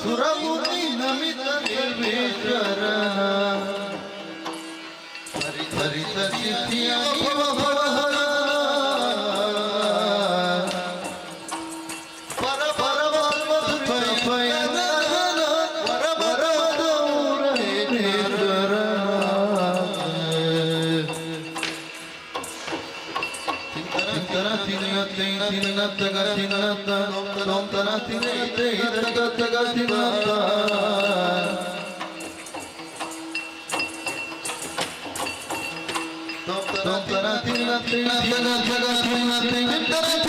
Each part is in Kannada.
ಸುರಮುನಿ ನಮಿತ ನಿರ್ವೇಶ್ವರ ಹರಿತ ಸಿದ್ಧಿಯ ಭವಹರ ಪರ ಪರಮಾತ್ಮ ದ್ವೈತ ಪರ ಪರಮೌರೇಶ್ವರ ತಿನ್ನತ ತಿನ್ನತಗ ತಿನ್ನತ ತೋಂತರ ತಿನ್ನತೆ ಇದತಗ ತಿನ್ನತ ತೋಂತರ ತಿನ್ನತೆ ಇದತಗ ತಿನ್ನತೆ ಇದತಗ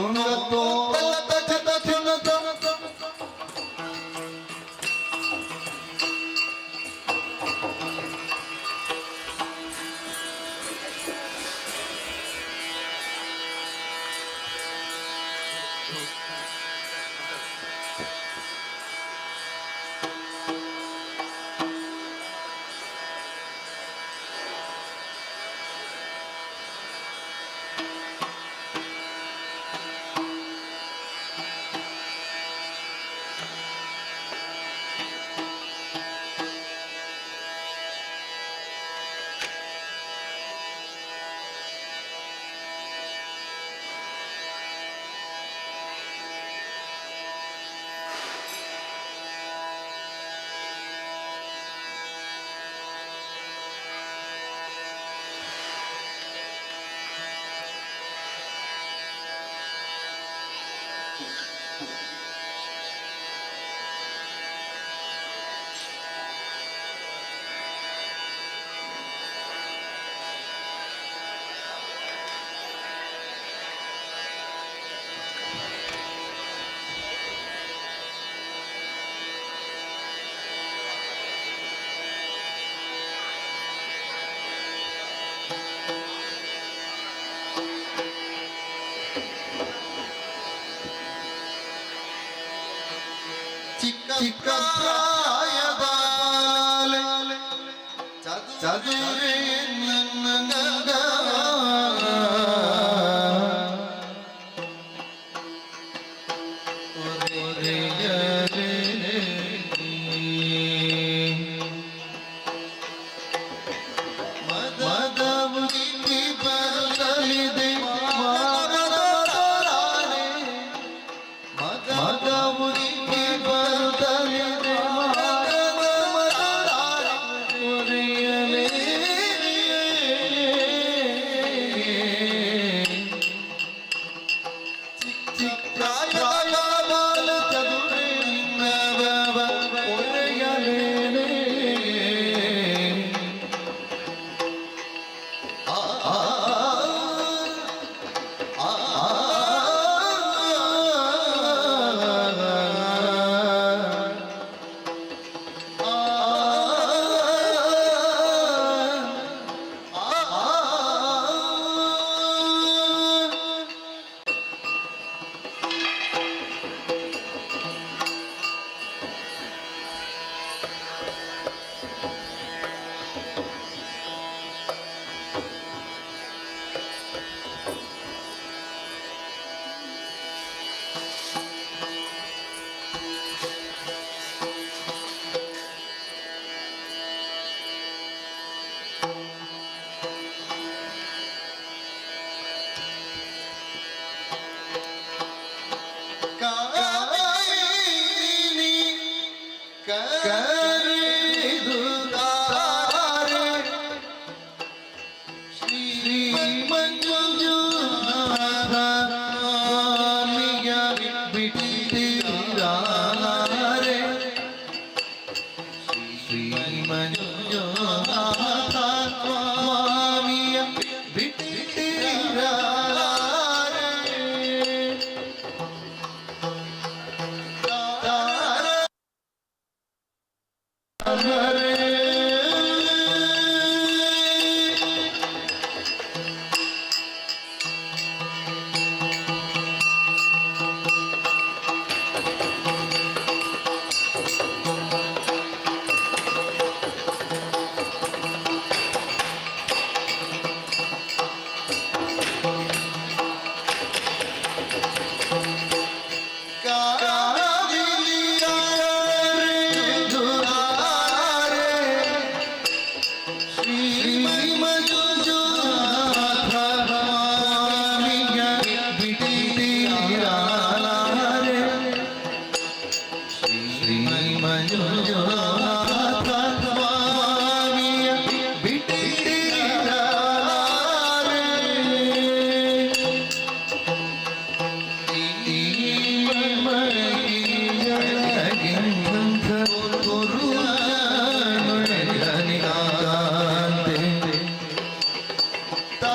ತುಂಗತೋ ತಚತ ತಿನ್ನತ ಚಿಕ್ಕ ಪ್ರಾಯದಾಲೆ ಚದುರೆ ನನ್ನ ಮದವು ಬರಲಿದೆ ಮದವು ಬರಲಿದೆ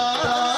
ತಾರ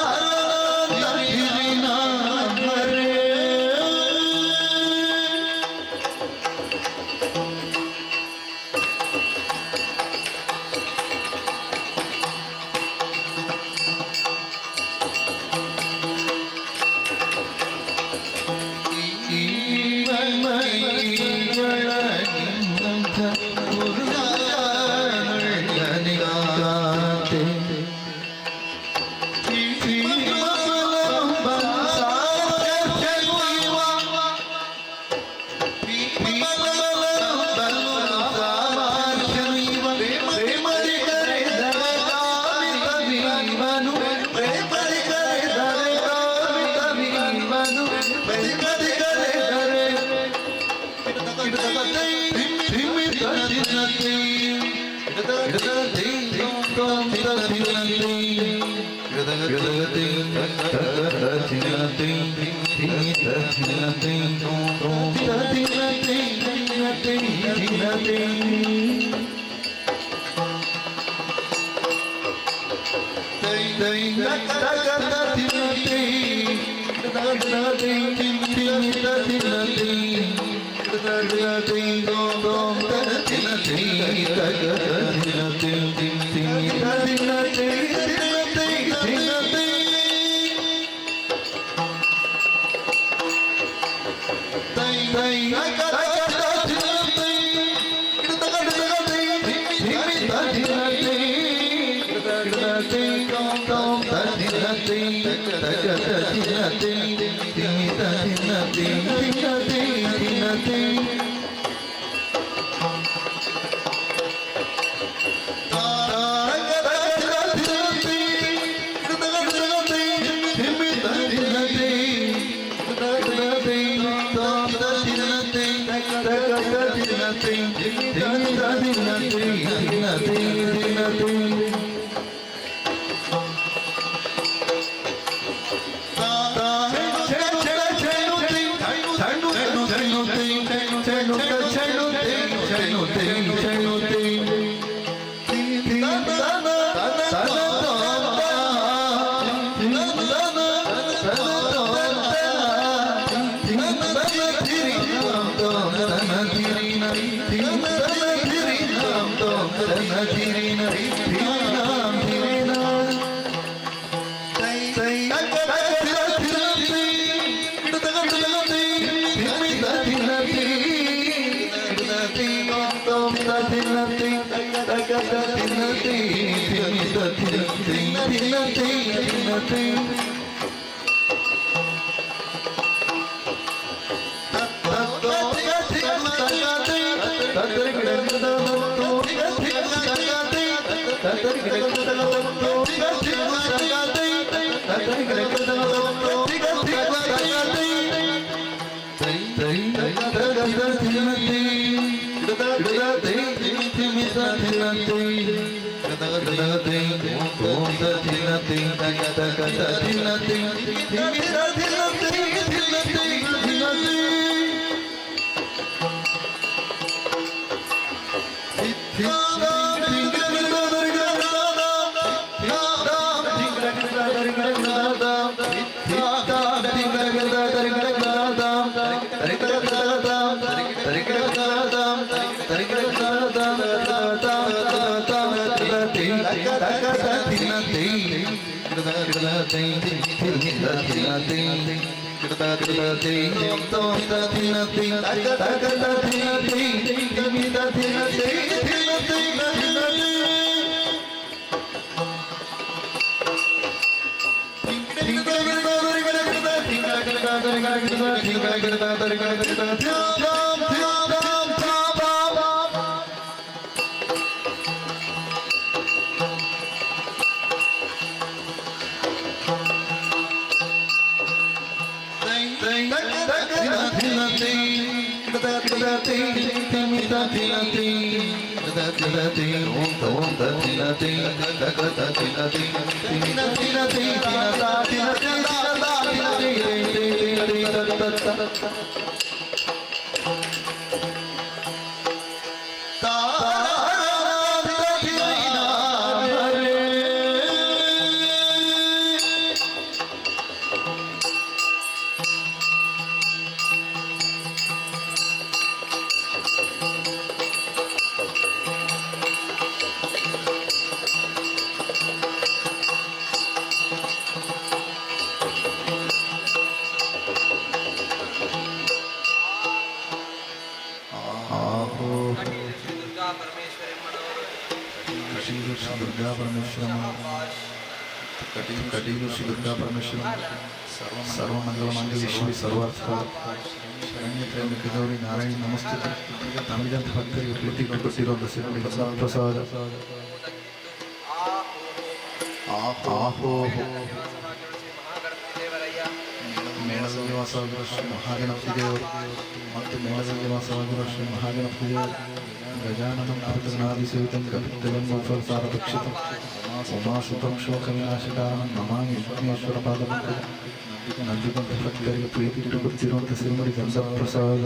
ದುರ್ಗಾ ಪರಮೇಶ್ವರಂ ಕಟೀಲು ಶ್ರೀ ದುರ್ಗಾ ಪರಮೇಶ್ವರಂ ಸರ್ವಮಂಗಲಮಾಂಗಲ್ಯ ಶಿವೆ ಸರ್ವಾರ್ಥ ಶರಣ್ಯ ತ್ರ್ಯಂಬಕೆ ಗೌರಿ ನಾರಾಯಣಿ ನಮಸ್ತುತೆ. ತಮಿದಂತ ಭಕ್ತರಿಗೆ ಪ್ರೀತಿ ಕೊಟ್ಟಿರುವಂಥ ಸಿದ್ಧಿ ಪ್ರಸಾದ ಆಹೋ ಮೇಳದಲ್ಲಿ ವಾಸವಾಗಿರುವ ಶ್ರೀ ಮಹಾಗಣಪತಿ ದೇವರು ಮತ್ತು ಮೇಳದಲ್ಲಿ ವಾಸವಾಗಿರುವ ಶ್ರೀ ಮಹಾಗಣಪತಿ ದೇವರು ಗಜಾನನ ಭೂತಗಣಾದಿ ಸೇವಿತಂ ಕಪಿತ್ತಗಂ ಸಾರಭಕ್ಷಿತಂ ಉಮಾಸುತಂ ಶೋಕವಿನಾಶಕಾರಣಂ ನಮಾಮಿ ವಿಘ್ನೇಶ್ವರ ಪಾದಪಂಕಜಂ. ನಂದಿಕೊಂಡ ಭಕ್ತರಿಗೆ ಪ್ರೀತಿ ಕೊಟ್ಟಿರುವಂಥ ಸಿರಿಮಡಿ ಗಂಧ ಪ್ರಸಾದ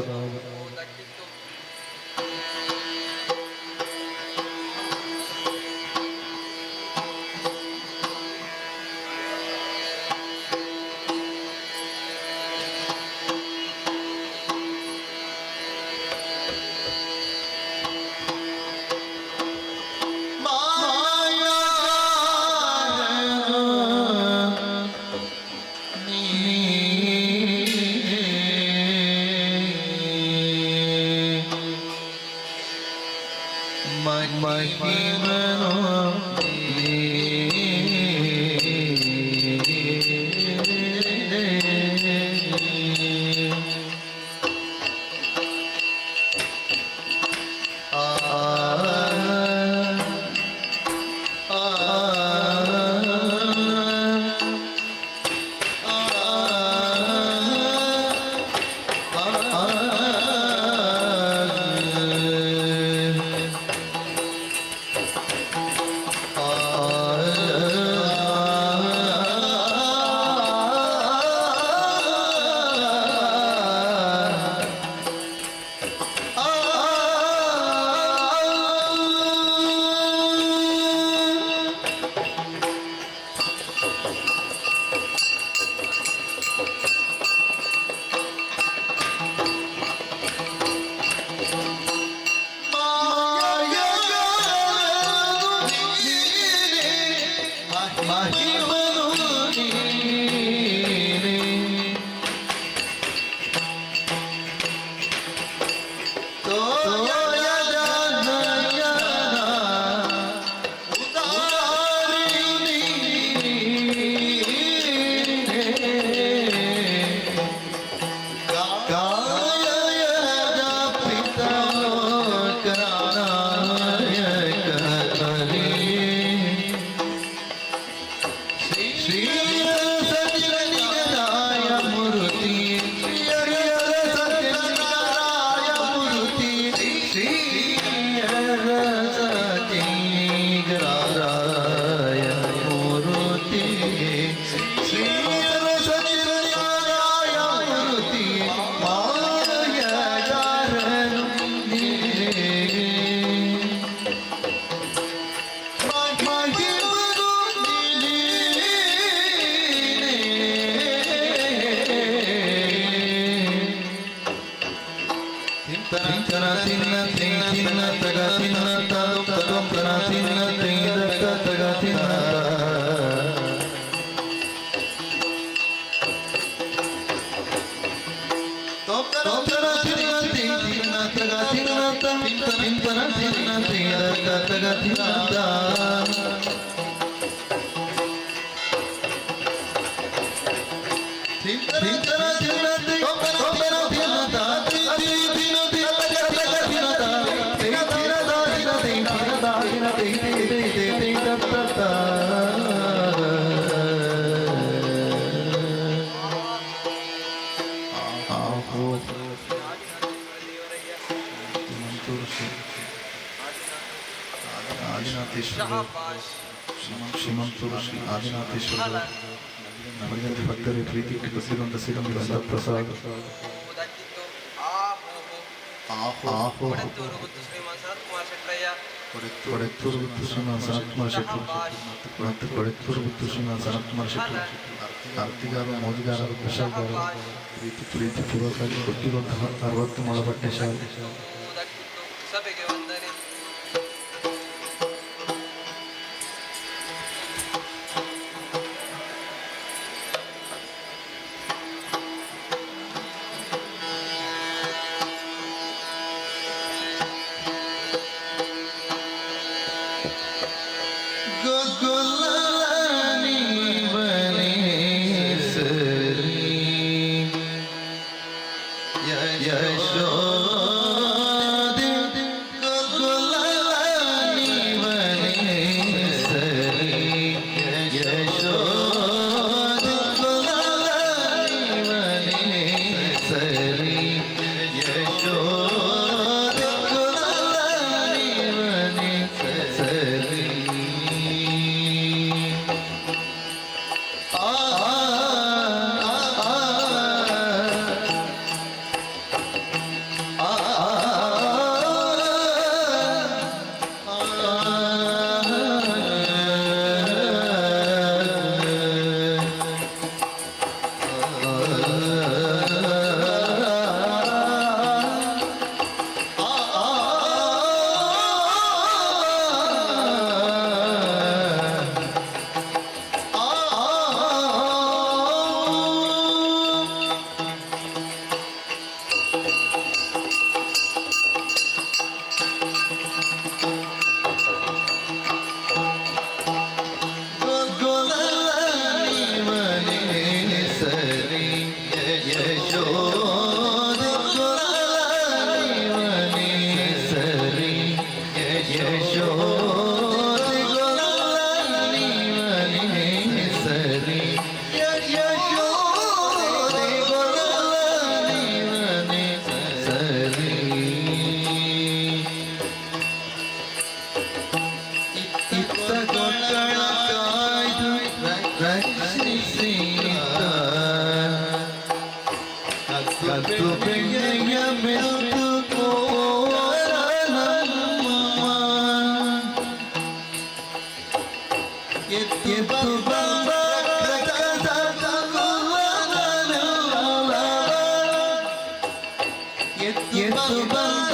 ಶ್ರೀಮಂತರು ಶ್ರೀ ಆದಿನಾಥೇಶ್ವರ ನಮಗಂತ ಭಕ್ತರಿಗೆ ಪ್ರೀತಿ ಕೊಟ್ಟಿರುವಂಥ ಸಿರಿಮಡಿ ಗಂಧ ಪ್ರಸಾದ ಆಹೋ ಕೊಡೆತ್ತೂರು ಗುತ್ತು ಶ್ರೀಮಾನ್ ಸನತ್ಕುಮಾರ್ ಶೆಟ್ಟಿ ಮತ್ತು ಕೊಡೆತ್ತೂರು ಗುತ್ತು ಶ್ರೀಮಾನ್ ಸನತ್ಕುಮಾರ್ ಶೆಟ್ಟಿ ಆರ್ತಿಗಾರರು ಮೋದಿಗಾರರು ಪ್ರಸಾದಗಾರರು ಪ್ರೀತಿಪೂರ್ವಕವಾಗಿ ಕೊಟ್ಟಿರುವಂತಹ 60 ಮೊಳ ಬಟ್ಟೆ ಶಾಲೆ ಸಭೆಗೆ ವಂದನೆ. ಯಶೋದೆ ಗುಲಾನಿವನೇ ಸರಿ ಯಶೋದೆ ಗುಲಾನಿವನೇ ಸರಿ ಯಶೋದೆ ಗುಲಾನಿವನೇ ಸರಿ ಕತ್ತು ಬೆಳೆಯ ಮೆಲ್ತು ಕೋರನಮ್ಮ ಎತ್ತು ಬಂದ ಎತ್ತು ಬಂದ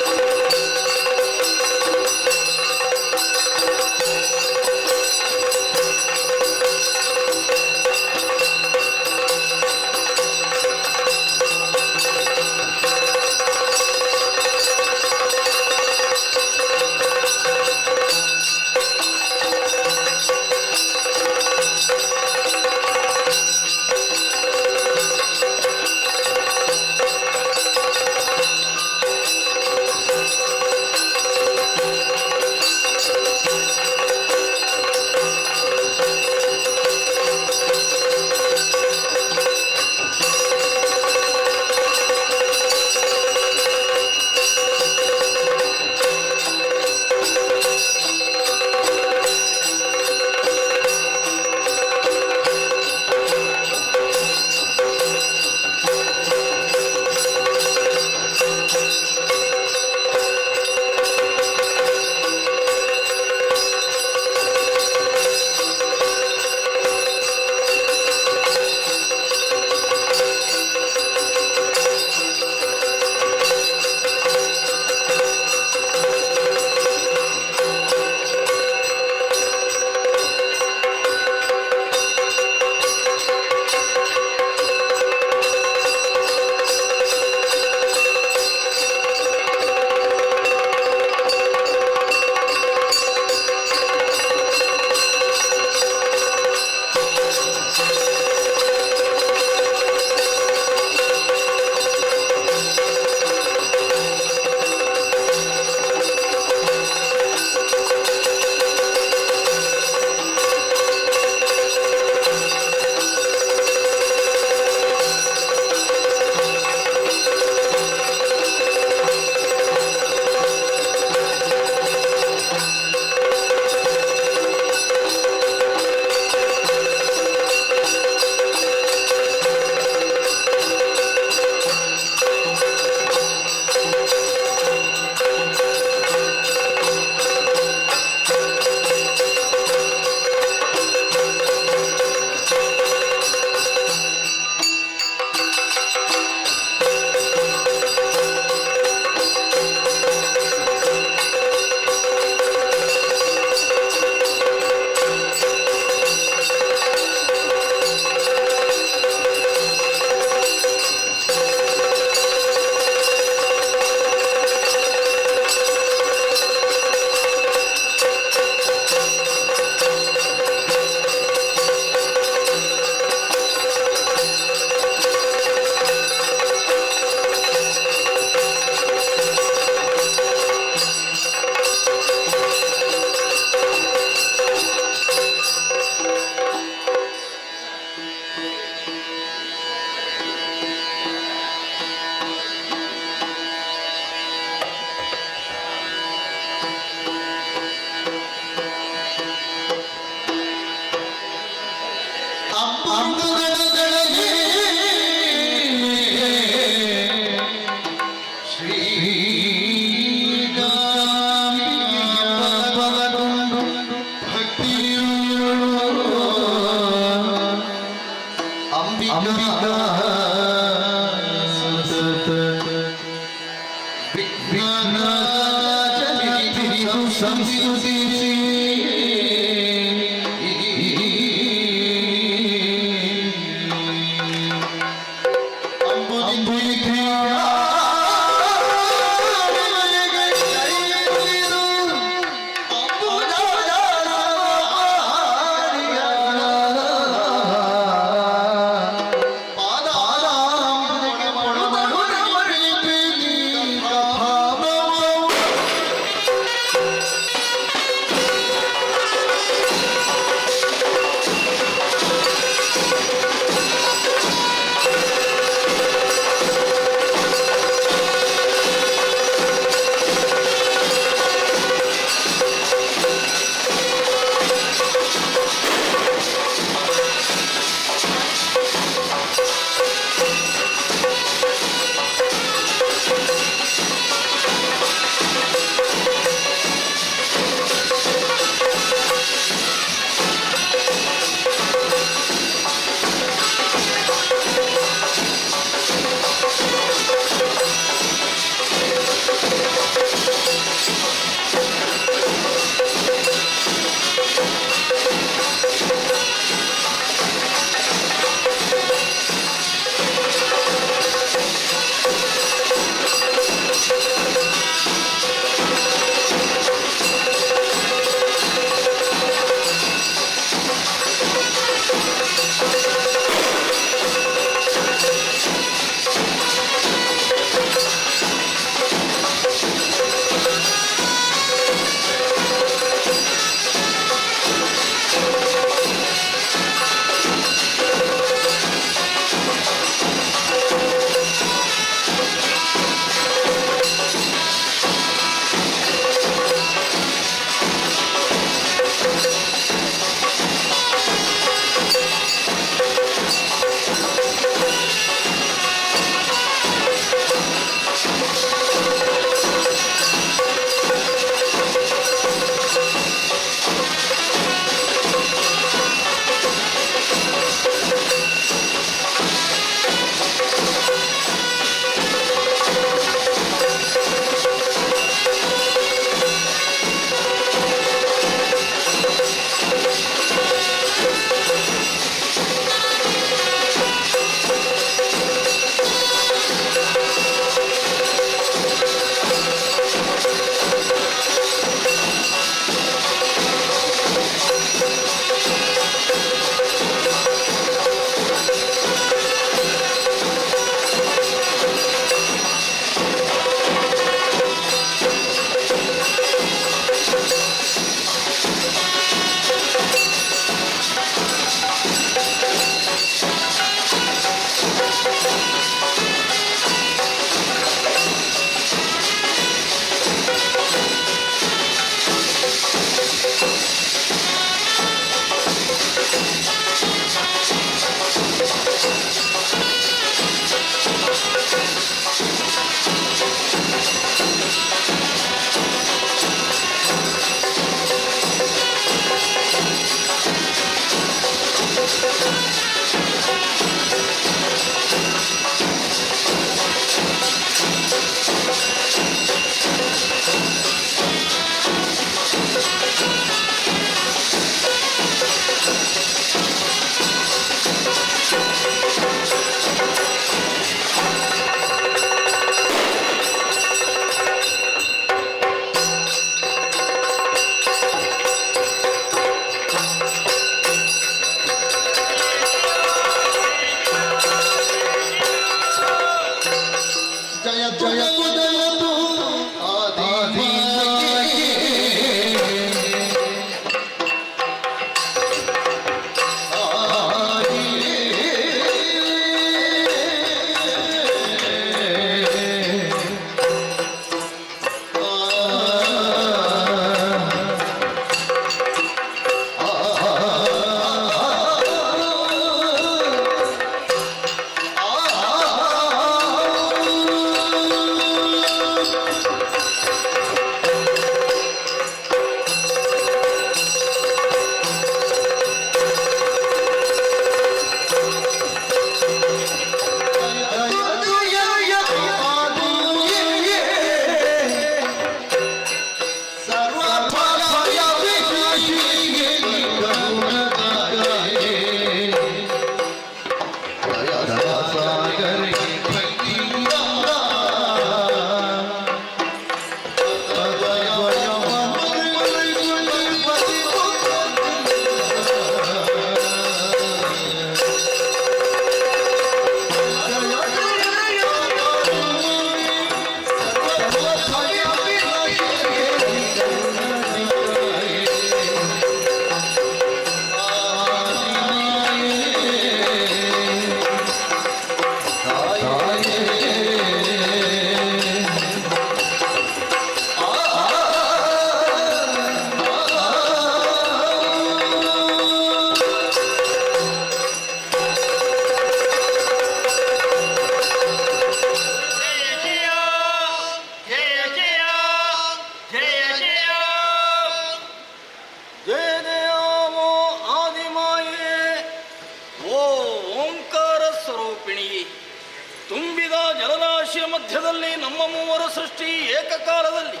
ಜಲರಾಶಿಯ ಮಧ್ಯದಲ್ಲಿ ನಮ್ಮ ಮೂವರ ಸೃಷ್ಟಿ ಏಕಕಾಲದಲ್ಲಿ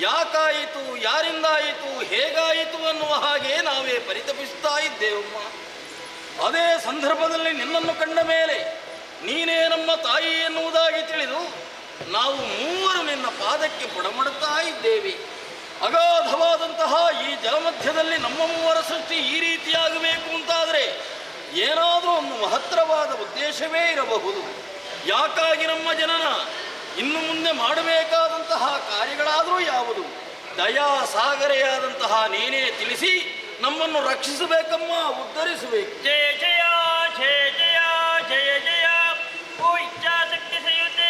ಯಾಕಾಯಿತು, ಯಾರಿಂದಾಯಿತು, ಹೇಗಾಯಿತು ಅನ್ನುವ ಹಾಗೆ ನಾವೇ ಪರಿತಪಿಸ್ತಾ ಇದ್ದೇವಮ್ಮ. ಅದೇ ಸಂದರ್ಭದಲ್ಲಿ ನಿನ್ನನ್ನು ಕಂಡ ಮೇಲೆ ನೀನೇ ನಮ್ಮ ತಾಯಿ ಎನ್ನುವುದಾಗಿ ತಿಳಿದು ನಾವು ಮೂವರು ನಿನ್ನ ಪಾದಕ್ಕೆ ಬುಡಮಡುತ್ತಾ ಇದ್ದೇವೆ. ಅಗಾಧವಾದಂತಹ ಈ ಜಲಮಧ್ಯದಲ್ಲಿ ನಮ್ಮ ಮೂವರ ಸೃಷ್ಟಿ ಈ ರೀತಿಯಾಗಬೇಕು ಅಂತಾದರೆ ಏನಾದರೂ ಒಂದು ಮಹತ್ತರವಾದ ಉದ್ದೇಶವೇ ಇರಬಹುದು. ಯಾಕಾಗಿ ನಮ್ಮ ಜನನ, ಇನ್ನು ಮುಂದೆ ಮಾಡಬೇಕಾದಂತಹ ಕಾರ್ಯಗಳಾದರೂ ಯಾವುದು? ದಯಾ ಸಾಗರೆಯಾದಂತಹ ನೀನೇ ತಿಳಿಸಿ ನಮ್ಮನ್ನು ರಕ್ಷಿಸಬೇಕಮ್ಮ, ಉದ್ಧರಿಸಬೇಕು. ಜಯ ಜಯ ಜಯ ಜಯ ಜಯ ಜಯ. ಓ ಇಚ್ಛಾಶಕ್ತಿ ಸಂಯುತೆ,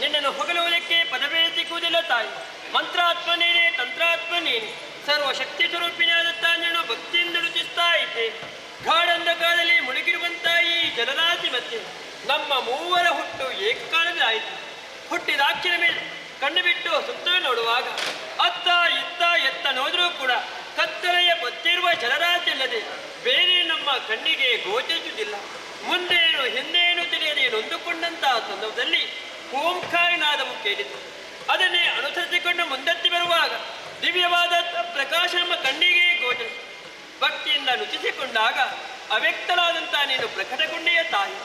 ನಿನ್ನನ್ನು ಹೊಗಳುವುದಕ್ಕೆ ಪದವೇ ಸಿಕ್ಕುವುದಿಲ್ಲ ತಾಯಿ. ಮಂತ್ರಾತ್ಮ ನೀನೆ, ತಂತ್ರಾತ್ಮ ನೀನೆ, ಸರ್ವಶಕ್ತಿ ಸ್ವರೂಪಿಣಿಯಾದಂತ ನೀನು ಭಕ್ತಿಯಿಂದ ರುಚಿಸ್ತಾ ಇದ್ದೆ. ಗಾಢಂಧಕಾರದಲ್ಲಿ ಮುಳುಗಿರುವಂತ ಈ ಜಲರಾಶಿ ಮಧ್ಯೆ ನಮ್ಮ ಮೂವರ ಹುಟ್ಟು ಏಕಕಾಲದಲ್ಲಿ ಹುಟ್ಟಿದಾಕ್ಷರ ಮೇಲೆ ಕಣ್ಣು ಬಿಟ್ಟು ಸುತ್ತ ನೋಡುವಾಗ ಅತ್ತ ಇತ್ತ ಎತ್ತ ನೋದರೂ ಕೂಡ ಕತ್ತಲೆಯ ಬತ್ತಿರುವ ಜಲರಾಶಿ ಅಲ್ಲದೆ ಬೇರೆ ನಮ್ಮ ಕಣ್ಣಿಗೆ ಗೋಚರಿಸುವುದಿಲ್ಲ. ಮುಂದೇನು ಹಿಂದೇನು ತಿಳಿಯದೆ ನೊಂದುಕೊಂಡಂತಹ ಸಂದರ್ಭದಲ್ಲಿ ಓಂಕಾರನಾದವು ಕೇಳಿತು. ಅದನ್ನೇ ಅನುಸರಿಸಿಕೊಂಡು ಮುಂದೆತ್ತಿ ಬರುವಾಗ ದಿವ್ಯವಾದ ಪ್ರಕಾಶ ನಮ್ಮ ಕಣ್ಣಿಗೆ ಗೋಚರಿಸಿತು. ಭಕ್ತಿಯಿಂದ ನುಚಿಸಿಕೊಂಡಾಗ ಅವ್ಯಕ್ತಲಾದಂತಹ ನೀನು ಪ್ರಕಟಗೊಂಡೆಯ ತಾಯಿ.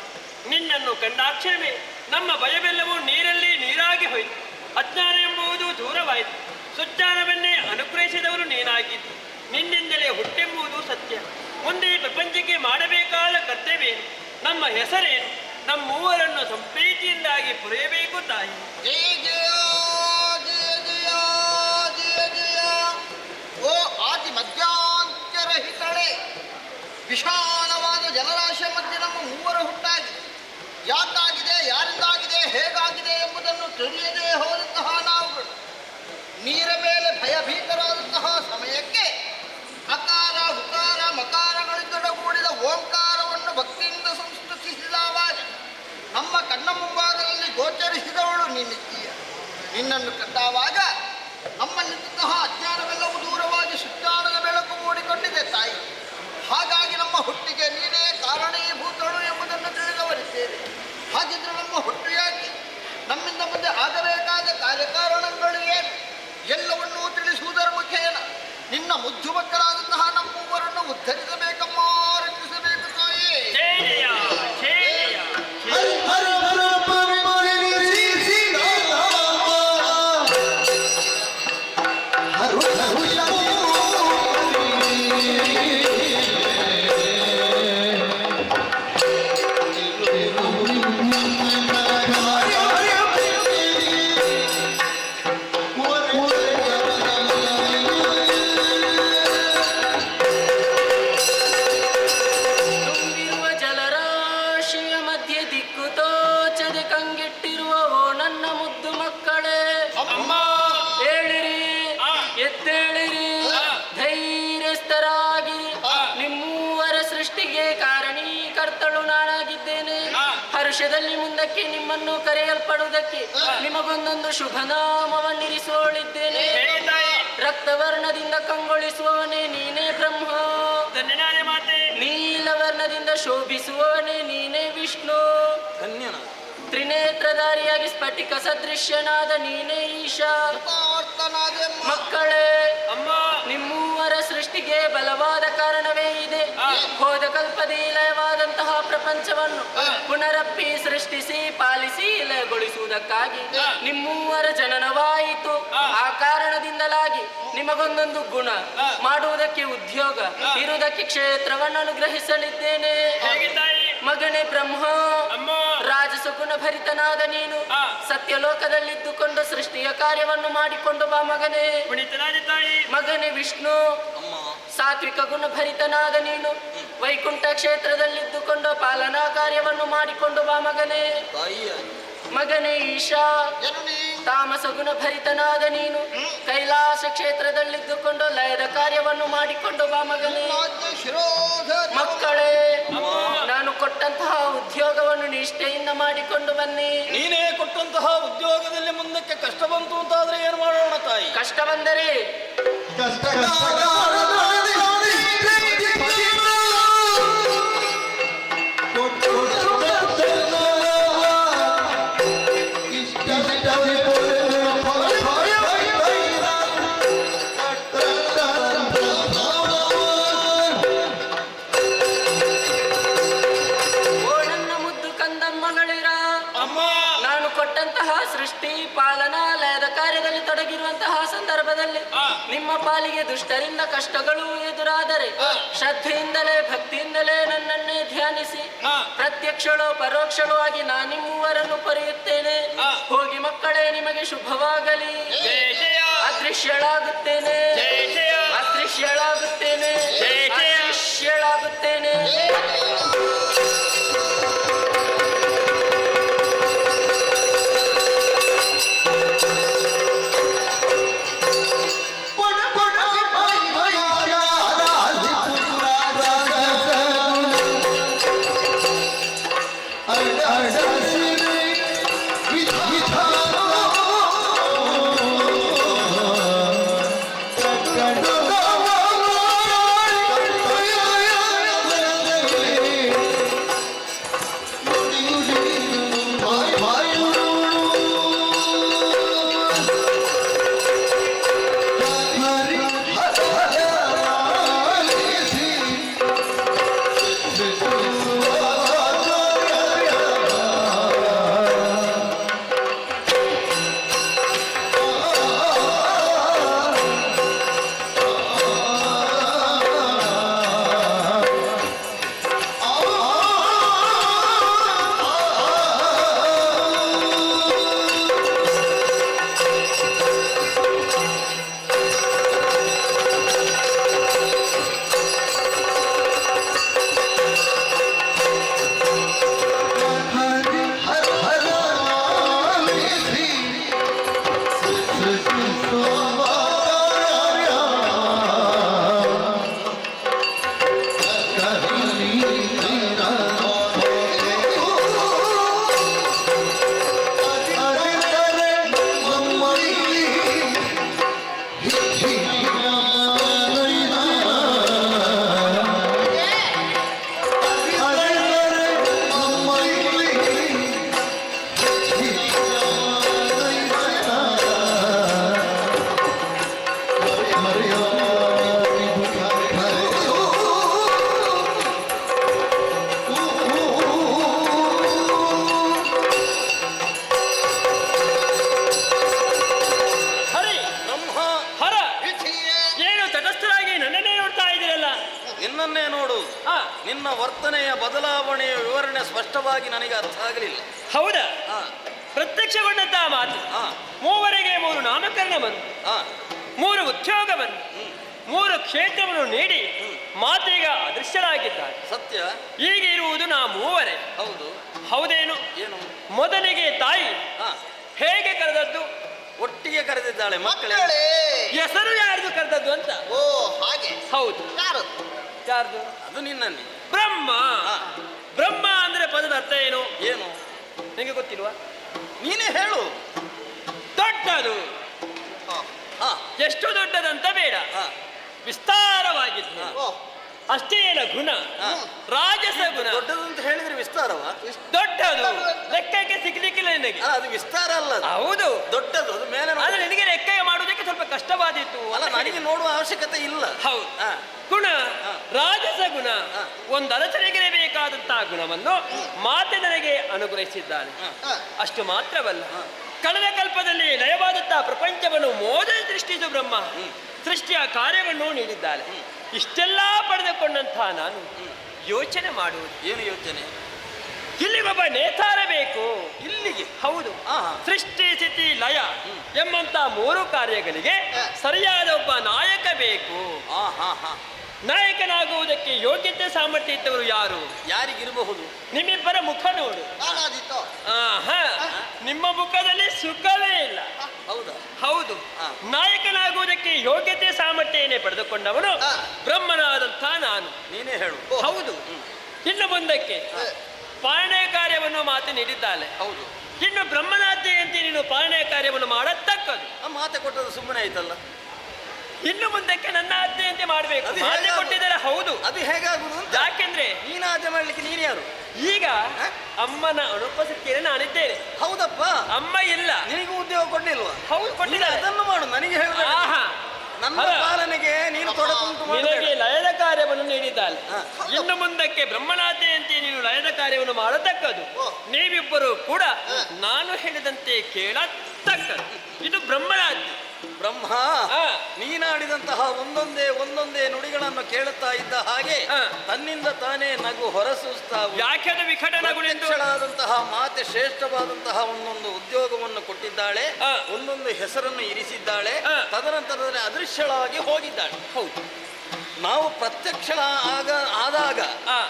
ನಿನ್ನನ್ನು ಕಂಡಾಕ್ಷರವೇ ನಮ್ಮ ಭಯವೆಲ್ಲವೂ ನೀರಲ್ಲಿ ನೀರಾಗಿ ಹೋಯಿತು. ಅಜ್ಞಾನ ಎಂಬುದು ದೂರವಾಯಿತು. ಸುಜ್ಞಾನವನ್ನೇ ಅನುಗ್ರಹಿಸಿದವರು ನೀನಾಗಿದ್ದು. ನಿನ್ನಿಂದಲೇ ಹುಟ್ಟೆಂಬುದು ಸತ್ಯ. ಮುಂದೆ ಪ್ರಪಂಚಕ್ಕೆ ಮಾಡಬೇಕಾದ ಕರ್ತವ್ಯವೇನು? ನಮ್ಮ ಹೆಸರೇನು? ನಮ್ಮ ಮೂವರನ್ನು ಸಂಪ್ರೀತಿಯಿಂದಾಗಿ ಪುರೆಯಬೇಕು ತಾಯಿ. ಜಯ ಜಯ ಜಯ ಜಯ ಜಯ ಜಯ. ಓ ಆದಿ ಮಧ್ಯಾಂತ್ಯರಹಿತಳೆ, ವಿಶಾಲವಾದ ಜಲರಾಶಿಯ ಮಧ್ಯೆ ನಮ್ಮ ಮೂವರ ಹುಟ್ಟಾಗಿದೆ. ಯಾಕಾಗಿದೆ, ಯಾರಿಂದಾಗಿದೆ, ಹೇಗಾಗಿದೆ ಎಂಬುದನ್ನು ತಿಳಿಯದೇ ಹೋದಂತಹ ನಾವುಗಳು ನೀರ ಮೇಲೆ ಭಯಭೀತರಾದಂತಹ ಸಮಯಕ್ಕೆ ಅಕಾರ ಉಕಾರ ಮಕಾರಗಳಿಂದೊಡಗೂಡಿದ ಓಂಕಾರವನ್ನು ಭಕ್ತಿಯಿಂದ ಸಂಸ್ತುತಿಸಿದವಾಗ ನಮ್ಮ ಕಣ್ಣ ಮುಂಭಾಗದಲ್ಲಿ ಗೋಚರಿಸಿದವಳು ನಿನ್ನಿದ್ದೀಯ. ನಿನ್ನನ್ನು ಕಂಡಾವಾಗ ನಮ್ಮಲ್ಲಿದ್ದಂತಹ ಅಜ್ಞಾನವೆಲ್ಲವೂ ದೂರವಾಗಿ ಸುಜ್ಞಾನದ ಬೆಳಕು ಮೂಡಿಕೊಂಡಿದೆ ತಾಯಿ. ಹಾಗಾಗಿ ನಮ್ಮ ಹುಟ್ಟಿಗೆ ನೀನೇ ಕಾರಣೀಭೂತಳು ಎಂಬುದನ್ನು ತಿಳಿದವರಿದ್ದೇವೆ. ಹಾಗಿದ್ರೆ ನಮ್ಮ ಹುಟ್ಟು ಯಾಕೆ, ನಮ್ಮಿಂದ ಮುಂದೆ ಆಗಬೇಕಾದ ಕಾರ್ಯಕಾರಣಗಳು ಏನು ಎಲ್ಲವನ್ನೂ ತಿಳಿಸುವುದರ ಮುಖೇನ ನಿನ್ನ ಮುದ್ದು ಮಕ್ಕಳಾದಂತಹ ನಮ್ಮ ಮೂವರನ್ನು ಉದ್ಧರಿಸಬೇಕಮ್ಮ, ರಕ್ಷಿಸಬೇಕು ತಾಯಿ. ಜಯ ಜಯ ಜಯ ಜಯ. ಹರ ಹರ ಪರಮರಿ ಶ್ರೀರಾಮ ಹರ ಹರ ತುಂಬಿರುವ ಜಲರಾಶಿಯ ಮಧ್ಯೆ ದಿಕ್ಕು ತೋಚದೆ ಕಂಗೆಟ್ಟಿರುವ ಓ ನನ್ನ ಮುದ್ದು ಮಕ್ಕಳೇ, ಅಮ್ಮ ಹೇಳಿರಿ, ಎದ್ದೇಳಿರಿ, ಧೈರ್ಯಸ್ಥರಾಗಿರಿ. ನಿಮ್ಮೂವರ ಸೃಷ್ಟಿಗೆ ಕಾರಣೀಕರ್ತಳು ನಾನಾಗಿದ್ದೇನೆ. ಹರ್ಷದಲ್ಲಿ ಮುಂದಕ್ಕೆ ನಿಮ್ಮನ್ನು ಕರೆಯಲ್ಪಡುವುದಕ್ಕೆ ನಿಮಗೊಂದೊಂದು ಶುಭ ನಾಮವನ್ನಿರಿಸೋಳಿದ್ದೇನೆ. ಹೇಗೆ ತಾಯಿ? ರಕ್ತವರ್ಣದಿಂದ ಕಂಗೊಳಿಸುವವನೇ ನೀನೇ ಬ್ರಹ್ಮ. ಧನ್ಯನಾದೆ ಮಾತೆ. ನೀಲವರ್ಣದಿಂದ ಶೋಭಿಸುವವನೇ ನೀನೇ ವಿಷ್ಣು. ಧನ್ಯನ ತ್ರಿನೇತ್ರಧಾರಿಯಾಗಿ ಸ್ಫಟಿಕ ಸದೃಶ್ಯನಾದ ನೀನೇ ಈಶಾ. ಕೃತಾರ್ಥನಾದೆ ಅಮ್ಮ. ಮಕ್ಕಳೇ, ಅಮ್ಮ ನಿಮ್ಮೂವರ ಸೃಷ್ಟಿಗೆ ಬಲವಾದ ಕಾರಣವೇ ಇದೆ. ಹೋದ ಕಲ್ಪದಿ ಲಯವಾದಂತಹ ಪ್ರಪಂಚವನ್ನು ಪುನರಪ್ಪಿ ಸೃಷ್ಟಿಸಿ ಪಾಲಿಸಿ ಲಯಗೊಳಿಸುವುದಕ್ಕಾಗಿ ನಿಮ್ಮೂವರ ಜನನವಾಯಿತು. ಆ ಕಾರಣದಿಂದಲಾಗಿ ನಿಮಗೊಂದೊಂದು ಗುಣ, ಮಾಡುವುದಕ್ಕೆ ಉದ್ಯೋಗ, ಇರುವುದಕ್ಕೆ ಕ್ಷೇತ್ರವನ್ನು ಅನುಗ್ರಹಿಸಲಿದ್ದೇನೆ. ಹೇಗೆ ತಾಯಿ? ಮಗನೇ ಬ್ರಹ್ಮ, ಅಮ್ಮ ರಾಜಸಗುಣ ಭರಿತನಾದ ನೀನು ಸತ್ಯಲೋಕದಲ್ಲಿದ್ದುಕೊಂಡು ಸೃಷ್ಟಿಯ ಕಾರ್ಯವನ್ನು ಮಾಡಿಕೊಂಡು ಬಾ ಮಗನೇ. ಪುನೀತನಾದೆ ತಾಯಿ. ಮಗನೇ ವಿಷ್ಣು, ಅಮ್ಮ, ಸಾತ್ವಿಕ ಗುಣ ಭರಿತನಾದ ನೀನು ವೈಕುಂಠ ಕ್ಷೇತ್ರದಲ್ಲಿದ್ದುಕೊಂಡು ಪಾಲನಾ ಕಾರ್ಯವನ್ನು ಮಾಡಿಕೊಂಡು ಬಾ ಮಗನೇ. ತಾಯಿಯಾಗಿ ಮಗನೇ ಈಶಾ, ಜನನಿ ತಾಮಸ ಗುಣ ಭರಿತನಾದ ನೀನು ಕೈಲಾಸ ಕ್ಷೇತ್ರದಲ್ಲಿದ್ದುಕೊಂಡು ಲಯದ ಕಾರ್ಯವನ್ನು ಮಾಡಿಕೊಂಡು ಬಾ ಮಗನೇ. ಆಜ್ಞೆ ಶಿರೋಧಾರ್ಯ. ಮಕ್ಕಳೇ, ನಾನು ಕೊಟ್ಟಂತಹ ಉದ್ಯೋಗವನ್ನು ನಿಷ್ಠೆಯಿಂದ ಮಾಡಿಕೊಂಡು ಬನ್ನಿ. ನೀನೇ ಕೊಟ್ಟಂತಹ ಉದ್ಯೋಗದಲ್ಲಿ ಮುಂದಕ್ಕೆ ಕಷ್ಟ ಬಂತು ಅಂತಾದ್ರೆ ಏನು ಮಾಡೋಣ ತಾಯಿ? ಕಷ್ಟ ಬಂದರೆ ಸಮಷ್ಟಿ ಪಾಲನಾಲಯದ ಕಾರ್ಯದಲ್ಲಿ ತೊಡಗಿರುವಂತಹ ಸಂದರ್ಭದಲ್ಲಿ ನಿಮ್ಮ ಪಾಲಿಗೆ ದುಷ್ಟರಿಂದ ಕಷ್ಟಗಳು ಎದುರಾದರೆ ಶ್ರದ್ಧೆಯಿಂದಲೇ ಭಕ್ತಿಯಿಂದಲೇ ನನ್ನನ್ನೇ ಧ್ಯಾನಿಸಿ ಪ್ರತ್ಯಕ್ಷಳೋ ಪರೋಕ್ಷಳೋ ಆಗಿ ನಾನಿಮ್ಮೂವರನ್ನು ಪೊರೆಯುತ್ತೇನೆ. ಹೋಗಿ ಮಕ್ಕಳೇ, ನಿಮಗೆ ಶುಭವಾಗಲಿ. ಅದೃಶ್ಯಳಾಗುತ್ತೇನೆ, ಅದೃಶ್ಯಳಾಗುತ್ತೇನೆ, ಅದೃಶ್ಯಳಾಗುತ್ತೇನೆ. ನಿನ್ನನ್ನೇ ನೋಡು. ನಿನ್ನ ವರ್ತನೆಯ ಬದಲಾವಣೆಯ ವಿವರಣೆ ಸ್ಪಷ್ಟವಾಗಿ ನನಗೆ ಅರ್ಥ ಆಗಲಿಲ್ಲ. ಹೌದಾ? ಪ್ರತ್ಯಕ್ಷಗೊಂಡಂತಹ ಮಾತು. ಮೂವರಿಗೆ 3 ನಾಮಕರಣ ಬಂತು, 3 ಉದ್ಯೋಗ ಬಂತು, 3 ಕ್ಷೇತ್ರವನ್ನು ನೀಡಿ ಮಾತೀಗ ಅದೃಶ್ಯರಾಗಿದ್ದಾರೆ. ಸತ್ಯ. ಈಗ ಇರುವುದು ನಾ ಮೂವರೇ. ಹೌದು. ಹೌದೇನು? ಏನು? ಮೊದಲಿಗೆ ತಾಯಿ ಹೇಗೆ ಕರೆದದ್ದು? ಒಟ್ಟಿಗೆ ಕರೆದಿದ್ದಾಳೆ. ಮಕ್ಕಳೇ ಹೆಸರು ಯಾರ್ದು ಕರೆದದ್ದು ಅಂತ? ಓ ಹಾಗೆ. ಹೌದು. ಯಾರ್ದು? ಅದು ನಿನ್ನಲ್ಲಿ. ಬ್ರಹ್ಮ. ಬ್ರಹ್ಮ ಅಂದ್ರೆ ಪದದ ಅರ್ಥ ಏನು? ಏನು ನಿಮಗೆ ಗೊತ್ತಿಲ್ವಾ? ನೀನೇ ಹೇಳು. ದೊಡ್ಡದು. ಎಷ್ಟು ದೊಡ್ಡದಂತ ಬೇಡ, ವಿಸ್ತಾರವಾಗಿತ್ತು. ಅಷ್ಟೇ ಅಲ್ಲ, ಗುಣ ರಾಜಸ ಗುಣ. ದೊಡ್ಡದು ಅಂತ ಹೇಳಿದ್ರೆ ವಿಸ್ತಾರವ? ದೊಡ್ಡದು ಲೆಕ್ಕಕ್ಕೆ ಸಿಗ್ಲಿಕ್ಕಿಲ್ಲ ನಿನಗೆ. ಅದು ವಿಸ್ತಾರ ಅಲ್ಲ. ಹೌದು, ದೊಡ್ಡದು. ಅದು ಮೇಲೆ ಆದ್ರೆ ನಿನಗೆ ಲೆಕ್ಕ ಮಾಡುವುದಕ್ಕೆ ಸ್ವಲ್ಪ ಕಷ್ಟವಾದೀತು. ಅಲ್ಲ, ನನಗೆ ನೋಡುವ ಅವಶ್ಯಕತೆ ಇಲ್ಲ. ಹೌದು. ಗುಣ ರಾಜಸ ಗುಣ, ಒಂದು ಅರಸನಿಗೆ ಬೇಕಾದಂತಹ ಗುಣವನ್ನು ಮಾತೆ ನನಗೆ ಅನುಗ್ರಹಿಸಿದ್ದಾನೆ. ಅಷ್ಟು ಮಾತ್ರವಲ್ಲ, ಕಳೆದ ಕಲ್ಪದಲ್ಲಿ ಲಯವಾದಂತಹ ಪ್ರಪಂಚವನ್ನು ಮೋದನೆ ಸೃಷ್ಟಿಸುವ ಬ್ರಹ್ಮ ಸೃಷ್ಟಿಯ ಕಾರ್ಯವನ್ನು ನೀಡಿದ್ದಾನೆ. ಇಷ್ಟೆಲ್ಲ ಪಡೆದುಕೊಂಡಂತಹ ನಾನು ಯೋಚನೆ ಮಾಡುವುದು. ಏನು ಯೋಚನೆ? ಇಲ್ಲಿಗೊಬ್ಬ ನೇತಾರ ಬೇಕು. ಇಲ್ಲಿಗೆ? ಹೌದು. ಸೃಷ್ಟಿ ಸ್ಥಿತಿ ಲಯ ಎಂಬಂತ 3 ಕಾರ್ಯಗಳಿಗೆ ಸರಿಯಾದ ಒಬ್ಬ ನಾಯಕ ಬೇಕು. ನಾಯಕನಾಗುವುದಕ್ಕೆ ಯೋಗ್ಯತೆ ಸಾಮರ್ಥ್ಯ ಇದ್ದವರು ಯಾರು? ಯಾರಿಗಿರಬಹುದು? ನಿಮ್ಮಿಬ್ಬರ ಮುಖ ನೋಡು. ನಿಮ್ಮ ಮುಖದಲ್ಲಿ ಸುಖವೇ ಇಲ್ಲ. ಹೌದಾ? ಹೌದು. ನಾಯಕನಾಗುವುದಕ್ಕೆ ಯೋಗ್ಯತೆ ಸಾಮರ್ಥ್ಯನೇ ಪಡೆದುಕೊಂಡವನು ಬ್ರಹ್ಮನಾದಂಥ ನಾನು. ನೀನೇ ಹೇಳು. ಹೌದು. ಇನ್ನು ಮುಂದಕ್ಕೆ ಪಾಲನೆ ಕಾರ್ಯವನ್ನು ಮಾತು ನೀಡಿದ್ದಾಳೆ. ಹೌದು. ಇನ್ನು ಬ್ರಹ್ಮನಾದ್ಯಂತೆ ನೀನು ಪಾಲನೆ ಕಾರ್ಯವನ್ನು ಮಾಡತಕ್ಕದು. ಮಾತೆ ಕೊಟ್ಟದ್ದು ಸುಮ್ಮನೆ ಆಯ್ತಲ್ಲ. ಇನ್ನು ಮುಂದಕ್ಕೆ ನನ್ನ ಆಜ್ಞೆಯಂತೆ ಮಾಡಬೇಕು. ಮಾತೆ ಕೊಟ್ಟಿದ್ದಾರೆ. ಹೌದು. ಅದು ಹೇಗಾಗುದು? ಯಾಕೆಂದ್ರೆ ನೀನು ಆಜ್ಞೆ ಮಾಡ್ಲಿಕ್ಕೆ ನೀನು ಯಾರು? ಈಗ ಅಮ್ಮನ ಅನುಪಸ್ಥಿತಿಯಲ್ಲಿ ನಾನಿದ್ದೇನೆ. ಹೌದಪ್ಪ. ಅಮ್ಮ ಇಲ್ಲ. ನಿನಗೂ ಉದ್ಯೋಗ ಕೊಡ್ಲಿಲ್ವಾ? ಹೌದು, ಕೊಟ್ಟಿದ್ದಾರೆ. ಅದನ್ನು ಮಾಡು, ನನಗೆ ಹೇಳ. ನನ್ನ ಹರ. ಪಾಲನೆಗೆ ನೀನು ತೊಡಕುಂಟು ನಿನಗೆ ಮಾಡಬೇಡ. ಲಯದ ಕಾರ್ಯವನ್ನು ನೀಡಿದ್ದಾಳೆ. ಹಾ. ಇನ್ನು ಮುಂದಕ್ಕೆ ಬ್ರಹ್ಮನಾಥೆಯಂತೆ ನೀನು ಲಯದ ಕಾರ್ಯವನ್ನು ಮಾಡತಕ್ಕದು. ನೀವಿಬ್ಬರು ಕೂಡ ನಾನು ಹೇಳಿದಂತೆ ಕೇಳತಕ್ಕದು. ಇದು ಬ್ರಹ್ಮನಾಥೆ. ಬ್ರಹ್ಮ ಹಾ. ನೀನಾಡಿದಂತಹ ಒಂದೊಂದೇ ನುಡಿಗಳನ್ನು ಕೇಳುತ್ತಾ ಇದ್ದ ಹಾಗೆ ಹಾ. ತನ್ನಿಂದ ತಾನೇ ನಗು ಹೊರಸೂಸ್ತಾ ವ್ಯಾಖ್ಯಾನ ವಿಘಟನಗಳೆಂದು ಪ್ರತ್ಯಕ್ಷಳಾದಂತಹ ಮಾತೆ ಶ್ರೇಷ್ಠವಾದಂತಹ ಒಂದೊಂದು ಉದ್ಯೋಗವನ್ನು ಕೊಟ್ಟಿದ್ದಾಳೆ, ಹಾ. ಒಂದೊಂದು ಹೆಸರನ್ನು ಇರಿಸಿದ್ದಾಳೆ, ಹಾ. ತದನಂತರದಲ್ಲಿ ಅದೃಶ್ಯಳಾಗಿ ಹೋಗಿದ್ದಾಳೆ. ಹೌದು. ನಾವು ಪ್ರತ್ಯಕ್ಷಳ ಆದಾಗ ಆ,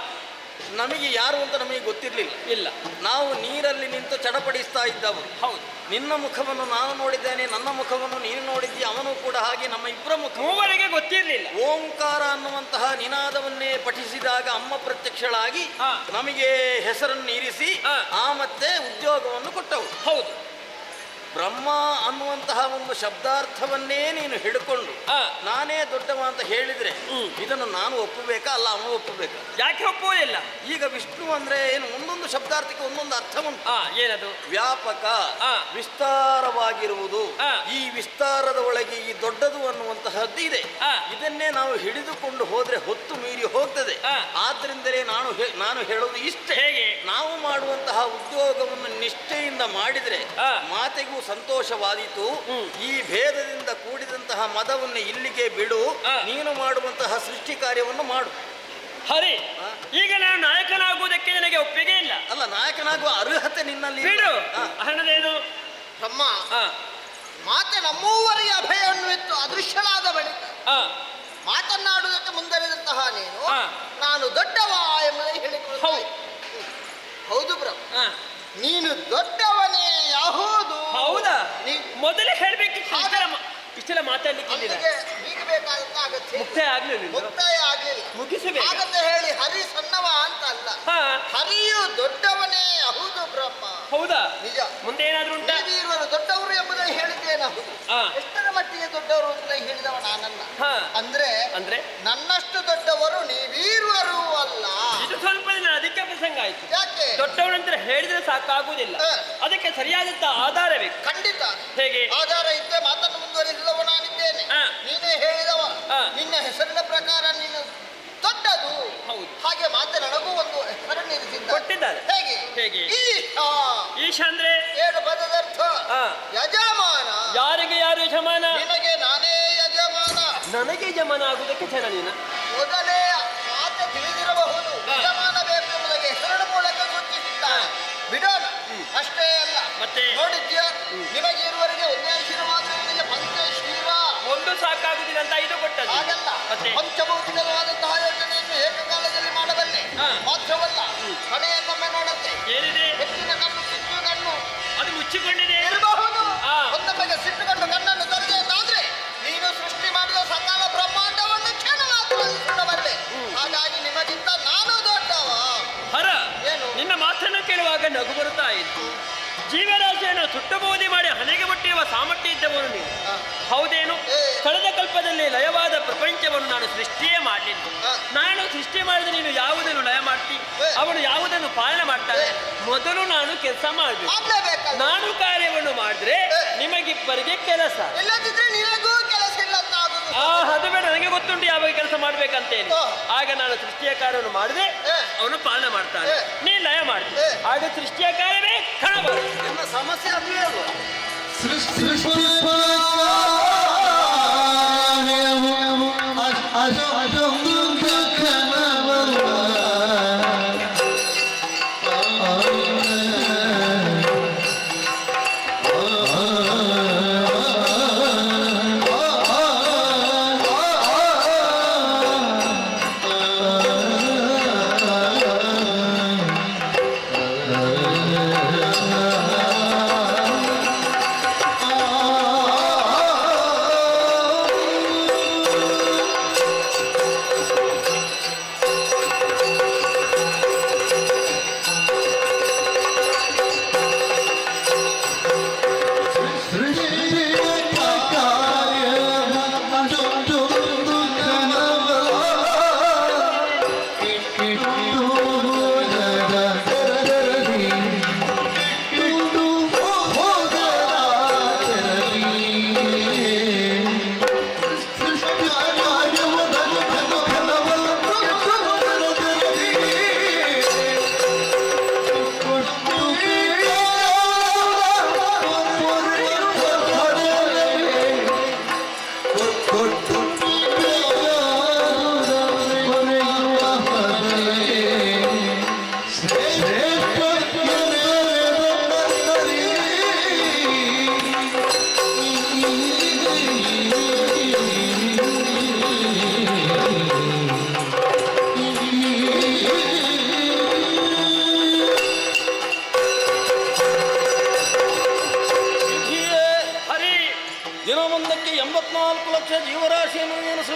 ನಮಗೆ ಯಾರು ಅಂತ ನಮಗೆ ಗೊತ್ತಿರಲಿಲ್ಲ. ಇಲ್ಲ. ನಾವು ನೀರಲ್ಲಿ ನಿಂತು ಚಡಪಡಿಸ್ತಾ ಇದ್ದವರು. ಹೌದು. ನಿನ್ನ ಮುಖವನ್ನು ನಾನು ನೋಡಿದ್ದೇನೆ, ನನ್ನ ಮುಖವನ್ನು ನೀನು ನೋಡಿದ್ದಿ, ಅವನು ಕೂಡ ಹಾಗೆ. ನಮ್ಮ ಇಬ್ಬರ ಮುಖ ಮೂವರಿಗೆ ಗೊತ್ತಿರಲಿಲ್ಲ. ಓಂಕಾರ ಅನ್ನುವಂತಹ ನಿನಾದವನ್ನೇ ಪಠಿಸಿದಾಗ ಅಮ್ಮ ಪ್ರತ್ಯಕ್ಷಳಾಗಿ ಹಾ. ನಮಗೆ ಹೆಸರನ್ನು ಇರಿಸಿ ಹಾ. ಆ ಮತ್ತೆ ಉದ್ಯೋಗವನ್ನು ಕೊಟ್ಟವು. ಹೌದು. ಬ್ರಹ್ಮ ಅನ್ನುವಂತಹ ಒಂದು ಶಬ್ದಾರ್ಥವನ್ನೇ ನೀನು ಹಿಡ್ಕೊಂಡು ಹಾ. ನಾನೇ ದೊಡ್ಡವ ಅಂತ ಹೇಳಿದ್ರೆ ಹ್ಮ್. ಇದನ್ನು ನಾನು ಒಪ್ಪಬೇಕಾ ಅಲ್ಲ ಅವನು ಒಪ್ಪಬೇಕಾ? ಯಾಕೆ ಒಪ್ಪುವುದಿಲ್ಲ? ಈಗ ವಿಷ್ಣು ಅಂದ್ರೆ ಏನು? ಒಂದೊಂದು ಶಬ್ದಾರ್ಥಕ್ಕೆ ಒಂದೊಂದು ಅರ್ಥ ಉಂಟು. ಏನದು? ವ್ಯಾಪಕ, ಹಾ. ವಿಸ್ತಾರವಾಗಿರುವುದು. ಹಾ. ಈ ವಿಸ್ತಾರದ ಒಳಗೆ ಈ ದೊಡ್ಡದು ಅನ್ನುವಂತಹದ್ದು ಇದೆ. ಹಾ. ಇದನ್ನೇ ನಾವು ಹಿಡಿದುಕೊಂಡು ಹೋದ್ರೆ ಹೊತ್ತು ಮೀರಿ ಹೋಗ್ತದೆ. ಹಾ. ಆದ್ರಿಂದಲೇ ನಾನು ಹೇಳೋದು ಇಷ್ಟೇ. ಹೇಗೆ? ನಾವು ಮಾಡುವಂತಹ ಉದ್ಯೋಗವನ್ನು ನಿಷ್ಠೆಯಿಂದ ಮಾಡಿದ್ರೆ ಹಾ. ಮಾತೆಗೂ ಸಂತೋಷವಾದೀತು. ಹ್ಮ್. ಈ ಭೇದದಿಂದ ಕೂಡಿದಂತಹ ಮದವನ್ನು ಇಲ್ಲಿಗೆ ಬಿಡು. ಹಾ. ನೀನು ಮಾಡುವಂತಹ ಸೃಷ್ಟಿ ಕಾರ್ಯವನ್ನು ಮಾಡು. ಹರಿ, ಹಾ. ಈಗ ನಾನು ನಾಯಕನಾಗುವುದಕ್ಕೆ ನನಗೆ ಒಪ್ಪಿಗೆ ಇಲ್ಲ. ಅಲ್ಲ, ನಾಯಕನಾಗುವ ಅರ್ಹತೆ ನಿನ್ನಲ್ಲಿ ಇಲ್ಲ. ಬಿಡು. ಹಾ. ಹಣದೇನು? ಬ್ರಹ್ಮ ಆ, ಮಾತೆ ನಮ್ಮೂವರಿಗೆ ಅಭಯವನ್ನು ಇತ್ತು ಅದೃಶ್ಯಳಾದ ಬಳಿಕ ಆ, ಮಾತನಾಡುವುದಕ್ಕೆ ಮುಂದರಿದಂತಹ ನೀನು ಹಾ. ನಾನು ದೊಡ್ಡವ ಎಂಬುದಾಗಿ ಹೇಳಿಕೊಳ್ಳುತ್ತಾ ಹೌದು. ಇದ್ದೆ. ಹೌದು ಬ್ರಹ್ಮ, ಆ. ನೀನು ದೊಡ್ಡವನೇ ಯಾವುದು? ಹೌದಾ? ನೀ- ಮೊದಲೇ ಹೇಳ್ಬೇಕಿತ್ತು. ಇಷ್ಟೆಲ್ಲ ಮಾತಾಡ್ಲಿಕ್ಕೆ ಇಲ್ಲಿಲ್ಲ. ಅಲ್ಲಿಗೆ ನೀಗಬೇಕಾದಂತ ಅಗತ್ಯ ಇಲ್ಲ. ಮುಕ್ತಾಯ ಆಗ್ಲಿಲ್ಲ. ಮುಕ್ತಾಯ ಆಗ್ಲಿಲ್ಲ. ಮುಗಿಸಬೇಕು. ಹಾಗಂತ ಹೇಳಿ ಹರಿ ಸಣ್ಣವ ಅಂತ ಅಲ್ಲ, ಹಾ. ಹರಿಯು ದೊಡ್ಡವನೇ ಹೌದು ಬ್ರಹ್ಮ. ಹೌದಾ? ನಿಜ. ಮುಂದೆ ಏನಾದ್ರೂ ಉಂಟಾ? ನೀವಿರುವರು ದೊಡ್ಡವರು ಎಂಬುದಾಗಿ ಹೇಳಿದ್ದೇನೆ. ಹೌದು. ಹಾ. ಎಷ್ಟರ ಮಟ್ಟಿಗೆ ದೊಡ್ಡವರು ಅಂತ ಹೇಳಿದವ ನಾನಲ್ಲ. ಹಾ. ಅಂದ್ರೆ ಅಂದ್ರೆ ನನ್ನಷ್ಟು ದೊಡ್ಡವರು ನೀವೀರುವರು ಅಲ್ಲ. ಇದು ಸ್ವಲ್ಪ ದಿನ ಅದಕ್ಕೆ ಪ್ರಸಂಗ ಆಯ್ತು. ಯಾಕೆ? ದೊಡ್ಡವನಂತ ಹೇಳಿದ್ರೆ ಸಾಕಾಗುವುದಿಲ್ಲ. ಹಾ. ಅದಕ್ಕೆ ಸರಿಯಾದಂತ ಆಧಾರ ಬೇಕು. ಖಂಡಿತ ಹೇಗೆ? ಆಧಾರ ಇದ್ದೆ ಮಾತನ್ನು ಮುಂದುವರಿಸಿದವ ನಾನಿದ್ದೇನೆ. ಹಾ. ನೀನೇ ಹೇಳಿದವ. ಹಾ. ನಿನ್ನ ಹೆಸರಿನ ಪ್ರಕಾರ ನೀನು ದೊಡ್ಡದು. ಹೌದು. ಹಾಗೆ ಮಾತೆ ನನಗೂ ಒಂದು ಹೆಸರನ್ನು ಇರಿಸಿದ್ದಾರೆ. ಕೊಟ್ಟಿದ್ದಾರೆ. ಹೇಗೆ? ಹೇಗೆ? ಈಶಾ. ಈಶ ಅಂದ್ರೆ ಏನು ಪದದರ್ಥ? ಹಾ. ಯಜಮಾನ. ಯಾರಿಗೆ ಯಾರು ಯಜಮಾನ? ನಿನಗೆ ನಾನೇ ಯಜಮಾನ. ನನಗೆ ಯಜಮಾನ ಆಗುವುದಕ್ಕೆ ಜನ ನೀನು. ಮೊದಲೇ ಮಾತೆ ತಿಳಿದಿರಬಹುದು. ಹಾ. ಯಜಮಾನ ಬೇಕು ಎಂಬುದಾಗಿ ಹೆಸರಿನ ಮೂಲಕ ಸೂಚಿಸಿದ್ದಾನೆ. ಬಿಡೋಣ. ಅಷ್ಟೇ ಅಲ್ಲ, ಮತ್ತೆ? ನೋಡಿದ್ಯಾ, ನಿಮಗೆ ಇರುವವರೆಗೆ ಒಂದೇ ಶಿರ ಮಾತ್ರ, ನಿನಗೆ ಪಂಚಶಿರ. ಒಂದು ಸಾಕಾಗುದಿಲ್ಲ ಅಂತ ಇದು ಕೊಟ್ಟದ್ದು. ಹಾಗಲ್ಲ, ಮತ್ತೆ? ಪಂಚಭೌತಿಕವಾದಂತಹ ಯೋಜನೆಯನ್ನು ಏಕಕಾಲದಲ್ಲಿ ಮಾಡಬಲ್ಲೆ. ಹಾ. ಮಾತ್ರವಲ್ಲ, ಕಡೆಯನ್ನೊಮ್ಮೆ ನೋಡತ್ತೆ. ಏನಿದೆ? ಹೆಚ್ಚಿನ ಕಣ್ಣು, ಸಿಟ್ಟು ಕಣ್ಣು ಅದು ಮುಚ್ಚಿಕೊಂಡಿದೆ. ಇರಬಹುದು. ಹಾ. ಒಂದೊಮ್ಮೆಗೆ ಸಿಟ್ಟುಕೊಂಡು ಕಣ್ಣನ್ನು ತೊರೆದೆ ಅಂತಾದ್ರೆ ನೀನು ಸೃಷ್ಟಿ ಮಾಡಿದ ಸಕಾಲ ಬ್ರಹ್ಮಾಂಡವನ್ನು ಕ್ಷಣ ಮಾತ್ರದಲ್ಲಿ ಸುಡಬಲ್ಲೆ. ಹಾಗಾಗಿ ನಿಮಗಿಂತ ನಾನು ದೊಡ್ಡವ. ಹರ, ಏನು? ನಿನ್ನ ಮಾತನ್ನು ಕೇಳುವಾಗ ನಗು ಬರುತ್ತಾ ಇತ್ತು. ಜೀವರಾಶಿಯನ್ನು ಸುಟ್ಟಬೋಧಿ ಮಾಡಿ ಹಣೆಗೆ ಮುಟ್ಟಿರುವ ಸಾಮರ್ಥ್ಯ ಇದ್ದವನು ನೀನು. ಹಾ. ಹೌದೇನು? ಏ. ಕಳೆದ ಕಲ್ಪದಲ್ಲಿ ಲಯವಾದ ಪ್ರಪಂಚವನ್ನು ನಾನು ಸೃಷ್ಟಿಯೇ ಮಾಡಲಿಲ್ಲ. ಹಾ. ನಾನು ಸೃಷ್ಟಿ ಮಾಡಿದ ನೀನು ಯಾವುದನ್ನು ಲಯ ಮಾಡ್ತಿ, ಏ. ಅವನು ಯಾವುದನ್ನು ಪಾಲನೆ ಮಾಡ್ತಾನೆ. ಏ. ಮೊದಲು ನಾನು ಕೆಲಸ ಮಾಡಬೇಕು. ಆಗ್ಲೇಬೇಕಲ್ಲ. ನಾನು ಕಾರ್ಯವನ್ನು ಮಾಡಿದ್ರೆ ಏ. ನಿಮಗಿಬ್ಬರಿಗೆ ಕೆಲಸ. ಇಲ್ಲದಿದ್ರೆ ನಿನಗೂ ಕೆಲಸ ಇಲ್ಲ ಅಂತ ಆಗುದು. ಅದು ಬೇಡ, ನನಗೆ ಗೊತ್ತುಂಟು ಯಾವಾಗ ಕೆಲಸ ಮಾಡ್ಬೇಕಂತೇಳಿ. ಹಾ. ಆಗ ನಾನು ಸೃಷ್ಟಿಯ ಕಾರ್ಯವನ್ನು ಮಾಡಿದ್ರೆ ಏ. ಅವನು ಪಾಲನೆ ಮಾಡ್ತಾನೆ. ಏ. ನೀ ಲಯ ಮಾಡಿ. ಏ. ಆಗ ಸೃಷ್ಟಿಯ ಕಾರ್ಯವೇ ಕಾಣಬಾರದು. ನನ್ನ ಸಮಸ್ಯೆ ಅದುವೇ ಅಲ್ವಾ? ಸೃಷ್ಟಿ ಆ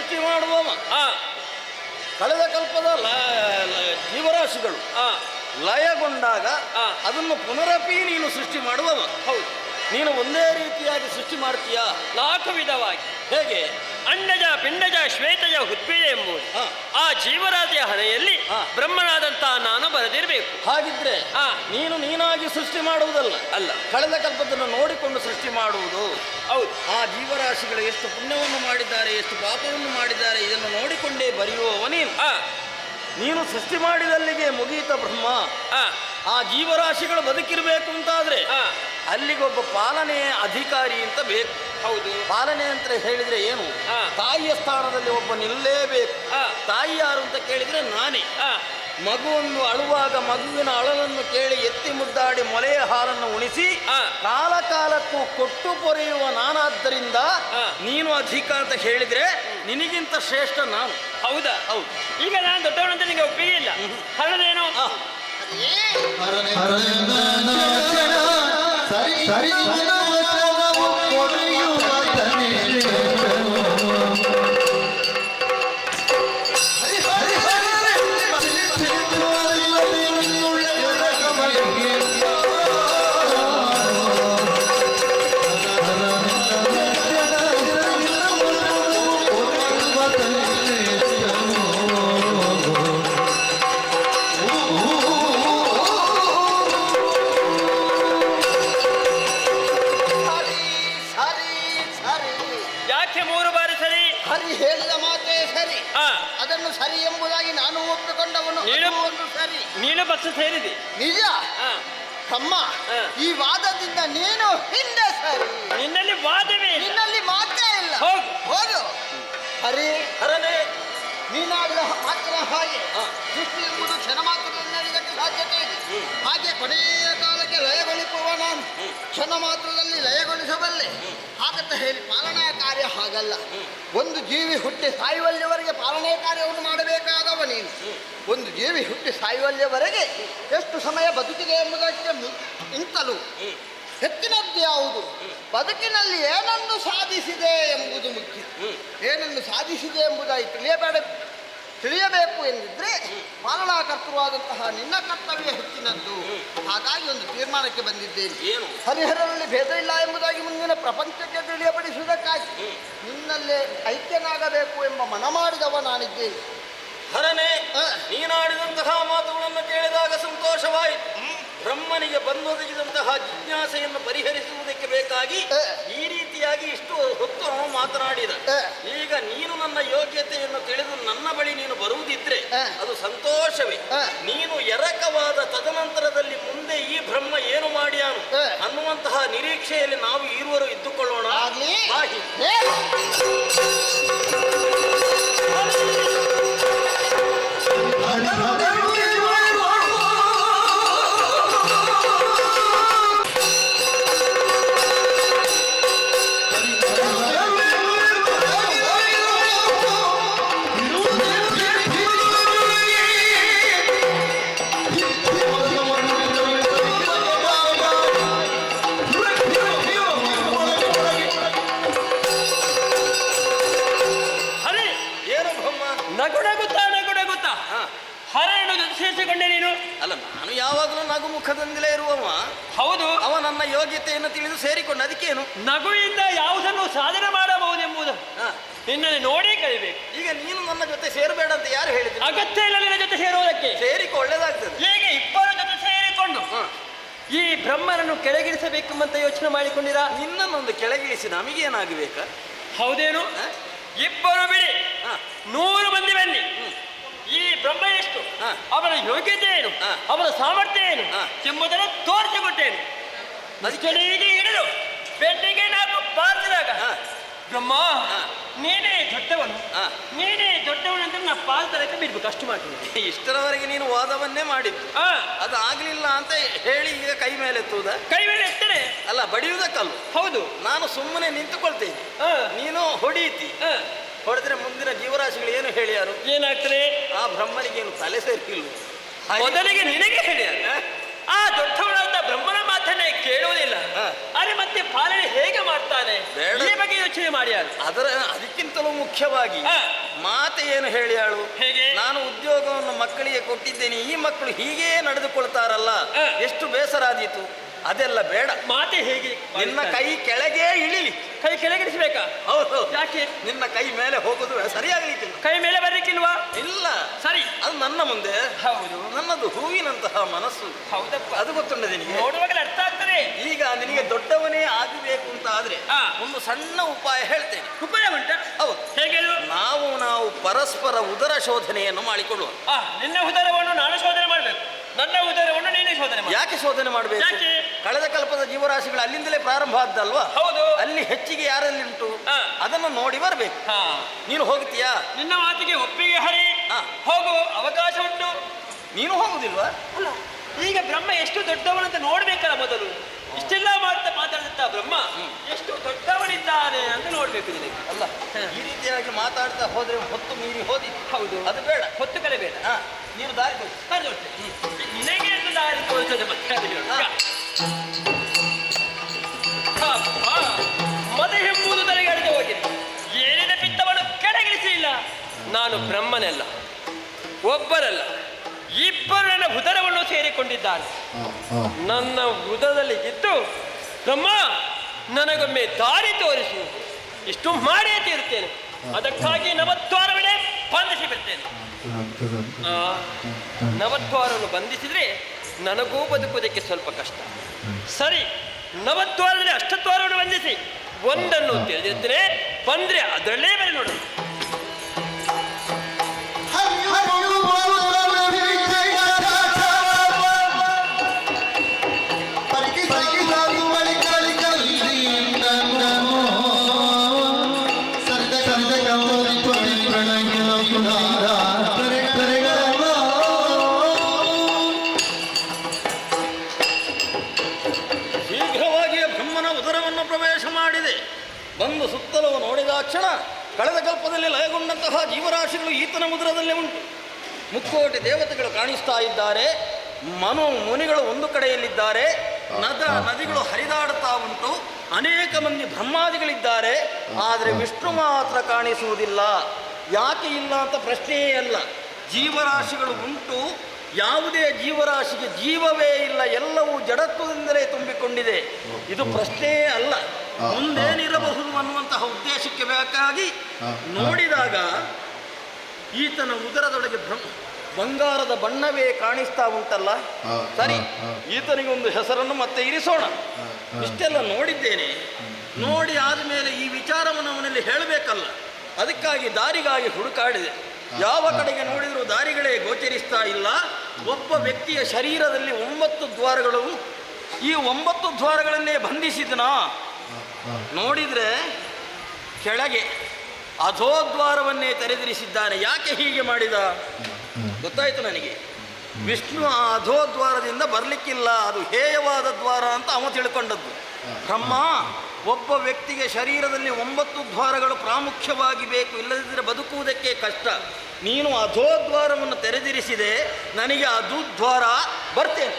ಸೃಷ್ಟಿ ಮಾಡುವವ ಆ ಕಳೆದ ಕಲ್ಪದ ಜೀವರಾಶಿಗಳು ಆ ಲಯಗೊಂಡಾಗ ಆ. ಅದನ್ನು ಪುನರಪಿ ನೀನು ಸೃಷ್ಟಿ ಮಾಡುವವ. ಹೌದು. ನೀನು ಒಂದೇ ರೀತಿಯಾಗಿ ಸೃಷ್ಟಿ ಮಾಡ್ತೀಯಾ? 4 ವಿಧವಾಗಿ. ಹೇಗೆ? ಅಂಡಜ ಪಿಂಡಜ ಶ್ವೇತಜ ಹುತ್ಪೀಜ ಎಂಬುದು ಹಾ. ಆ ಜೀವರಾಶಿಯ ಹಣೆಯಲ್ಲಿ ಹಾ. ಬ್ರಹ್ಮನಾದಂತಹ ನಾನು ಬರೆದಿರಬೇಕು. ಹಾಗಿದ್ರೆ ಹಾ. ನೀನಾಗಿ ಸೃಷ್ಟಿ ಮಾಡುವುದಲ್ಲ, ಅಲ್ಲ, ಕಳೆದ ಕಲ್ಪದನ್ನು ನೋಡಿಕೊಂಡು ಸೃಷ್ಟಿ ಮಾಡುವುದು. ಹೌದು. ಆ ಜೀವರಾಶಿಗಳು ಎಷ್ಟು ಪುಣ್ಯವನ್ನು ಮಾಡಿದ್ದಾರೆ, ಎಷ್ಟು ಪಾಪವನ್ನು ಮಾಡಿದ್ದಾರೆ, ಇದನ್ನು ನೋಡಿಕೊಂಡೇ ಬರೆಯುವವ ನೀನು. ನೀನು ಸೃಷ್ಟಿ ಮಾಡಿದಲ್ಲಿಗೆ ಮುಗೀತ ಬ್ರಹ್ಮ. ಆ ಜೀವರಾಶಿಗಳು ಬದುಕಿರಬೇಕು ಅಂತಾದ್ರೆ ಅಲ್ಲಿಗೊಬ್ಬ ಪಾಲನೆಯ ಅಧಿಕಾರಿ ಅಂತ ಬೇಕು. ಹೌದು. ಪಾಲನೆ ಅಂತ ಹೇಳಿದ್ರೆ ಏನು? ತಾಯಿಯ ಸ್ಥಾನದಲ್ಲಿ ಒಬ್ಬ ನಿಲ್ಲೇಬೇಕು. ತಾಯಿ ಯಾರು ಅಂತ ಕೇಳಿದ್ರೆ ನಾನೇ. ಮಗುವನ್ನು ಅಳುವಾಗ ಮಗುವಿನ ಅಳಲನ್ನು ಕೇಳಿ ಎತ್ತಿ ಮುದ್ದಾಡಿ ಮೊಲೆಯ ಹಾಲನ್ನು ಉಣಿಸಿ ಕಾಲ ಕಾಲಕ್ಕೂ ಕೊಟ್ಟು ಪೊರೆಯುವ ನಾನಾದ್ದರಿಂದ ನೀನು ಅಧಿಕ ಅಂತ ಹೇಳಿದ್ರೆ ನಿನಗಿಂತ ಶ್ರೇಷ್ಠ ನಾನು. ಹೌದಾ? ಹೌದು. ಈಗ ನಾನು ದೊಡ್ಡವನಂತ ನಿಮಗೆ ಒಪ್ಪಿಗೆ ಇಲ್ಲ. ಹಣದೇನು? ಸರಿ ಮನವಚನವು ಕೊರೆಯುವ ಯಾಕೆ 3 ಬಾರಿ ಸರಿ? ಹರಿ ಹೇಳಿದ ಮಾತೇ ಸರಿ, ಆ ಅದನ್ನು ಸರಿ ಎಂಬುದಾಗಿ ನಾನು ಒಪ್ಪಿಕೊಂಡವನು. ನೀನು- ಅದು ಒಂದು ಸರಿ, ನೀನು ಪಕ್ಷ ಸೇರಿದೆ. ನಿಜ. ಆ, ತಮ್ಮ, ಆ. ಈ ವಾದದಿಂದ ನೀನು ಹಿಂದೆ ಸರಿ. ನಿನ್ನಲ್ಲಿ ವಾದವೇ ಇಲ್ಲ. ನಿನ್ನಲ್ಲಿ ಮಾತೇ ಇಲ್ಲ. ಹೋಗು. ಹೋಗು. ಹರಿ, ಹರನೇ, ನೀನಾಡಿದ ಮಾತಿನ ಹಾಗೆ ಸೃಷ್ಟಿ ಎಂಬುದು ಕ್ಷಣ ಮಾತ್ರದಲ್ಲಿ ನಡೆಯಲಿಕ್ಕೆ ಸಾಧ್ಯತೆ ಇದೆ. ಹಾಗೆ ಕೊನೆಯ ಕಾಲಕ್ಕೆ ಲಯಗೊಳಿಸುವ ನಾನು ಕ್ಷಣ ಮಾತ್ರದಲ್ಲಿ ಲಯಗೊಳಿಸಬಲ್ಲೆ. ಹಾಗಂತ ಹೇಳಿ ಪಾಲನಾ ಕಾರ್ಯ ಹಾಗಲ್ಲ. ಒಂದು ಜೀವಿ ಹುಟ್ಟಿ ಸಾಯುವಲ್ಲಿವರೆಗೆ ಪಾಲನೆ ಕಾರ್ಯವನ್ನು ಮಾಡಬೇಕಾದವ ನೀನು. ಒಂದು ಜೀವಿ ಹುಟ್ಟಿ ಸಾಯುವಲ್ಲಿವರೆಗೆ ಎಷ್ಟು ಸಮಯ ಬದುಕಿದೆ ಎಂಬುದಕ್ಕೆ ಇಂತಲೂ ಹೆಚ್ಚಿನದ್ದು ಯಾವುದು? ಬದುಕಿನಲ್ಲಿ ಏನನ್ನು ಸಾಧಿಸಿದೆ ಎಂಬುದು ಮುಖ್ಯ. ಏನನ್ನು ಸಾಧಿಸಿದೆ ಎಂಬುದಾಗಿ ತಿಳಿಯಬೇಕು ಎಂದಿದ್ರೆ ಪಾಲನಾಕರ್ತೃವಾದಂತಹ ನಿನ್ನ ಕರ್ತವ್ಯ ಹೆಚ್ಚಿನದ್ದು. ಹಾಗಾಗಿ ಒಂದು ತೀರ್ಮಾನಕ್ಕೆ ಬಂದಿದ್ದೇನೆ. ಏನು? ಹರಿಹರರಲ್ಲಿ ಭೇದ ಇಲ್ಲ ಎಂಬುದಾಗಿ ಮುಂದಿನ ಪ್ರಪಂಚಕ್ಕೆ ತಿಳಿಯಪಡಿಸುವುದಕ್ಕಾಗಿ ನಿನ್ನಲ್ಲೇ ಐಕ್ಯನಾಗಬೇಕು ಎಂಬ ಮನ ಮಾಡಿದವ ನಾನಿದ್ದೇನೆ. ಹರನೇ, ನೀನಾಡಿದಂತಹ ಮಾತುಗಳನ್ನು ಕೇಳಿದಾಗ ಸಂತೋಷವಾಯಿತು. ಬ್ರಹ್ಮನಿಗೆ ಬಂದೊದಗಿದಂತಹ ಜಿಜ್ಞಾಸೆಯನ್ನು ಪರಿಹರಿಸುವುದಕ್ಕೆ ಬೇಕಾಗಿ ಈ ರೀತಿಯಾಗಿ ಇಷ್ಟು ಹೊತ್ತು ಅವನು ಮಾತನಾಡಿದ. ಈಗ ನೀನು ನನ್ನ ಯೋಗ್ಯತೆಯನ್ನು ತಿಳಿದು ನನ್ನ ಬಳಿ ನೀನು ಬರುವುದಿದ್ರೆ ಅದು ಸಂತೋಷವೇ. ನೀನು ಎರಕವಾದ ತದನಂತರದಲ್ಲಿ ಮುಂದೆ ಈ ಬ್ರಹ್ಮ ಏನು ಮಾಡ್ಯಾನು ಅನ್ನುವಂತಹ ನಿರೀಕ್ಷೆಯಲ್ಲಿ ನಾವು ಇರುವರು ಇದ್ದುಕೊಳ್ಳೋಣ. ಬಾಹಿ ಸೇರಿಸಿಕೊಂಡೆ ನೀನು? ಅಲ್ಲ, ನಾನು ಯಾವಾಗಲೂ ನಗು ಮುಖದಿಂದಲೇ ಇರುವವ. ಹೌದು. ಅವ ನನ್ನ ಯೋಗ್ಯತೆಯನ್ನು ತಿಳಿದು ಸೇರಿಕೊಂಡು ಅದಕ್ಕೇನು? ನಗುವಿಂದ ಯಾವುದನ್ನು ಸಾಧನೆ ಮಾಡಬಹುದೆಂಬುದು ನಿನ್ನನ್ನು ನೋಡೇ ಕಲಿಬೇಕು. ಈಗ ನೀನು ನನ್ನ ಜೊತೆ ಸೇರಬೇಡ ಅಂತ ಯಾರು ಹೇಳಿದ್ರು? ಅಗತ್ಯ ಇಲ್ಲ ನಿನ್ನ ಜೊತೆ ಸೇರುವುದಕ್ಕೆ. ಸೇರಿಕೊ, ಒಳ್ಳೇದಾಗ್ತದೆ. ಹೇಗೆ ಇಬ್ಬರ ಜೊತೆ ಸೇರಿಕೊಂಡು ಈ ಬ್ರಹ್ಮನನ್ನು ಕೆಳಗಿಳಿಸಬೇಕೆಂಬಂತ ಯೋಚನೆ ಮಾಡಿಕೊಂಡಿರಾ? ನಿನ್ನನ್ನೊಂದು ಕೆಳಗಿಳಿಸಿ ನಮಗೇನಾಗಬೇಕ? ಹೌದೇನು? ಇಬ್ಬರು ಬಿಡಿ, 100 ಮಂದಿ ಬನ್ನಿ. ಈ ಬ್ರಹ್ಮ ಎಷ್ಟು, ಅವನ ಯೋಗ್ಯತೆ ಏನು, ಅವನ ಸಾಮರ್ಥ್ಯ ಏನು ಎಂಬುದನ್ನು ತೋರಿಸಿಕೊಟ್ಟೇನು. ಅದಕ್ಕೆ ಹಿಡಿದು ಬೆಟ್ಟಿಗೆ ನಾವು ಬಾರಿಸಿದಾಗ ಬ್ರಹ್ಮ ನೀನೇ ದೊಡ್ಡವನು, ನೀನೇ ದೊಡ್ಡವನು ಅಂತ ನಾ ಪಾಲ್ತರಕ್ಕೆ ಬಿಡ್ಬೇಕು, ಅಷ್ಟು ಮಾಡ್ತೀನಿ. ಇಷ್ಟರವರೆಗೆ ನೀನು ವಾದವನ್ನೇ ಮಾಡಿದ್ದು, ಅದು ಆಗ್ಲಿಲ್ಲ ಅಂತ ಹೇಳಿ ಈಗ ಕೈ ಮೇಲೆ ಎತ್ತುವುದ? ಕೈ ಮೇಲೆ ಎತ್ತನೆ ಅಲ್ಲ, ಬಡಿಯುವುದಕ್ಕಲ್ಲ. ಹೌದು, ನಾನು ಸುಮ್ಮನೆ ನಿಂತುಕೊಳ್ತೇನೆ, ನೀನು ಹೊಡೀತಿ. ಹೊಡೆದ್ರೆ ಮುಂದಿನ ಜೀವರಾಶಿಗಳು ಏನು ಹೇಳ್ಯಾರು? ಏನಾಗ್ತದೆ? ಆ ಬ್ರಹ್ಮನಿಗೇನು ತಲೆ ಸೇರಿಲ್ಲ. ಮೊದಲಿಗೆ ನಿನಗೆ ಹೇಳ್ಯಾರ. ಆ ದೊಡ್ಡವನಾದ ಬ್ರಹ್ಮನ ಮಾತು ಮಾತನ್ನೇ ಕೇಳುವುದಿಲ್ಲ. ಅರೆ ಮತ್ತೆ ಪಾಲನೆ ಹೇಗೆ ಮಾಡ್ತಾನೆ? ಬೇಡ. ಈ ಬಗ್ಗೆ ಯೋಚನೆ ಮಾಡ್ಯಾರು. ಅದಕ್ಕಿಂತಲೂ ಮುಖ್ಯವಾಗಿ ಮಾತೆ ಏನು ಹೇಳಿಯಾಳು? ಹೇಗೆ? ನಾನು ಉದ್ಯೋಗವನ್ನು ಮಕ್ಕಳಿಗೆ ಕೊಟ್ಟಿದ್ದೇನೆ, ಈ ಮಕ್ಕಳು ಹೀಗೇ ನಡೆದುಕೊಳ್ತಾರಲ್ಲ, ಎಷ್ಟು ಬೇಸರ ಆದೀತು. ಅದೆಲ್ಲ ಬೇಡ. ಮಾತೆ ಹೇಗೆ? ನಿನ್ನ ಕೈ ಕೆಳಗೆ ಇಳಿಲಿ. ಕೈ ಕೆಳಗಿಡಿಸ್ಬೇಕಾ? ಹೌದು. ಯಾಕೆ? ನಿನ್ನ ಕೈ ಮೇಲೆ ಹೋಗುದು ಸರಿಯಾಗಲಿಕ್ಕಿಲ್ಲ. ಕೈ ಮೇಲೆ ಬರ್ಲಿಕ್ಕಿಲ್ವಾ? ಇಲ್ಲ. ಸರಿ. ಅದು ನನ್ನ ಮುಂದೆ. ಹೌದು. ನನ್ನದು ಹೂವಿನಂತಹ ಮನಸ್ಸು. ಹೌದಪ್ಪ. ಅದು ಗೊತ್ತುಂಟ ನಿನಗೆ. ನೋಡುವಾಗಲೇ ಅರ್ಥ ಆಗ್ತದೆ. ಈಗ ನಿನಗೆ ದೊಡ್ಡವನೇ ಆಗಬೇಕು ಅಂತ ಆದ್ರೆ ಒಂದು ಸಣ್ಣ ಉಪಾಯ ಹೇಳ್ತೇನೆ. ಉಪಾಯ ಉಂಟ? ಹೌದು. ಹೇಗೆ? ನಾವು ಪರಸ್ಪರ ಉದರ ಶೋಧನೆಯನ್ನು ಮಾಡಿಕೊಳ್ಳುವ. ನಿನ್ನ ಉದರವನ್ನು ನಾನು ಶೋಧನೆ ಮಾಡಬೇಕು, ನನ್ನ ಉದರವನ್ನು ನೀನೇ ಶೋಧನೆ ಮಾಡು. ಯಾಕೆ ಶೋಧನೆ ಮಾಡಬೇಕು? ಯಾಕೆ? ಕಳೆದ ಕಲ್ಪದ ಜೀವರಾಶಿಗಳು ಅಲ್ಲಿಂದಲೇ ಪ್ರಾರಂಭ ಆದ್ದಲ್ವಾ? ಹೌದು. ಅಲ್ಲಿ ಹೆಚ್ಚಿಗೆ ಯಾರಲ್ಲಿ ಉಂಟು ಅದನ್ನು ನೋಡಿ ಬರಬೇಕು. ನೀನು ಹೋಗ್ತೀಯಾ? ನಿನ್ನ ಮಾತಿಗೆ ಒಪ್ಪಿಗೆ ಹರಿ. ಹೋಗು, ಅವಕಾಶ ಉಂಟು. ನೀನು ಹೋಗುದಿಲ್ವಾ? ಅಲ್ಲ, ಈಗ ಬ್ರಹ್ಮ ಎಷ್ಟು ದೊಡ್ಡವನಂತ ನೋಡ್ಬೇಕಲ್ಲ ಮೊದಲು. ಇಷ್ಟೆಲ್ಲ ಮಾತಾಡಿದಂತ ಬ್ರಹ್ಮ ಎಷ್ಟು ದೊಡ್ಡವನಿದ್ದಾನೆ ಅಂತ ನೋಡ್ಬೇಕು ನಿನಗೆ. ಅಲ್ಲ, ಈ ರೀತಿಯಾಗಿ ಮಾತಾಡ್ತಾ ಹೋದ್ರೆ ಹೊತ್ತು ಮೀರಿ ಹೋದಿ. ಹೌದು, ಅದು ಬೇಡ. ಹೊತ್ತು ಕಲೆ ಬೇಡ. ನೀನು ದಾರಿ ತೋರಿಸಿ. ನಿನಗೆ ಅಂತ ದಾರಿ ತೋರಿಸೋದು ಮತ್ತೆ ಮದ ಎಂಬುದು ತಲೆಗೆ ಅಡಿಗೆ ಹೋಗಿದೆ. ಏನಿದ ಪಿತ್ತವನ್ನು ಕೆಳಗಿಳಿಸಲಿಲ್ಲ. ನಾನು ಬ್ರಹ್ಮನಲ್ಲ, ಒಬ್ಬರಲ್ಲ, ಇಬ್ಬರು ನನ್ನ ಉದರವನ್ನು ಸೇರಿಕೊಂಡಿದ್ದಾರೆ. ನನ್ನ ಉದರದಲ್ಲಿ ಇದ್ದು ಬ್ರಹ್ಮ ನನಗೊಮ್ಮೆ ದಾರಿ ತೋರಿಸು, ಇಷ್ಟು ಮಾಡೇ ತೀರುತ್ತೇನೆ. ಅದಕ್ಕಾಗಿ ನವದ್ವಾರವನ್ನೇ ಬಂಧಿಸಿ ಬಿಡ್ತೇನೆ. ನವದ್ವಾರವನ್ನು ಬಂಧಿಸಿದ್ರೆ ನನಗೂ ಬದುಕುವುದಕ್ಕೆ ಸ್ವಲ್ಪ ಕಷ್ಟ. ಸರಿ, ನವದ್ವಾರದಲ್ಲಿ ಅಷ್ಟದ್ವಾರವನ್ನು ಬಂಧಿಸಿ ಒಂದನ್ನು ತಿಳಿದಿರ್ತೇನೆ. ಬಂದ್ರೆ ಅದರಲ್ಲೇ ಬೇರೆ ನೋಡು. ಶೀಘ್ರವಾಗಿಯೇ ಬ್ರಹ್ಮನ ಉದರವನ್ನು ಪ್ರವೇಶ ಮಾಡಿದೆ. ಬಂದು ಸುತ್ತಲೂ ನೋಡಿದಾಕ್ಷಣ ಕಳೆದ ಕಲ್ಪದಲ್ಲಿ ಲಯಗೊಂಡಂತಹ ಜೀವರಾಶಿಗಳು ಈತನ ಉದರದಲ್ಲೇ ಉಂಟು. ಮುಕ್ಕೋಟಿ ದೇವತೆಗಳು ಕಾಣಿಸ್ತಾ ಇದ್ದಾರೆ. ಮುನಿಗಳು ಒಂದು ಕಡೆಯಲ್ಲಿದ್ದಾರೆ. ನದಿಗಳು ಹರಿದಾಡುತ್ತಾ ಉಂಟು. ಅನೇಕ ಮಂದಿ ಬ್ರಹ್ಮಾದಿಗಳಿದ್ದಾರೆ. ಆದರೆ ವಿಷ್ಣು ಮಾತ್ರ ಕಾಣಿಸುವುದಿಲ್ಲ. ಯಾಕೆ ಇಲ್ಲ ಅಂತ ಪ್ರಶ್ನೆಯೇ ಅಲ್ಲ. ಜೀವರಾಶಿಗಳು ಉಂಟು, ಯಾವುದೇ ಜೀವರಾಶಿಗೆ ಜೀವವೇ ಇಲ್ಲ, ಎಲ್ಲವೂ ಜಡತ್ವದಿಂದಲೇ ತುಂಬಿಕೊಂಡಿದೆ. ಇದು ಪ್ರಶ್ನೆಯೇ ಅಲ್ಲ. ಮುಂದೇನಿರಬಹುದು ಅನ್ನುವಂತಹ ಉದ್ದೇಶಕ್ಕೆ ಬೇಕಾಗಿ ನೋಡಿದಾಗ ಈತನ ಉದರದೊಳಗೆ ಬಂಗಾರದ ಬಣ್ಣವೇ ಕಾಣಿಸ್ತಾ ಉಂಟಲ್ಲ. ಸರಿ, ಈತನಿಗೊಂದು ಹೆಸರನ್ನು ಮತ್ತೆ ಇರಿಸೋಣ. ಇಷ್ಟೆಲ್ಲ ನೋಡಿದ್ದೇನೆ. ನೋಡಿ ಆದಮೇಲೆ ಈ ವಿಚಾರವನ್ನು ಅವನಲ್ಲಿ ಹೇಳಬೇಕಲ್ಲ. ಅದಕ್ಕಾಗಿ ದಾರಿಗಾಗಿ ಹುಡುಕಾಡಿದೆ. ಯಾವ ಕಡೆಗೆ ನೋಡಿದರೂ ದಾರಿಗಳೇ ಗೋಚರಿಸ್ತಾ ಇಲ್ಲ. ಒಬ್ಬ ವ್ಯಕ್ತಿಯ ಶರೀರದಲ್ಲಿ 9 ದ್ವಾರಗಳು. ಈ 9 ದ್ವಾರಗಳನ್ನೇ ಬಂಧಿಸಿದನಾ? ನೋಡಿದರೆ ಕೆಳಗೆ ಅಧೋದ್ವಾರವನ್ನೇ ತೆರೆದಿರಿಸಿದ್ದಾನೆ. ಯಾಕೆ ಹೀಗೆ ಮಾಡಿದ ಗೊತ್ತಾಯ್ತು ನನಗೆ. ವಿಷ್ಣು ಆ ಅಧೋದ್ವಾರದಿಂದ ಬರಲಿಕ್ಕಿಲ್ಲ, ಅದು ಹೇಯವಾದ ದ್ವಾರ ಅಂತ ಅವ ತಿಳ್ಕೊಂಡದ್ದು. ಬ್ರಹ್ಮ ಒಬ್ಬ ವ್ಯಕ್ತಿಗೆ ಶರೀರದಲ್ಲಿ 9 ದ್ವಾರಗಳು ಪ್ರಾಮುಖ್ಯವಾಗಿ ಬೇಕು, ಇಲ್ಲದಿದ್ದರೆ ಬದುಕುವುದಕ್ಕೆ ಕಷ್ಟ. ನೀನು ಅಧೋದ್ವಾರವನ್ನು ತೆರೆದಿರಿಸಿದೆ, ನನಗೆ ಅದು ದ್ವಾರ ಬರ್ತೇನೆ.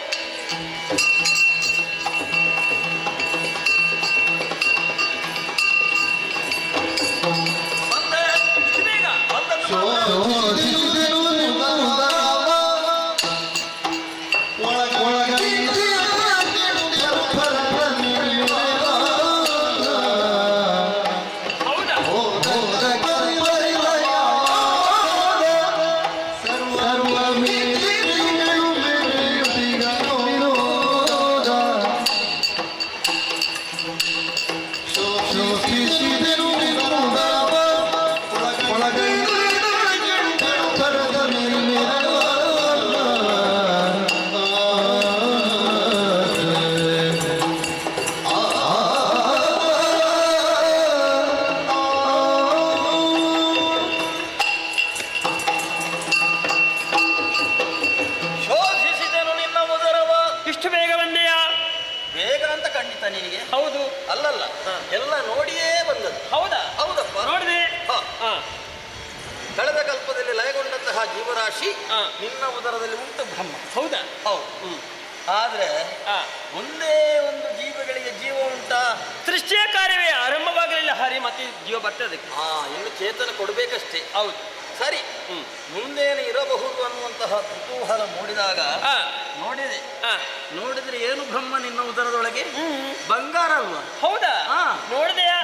ನಿನಗೆ? ಹೌದು. ಅಲ್ಲಲ್ಲ, ಎಲ್ಲ ನೋಡಿಯೇ ಬಂದದ್ದು. ಹೌದಾ? ಹೌದಪ್ಪ, ನೋಡಿದೆ. ಕಳೆದ ಕಲ್ಪದಲ್ಲಿ ಲಯಗೊಂಡಂತಹ ಜೀವರಾಶಿ ನಿನ್ನ ಉದರದಲ್ಲಿ ಉಂಟು ಬ್ರಹ್ಮ. ಹೌದಾ? ಹೌದು. ಆದ್ರೆ ಆ, ಒಂದೇ ಒಂದು ಜೀವಗಳಿಗೆ ಜೀವ ಉಂಟಾ? ಸೃಷ್ಟಿಯ ಕಾರ್ಯವೇ ಆರಂಭವಾಗಲಿಲ್ಲ ಹರಿ, ಮತ್ತೆ ಜೀವ ಬರ್ತದೆ. ಇನ್ನು ಚೇತನ ಕೊಡ್ಬೇಕಷ್ಟೇ. ಹೌದು. ಸರಿ, ಮುಂದೇನು ಇರಬಹುದು ಅನ್ನುವಂತಹ ಕುತೂಹಲ ಮೂಡಿದಾಗ ಆ, ನೋಡಿದೆ. ಆ, ನೋಡಿದ್ರೆ ಏನು ಬ್ರಹ್ಮ ನಿನ್ನ ಉದರದೊಳಗೆ? ಬಂಗಾರ ಅಲ್ವಾ? ಹೌದಾ? ಆ. ನೋಡಿದೆಯಾ?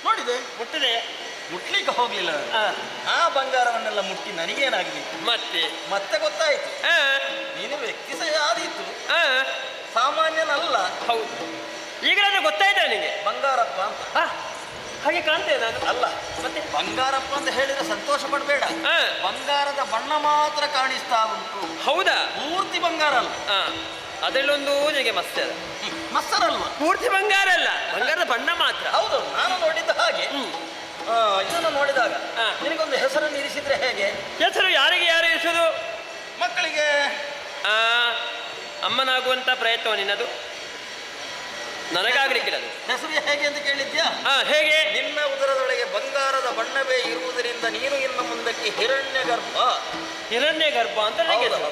ನೋಡಿದೆ. ಮುಟ್ಟಿದೆ? ಮುಟ್ಲಿಕ್ಕೆ ಹೋಗ್ಲಿಲ್ಲ. ಆ, ಆ ಬಂಗಾರವನ್ನೆಲ್ಲ ಮುಟ್ಟಿ ನನಗೇನಾಗಬೇಕು? ಮತ್ತೆ ಗೊತ್ತಾಯ್ತು, ಆ, ನೀನು ವ್ಯಕ್ತಿ ಸಹ ಆದೀತು, ಆ, ಸಾಮಾನ್ಯನಲ್ಲ. ಹೌದು. ಈಗಲಾದ್ರೂ ಗೊತ್ತಾಯ್ತಾ ನಿನಗೆ? ಬಂಗಾರಪ್ಪ ಅಂತ. ಆ, ಹಾಗೆ ಕಾಣ್ತೇನೆ ನಾನು. ಅಲ್ಲ, ಮತ್ತೆ ಬಂಗಾರಪ್ಪ ಅಂತ ಹೇಳಿದ್ರೆ ಸಂತೋಷ ಪಡಬೇಡ. ಆ, ಬಂಗಾರದ ಬಣ್ಣ ಮಾತ್ರ ಕಾಣಿಸ್ತಾ ಉಂಟು, ಹೌದಾ? ಪೂರ್ತಿ ಬಂಗಾರ ಅಲ್ಲ. ಆ, ಅದರಲ್ಲೊಂದು ನಿನಗೆ ಮಸ್ತ್ ಅದ. ಮಸ್ಸರಲ್ವಾ? ಪೂರ್ತಿ ಬಂಗಾರ ಅಲ್ಲ, ಬಂಗಾರದ ಬಣ್ಣ ಮಾತ್ರ. ಹೌದು, ನಾನು ನೋಡಿದ್ದ ಹಾಗೆ. ಇದನ್ನು ನೋಡಿದಾಗ ಆ. ನಿನಗೊಂದು ಹೆಸರನ್ನು ಇರಿಸಿದ್ರೆ ಹೇಗೆ? ಹೆಸರು ಯಾರಿಗೆ ಯಾರು ಇರಿಸೋದು? ಮಕ್ಕಳಿಗೆ ಆ, ಅಮ್ಮನಾಗುವಂತ ಪ್ರಯತ್ನ ನಿನ್ನದು, ನನಗಾಗ್ಲಿಕ್ಕಿಲ್ಲ ಅದು. ಹೆಸರು ಹೇಗೆ ಅಂತ ಕೇಳಿದ್ಯಾ? ಹೇಗೆ? ನಿನ್ನ ಉದರದೊಳಗೆ ಬಂಗಾರದ ಬಣ್ಣವೇ ಇರುವುದರಿಂದ ನೀನು ಇನ್ನು ಮುಂದಕ್ಕೆ ಹಿರಣ್ಯ ಗರ್ಭ. ಹಿರಣ್ಯ ಗರ್ಭ ಅಂತ ನನಗೆ ಹೆಸರು.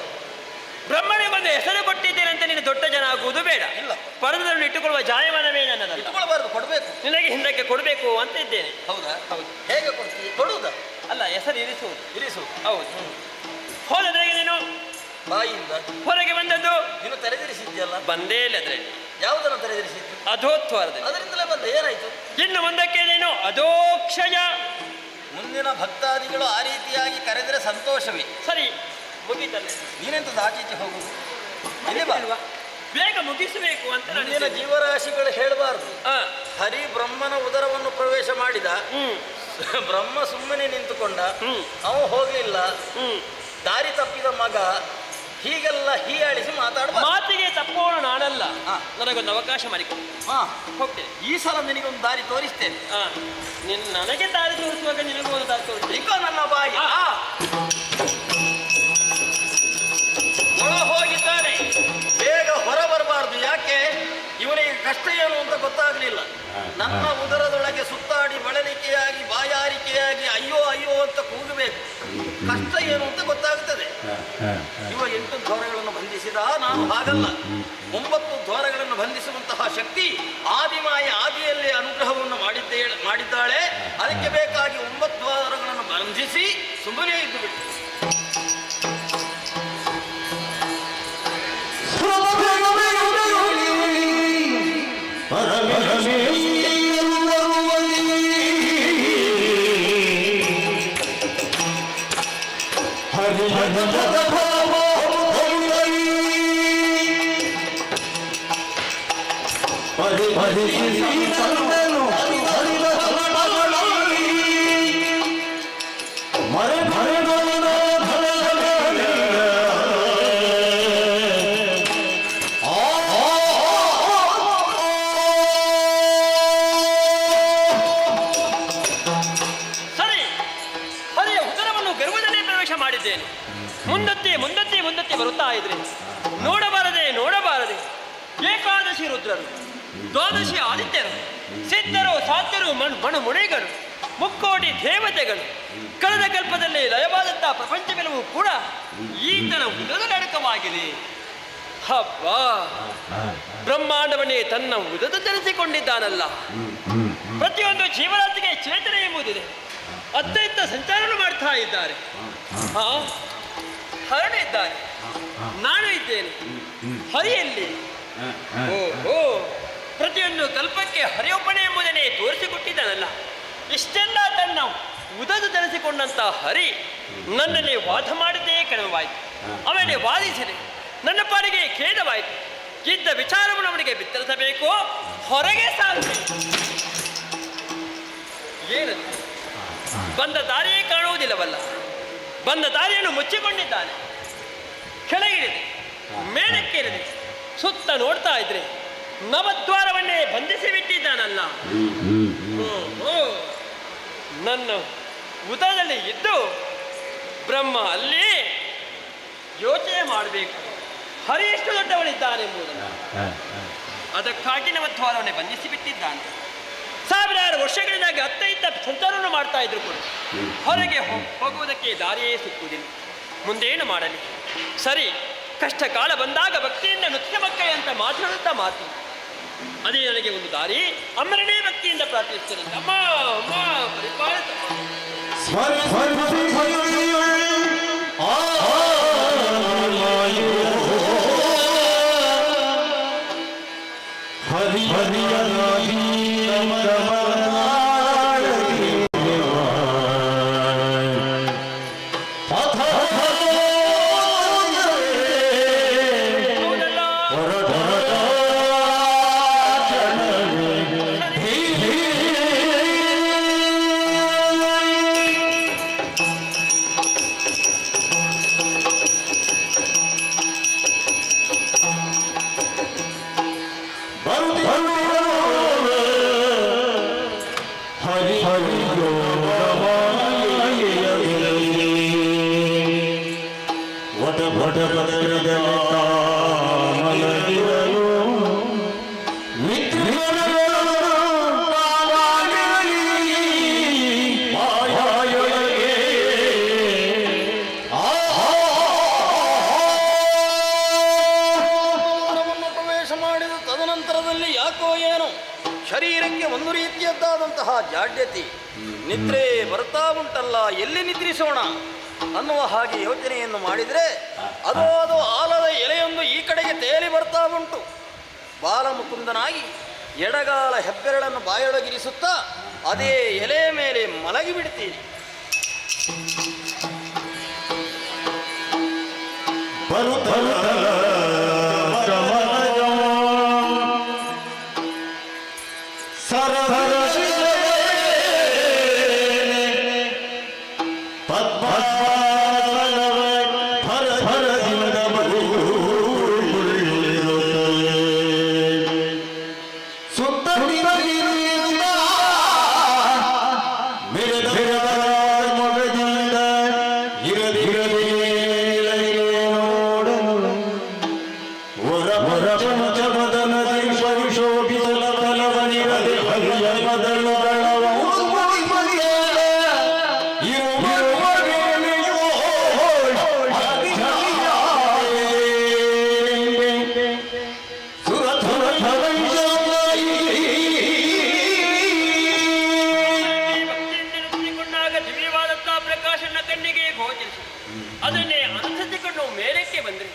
ಬ್ರಹ್ಮನಿಗೆ ಒಂದು ಹೆಸರು ಕೊಟ್ಟಿದ್ದೇನೆ ಅಂತ ನೀನು ದೊಡ್ಡ ಜನ ಆಗುವುದು ಬೇಡ. ಇಲ್ಲ, ಪರದನ್ನು ಇಟ್ಟುಕೊಳ್ಳುವ ಜಾಯಮಾನವೇ ನನ್ನದಲ್ಲ. ಇಟ್ಟುಕೊಳ್ಬಾರ್ದು, ಕೊಡಬೇಕು. ನಿನಗೆ ಹಿಂದಕ್ಕೆ ಕೊಡಬೇಕು ಅಂತ ಇದ್ದೇನೆ. ಹೌದಾ? ಹೌದು. ಹೇಗೆ ಕೊಡ್ತೀವಿ? ಕೊಡುವುದಾ? ಅಲ್ಲ, ಹೆಸರು ಇರಿಸುವುದು. ಇರಿಸು. ಹೌದು. ಹೋದದ್ರಿಗೆ ನೀನು ಬಾಯಿಯಿಂದ ಹೊರಗೆ ಬಂದದ್ದು? ನೀನು ತೆರೆದಿರಿಸಿದ್ಯಲ್ಲ. ಬಂದೇ ಇಲ್ಲ ಅದರಲ್ಲಿ. ಯಾವುದನ್ನು ತೆರೆದಿರಿಸಿದ್ದು? ಅಧೋತ್ವಾರದಲ್ಲಿ. ಅದರಿಂದಲೇ ಬಂದ. ಏನಾಯ್ತು? ಇನ್ನು ಮುಂದಕ್ಕೆ ನೀನು ಅಧೋಕ್ಷಯ. ಮುಂದಿನ ಭಕ್ತಾದಿಗಳು ಆ ರೀತಿಯಾಗಿ ಕರೆದರೆ ಸಂತೋಷವೇ. ಸರಿ, ಮುಗೀತಲ್ಲ. ನೀನೆಂತದ್ದು ಆಚೀಚೆ ಹೋಗುದು? ಇಲ್ಲಿ ಬಾ. ಅಲ್ವಾ? ಬೇಗ ಮುಗಿಸಬೇಕು ಅಂತ ಮುಂದಿನ ನಾನು ಜೀವರಾಶಿಗಳು ಹೇಳಬಾರ್ದು. ಹರಿ ಬ್ರಹ್ಮನ ಉದರವನ್ನು ಪ್ರವೇಶ ಮಾಡಿದ. ಬ್ರಹ್ಮ ಸುಮ್ಮನೆ ನಿಂತುಕೊಂಡ, ಅವ ಹೋಗ್ಲಿಲ್ಲ, ದಾರಿ ತಪ್ಪಿದ ಮಗ, ಹೀಗೆಲ್ಲ ಹೀಯಾಳಿಸಿ ಮಾತಾಡಬಾರ್ದು. ಮಾತಿಗೆ ತಪ್ಪೋಣ ನಾನಲ್ಲ. ನನಗೊಂದು ಅವಕಾಶ ಮಾಡಿಕೊಡು. ಹೋಗ್ತೇನೆ. ಈ ಸಲ ನಿನಗೊಂದು ದಾರಿ ತೋರಿಸ್ತೇನೆ. ನನಗೆ ದಾರಿ ತೋರಿಸುವಾಗ ನಿನಗೂ ಒಂದು ದಾರಿ ತೋರಿಸ್ತೇನೆ. ಈಗ ನನ್ನ ಬಾಯಿ ಒಳ ಹೋಗಿದ್ದಾನೆ, ಬೇಗ ಹೊರ ಬರಬಾರ್ದು. ಯಾಕೆ? ಇವನಿಗೆ ಕಷ್ಟ ಏನು ಅಂತ ಗೊತ್ತಾಗ್ಲಿಲ್ಲ. ನನ್ನ ಉದರದೊಳಗೆ ಸುತ್ತಾಡಿ ಬಳಲಿಕೆಯಾಗಿ ಬಾಯಾರಿಕೆಯಾಗಿ ಅಯ್ಯೋ ಅಯ್ಯೋ ಅಂತ ಕೂಗಬೇಕು. ಕಷ್ಟ ಏನು ಅಂತ ಗೊತ್ತಾಗುತ್ತದೆ. ಇವ 8 ದ್ವಾರಗಳನ್ನು ಬಂಧಿಸಿದ, ನಾನು ಹಾಗಲ್ಲ. 9 ದ್ವಾರಗಳನ್ನು ಬಂಧಿಸುವಂತಹ ಶಕ್ತಿ ಆದಿಮಾಯ ಆದಿಯಲ್ಲಿ ಅನುಗ್ರಹವನ್ನು ಮಾಡಿದ್ದಾಳೆ. ಅದಕ್ಕೆ ಬೇಕಾಗಿ 9 ದ್ವಾರಗಳನ್ನು ಬಂಧಿಸಿ ಸುಮ್ಮನೆ ಇದ್ದು ಬಿಟ್ಟು ಮುಂದಕ್ಕೆ ಬರುತ್ತಾ ಇದ್ರೆ ನೋಡಬಾರದೆ ಏಕಾದಶಿ ರುದ್ರರು, ದ್ವಾದಶಿ ಆದಿತ್ಯರು, ಸಿದ್ಧರು, ಸಾಧ್ಯರು, ಮಣುಮುಣಿಗಳು, ಮುಕ್ಕೋಟಿ ದೇವತೆಗಳು, ಕಳೆದ ಕಲ್ಪದಲ್ಲಿ ಲಯವಾದಂತಹ ಪ್ರಪಂಚವೆಲ್ಲವೂ ಕೂಡ ಈತನ ಉದದ ನಡಕವಾಗಿದೆ. ಹಬ್ಬ, ಬ್ರಹ್ಮಾಂಡವನ್ನೇ ತನ್ನ ಉದದ ಧರಿಸಿಕೊಂಡಿದ್ದಾನಲ್ಲ. ಪ್ರತಿಯೊಂದು ಜೀವರಾಶಿಗೆ ಚೇತನ ಎಂಬುದಿದೆ. ಅತ್ಯಂತ ಸಂಚಾರವನ್ನು ಮಾಡ್ತಾ ಇದ್ದಾರೆ. ಹರಡಿದ್ದಾರೆ, ನಾನು ಇದ್ದೇನೆ. ಹರಿಯಲ್ಲಿ ಓ ಪ್ರತಿಯೊಂದು ಕಲ್ಪಕ್ಕೆ ಹರಿಯೊಬ್ಬನೇ ಎಂಬುದನ್ನೇ ತೋರಿಸಿಕೊಟ್ಟಿದ್ದಾನಲ್ಲ. ಇಷ್ಟೆಲ್ಲ ತನ್ನ ಉದದು ಧರಿಸಿಕೊಂಡಂತ ಹರಿ ನನ್ನಲ್ಲಿ ವಾದ ಮಾಡಿದ್ದೇ ಕಡಿಮೆವಾಯಿತು. ಅವನಿಗೆ ವಾದಿಸಿದೆ, ನನ್ನ ಪಾಡಿಗೆ ಖೇದವಾಯಿತು. ಇದ್ದ ವಿಚಾರವನ್ನು ಅವನಿಗೆ ಬಿತ್ತರಿಸಬೇಕು, ಹೊರಗೆ ಸಾಧನೆ. ಏನದು? ಬಂದ ದಾರಿಯೇ ಕಾಣುವುದಿಲ್ಲವಲ್ಲ. ಬಂದ ದಾರಿಯನ್ನು ಮುಚ್ಚಿಕೊಂಡಿದ್ದಾನೆ. ಕೆಳಗಿಳಿದೆ, ಮೇಲಕ್ಕೇರಿದೆ, ಸುತ್ತ ನೋಡ್ತಾ ಇದ್ರೆ ನವದ್ವಾರವನ್ನೇ ಬಂಧಿಸಿ ಬಿಟ್ಟಿದ್ದಾನಲ್ಲ. ನನ್ನ ಉದರದಲ್ಲಿ ಇದ್ದು ಬ್ರಹ್ಮ ಅಲ್ಲಿ ಯೋಚನೆ ಮಾಡಬೇಕು, ಹರಿ ಎಷ್ಟು ದೊಡ್ಡವನಿದ್ದಾನೆಂಬುದನ್ನು. ಅದಕ್ಕಾಗಿ ನವದ್ವಾರವನ್ನೇ ಬಂಧಿಸಿ ಬಿಟ್ಟಿದ್ದಾನೆ. ಸಾವಿರಾರು ವರ್ಷಗಳಿಂದಾಗಿ ಅತ್ತ ಇತ್ತ ಸಂಚಾರವನ್ನು ಮಾಡ್ತಾ ಇದ್ರು ಕೂಡ ಹೊರಗೆ ಹೋಗುವುದಕ್ಕೆ ದಾರಿಯೇ ಸಿಕ್ಕುವುದಿಲ್ಲ. ಮುಂದೇನು ಮಾಡಲಿ? ಸರಿ, ಕಷ್ಟ ಕಾಲ ಬಂದಾಗ ಭಕ್ತಿಯಿಂದ ನುತ್ತಿನ ಮಕ್ಕಳೇ ಅಂತ ಮಾತಾಡುತ್ತಾ ಮಾತು. ಅದೇ ನನಗೆ ಒಂದು ದಾರಿ. ಅಮ್ಮರನೇ ಭಕ್ತಿಯಿಂದ ಪ್ರಾರ್ಥಿಸ್ತೇನೆ. ಅಮ್ಮ ಅಮ್ಮ ಪರಿಪಾಲಿತ ಹರಿ ಹರಿಯ ಶರೀರಕ್ಕೆ ಒಂದು ರೀತಿಯದ್ದಾದಂತಹ ಜಾಡ್ಯತೆ, ನಿದ್ರೆ ಬರ್ತಾ ಉಂಟಲ್ಲ, ಎಲ್ಲಿ ನಿದ್ರಿಸೋಣ ಅನ್ನುವ ಹಾಗೆ ಯೋಚನೆಯನ್ನು ಮಾಡಿದರೆ ಅದು ಆಲದ ಎಲೆಯೊಂದು ಈ ಕಡೆಗೆ ತೇಲಿ ಬರ್ತಾ ಉಂಟು. ಬಾಲಮುಕುಂದನಾಗಿ ಎಡಗಾಲ ಹೆಬ್ಬೆರಳನ್ನು ಬಾಯೊಳಗಿರಿಸುತ್ತಾ ಅದೇ ಎಲೆಯ ಮೇಲೆ ಮಲಗಿ ಬಿಡ್ತೀನಿ. ಅದನ್ನೇ ಅನುಸರಿಸಿಕೊಂಡು ಮೇಲಕ್ಕೆ ಬಂದರೆ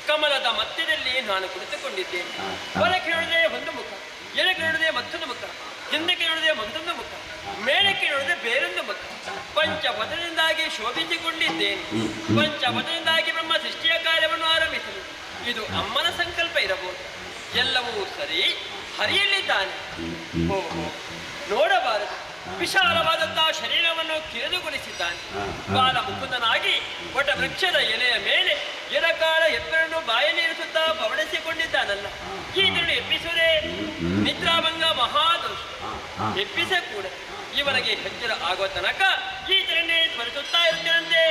ಕಮಲದ ಮಧ್ಯದಲ್ಲಿ ನಾನು ಕುಳಿತುಕೊಂಡಿದ್ದೇನೆ. ಹೊರಕ್ಕೆ ನೋಡಿದೆ ಒಂದು ಮುಖ, ಎಡಕ್ಕೆ ನೋಡಿದೆ ಮತ್ತೊಂದು ಮುಖ, ಹಿಂದಕ್ಕೆ ನೋಡಿದೆ ಮತ್ತೊಂದು ಮುಖ, ಮೇಲಕ್ಕೆ ನೋಡಿದೆ ಬೇರೊಂದು ಮುಖ. ಪಂಚಪದದಿಂದಾಗಿ ಶೋಭಿಸಿಕೊಂಡಿದ್ದೇನೆ. ಪಂಚಪದದಿಂದಾಗಿ ಬ್ರಹ್ಮ ಸೃಷ್ಟಿಯ ಕಾರ್ಯವನ್ನು ಆರಂಭಿಸಲು ಇದು ಅಮ್ಮನ ಸಂಕಲ್ಪ ಇರಬಹುದು. ಎಲ್ಲವೂ ಸರಿ, ಹರಿಯಲ್ಲಿದ್ದಾನೆ. ಓಹೋ, ನೋಡಬಾರದು. ವಿಶಾಲವಾದಂತಹ ಶರೀರವನ್ನು ಕಿರಿದುಗೊಳಿಸಿದ್ದಾನೆ. ಬಾಲ ಮುಕುಂದನಾಗಿ ವಟ ವೃಕ್ಷದ ಎಲೆಯ ಮೇಲೆ ಎಡಕಾಲ ಹೆಬ್ಬೆರನ್ನು ಬಾಯಲ್ಲಿ ಇರಿಸುತ್ತಾ ಪವಡಿಸಿಕೊಂಡಿದ್ದಾನಲ್ಲ. ಈತನನ್ನು ಎಬ್ಬಿಸುವುದೇ ನಿದ್ರಾಭಂಗ ಮಹಾದೋಷ. ಎಬ್ಬಿಸ ಕೂಡ ಇವನಿಗೆ ಎಚ್ಚರ ಆಗುವ ತನಕ ಈತನನ್ನೇ ಸ್ಮರಿಸುತ್ತಾ ಇರ್ತೇನಂತೆ.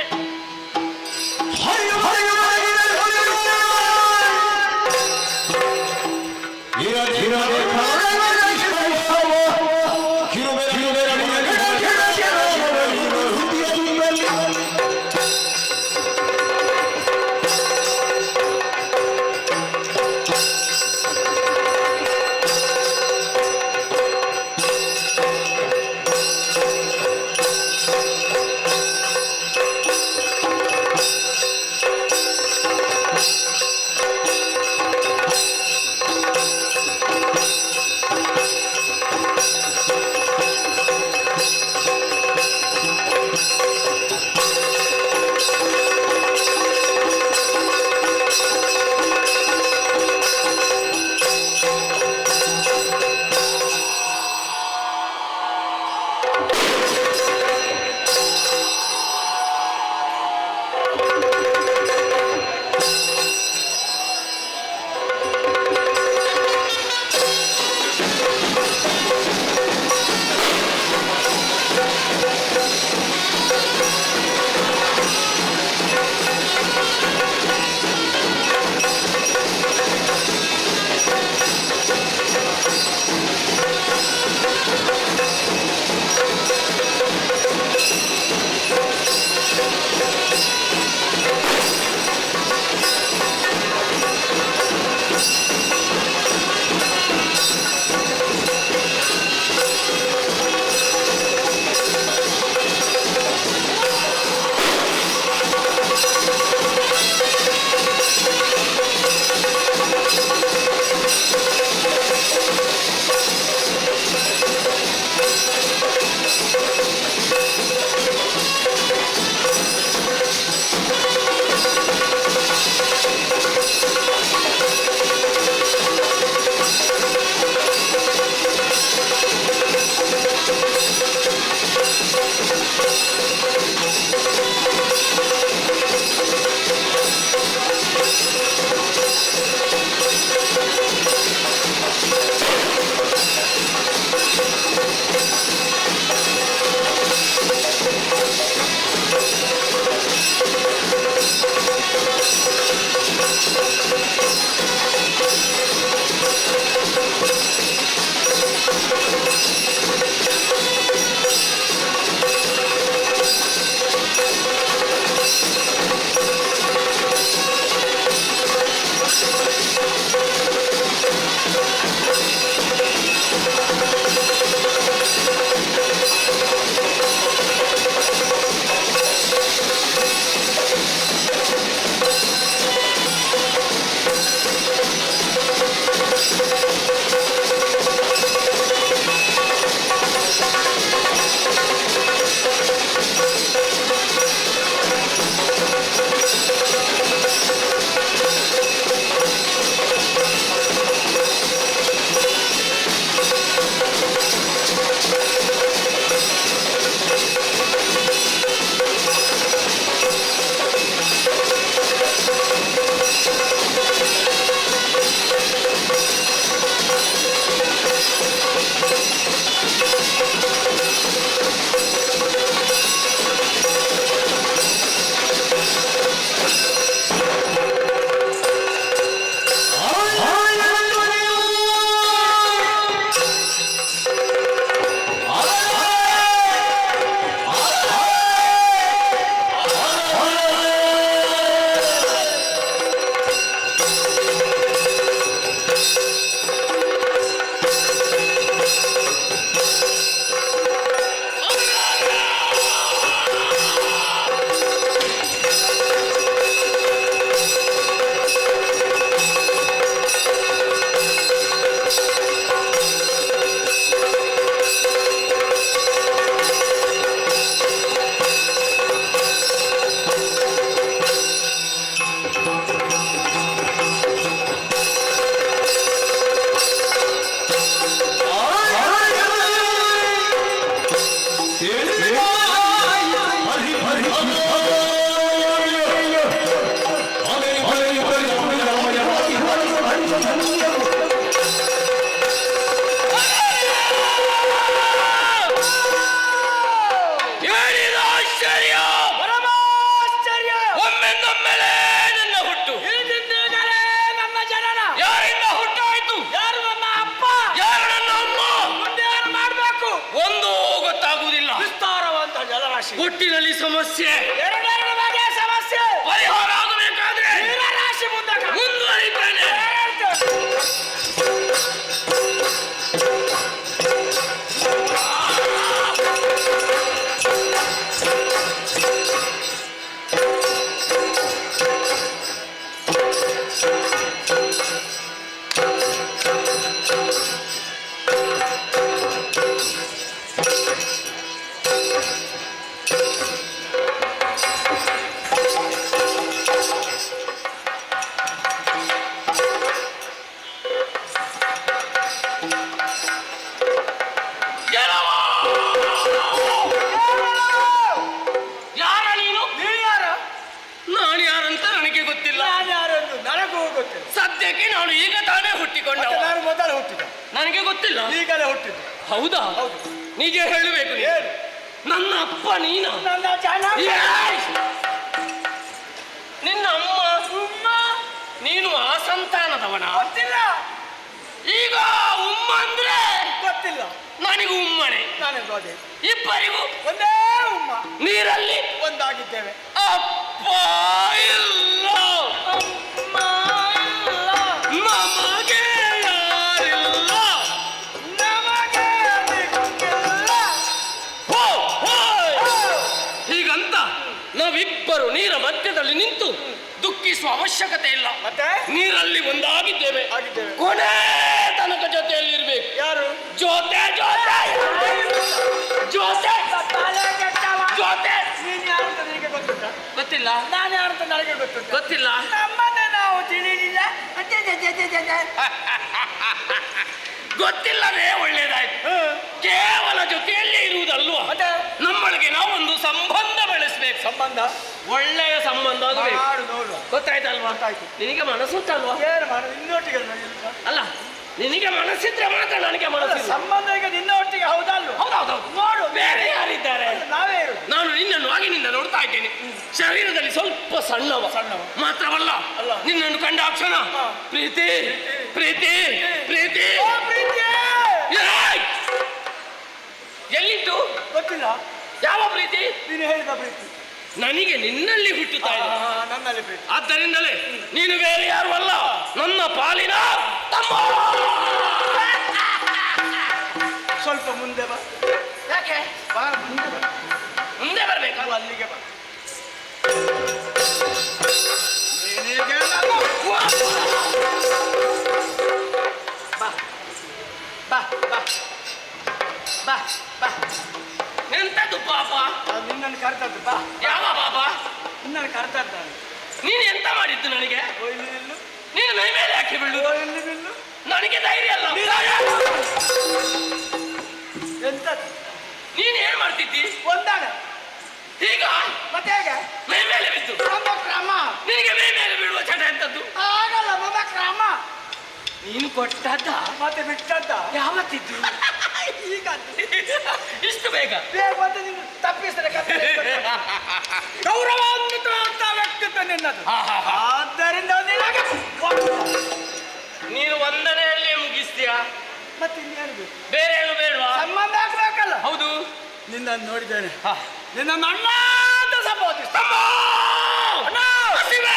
ಒಟ್ಟಿನಲ್ಲಿ ಸಮಸ್ಯೆ ಎರಡೆರಡು ಬಗೆಯ ಸಮಸ್ಯೆ ಪರಿಹಾರ ಆಗಬೇಕಾದ್ರೆ ಜೀವರಾಶಿ ಮುಂದುವರಿತಾನೆ. ಯಾರ ನೀನು? ನೀನು ಯಾರು? ನಾನು ಯಾರಂತ ನನಗೆ ಗೊತ್ತಿಲ್ಲ. ನಾನು ಯಾರೆಂದು ನನಗೂ ಗೊತ್ತಿಲ್ಲ. ಸದ್ಯಕ್ಕೆ ನಾನು ಈಗ ತಾನೇ ಹುಟ್ಟಿಕೊಂಡ. ಮತ್ತೆ ನಾನು ಮೊದಲು ಹುಟ್ಟಿದ, ನನಗೆ ಗೊತ್ತಿಲ್ಲ. ಈಗಲೇ ಹುಟ್ಟಿದ್ದು. ಹೌದಾ? ಹೌದು. ನಿಜ ಹೇಳಬೇಕು. ಏನು? ನನ್ನ ಅಪ್ಪ ನೀನು? ನನ್ನ ಜನ ಏಯ್! ನಿನ್ನ ಅಮ್ಮ ನೀನು ಆ ಸಂತಾನದವನ? ಗೊತ್ತಿಲ್ಲ. ಈಗ ಉಮ್ಮ ಅಂದ್ರೆ ಗೊತ್ತಿಲ್ಲ. ನನಗೂ ಉಮ್ಮನೆ. ನನಗೂ ಅದೇ. ಇಬ್ಬರಿಗೂ ಒಂದೇ ಉಮ್ಮ. ನೀರಲ್ಲಿ ಒಂದಾಗಿದ್ದೇವೆ. ಅಪ್ಪ ಇಲ್ಲ, ಅಮ್ಮ ಇಲ್ಲ, ನಮಗೆ ಯಾರಿಲ್ಲ. ನಮಗೆ ದಿಕ್ಕಿಲ್ಲ. ಹೋ, ಹೋಯ್! ಹೀಗಂತ ನಾವಿಬ್ಬರು ನೀರ ಮಧ್ಯದಲ್ಲಿ ನಿಂತು ದುಃಖಿಸುವ ಅವಶ್ಯಕತೆ ಇಲ್ಲ. ಮತ್ತೆ ನೀರಲ್ಲಿ ಒಂದಾಗಿದ್ದೇವೆ. ಆಗಿದ್ದೇವೆ. ಕೊನೆ ತನಕ ಜೊತೆಯಲ್ಲಿ ಇರ್ಬೇಕು. ಯಾರು? ಜೊತೆ ಜೊತೆ ಜೊತೆ ತಲೆ ಕೆಟ್ಟವ. ಜೊತೆ. ನೀನು ಯಾರು ಅಂತ ನಿನಗೆ ಗೊತ್ತುಂಟಾ? ಗೊತ್ತಿಲ್ಲ. ನಾನು ಯಾರು ಅಂತ ನನಗೆ ಗೊತ್ತುಂಟಾ? ಗೊತ್ತಿಲ್ಲ. ನಮ್ಮನ್ನೇ ನಾವು ತಿಳಿಲಿಲ್ಲ. ಗೊತ್ತಿಲ್ಲವೇ ಒಳ್ಳೇದಾಯ್ತು. ಕೇವಲ ಜೊತೆಯಲ್ಲೇ ಇರುವುದಲ್ವಾ, ಮತ್ತೆ ನಮ್ಮೊಳಗೆ ನಾವೊಂದು ಸಂಬಂಧ ಬೆಳೆಸ್ಬೇಕು. ಸಂಬಂಧ ಒಳ್ಳೆಯ ಸಂಬಂಧ ಆಗಬೇಕು. ಮಾಡು ನೋಡುವ. ಗೊತ್ತಾಯ್ತಲ್ವಾ? ಗೊತ್ತಾಯ್ತು. ನಿನಗೆ ಮನಸ್ಸುಂಟಲ್ವಾ? ಏನು ಮಾಡು, ನಿನ್ನೊಟ್ಟಿಗೆ ಅಲ್ಲ, ನಿನಗೆ ಮನಸ್ಸಿದ್ರೆ ಮಾತ್ರ ನನಗೆ ಮನಸ್ಸಿಲ್ಲ. ಸಂಬಂಧ ಈಗ ನಿನ್ನ ಒಟ್ಟಿಗೆ ಹೌದಲ್ವ? ಹೌದೌದು. ನೋಡು, ಬೇರೆ ಯಾರಿದ್ದಾರೆ? ನಾವೇ ಇರುದು. ನಾನು ನಿನ್ನನ್ನು ಆಗಿನಿಂದ ನೋಡ್ತಾ ಇದ್ದೇನೆ. ಶರೀರದಲ್ಲಿ ಸ್ವಲ್ಪ ಸಣ್ಣವ ಮಾತ್ರವಲ್ಲ, ಅಲ್ಲ. ನಿನ್ನನ್ನು ಕಂಡ ಕ್ಷಣ ಪ್ರೀತಿ ಪ್ರೀತಿ ಪ್ರೀತಿ. ಓ ಪ್ರೀತಿ! ಏಯ್! ಎಲ್ಲಿದ್ದು? ಗೊತ್ತಿಲ್ಲ. ಯಾವ ಪ್ರೀತಿ? ನೀನು ಹೇಳಿದ ಪ್ರೀತಿ. ನನಗೆ ನಿನ್ನಲ್ಲಿ ಹುಟ್ಟುತ್ತಾ ಇದೆ. ನನ್ನಲ್ಲಿ ಪ್ರೀತಿ. ಆದ್ದರಿಂದಲೇ ನೀನು ಬೇರೆ ಯಾರು ಅಲ್ಲ, ನನ್ನ ಪಾಲಿನ ತಮ್ಮ. ಸ್ವಲ್ಪ ಮುಂದೆ ಬಾ. ಯಾಕೆ? ಬಾ, ಮುಂದೆ ಬಾ. ಮುಂದೆ ಬರ್ಬೇಕಾ? ನಾವು ಅಲ್ಲಿಗೆ ಬಾ. ನಿನಗೆ ನನ್ನ ಬಾ ಬಾ ಬಾ ಬಾ ಬಾ. ಎಂತದ್ದು ಪಾಪ? ಅದು ನಿನ್ನನ್ನು ಕರ್ತದ್ದು. ಬಾ. ಯಾವ ಪಾಪ? ನಿನ್ನನ್ನು ಕರ್ತದ್ದ. ನೀನು ಎಂತ ಮಾಡಿದ್ದು ನನಗೆ? ಓ ಇಲ್ಲಿ ನಿಲ್ಲು. ನೀನು ಮೈ ಮೇಲೆ ಹಾಕಿ ಓ ಬೀಳುದು? ಇಲ್ಲಿ ನಿಲ್ಲು. ನನಗೆ ಧೈರ್ಯ ಅಲ್ಲ. ಎಂತದ್ದು? ನೀನು ಏನ್ ಮಾಡ್ತಿದ್ದಿ? ಒಂದಾಗ ಈಗ ಮತ್ತೆ ಹೇಗೆ? ಮೈ ಮೇಲೆ ಬಿದ್ದು. ನಮ್ಮ ಕ್ರಮ ನಿನಗೆ ಮೈ ಮೇಲೆ ಬೀಳುವ ಚಟ ಎಂತದ್ದು? ಆಗಲ್ಲ. ನಮ್ಮ ಕ್ರಮ ನೀನು ಕೊಟ್ಟದ್ದ? ಮತ್ತೆ ಬಿಟ್ಟದ್ದ. ಯಾವತ್ತಿದ್ದು? ಈಗ ಇಷ್ಟು ಬೇಗ? ಬೇಗ ಮತ್ತೆ ನೀನು ತಪ್ಪಿಸಿದ್ರೆ ಗೌರವಾನ್ವಿತ ಅಂತ ವ್ಯಕ್ತಿತ್ವ ನಿನ್ನದು. ಆದ್ದರಿಂದ ನಿನಗೆ ನೀನು ಒಂದನೆಯಲ್ಲೇ ಮುಗಿಸ್ತೀಯಾ? ಮತ್ತೆ ಇನ್ನೇನು ಬೇಕು? ಬೇರೆ ಏನು ಬೇಡವಾ? ಸಂಬಂಧ ಆಗ್ಬೇಕಲ್ಲ. ಹೌದು. ನಿನ್ನನ್ನು ನೋಡಿದ್ದೇನೆ. ನಿನ್ನ ಅಣ್ಣ ಅಂತ ಸಂಬೋಧಿಸ್ತ. ಅಣ್ಣ! ಹಸಿವೆ!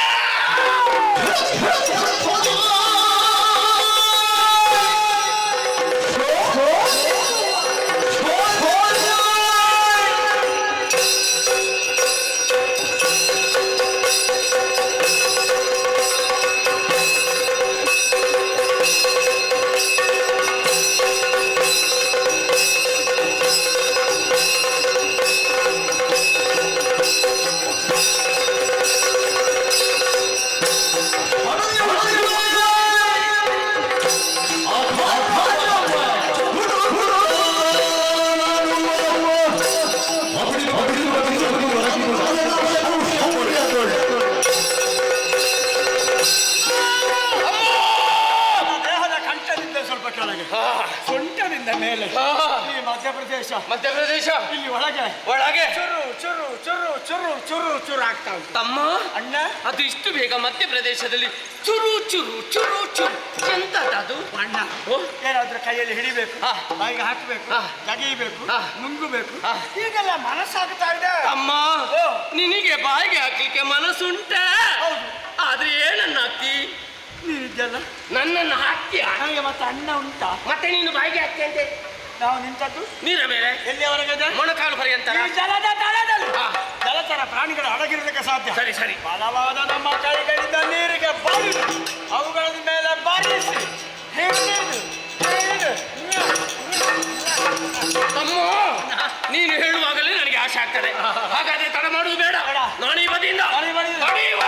ದೇಹದ ಕಂಠದಿಂದ ಸ್ವಲ್ಪ ಕೆಳಗೆ. ಸೊಂಟದಿಂದ ಕೆಳಗಿಂದ ಮೇಲೆ ಈ ಮಧ್ಯಪ್ರದೇಶ ಮಧ್ಯಪ್ರದೇಶ ಇಲ್ಲಿ ಒಳಗೆ ಒಳಗೆ ಚುರು ಚುರು ಚುರು ಚುರು ಚುರು ಚುರು ಆಗ್ತಾ ಉಂಟು ತಮ್ಮ ಅಣ್ಣ. ಅದು ಇಷ್ಟು ಬೇಗ ಮಧ್ಯಪ್ರದೇಶದಲ್ಲಿ ಚುರು ಚುರು ಚುರು ಚುರು ಎಂತದ್ದು ಅಣ್ಣ ಓ, ಏನಾದ್ರೂ ಕೈಯಲ್ಲಿ ಹಿಡಿಬೇಕು ಹಾ. ಬಾಯಿಗೆ ಹಾಕಬೇಕು ಹಾ. ಜಗಿಬೇಕು ಹಾ. ನುಂಗಬೇಕು ಹಾ. ಈಗೆಲ್ಲ ಮನಸ್ಸಾಗ್ತಾ ಇದೆ ಅಮ್ಮ ಓ. ನಿನಗೆ ಬಾಯಿಗೆ ಹಾಕ್ಲಿಕ್ಕೆ ಮನಸ್ಸುಂಟ ಹೌದು. ಆದ್ರೆ ಏನನ್ನ ಹಾಕ್ತಿ ನೀನಿದ್ದಲ್ಲ ನನ್ನನ್ನು ಹಾಕ್ತೀಯ ನನಗೆ ಮತ್ತೆ ಅಣ್ಣ ಉಂಟಾ ಮತ್ತೆ ನೀನು ಬಾಯಿಗೆ ಹಾಕ್ತಿ ಅಂತೆ ನಾವು ನಿಂತದ್ದು ನೀರ ಮೇಲೆ ಎಲ್ಲಿಯವರೆಗೆ ಇದೆ? ಮೊಣಕಾಲು ಪರ್ಯಂತರ ಈ ಜಲದ ತಳದಲ್ಲಿ ಹಾ. ಜಲಚರ ಪ್ರಾಣಿಗಳು ಅಡಗಿರೋದಕ್ಕೆ ಸಾಧ್ಯ ಸರಿ ಸರಿ ಬಲವಾದ ನಮ್ಮ ಕೈಗಳಿಂದ ನೀರಿಗೆ ಬರಿದು ಅವುಗಳ ಮೇಲೆ ಬರಿಸಿ ಹಿಡಿದು ಹಿಡಿದು ತಮ್ಮ ನೀನು ಹೇಳುವಾಗಲೇ ನನಗೆ ಆಸೆ ಆಗ್ತದೆ ಹಾಗಾದ್ರೆ ತಡ ಮಾಡುವುದು ಬೇಡ ಬೇಡ. ನಾನು ಈ ಬದಿಯಿಂದ ನಾನು ಈ ಬದಿಯಿಂದ. ನಡೆಯುವ.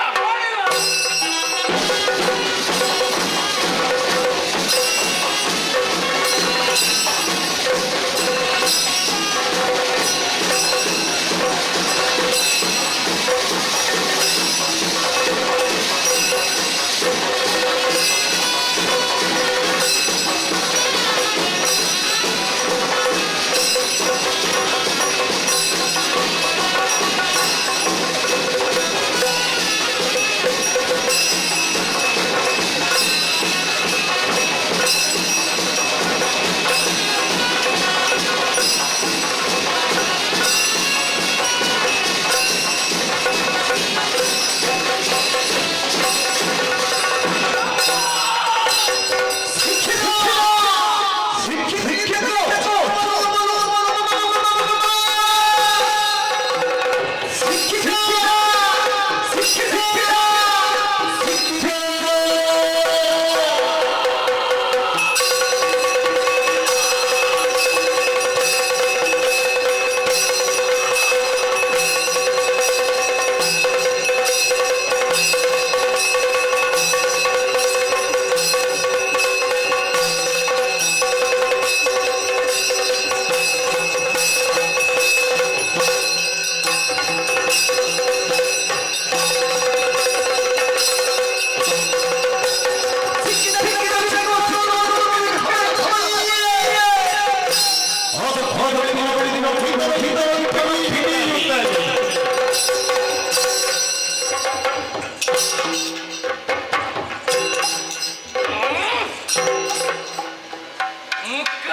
ಮುಕ್ಕ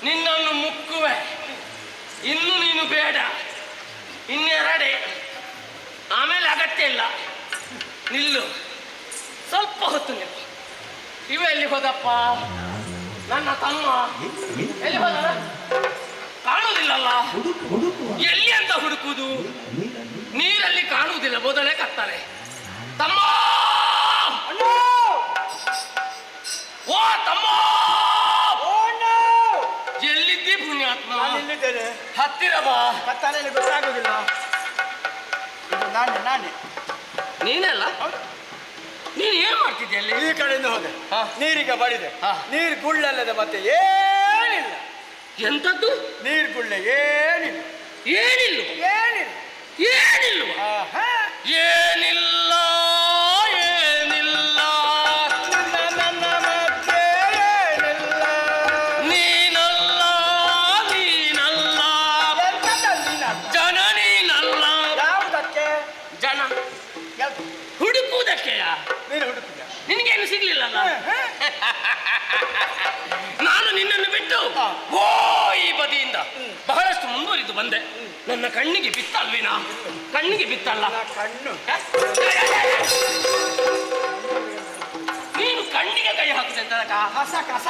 ನಿನ್ನನ್ನು ಮುಕ್ಕುವೆ ಇನ್ನು ನೀನು ಬೇಡ ಇನ್ನೆರಡೆ ಆಮೇಲೆ ಅಗತ್ಯ ಇಲ್ಲ ನಿಲ್ಲು ಸ್ವಲ್ಪ ಹೊತ್ತು ನಿಲ್ಲು ಇವ ಎಲ್ಲಿ ಹೋದಪ್ಪ ನನ್ನ ತಮ್ಮ ಎಲ್ಲಿ ಹೋದ ಕಾಣುವುದಿಲ್ಲಲ್ಲ ಎಲ್ಲಿ ಅಂತ ಹುಡುಕುವುದು ನೀರಲ್ಲಿ ಕಾಣುವುದಿಲ್ಲ ಮೊದಲೇ ಕತ್ತಲೆ ತಮ್ಮ ಓ ತಮ್ಮ ಎಲ್ಲಿದ್ದಿ ಪುಣ್ಯಾತ್ಮ ನಾನು ಇಲ್ಲಿದ್ದೇನೆ ಹತ್ತಿರ ಬಾ ಕತ್ತಲೆಯಲ್ಲಿ ಗೊತ್ತಾಗುದಿಲ್ಲ ಇದು ನಾನೇ ನೀನಲ್ಲ ನೀನು ಏನ್ ಮಾಡ್ತಿದ್ದೆ ಅಲ್ಲಿ ಈ ಕಡೆಯಿಂದ ಹೋದೆ ಹಾ. ನೀರಿಗೆ ಬಡಿದೆ ಹಾ. ನೀರು ಗುಳ್ಳಲ್ಲದೆ ಮತ್ತೆ ಏನಿಲ್ಲ ಎಂತದ್ದು ನೀರು ಗುಳ್ಳೆ ಏನಿಲ್ಲ ಏನಿಲ್ಲ ಏನಿಲ್ಲ ಏನಿಲ್ವ ಆಹಾ. ಏನಿಲ್ಲ ಏನಿಲ್ಲ ನನ್ನ ಮತ್ತೆ ಏನಿಲ್ಲ ನೀನಲ್ಲ ನೀನಲ್ಲ ಎಂತದ್ದು ನೀನಲ್ಲ? ಜನ ನೀನಲ್ಲ ಯಾವುದಕ್ಕೆ ಜನ ಯಾವ್ದು? ಹುಡುಕುವುದಕ್ಕೆಯ ನೀನು ಹುಡುಕಿದ ನಿನಗೇನು ಸಿಗ್ಲಿಲ್ಲಲ್ಲ ನಾನು ನಿನ್ನನ್ನು ಬಿಟ್ಟು ಹಾ. ಓ ಈ ಬದಿಯಿಂದ ಬಹಳಷ್ಟು ಮುಂದುವರಿದು ಬಂದೆ ನನ್ನ ಕಣ್ಣಿಗೆ ಬಿತ್ತಲ್ವಿನ ಕಣ್ಣಿಗೆ ಬಿತ್ತಲ್ಲ ಕಣ್ಣು ನೀನು ಕಣ್ಣಿಗೆ ಕೈ ಹಾಕುದೆ ಅಂತ ಕಸ ಕಸ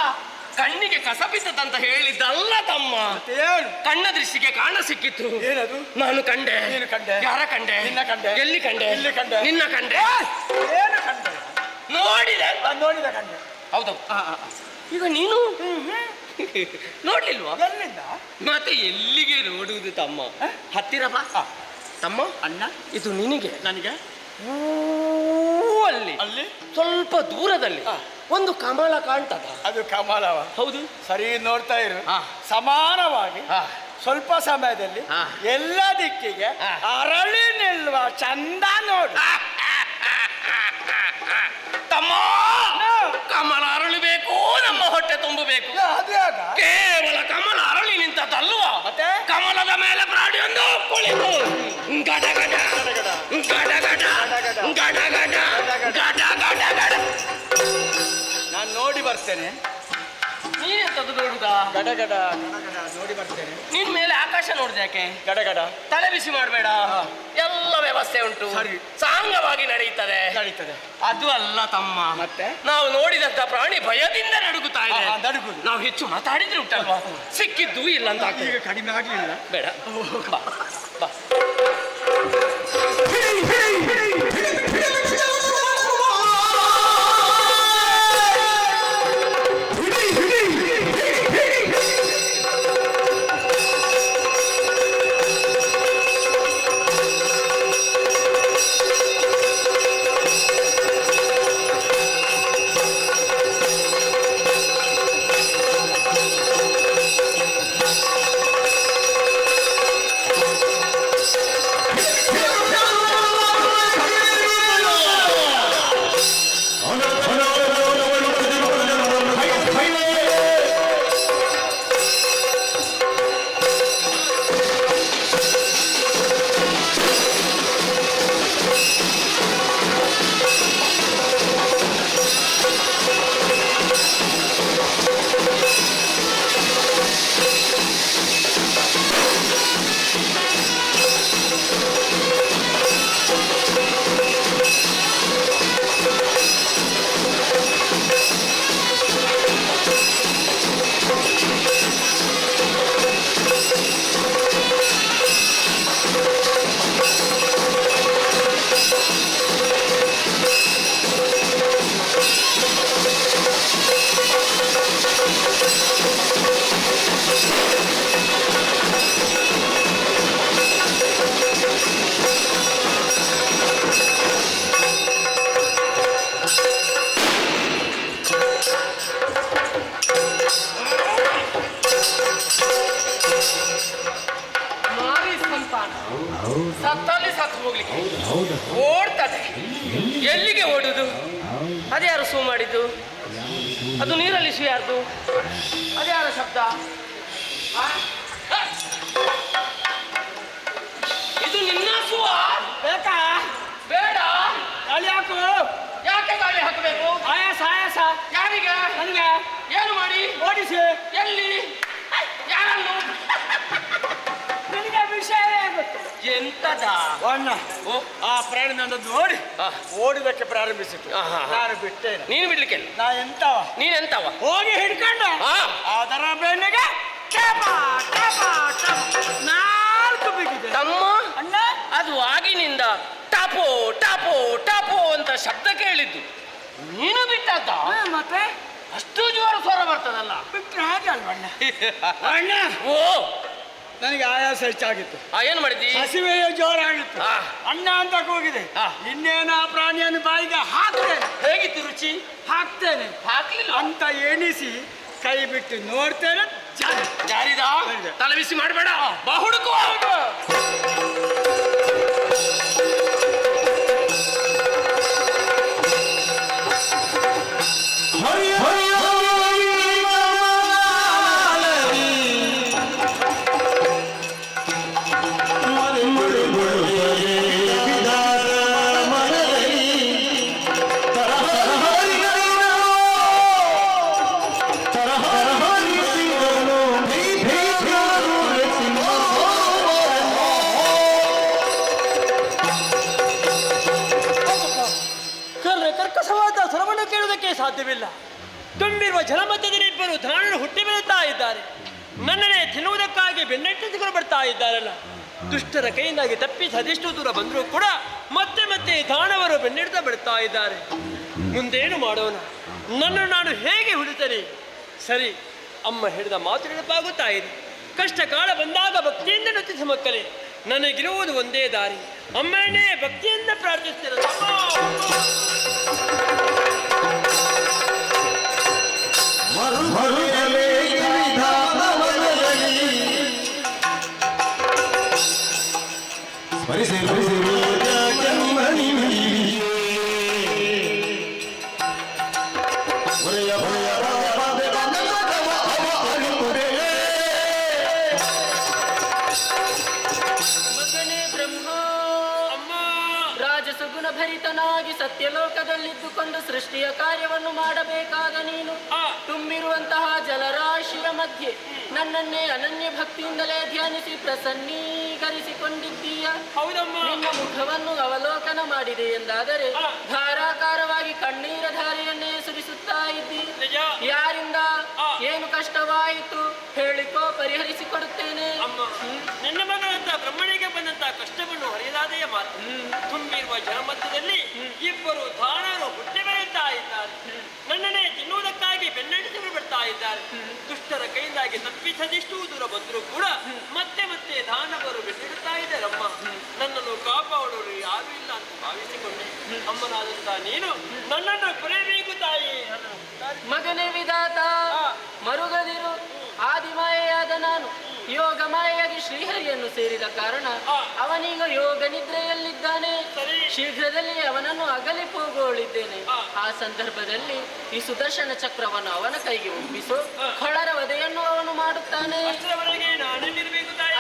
ಕಣ್ಣಿಗೆ ಕಸ ಬಿದ್ದದಂತ ಹೇಳಿದ್ದಲ್ಲ ತಮ್ಮ ಏನು ಕಣ್ಣ ದೃಷ್ಟಿಗೆ ಕಾಣ ಸಿಕ್ಕಿತ್ತು ಏನದು ನಾನು ಕಂಡೆ ನೀನು ಕಂಡೆ? ಯಾರ ಕಂಡೆ ನಿನ್ನ ಕಂಡೆ? ಎಲ್ಲಿ ಕಂಡೆ ಇಲ್ಲಿ ಕಂಡೆ? ನಿನ್ನ ಕಂಡೆ ಏನು ಕಂಡೆ ನೋಡಿದೆ ನಾನು ನೋಡಿದ ಕಂಡೆ ಹೌದೌದು ಈಗ ನೀನು ನೋಡ್ಲಿಲ್ವಾ ಎಲ್ಲಿಂದ ಮತ್ತೆ ಎಲ್ಲಿಗೆ ನೋಡುವುದು ತಮ್ಮ ಹತ್ತಿರ ಬಾ ತಮ್ಮ ಅಣ್ಣ ಇದು ನಿನಗೆ ನನಗೆ ಅಲ್ಲಿ ಅಲ್ಲಿ ಸ್ವಲ್ಪ ದೂರದಲ್ಲಿ ಒಂದು ಕಮಲ ಕಾಣ್ತದ ಅದು ಕಮಲವ ಹೌದು ಸರಿ ನೋಡ್ತಾ ಇರು ಹಾ. ಸಮಾನವಾಗಿ ಹಾ. ಸ್ವಲ್ಪ ಸಮಯದಲ್ಲಿ ಹಾ. ಎಲ್ಲ ದಿಕ್ಕಿಗೆ ಹಾ. ಅರಳಿ ನಿಲ್ಲುವ ಚಂದ ನೋಡು ತಮ್ಮ ಕಮಲ ಅರಳಬೇಕು ನಮ್ಮ ಹೊಟ್ಟೆ ತುಂಬಬೇಕು ಅದು ಮತ್ತೆ ಕಮಲದ ಮೇಲೆ ಪ್ರಾಣಿಯೊಂದು ಕುಳಿತು ಗಡ ಗಡ ಗಡ ಗಡ ಗಡ ಗಡ ಗಡ ಗಡ ಗಡ. ನಾನು ನೋಡಿ ಬರ್ತೇನೆ. ನೀನೆಂತದ್ದು ನೋಡುದಾ? ಗಡಗಡ ನೋಡಿ ಬರ್ತೇನೆ. ನಿನ್ ಮೇಲೆ ಆಕಾಶ ನೋಡಿದೆ ಯಾಕೆ? ಗಡಗಡ ತಲೆ ಬಿಸಿ ಮಾಡಬೇಡ, ಎಲ್ಲ ವ್ಯವಸ್ಥೆ ಉಂಟು, ಸರಿ. ಸಾಂಗವಾಗಿ ನಡೆಯುತ್ತದೆ. ನಡೀತದೆ. ಅದು ಅಲ್ಲ ತಮ್ಮ, ಮತ್ತೆ ನಾವು ನೋಡಿದಂತ ಪ್ರಾಣಿ ಭಯದಿಂದ ನಡುಗುತ್ತಾ ಇದೆ. ನಡುಗುದು. ನಾವು ಹೆಚ್ಚು ಮಾತಾಡಿದ್ರೆ ಉಂಟಲ್ವಾ, ಸಿಕ್ಕಿದ್ದು ಇಲ್ಲ ಅಂತ ಆಗ್ತದೆ. ಈಗ ಕಡಿಮೆ ಆಗ್ಲಿಲ್ಲ. ಬೇಡ, ಬಾ ಬಾ. ಸತ್ತಲ್ಲಿ ಸತ್ತು ಹೋಗ್ಲಿಕ್ಕೆ ಓಡ್ತದೆ. ಎಲ್ಲಿಗೆ ಓಡುದು? ಅದ್ಯಾರು ಸೂ ಮಾಡಿದ್ದು? ಅದು ನೀರಲ್ಲಿ ಸೂ ಯಾರ್ದು? ಅದ್ಯಾರ ಶಬ್ದ? ಇದು ನಿನ್ನ ಸೂವ? ಬೇಕಾ? ಬೇಡ. ಗಾಳಿ ಹಾಕು. ಯಾಕೆ ಗಾಳಿ ಹಾಕಬೇಕು? ಆಯಾಸ ಆಯಾಸ. ಯಾರಿಗೆ? ನನಗೆ. ಏನು ಮಾಡಿ? ಓಡಿಸಿ. ಎಲ್ಲಿ? ಯಾರನ್ನು? ನಿನಗೆ ವಿಷಯ ಗೊತ್ತು. ಎಂತದ? ಅಣ್ಣ ಆ ಪ್ರಾಣಿ ನನ್ನದು ನೋಡಿ ಓಡಿದಕ್ಕೆ ಪ್ರಾರಂಭಿಸಿತು. ನಾನು ಬಿಟ್ಟೇನೆ. ನೀನು ಬಿಡ್ಲಿಕ್ಕೆ? ನಾ ಎಂತವ? ನೀನೆಂತವ? ಹೋಗಿ ಹಿಡ್ಕೊಂಡು ಹಾ. ಅದರ ಬೆನ್ನಿಗೆ ಟಪ ಟಪ ಟಪ 4 ಬಿಗಿದೆ. ತಮ್ಮ ಅಣ್ಣ ಅದು ಆಗಿನಿಂದ ಟಾಪೋ ಟಾಪೋ ಟಾಪೋ ಅಂತ ಶಬ್ದ ಕೇಳಿದ್ದು. ನೀನು ಬಿಟ್ಟದ್ದ? ಮತ್ತೆ ಅಷ್ಟು ಜೋರ ಸ್ವರ ಬರ್ತದಲ್ಲ. ಬಿಟ್ಟರೆ ಹಾಗೆ ಅಲ್ವ ಅಣ್ಣ? ಅಣ್ಣ ಓ, ನನಗೆ ಆಯಾಸ ಹೆಚ್ಚಾಗಿತ್ತು. ಏನು ಮಾಡಿದ್ದಿ? ಹಸಿವೆಯ ಜೋರ ಆಗಿತ್ತು. ಆ. ಅಣ್ಣ ಅಂತ ಕೂಗಿದೆ. ಆ. ಇನ್ನೇನು ಆ ಪ್ರಾಣಿಯನ್ನು ಬಾಯಿಗೆ ಹಾಕ್ತೇನೆ. ಹೇಗಿತ್ತು ರುಚಿ? ಹಾಕ್ತೇನೆ ಹಾಕ್ಲಿಲ್ಲ ಅಂತ ಎಣಿಸಿ ಕೈ ಬಿಟ್ಟು ನೋಡ್ತೇನೆ. ಜಾರಿದ? ಜಾರಿದ. ತಲೆ ಬಿಸಿ ಮಾಡಬೇಡ, ಬಾ ಹುಡುಕುವ. ಕರ್ಕಶವಾದ ಸ್ವರವನ್ನು ಕೇಳುವುದಕ್ಕೆ ಸಾಧ್ಯವಿಲ್ಲ. ತುಂಬಿರುವ ಜಲಮಧ್ಯದಲ್ಲಿ ಇಬ್ಬರು ಧಾರಣ ಹುಟ್ಟಿ ಬೆಳೆಯುತ್ತಾ ಇದ್ದಾರೆ. ನನ್ನನ್ನೇ ತಿನ್ನುವುದಕ್ಕಾಗಿ ಬೆನ್ನಟ್ಟಿಸಿಕೊಂಡು ಬರ್ತಾ ಇದ್ದಾರಲ್ಲ. ದುಷ್ಟರ ಕೈಯಿಂದಾಗಿ ತಪ್ಪಿಸಿ ಅದೆಷ್ಟು ದೂರ ಬಂದರೂ ಕೂಡ ಮತ್ತೆ ಮತ್ತೆ ದಾನವರು ಬೆನ್ನೆಡ್ತಾ ಬಿಡ್ತಾ ಇದ್ದಾರೆ. ಮುಂದೇನು ಮಾಡೋಣ? ನನ್ನನ್ನು ನಾನು ಹೇಗೆ ಹುಡುತ್ತೇನೆ? ಸರಿ, ಅಮ್ಮ ಹೇಳಿದ ಮಾತು ನೆನಪಾಗುತ್ತಾ ಇದೆ. ಕಷ್ಟ ಕಾಲ ಬಂದಾಗ ಭಕ್ತಿಯಿಂದ ನೃತ್ತಿಸಿ ಮಕ್ಕಳೇ, ನನಗಿರುವುದು ಒಂದೇ ದಾರಿ. ಅಮ್ಮನೇ ಭಕ್ತಿಯಿಂದ ಪ್ರಾರ್ಥಿಸ್ತೇನೆ. ಮನುಷ್ಯನಾಗಿ ಸತ್ಯಲೋಕದಲ್ಲಿದ್ದುಕೊಂಡು ಸೃಷ್ಟಿಯ ಕಾರ್ಯವನ್ನು ಮಾಡಬೇಕಾದ ನೀನು ತುಂಬಿರುವಂತಹ ಜಲರಾಶಿಯ ಮಧ್ಯೆ ನನ್ನನ್ನೇ ಅನನ್ಯ ಭಕ್ತಿಯಿಂದಲೇ ಧ್ಯಾನಿಸಿ ಪ್ರಸನ್ನೀಕರಿಸಿಕೊಂಡಿದ್ದೀಯ. ಹೌದಮ್ಮ. ನಿನ್ನ ಮುಖವನ್ನು ಅವಲೋಕನ ಮಾಡಿದೆ ಎಂದಾದರೆ ಧಾರಾಕಾರವಾಗಿ ಕಣ್ಣೀರ ಧಾರೆಯನ್ನೇ ಸುರಿಸುತ್ತಾ ಇದ್ದಿ. ಯಾರಿಂದ ಏನು ಕಷ್ಟವಾಯಿತು ಹೇಳಿಕೋ, ಪರಿಹರಿಸಿಕೊಡುತ್ತೇನೆ. ಅಮ್ಮ, ನಿನ್ನ ಮಗಳಂತ ಬ್ರಹ್ಮಣಿಗೆ ಬಂದಂತಹ ಕಷ್ಟವನ್ನು ಹರಿಯದಾದೆಯ ಮಾತು. ತುಂಬಿರುವ ಜನಮಧ್ಯದಲ್ಲಿ ಇಬ್ಬರು ದಾನರು ಹುಟ್ಟಿ ಬೆಳೆಯುತ್ತಾ ಇದ್ದಾರೆ. ನನ್ನನ್ನೇ ತಿನ್ನುವುದಕ್ಕಾಗಿ ಬೆನ್ನಡಿಸಲು ಬಿಡ್ತಾ ಇದ್ದಾರೆ. ದುಷ್ಟರ ಕೈಯಿಂದಾಗಿ ತಪ್ಪಿಸದಿಷ್ಟು ದೂರ ಬಂದರೂ ಕೂಡ ಮತ್ತೆ ಮತ್ತೆ ದಾನವರು ಬೆನ್ನಿಡುತ್ತಾ ಇದ್ದಾರಮ್ಮ. ನನ್ನನ್ನು ಕಾಪಾಡೋರು ಯಾರು ಇಲ್ಲ ಅಂತ ಭಾವಿಸಿಕೊಂಡೆ. ಅಮ್ಮನಾದಂತ ನೀನು ನನ್ನನ್ನು ಕೊನೆಬೇಕು ತಾಯಿ. ಮಗನೇ ವಿಧಾತ, ಮರುಗದಿರು. ಆದಿಮಾಯೆಯಾದ ನಾನು ಯೋಗ ಮಾಯೆಯಾಗಿ ಶ್ರೀಹರಿಯನ್ನು ಸೇರಿದ ಕಾರಣ ಅವನೀಗ ಯೋಗ ನಿದ್ರೆಯಲ್ಲಿದ್ದಾನೆ. ಶೀಘ್ರದಲ್ಲಿ ಅವನನ್ನು ಅಗಲಿ ಹೋಗೋಳಿದ್ದೇನೆ. ಆ ಸಂದರ್ಭದಲ್ಲಿ ಈ ಸುದರ್ಶನ ಚಕ್ರವನ್ನು ಅವನ ಕೈಗೆ ಒಪ್ಪಿಸು. ಖಳರ ವಧೆಯನ್ನು ಅವನು ಮಾಡುತ್ತಾನೆ.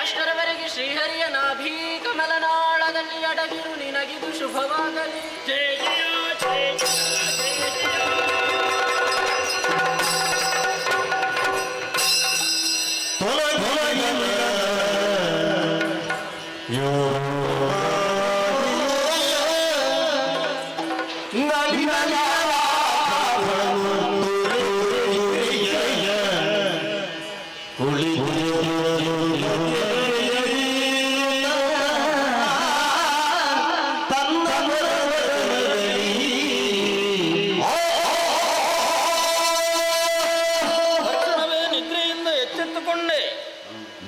ಅಷ್ಟರವರೆಗೆ ಶ್ರೀಹರಿಯ ನಾಭೀ ಕಮಲನಾಳದಲ್ಲಿ ಅಡಗಿರು. ನಿನಗಿದು ಶುಭವಾಗಲಿ. ಜಯ ಜಯ ಜಯ ಜಯ ಜಯ ಜಯ.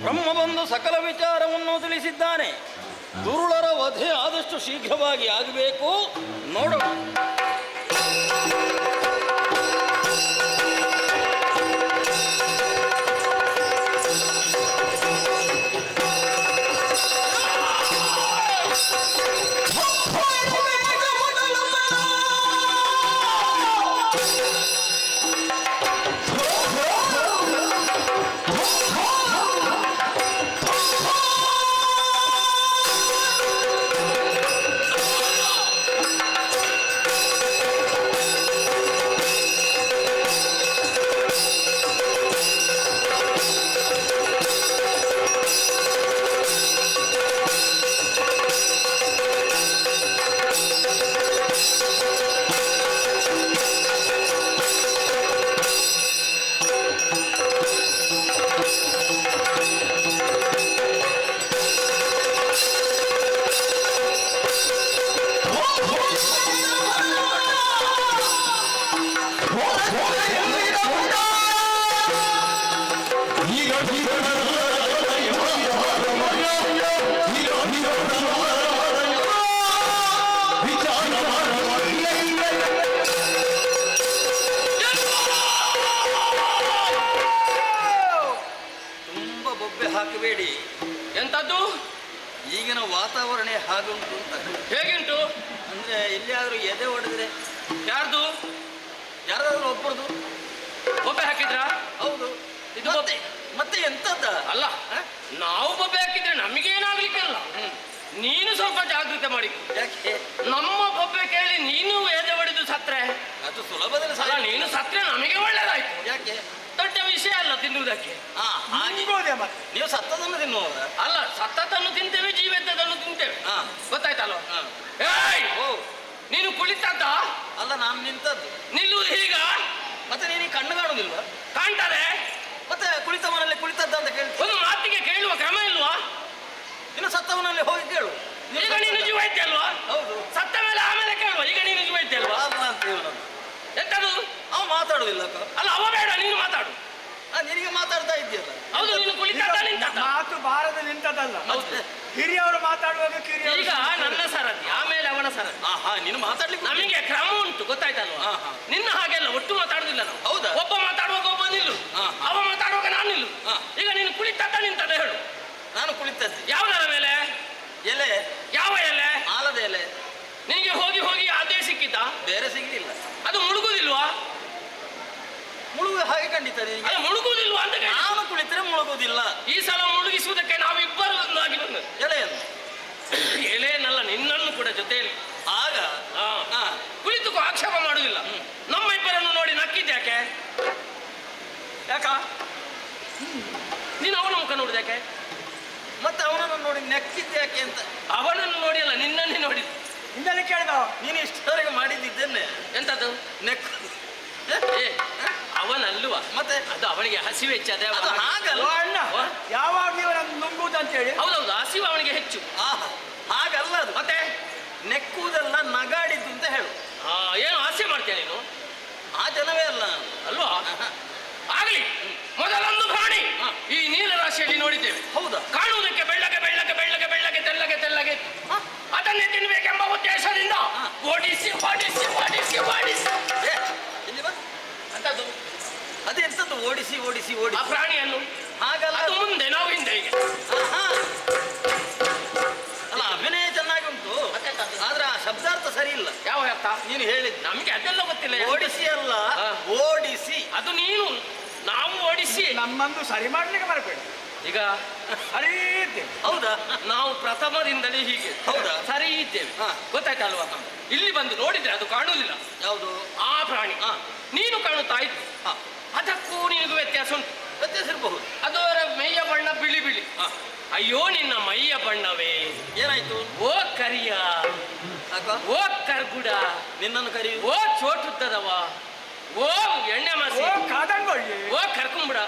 ಬ್ರಹ್ಮ ಬಂದು ಸಕಲ ವಿಚಾರವನ್ನು ತಿಳಿಸಿದ್ದಾನೆ. ದುರುಳರ ವಧೆ ಆದಷ್ಟು ಶೀಘ್ರವಾಗಿ ಆಗಬೇಕು. ನೋಡೋಣ. ಹಾಕಬೇಡಿ. ಎಂತದ್ದು? ಈಗಿನ ವಾತಾವರಣ ಹಾಗುಂಟು ಅಂತ. ಹೇಗುಂಟು ಅಂದ್ರೆ ಎಲ್ಲಿಯಾದ್ರೂ ಎದೆ ಹೊಡೆದ್ರೆ ಯಾರ್ದು? ಯಾರಾದ್ರೂ ಒಬ್ಬರದು ಬೊಬ್ಬೆ ಹಾಕಿದ್ರ? ಹೌದು. ಇದು ಬೊಬ್ಬೆ ಮತ್ತೆ ಎಂತದ ಅಲ್ಲ. ನಾವು ಬೊಬ್ಬೆ ಹಾಕಿದ್ರೆ ನಮಗೇನಾಗ್ಲಿಕ್ಕಿಲ್ಲ. ನೀನು ಸ್ವಲ್ಪ ಜಾಗೃತಿ ಮಾಡಿ. ಯಾಕೆ? ನಮ್ಮ ಬೊಬ್ಬೆ ಕೇಳಿ ನೀನು ಎದೆ ಹೊಡೆದು ಸತ್ರೆ ಅದು ಸುಲಭದಲ್ಲಿ ಅಲ್ಲ, ನೀನು ಸತ್ರೆ ನಮಗೆ ಒಳ್ಳೇದಾಯ್ತು. ಯಾಕೆ? ದೊಡ್ಡ ವಿಷಯ ಅಲ್ಲ ತಿನ್ನುವುದಕ್ಕೆ. ನೀವು ಸತ್ತದನ್ನು ತಿನ್ನುವವರ? ಅಲ್ಲ, ಸತ್ತದನ್ನು ತಿಂತೇವೆ, ಜೀವಿತದನ್ನು ತಿಂತೇವೆ. ಗೊತ್ತಾಯ್ತಲ್ವ? ನೀನು ಕುಳಿತದ್ದ? ಅಲ್ಲ, ನಾನು ನಿಂತದ್ದು. ನಿಲ್ಲುವುದು ಹೀಗ? ಮತ್ತೆ ನೀನು ಕಣ್ಣು ಕಾಣುದಿಲ್ವಾ? ಕಾಣ್ತದೆ. ಮತ್ತೆ ಕುಳಿತವನಲ್ಲಿ ಕುಳಿತದ್ದ ಅಂತ ಕೇಳ್ತೀನಿ. ಒಂದು ಮಾತಿಗೆ ಕೇಳುವ ಕ್ರಮ ಇಲ್ವಾ? ಇನ್ನು ಸತ್ತವನಲ್ಲಿ ಹೋಗಿ ಕೇಳು. ಈಗ ನೀನು ಜೀವ ಐತೆ ಅಲ್ವಾ? ಹೌದು. ಸತ್ತ ಮೇಲೆ ಆಮೇಲೆ ಕೇಳುವ. ಈಗ ನೀನು ಜೀವ ಐತೆ ಅಲ್ವಾ? ಅಲ್ಲ ಅಂತ ಹೇಳು. ಎಂತದು? ಅವ ಮಾತಾಡುದಿಲ್ಲ. ಅಲ್ಲ, ಅವ ಬೇಡ, ನೀನು ಮಾತಾಡು. ನಿನಗೆ ಮಾತಾಡ್ತಾ ಇದೆಯಲ್ಲ. ಹೌದು, ನೀನು ಕುಳಿತದ್ದ ನಿಂತದ್ದ? ಮಾತು ಬಾರದ ನಿಂತದಲ್ಲ. ಹಿರಿಯವರು ಮಾತಾಡುವಾಗ ಕಿರಿಯರು. ಈಗ ನನ್ನ ಸರದಿ, ಆಮೇಲೆ ಅವನ ಸರದಿ. ನೀನು ಮಾತಾಡ್ಲಿಕ್ಕೆ ನಮಗೆ ಕ್ರಮ ಉಂಟು, ಗೊತ್ತಾಯ್ತಲ್ವಾ? ನಿನ್ನ ಹಾಗೆಲ್ಲ ಒಟ್ಟು ಮಾತಾಡುದಿಲ್ಲ ನಾವು. ಹೌದಾ? ಒಬ್ಬ ಮಾತಾಡುವಾಗ ಒಬ್ಬ ನಿಲ್ಲು, ಅವ ಮಾತಾಡುವಾಗ ನಾನು ನಿಲ್ಲು. ಈಗ ನೀನು ಕುಳಿತದ್ದ ನಿಂತದ್ದ ಹೇಳು. ನಾನು ಕುಳಿತದ್ದು. ಯಾವುದರ ಮೇಲೆ? ಎಲೆ. ಯಾವ ಎಲೆ? ಆಲದ ಎಲೆ. ನಿನಗೆ ಹೋಗಿ ಹೋಗಿ ಅದೇ ಸಿಕ್ಕಿದ್ದ? ಬೇರೆ ಸಿಗಲಿಲ್ಲ. ಅದು ಮುಳುಗುದಿಲ್ವಾ? ಮುಳುಗು ಹಾಗೆ ಖಂಡಿತ. ಅದು ಮುಳುಗುದಿಲ್ವಾ ಅಂತ ಕೇಳಿ. ನಾನು ಕುಳಿತರೆ ಮುಳುಗುವುದಿಲ್ಲ. ಈ ಸಲ ಮುಳುಗಿಸುವುದಕ್ಕೆ ನಾವಿಬ್ಬರು ಒಂದಾಗಿ ಬಂದದ್ದು. ಎಲೆಯನ್ನು? ಎಲೆಯನ್ನಲ್ಲ, ನಿನ್ನನ್ನು ಕೂಡ ಜೊತೆಯಲ್ಲಿ. ಆಗ ಕಾಣುವುದಿಲ್ಲ. ನಮ್ಮ ಇಬ್ಬರನ್ನು ನೋಡಿ ನಕ್ಕಿದ್ಯಾಕೆ? ಯಾಕ ನೀನು ಅವನ ಮುಖ ನೋಡಿದ್ಯಾಕೆ? ಮತ್ತೆ ಅವನನ್ನು ನೋಡಿ ನೆಕ್ಕಿದ್ಯಾಕೆ ಅಂತ. ಅವನನ್ನು ನೋಡಿ ಅಲ್ಲ, ನಿನ್ನನ್ನೇ ನೋಡಿದ್ದು. ಹಿಂದೆಲ್ಲ ಕೇಳಿದ ನೀನು ಇಷ್ಟವರೆಗೆ ಮಾಡಿದ್ದಿದ್ದೇನೆ ಎಂತದ್ದು? ನೆಕ್ಕು. ಏ, ಅವನಲ್ವ ಮತ್ತೆ ಅದು ಅವನಿಗೆ ಹಸಿವು ಹೆಚ್ಚು. ಅದೇ ಅದು ಹಾಗಲ್ಲ. ಓ ಅಣ್ಣ, ಯಾವಾಗ ನೀವು ನನ್ನ ನುಂಗುವುದು ಅಂತ ಹೇಳಿ. ಹೌದೌದು, ಹಸಿವು ಅವನಿಗೆ ಹೆಚ್ಚು. ಆಹಾ, ಹಾಗಲ್ಲ ಅದು. ಮತ್ತೆ ನೆಕ್ಕುವುದೆಲ್ಲ ನಗಾಡಿದ್ದು ಅಂತ ಹೇಳು. ಏನು ಹಾಸ್ಯ ಮಾಡ್ತೀಯ ನೀನು? ಆ ಜನವೇ ಅಲ್ಲ ನಾನು. ಅಲ್ವಾ? ಆಗಲಿ. ಮೊದಲೊಂದು ಪ್ರಾಣಿ ಈ ನೀಲರಾಶಿಯಲ್ಲಿ ನೋಡಿದ್ದೇವೆ. ಹೌದಾ? ಕಾಣುವುದಕ್ಕೆ ಬೆಳ್ಳಗೆ ಬೆಳ್ಳಗೆ ಬೆಳ್ಳಗೆ ಬೆಳ್ಳಗೆ ತೆಳ್ಳಗೆ ತೆಳ್ಳಗೆ ಅದನ್ನೇ ತಿನ್ಬೇಕೆಂಬ ಉದ್ದೇಶದಿಂದ ಓಡಿಸಿ ಓಡಿಸಿ ಓಡಿಸಿ ಓಡಿಸಿ ಏ, ಇಲ್ಲಿ ಬಾ. ಅಂತದ್ದು ಅದೆಂತದ್ದು ಓಡಿಸಿ ಓಡಿಸಿ ಆ ಓಡಿಸಿ? ಪ್ರಾಣಿಯನ್ನು. ಹಾಗಲ್ಲ. ಅದು ಮುಂದೆ, ನಾವು ಹಿಂದೆ. ಈಗ ಆಹಾ. ಅಲ್ಲ, ಅಭಿನಯ ಚೆನ್ನಾಗಿ ಉಂಟು, ಆದ್ರೆ ಆ ಶಬ್ದಾರ್ಥ ಸರಿ ಇಲ್ಲ. ಯಾವ ಅರ್ಥ? ನೀನು ಹೇಳಿದ್ದು ನಮ್ಗೆ ಅದೆಲ್ಲ ಗೊತ್ತಿಲ್ಲ. ಓಡಿಸಿ ಅಲ್ಲ, ಹಾ. ಓಡಿಸಿ. ಅದು ನೀನು, ನಾವು ಓಡಿಸಿ. ನಮ್ಮಂದು ಸರಿ ಮಾಡ್ಲಿಕ್ಕೆ ಬರಬೇಡಿ. ಈಗ ಸರಿ ಇದ್ದೇವೆ. ಹೌದಾ? ನಾವು ಪ್ರಥಮದಿಂದಲೇ ಹೀಗೆ ಹೌದಾ? ಸರಿ ಇದ್ದೇವೆ. ಹಾ. ಗೊತ್ತಾಯ್ತಲ್ವಾ? ಇಲ್ಲಿ ಬಂದು ನೋಡಿದ್ರೆ ಅದು ಕಾಣುವುದಿಲ್ಲ, ಯಾವುದು? ಆ ಪ್ರಾಣಿ. ಹಾ. ನೀನು ಕಾಣುತ್ತಾ ಇತ್ತು. ಹಾ. ಅದಕ್ಕೂ ನಿನಗೂ ವ್ಯತ್ಯಾಸ ಉಂಟು. ವ್ಯತ್ಯಾಸ ಇರಬಹುದು. ಅದರ ಮೈಯ ಬಣ್ಣ ಬಿಳಿ ಬಿಳಿ. ಹಾ. ಅಯ್ಯೋ ನಿನ್ನ ಮೈಯ ಬಣ್ಣವೇ ಏನಾಯ್ತು? ಓ ಕರಿಯ, ಅಕ್ಕ, ಓ ಕರ್ಗುಡ, ನಿನ್ನನ್ನು ಕರೆಯುವುದು. ಓ ಚೋಟುದ್ದದವ, ಓ ಎಣ್ಣೆ ಓ ಮಸಿ, ಕಾದಂಗೊಳ್ಳಿ. ಓ ಕರ್ಕುಂಬಿಡ.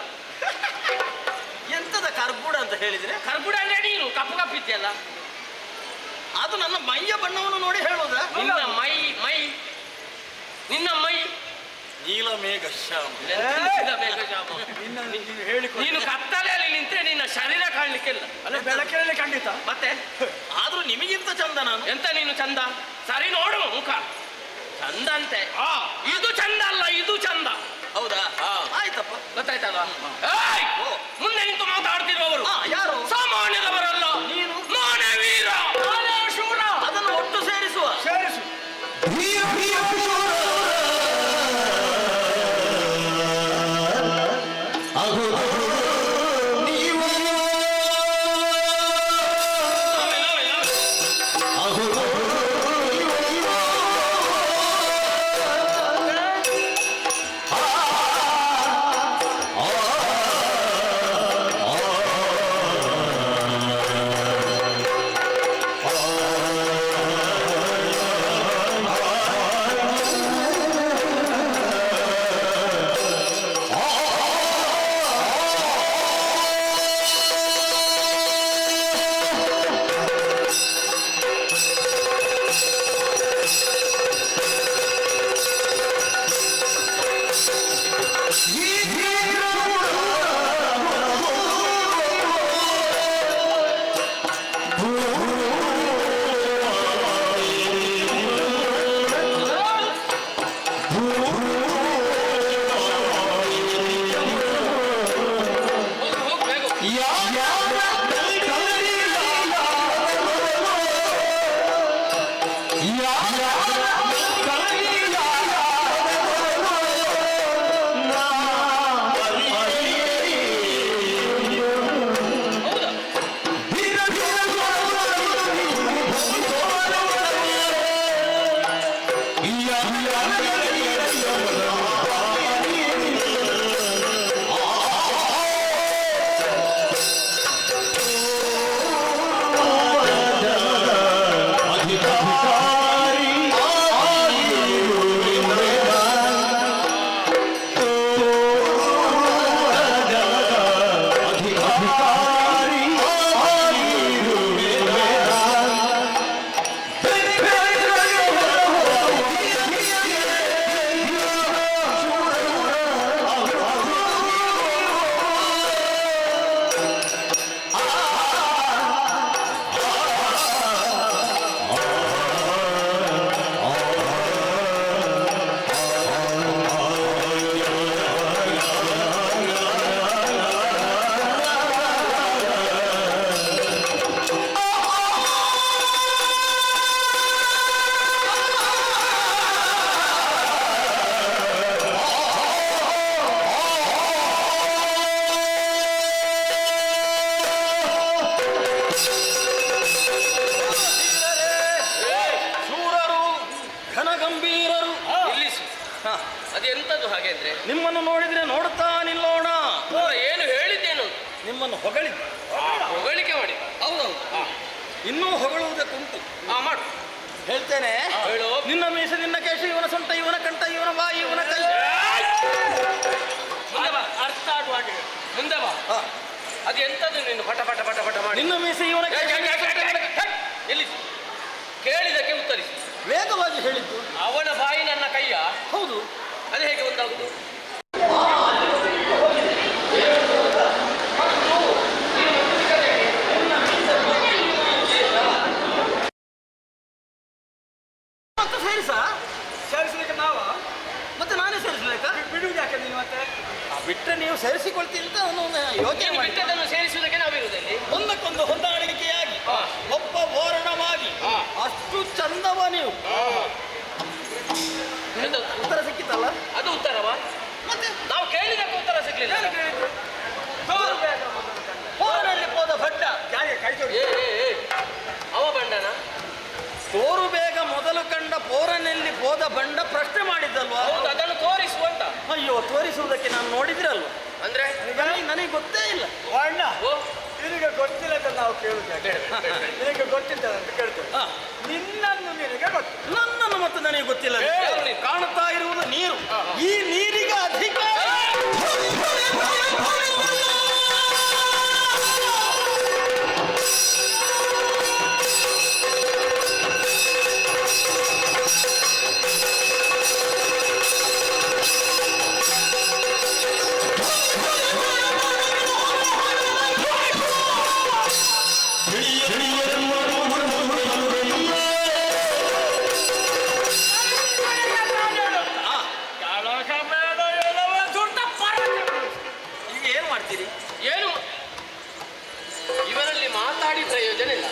ಎಂತದ ಕರ್ಬೂಡ ಅಂತ ಹೇಳಿದ್ರೆ? ಕರ್ಗುಡ ಅಂದ್ರೆ ನೀನು ಕಪ್ಪು ಕಪ್ಪಿದ್ಯಲ್ಲ. ಅದು ನನ್ನ ಮೈಯ ಬಣ್ಣವನ್ನು ನೋಡಿ ಹೇಳುವುದಾ? ನಿನ್ನ ಮೈ ಮೈ ನಿನ್ನ ಮೈ ನೀಲಮೇಘ ಶ್ಯಾಮ. ಮೇಘಶ್ಯಾಮ. ನಿನ್ನ ನೀನು ಹೇಳಿಕೊಂಡು ನೀನು ಕತ್ತಲೆಯಲ್ಲಿ ನಿಂತ್ರೆ ನಿನ್ನ ಶರೀರ ಕಾಣ್ಲಿಕ್ಕಿಲ್ಲ. ಅಲ್ಲ ಬೆಳಕಿನಲ್ಲಿ ಖಂಡಿತ. ಮತ್ತೆ ಆದ್ರೂ ನಿಮಗಿಂತ ಚಂದ ನಾನು. ಎಂತ ನೀನು ಚಂದ? ಸರಿ ನೋಡು ಮುಖ ಚಂದ ಅಂತೆ. ಇದು ಚಂದ ಅಲ್ಲ, ಇದು ಚಂದ. ಹೌದಾ? ಹಾ. ಆಯ್ತಪ್ಪ. ಗೊತ್ತಾಯ್ತಲ್ವಾ? ಏಯ್! ಓ. ಮುಂದೆ ನಿಂತು ಮಾತಾಡ್ತಿರುವವರು ಯಾರು? ಸಾಮಾನ್ಯದವರಲ್ಲ. ನೀನು? ನಾನೇ ವೀರ, ನಾನೇ ಶೂರ. ಅದನ್ನು ಒಟ್ಟು ಸೇರಿಸುವ. ಸೇರಿಸು. ಅದೆಂತದ್ದು ಹಾಗೆ ಅಂದ್ರೆ? ನಿಮ್ಮನ್ನು ನೋಡಿದ್ರೆ ನೋಡುತ್ತಾ ನಿಲ್ಲೋಣ. ಏನು ಹೇಳಿದ್ದೇನು? ನಿಮ್ಮನ್ನು ಹೊಗಳಿದ್ದೆ. ಹೊಗಳಿಕೆ ಮಾಡಿ. ಹೌದೌದು. ಇನ್ನೂ ಹೊಗಳುವುದಕ್ಕುಂಟು. ಮಾಡು. ಹೇಳ್ತೇನೆ. ಹೇಳು. ನಿನ್ನ ಮೀಸೆ, ನಿನ್ನ ಕೇಶ, ಇವನ ಸೊಂಟ, ಇವನ ಕಂಠ, ಇವನ ಬಾಯಿ, ಇವನ ಕೈ. ಅರ್ಥ ಆಗುವ ಹಾಗೆ ಮುಂದೆ ಬಾ. ಅದು ಎಂತದ್ದು ನೀನು ಪಟ ಪಟ ಪಟ ಪಟ ಮಾಡಿ? ನಿನ್ನ ಮೀಸೆ, ಇವನ ಕೇಶ, ಎಲ್ಲಿ ಕೇಳಿದಕ್ಕೆ ಉತ್ತರಿಸಿ. ವೇಗವಾಗಿ ಹೇಳಿದ್ದು. ಅವನ ಬಾಯಿ ನನ್ನ ಕೈಯ? ಹೌದು. ಅದು ಹೇಗೆ ಒಂದಾಗುದು? ಸೇರಿಸಲಿಕ್ಕೆ ನಾವ ಮತ್ತೆ ನಾನೇ ಸೇರಿಸಬೇಕಾ? ಬಿಡುವುದು ಯಾಕೆ ನೀನು ಮತ್ತೆ? ಬಿಟ್ಟರೆ ನೀವು ಸೇರಿಸಿಕೊಳ್ತೀರಿ ಅಂತ ಯೋಚನೆ ಮಾಡಿ. ಬಿಟ್ಟದನ್ನು ಸೇರಿಸುವುದಕ್ಕೆ ನಾವಿರುವುದಲ್ಲಿ ಒಂದಕ್ಕೊಂದು ಹೊಂದಾಣಿಕೆಯಾಗಿ ಒಬ್ಬ ಬೋರಣವಾಗಿ ಅಷ್ಟು ಚಂದವ ನೀವು. ಉತ್ತರ ಸಿಕ್ಕಿತಲ್ಲ? ಅದು ಉತ್ತರವಾ? ಮತ್ತೆ ನಾವು ಕೇಳಿದಕ್ಕೆ ಉತ್ತರ ಸಿಗ್ಲಿಲ್ಲ. ಬೋರಲ್ಲಿ ಹೋದ ಭಟ್ಟ ಕೈ ಜೋಡಿ. ಅವ ಬಂಡನ ತೋರು ಬೇಗ ಮೊದಲು ಕಂಡ ಪೋರನಲ್ಲಿ ಹೋದ ಬಂಡ ಪ್ರಶ್ನೆ ಮಾಡಿದ್ದಲ್ವಾ? ಹೌದು, ಅದನ್ನು ತೋರಿಸುವಂತ. ಅಯ್ಯೋ, ತೋರಿಸುವುದಕ್ಕೆ ನಾನು ನೋಡಿದ್ರಲ್ವ? ಅಂದ್ರೆ ನನಗೆ ಗೊತ್ತೇ ಇಲ್ಲ. ಅಣ್ಣ, ನಿನಗೆ ಗೊತ್ತಿಲ್ಲ ಅಂತ ನಾವು ಕೇಳುದು ಯಾಕೆ? ನಿನಗೆ ಗೊತ್ತಿಲ್ಲ ಅಂತ ಕೇಳ್ತೇವೆ. ನಿನ್ನನ್ನು ನಿನಗೆ ಗೊತ್ತು, ನನ್ನನ್ನು ಮತ್ತೆ ನನಗೆ ಗೊತ್ತಿಲ್ಲ. ಕಾಣುತ್ತಾ ಇರುವುದು ನೀರು. ಈ ನೀರಿಗೆ ಅಧಿಕಾರ. ಈಗ ಏನು ಮಾಡ್ತೀರಿ? ಏನು ಇವರಲ್ಲಿ ಮಾತಾಡಿ ಪ್ರಯೋಜನ ಇಲ್ಲ.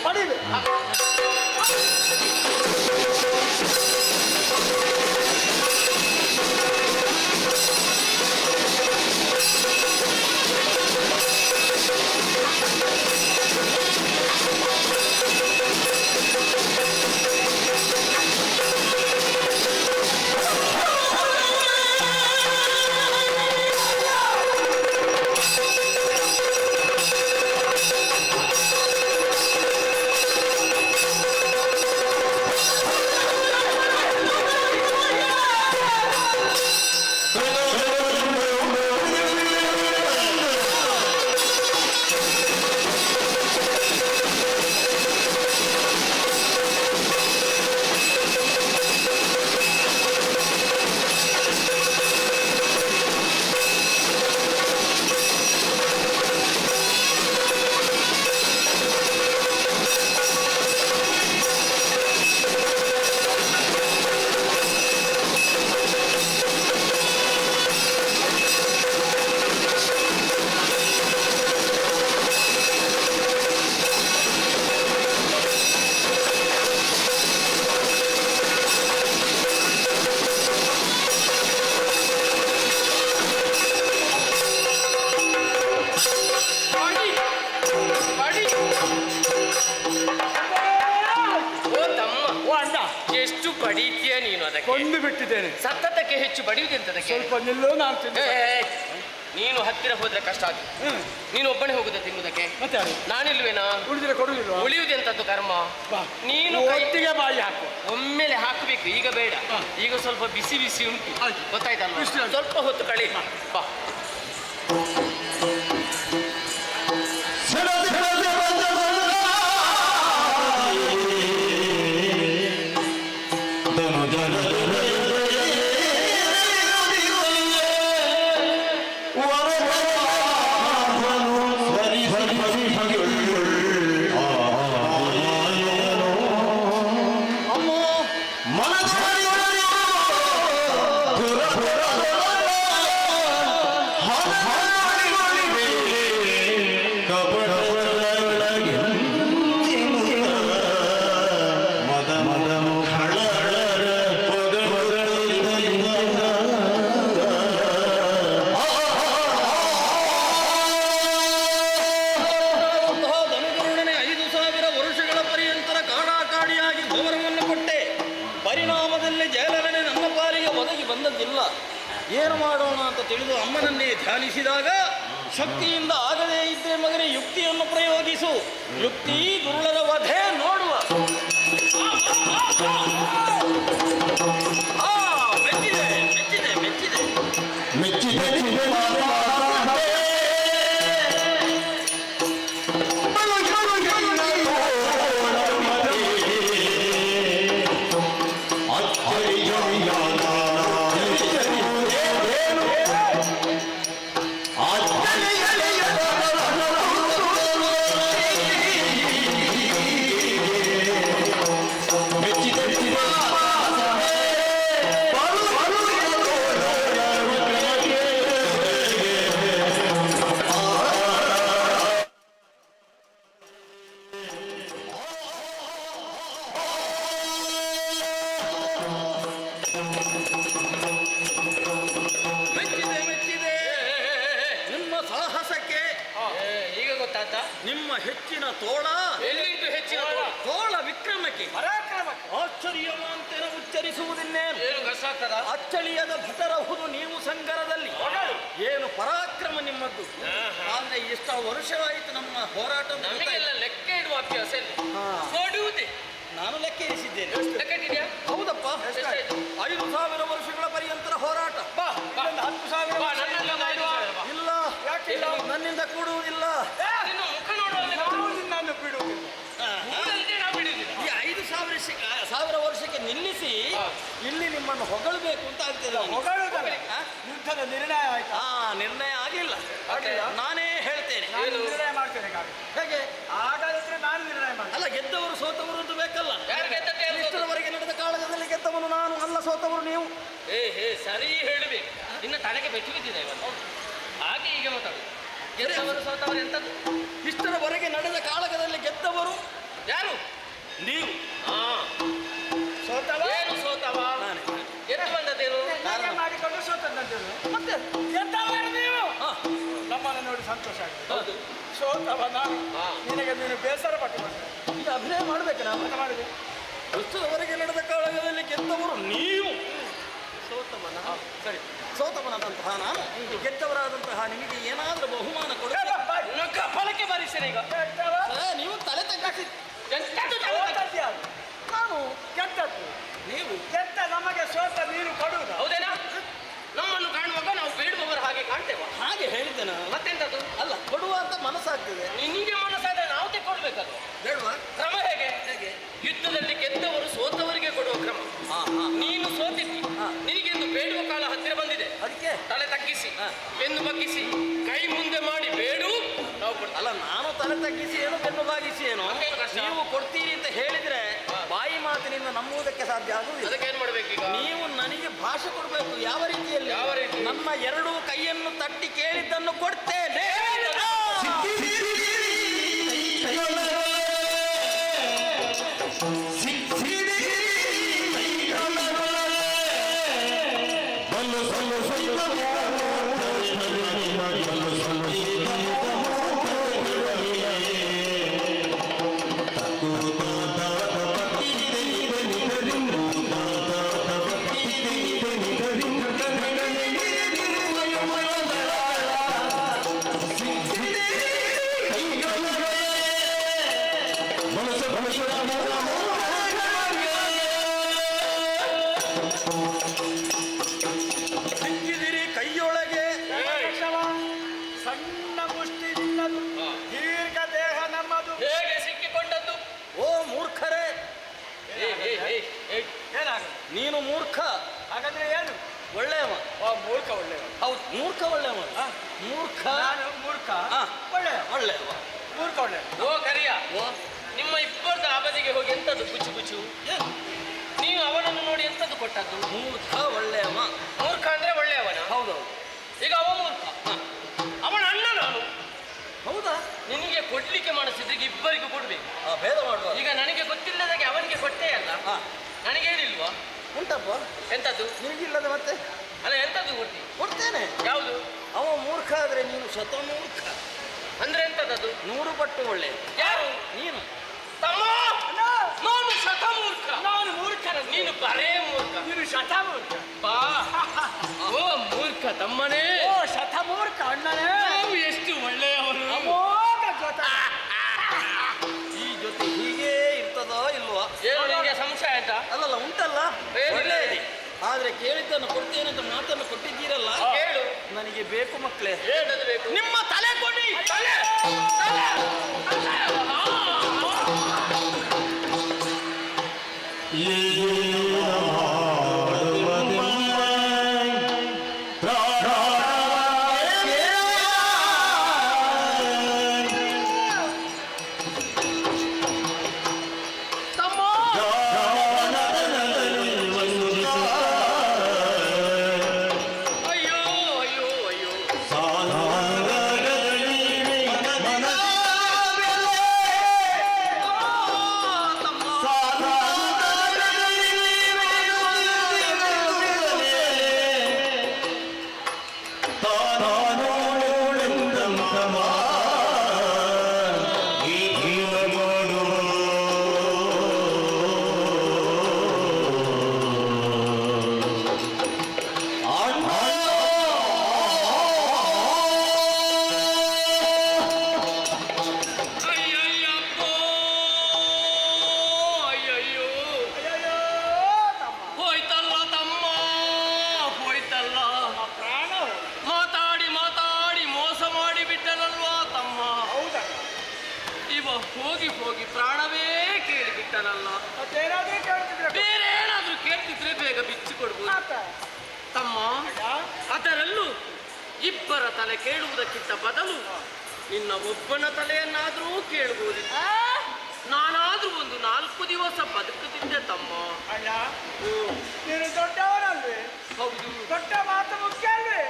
ಎಷ್ಟು ಬಡೀತೀಯ ನೀನು? ಅದಕ್ಕೆ ಕೊಂಡು ಬಿಟ್ಟಿದ್ದೇನೆ. ಸತತಕ್ಕೆ ಹೆಚ್ಚು ಬಡಿಯುವುದೆಂತದಕ್ಕೆ? ಸ್ವಲ್ಪ ನಿಲ್ಲೋ, ನಾನು ನೀನು ಹತ್ತಿರ ಹೋದ್ರೆ ಕಷ್ಟ ಆಗುತ್ತೆ. ನೀನು ಒಬ್ಬನೇ ಹೋಗುದ ತಿನ್ನುವುದಕ್ಕೆ? ಮತ್ತೆ ನಾನಿಲ್ವೇನಾ? ಉಳಿದ್ರೆ ಕೊಡುದಿಲ್ವಾ? ಉಳಿಯುವುದೆಂತದ್ದು ಕರ್ಮ. ನೀನು ಒಟ್ಟಿಗೆ ಬಾಯಿ ಹಾಕು. ಒಮ್ಮೆಲೆ ಹಾಕಬೇಕು, ಈಗ ಬೇಡ. ಈಗ ಸ್ವಲ್ಪ ಬಿಸಿ ಬಿಸಿ ಉಂಟು, ಗೊತ್ತಾಯ್ತಲ್ವ? ಸ್ವಲ್ಪ ಹೊತ್ತು ಕಳಿ ಬಾ. ಏನು ಮಾಡೋಣ ಅಂತ ತಿಳಿದು ಅಮ್ಮನನ್ನೇ ಧ್ಯಾನಿಸಿದಾಗ ಶಕ್ತಿಯಿಂದ ಆಗದೇ ಇದ್ದರೆ ಮಗನೇ ಯುಕ್ತಿಯನ್ನು ಪ್ರಯೋಗಿಸು. ಯುಕ್ತಿ ದುರುಳರ ವಧೆ ನೋಡುವ. ಮೆಚ್ಚಿದೆ ಮೆಚ್ಚಿದೆ ಮೆಚ್ಚಿದೆ ಮೆಚ್ಚಿದೆ ನಿಮ್ಮ ಹೆಚ್ಚಿನ ತೋಳ ಎಲ್ಲಿಂದು ಹೆಚ್ಚಿನ ತೋಳ? ತೋಳ ವಿಕ್ರಮಕ್ಕೆ ಪರಾಕ್ರಮಕ್ಕೆ ಆಶ್ಚರ್ಯವಂತೆನ ಉಚ್ಚರಿಸುವುದಿನ್ನೇನು? ಏನು ಕಷ್ಟಾಗ್ತದ? ಅಚ್ಚಳಿಯದ ಭಟರಹುದು ನೀವು ಸಂಗರದಲ್ಲಿ. ಏನು ಪರಾಕ್ರಮ ನಿಮ್ಮದ್ದು. ಆದ್ರೆ ಎಷ್ಟು ವರ್ಷವಾಯಿತು ನಮ್ಮ ಹೋರಾಟ. ನಮಗೆಲ್ಲ ಲೆಕ್ಕ ಇಡುವ ಅಭ್ಯಾಸ ಇಲ್ಲ. ನೋಡುವುದೇ ನಾನು ಲೆಕ್ಕ ಇರಿಸಿದ್ದೇನೆ. ಲೆಕ್ಕ ಇಟ್ಟಿದ್ಯಾ? ಹೌದಪ್ಪ, ಎಷ್ಟಾಯ್ತು? 5,000 ವರ್ಷಗಳ ಪರ್ಯಂತರ ಹೋರಾಟ. ಬಾ ಬಾ. 10,000 ಬಾ, ನನ್ನೆಲ್ಲ ಮಾಡುವ. ಇಲ್ಲ, ಯಾಕಿಲ್ಲ? ನನ್ನಿಂದ ಕೂಡುವುದಿಲ್ಲ. ನಿನ್ನ ಮುಖ ನೋಡುವಾಗ ನಾನು ಬಿಡುವುದಿಲ್ಲ. ನಾವು ಬಿಡುವುದಿಲ್ಲ. ಈ 5,000 ವರ್ಷಕ್ಕೆ ನಿಲ್ಲಿಸಿ ಇಲ್ಲಿ ನಿಮ್ಮನ್ನು ಹೊಗಳಬೇಕು ಅಂತ ಆಗ್ತದೆ. ಹೊಗಳುವುದಲ್ಲ. ಯುದ್ಧದ ನಿರ್ಣಯ ಆಯ್ತಾ? ನಿರ್ಣಯ ಆಗಿಲ್ಲ. ನಾನೇ ಹೇಳ್ತೇನೆ. ನಾನು ನಿರ್ಣಯ ಮಾಡ್ತೇನೆ ಕಾವ್ಯ. ಹೇಗೆ? ಹಾಗಾದ್ರೆ ನಾನು ನಿರ್ಣಯ ಮಾಡ್ತೇನೆ. ಅಲ್ಲ, ಗೆದ್ದವರು ಸೋತವರು ಅಂತ ಬೇಕಲ್ಲ. ಯಾರು ಗೆದ್ದದ್ದು, ಯಾರು ಸೋತದ್ದು? ಇಷ್ಟರವರೆಗೆ ನಡೆದ ಕಾಳಗದಲ್ಲಿ ಗೆದ್ದವನು ನಾನು ಅಲ್ಲ, ಸೋತವರು ನೀವು. ಸರಿ ಹೇಳಬೇಕು. ನಿನ್ನ ತಲೆಗೆ ಬೆಚ್ಚು ಬಿದ್ದಿದೆ ಇವತ್ತು. ಹಾಗೆ ಈಗ ಮಾತಾಡು. ಗೆದ್ದವರು ಸೋತವರು ಎಂತದ್ದು? ಇಷ್ಟರವರೆಗೆ ನಡೆದ ಕಾಳಗದಲ್ಲಿ ಗೆದ್ದವರು ಯಾರು? ನೀವು. ಸೋತವ? ಏನು ಸೋತವ? ನಾನೇ. ಎಷ್ಟು ಬಂದದ್ದೇನು? ಕಾರ್ಯ ಮಾಡಿಕೊಂಡು ಸೋತದ್ದಂತೇಳು. ಮತ್ತೆ ಗೆದ್ದವರು ನೀವು. ನಮ್ಮನ್ನು ನೋಡಿ ಸಂತೋಷ ಆಗಿದೆ. ಹೌದು. ಸೋತವ ನಾನು. ನಿನಗೆ ನೀನು ಬೇಸರ ಪಟ್ಟು ಈಗ ಅಭಿನಯ ಮಾಡ್ಬೇಕು. ನಾವು ಮತ್ತೆ ಮಾಡಿದೆ. ಇಷ್ಟರವರೆಗೆ ನಡೆದ ಕಾಳಗದಲ್ಲಿ ಗೆದ್ದವರು ನೀವು. ಸರಿ. ಸೋತವನಾದಂತಹ ನಾನು ಗೆದ್ದವರಾದಂತಹ ನಿಮಗೆ ಏನಾದರೂ ಬಹುಮಾನ ಕೊಡ. ನಕ್ಕ ಫಲಕ್ಕೆ ಬಾರಿಸಿದೆ ಈಗ. ನೀವು ತಲೆ ತಗ್ಗಿಸಿ. ಎಂತದ್ದು ತಲೆ ತಗ್ಗಿ- ಸೋತದ್ದು ಯಾರು? ನಾನು ಗೆದ್ದದ್ದು ನೀವು. ಗೆದ್ದ ನಮಗೆ ಸೋತ ನೀನು ಕೊಡುವುದು. ಹೌದೇನಾ? ನಮ್ಮನ್ನು ಕಾಣುವಾಗ ನಾವು ಬೇಡುವವರ ಹಾಗೆ ಕಾಣ್ತೇವ. ಹಾಗೆ ಹೇಳಿದ್ದೆ ನಾನು. ಮತ್ತೆಂತದ್ದು? ಅಲ್ಲ, ಕೊಡುವ ಅಂತ ಮನಸ್ಸಾಗ್ತದೆ. ನಿನಗೆ ಮನಸ್ಸಾದ್ರೆ ನಾವು ತೆಕ್ಕೊಡ್ಬೇಕದು. ಬೇಡವಾ? ಕ್ರಮ ಹೇಗೆ? ಹೇಗೆ? ಯುದ್ಧದಲ್ಲಿ ಗೆದ್ದವರು ಸೋತವರಿಗೆ ಕೊಡುವ ಕ್ರಮ. ನೀನು ಸೋತಿದ್ದಿ. ನಿನಗೆಂದು ಬೇಡುವ ಕಾಲ ಹತ್ತಿರ ಬಂದಿದೆ. ಅದಕ್ಕೆ ತಲೆ ತಗ್ಗಿಸಿ, ಬೆನ್ನು ಬಗ್ಗಿಸಿ, ಕೈ ಮುಂದೆ ಮಾಡಿ ಬೇಡು, ನಾವು ಕೊಡ್ತೀವಿ. ಅಲ್ಲ, ನಾನು ತಲೆ ತಗ್ಗಿಸಿ ಏನು ಬೆನ್ನು ಬಾಗಿಸಿ ಏನು ನಮ್ಗೇನು ಕಷ್ಟ? ನೀವು ಕೊಡ್ತೀರಿ ಅಂತ ಹೇಳಿದ್ರೆ ಬಾಯಿ ಮಾತಿನಿಂದ ನಂಬುವುದಕ್ಕೆ ಸಾಧ್ಯ ಆಗುವುದಿಲ್ಲ. ಅದಕ್ಕೆ ಏನ್ ಮಾಡ್ಬೇಕೀಗ? ನೀವು ನನಗೆ ಭಾಷೆ ಕೊಡಬೇಕು. ಯಾವ ರೀತಿಯಲ್ಲಿ? ಯಾವ ರೀತಿ? ನನ್ನ ಎರಡೂ ಕೈಯನ್ನು ತಟ್ಟಿ ಕೇಳಿದ್ದನ್ನು ಕೊಡ್ತೇನೆ. ಸಿಕ್ಕಿದಿರಿ ಕೈಯೊಳಗೆ. ಸಣ್ಣ ಮುಷ್ಟಿ ನಿನ್ನದು, ದೀರ್ಘ ದೇಹ ನಮ್ಮದು. ಹೇಗೆ ಸಿಕ್ಕಿಕೊಂಡದ್ದು? ಓ ಮೂರ್ಖರೇ, ಏನಾಗದು? ನೀನು ಮೂರ್ಖ. ಹಾಗಾದ್ರೆ ಏನು? ಒಳ್ಳೆಯವ. ಮೂರ್ಖ ಒಳ್ಳೆಯ. ಹೌದು, ಮೂರ್ಖ ಒಳ್ಳೆಯವ. ಮೂರ್ಖ ನಾನು ಮೂರ್ಖ ಆ. ಒಳ್ಳೆಯ. ಒಳ್ಳೆಯವ. ಮೂರ್ಖ ಒಳ್ಳೆಯ. ಓ ಕರಿಯ, ಓ, ನಿಮ್ಮ ಇಬ್ಬರದ ಆಬದಿಗೆ ಹೋಗಿ ಎಂತದ್ದು ಗುಚ್ಚು ಗುಚ್ಚು? ಏನು? ನೀವು ಅವನನ್ನು ನೋಡಿ ಎಂತದ್ದು ಕೊಟ್ಟದ್ದು? ಮೂರ್ಖ ಒಳ್ಳೆಯವ. ಮೂರ್ಖ ಅಂದ್ರೆ ಒಳ್ಳೆಯವನ. ಹೌದೌದು. ಈಗ ಅವ ಮೂರ್ಖ, ಅವನ ಅಣ್ಣ ನಾನು. ಹೌದಾ? ನಿನಗೆ ಕೊಡ್ಲಿಕ್ಕೆ ಮನಸ್ಸಿದ್ರೆ ಇಬ್ಬರಿಗೂ ಕೊಡ್ಬೇಕು. ಭೇದ ಮಾಡುವ. ಈಗ ನನಗೆ ಗೊತ್ತಿಲ್ಲದಾಗೆ ಅವನಿಗೆ ಕೊಟ್ಟೇ ಅಲ್ಲ, ನನಗೇನಿಲ್ವಾ? ಉಂಟಪ್ಪ. ಎಂತದ್ದು? ನಿನಗಿಲ್ಲದ ಮತ್ತೆ ಅಲ್ಲ, ಎಂತದ್ದು ಕೊಡ್ತಿ? ಕೊಡ್ತೇನೆ. ಯಾವುದು? ಅವ ಮೂರ್ಖ ಆದ್ರೆ ನೀನು ಶತಮೂರ್ಖ. ಅಂದ್ರೆ ಎಂತದ್ದು? 100 ಪಟ್ಟು ಒಳ್ಳೆಯ. ಯಾರು? ನೀನು. ತಮ್ಮ, ನಾನು ಶತಮೂರ್ಖ. ನಾನು ಮೂರ್ಖನ. ನೀನು ಬರೇ ಮೂರ್ಖ. ನೀನು ಶತಮೂರ್ಖ. ಬಾ. ಓ ಮೂರ್ಖ. ಆದ್ರೆ ಕೇಳಿದ್ದನ್ನು ಕೊಡ್ತೇನೆ ಅಂತ ಮಾತನ್ನು ಕೊಟ್ಟಿದ್ದೀರಲ್ಲ, ಹೇಳು. ನನಗೆ ಬೇಕು ಮಕ್ಕಳೇ. ಏನದು ಬೇಕು? ನಿಮ್ಮ ತಲೆ ಕೊಡಿ. ತಲೆ! ತಲೆ! ಅಯ್ಯೋ ಅಯ್ಯೋ ಅಯ್ಯೋ ಅಯ್ಯಯ್ಯಪ್ಪೋ ಅಯ್ಯಯ್ಯೋ ಹೋಯ್ತಲ್ಲ ತಮ್ಮ, ಹೋಯ್ತಲ್ಲ. ಪ್ರಾಣ ಮಾತಾಡಿ ಮಾತಾಡಿ ಮೋಸ ಮಾಡಿ ಬಿಟ್ಟನಲ್ವಾ ತಮ್ಮ. ಹೌದಲ್ಲ. ಇವ ಹೋಗಿ ಹೋಗಿ ಪ್ರಾಣವೇ ಕೇಳಿಬಿಟ್ಟನಲ್ಲ. ಮತ್ತೇನಾದ್ರೂ ಕೇಳ್ತಿದ್ರೆ ಬೇರೆ ಏನಾದ್ರೂ ಕೇಳ್ತಿದ್ರೆ ಬೇಗ ಬಿಚ್ಚಿಕೊಡ್ಬೋದು ತಮ್ಮ. ಅದರಲ್ಲೂ ಇಬ್ಬರ ತಲೆ ಕೇಳುವುದಕ್ಕಿಂತ ಬದಲು ನಿನ್ನ ಒಬ್ಬನ ತಲೆಯನ್ನಾದ್ರೂ ಕೇಳಬಹುದಿತ್ತು. ನಾನಾದ್ರೂ ಒಂದು 4 ದಿವಸ ಬದುಕುತ್ತಿದ್ದೆ ತಮ್ಮ. ಅಣ್ಣ, ನೀನು ದೊಡ್ಡವನಲ್ವೇ? ಹೌದು. ದೊಡ್ಡ ಮಾತು ಮುಖ್ಯ ಅಲ್ವೇ?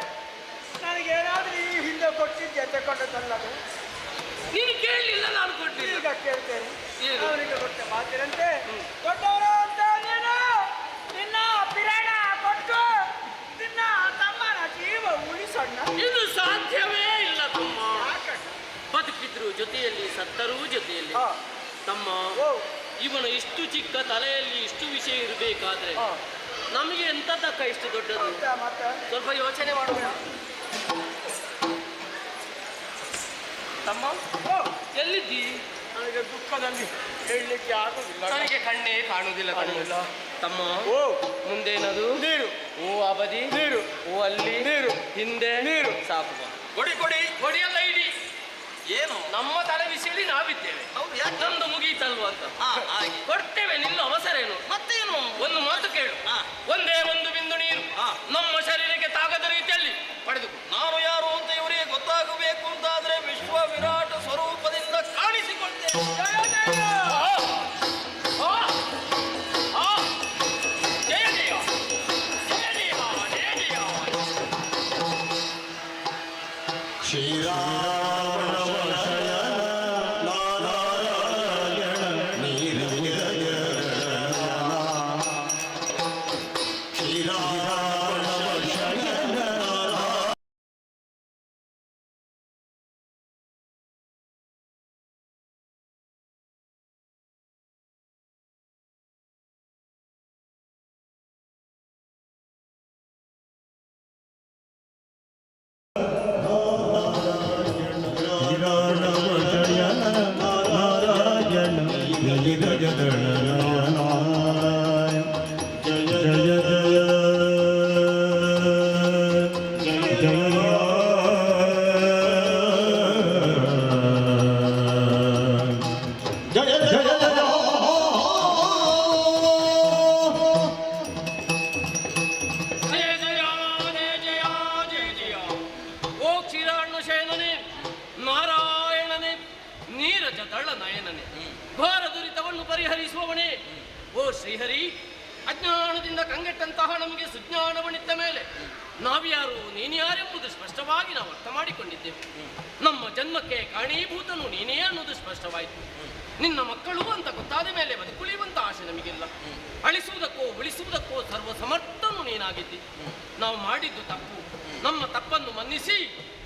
ನನಗೇನಾದ್ರೂ ಈ ಹಿಂದೆ ಕೊಟ್ಟಿದ್ದೆ ತಗೊಂಡದಲ್ಲದು. ನೀನು ಕೇಳಲಿಲ್ಲ, ನಾನು ಕೊಡ್ಲಿಲ್ಲ. ಈಗ ಕೇಳ್ತೇನೆ. ಏನು? ಅವನಿಗೆ ಕೊಟ್ಟ ಮಾತಿನಂತೆ ದೊಡ್ಡವರು ಅಂತ ನೀನು ನಿನ್ನ ಪಿರಾಣ ಕೊಟ್ಟು ನಿನ್ನ ತಮ್ಮನ ಜೀವ ಉಳಿಸಣ್ಣ. ಇದು ಸಾಧ್ಯವೇ ಇಲ್ಲ ತಮ್ಮ. ಯಾಕಣ್ಣ? ಬದುಕಿದ್ರು ಜೊತೆಯಲ್ಲಿ, ಸತ್ತರೂ ಜೊತೆಯಲ್ಲಿ. ಹಾ. ತಮ್ಮ, ಓ. ಇವನು ಇಷ್ಟು ಚಿಕ್ಕ ತಲೆಯಲ್ಲಿ ಇಷ್ಟು ವಿಷಯ ಇರಬೇಕಾದ್ರೆ ಹಾ. ನಮಗೆ ಎಂತದಕ್ಕ ಇಷ್ಟು ದೊಡ್ಡದು? ಮತ್ತೆ ಸ್ವಲ್ಪ ಯೋಚನೆ ಮಾಡೋಣ ತಮ್ಮ. ಓ, ಎಲ್ಲಿದ್ದಿ? ನನಗೆ ದುಃಖದಲ್ಲಿ ಹೇಳಲಿಕ್ಕೆ ಆಗುದಿಲ್ಲ. ನನಗೆ ಕಣ್ಣೇ ಕಾಣುವುದಿಲ್ಲ ಕಾಣುವುದಿಲ್ಲ. ತಮ್ಮ. ಓ, ಮುಂದೇನದು? ನೀರು ಓ ಅವಧಿ ನೀರು ಓ ಅಲ್ಲಿ ನೀರು ಹಿಂದೆ ನೀರು. ಸಾಕು ಬಾ. ಕೊಡಿ ಕೊಡಿ. ಹೊಡಿಯಲ್ಲ ಇಡಿ. ಏನು? ನಮ್ಮ ತಲೆ ಬಿಸಿಲಿ ನಾವಿದ್ದೇವೆ. ಹೌದು, ಯಾಕೆ? ನಮ್ದು ಮುಗೀತಲ್ವ ಅಂತ ಹಾಗೆ. ಕೊಡ್ತೇವೆ. ನಿಲ್ಲು ಅವಸರ ಏನು? ಮತ್ತೇನು? ಒಂದು ಮಾತು ಕೇಳು. ಹಾ. ಒಂದೇ ಒಂದು ಬಿಂದು ನೀರು ಹಾ. ನಮ್ಮ ಶರೀರಕ್ಕೆ ತಾಗದ ರೀತಿಯಲ್ಲಿ ಪಡೆದು ನಾನು ಯಾರು ಅಂತ ಇವರಿಗೆ ಗೊತ್ತಾಗಬೇಕು ಅಂತಾದ್ರೆ ವಿಶ್ವ ವಿರಾಟ ಸ್ವರೂಪದಿಂದ ಕಾಣಿಸಿಕೊಳ್ತೇನೆ. ಜಯ ಜಯ ಜಯ ಜಯ ಜಯ ಜಯ. ಶ್ರೀಹರಿ, ಅಜ್ಞಾನದಿಂದ ಕಂಗೆಟ್ಟಂತಹ ನಮಗೆ ಸುಜ್ಞಾನವನ್ನಿದ್ದ ಮೇಲೆ ನಾವ್ಯಾರು ನೀನ್ಯಾರೆಂಬುದು ಸ್ಪಷ್ಟವಾಗಿ ನಾವು ಅರ್ಥ ಮಾಡಿಕೊಂಡಿದ್ದೇವೆ. ನಮ್ಮ ಜನ್ಮಕ್ಕೆ ಕಾರಣೀಭೂತನು ನೀನೇ ಅನ್ನೋದು ಸ್ಪಷ್ಟವಾಯಿತು. ನಿನ್ನ ಮಕ್ಕಳು ಅಂತ ಗೊತ್ತಾದ ಮೇಲೆ ಬದುಕುಳಿಯುವಂತ ಆಸೆ ನಮಗಿಲ್ಲ. ಅಳಿಸುವುದಕ್ಕೋ ಉಳಿಸುವುದಕ್ಕೋ ಸರ್ವ ಸಮರ್ಥನು ನೀನಾಗಿದ್ದಿ. ನಾವು ಮಾಡಿದ್ದು ತಪ್ಪು. ನಮ್ಮ ತಪ್ಪನ್ನು ಮನ್ನಿಸಿ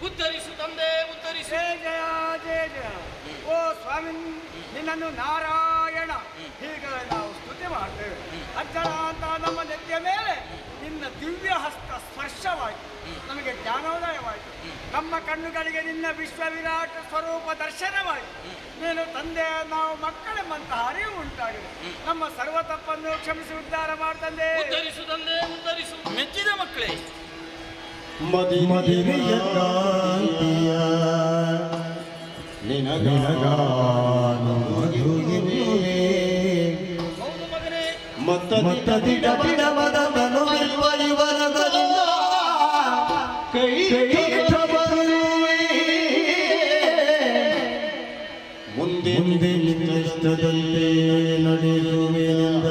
ಉದ್ಧರಿಸು ತಂದೆ, ಉದ್ಧರಿಸು. ಜಯ ಜಯ ಜಯ ಜಯ. ಓ ಸ್ವಾಮಿ, ನಿನ್ನನ್ನು ನಾರಾಯಣ ಹೋಗೋಣ ಹೀಗೆ ನಾವು ಸ್ತುತಿ ಮಾಡ್ತೇವೆ. ಅಜ್ಜನ ಅಂತ ನಮ್ಮ ನೆತ್ತಿಯ ಮೇಲೆ ನಿನ್ನ ದಿವ್ಯ ಹಸ್ತ ಸ್ಪರ್ಶವಾಯಿತು, ನಮಗೆ ಜ್ಞಾನೋದಯವಾಯಿತು. ನಮ್ಮ ಕಣ್ಣುಗಳಿಗೆ ನಿನ್ನ ವಿಶ್ವವಿರಾಟ್ ಸ್ವರೂಪ ದರ್ಶನವಾಯಿತು. ನೀನು ತಂದೆ, ನಾವು ಮಕ್ಕಳೆಂಬಂತಹ ಅರಿವು ಉಂಟಾಗಿದೆ. ನಮ್ಮ ಸರ್ವ ತಪ್ಪನ್ನು ಕ್ಷಮಿಸಿ ಉದ್ಧಾರ ಮಾಡ್ತಂದೆ. ಉದ್ಧರಿಸು ತಂದೆ, ಉದ್ಧರಿಸು. ಮೆಚ್ಚಿದ ಮಕ್ಕಳೇ, ಮದಿವೆಯ ಕಾಂತಿಯ ನಿನಗಾನು ಮಧುಗಿರುವೆ. ಹೌದು ಮಗನೇ, ಮತ್ತ ದಿಡ ಮದನನು ಇವರದರಿಂದ ಕೈ ಬರುವೆ. ಮುಂದೆ ನಿನ್ನಷ್ಟದಲ್ಲೇ ನಡೆಯುವೆಂದ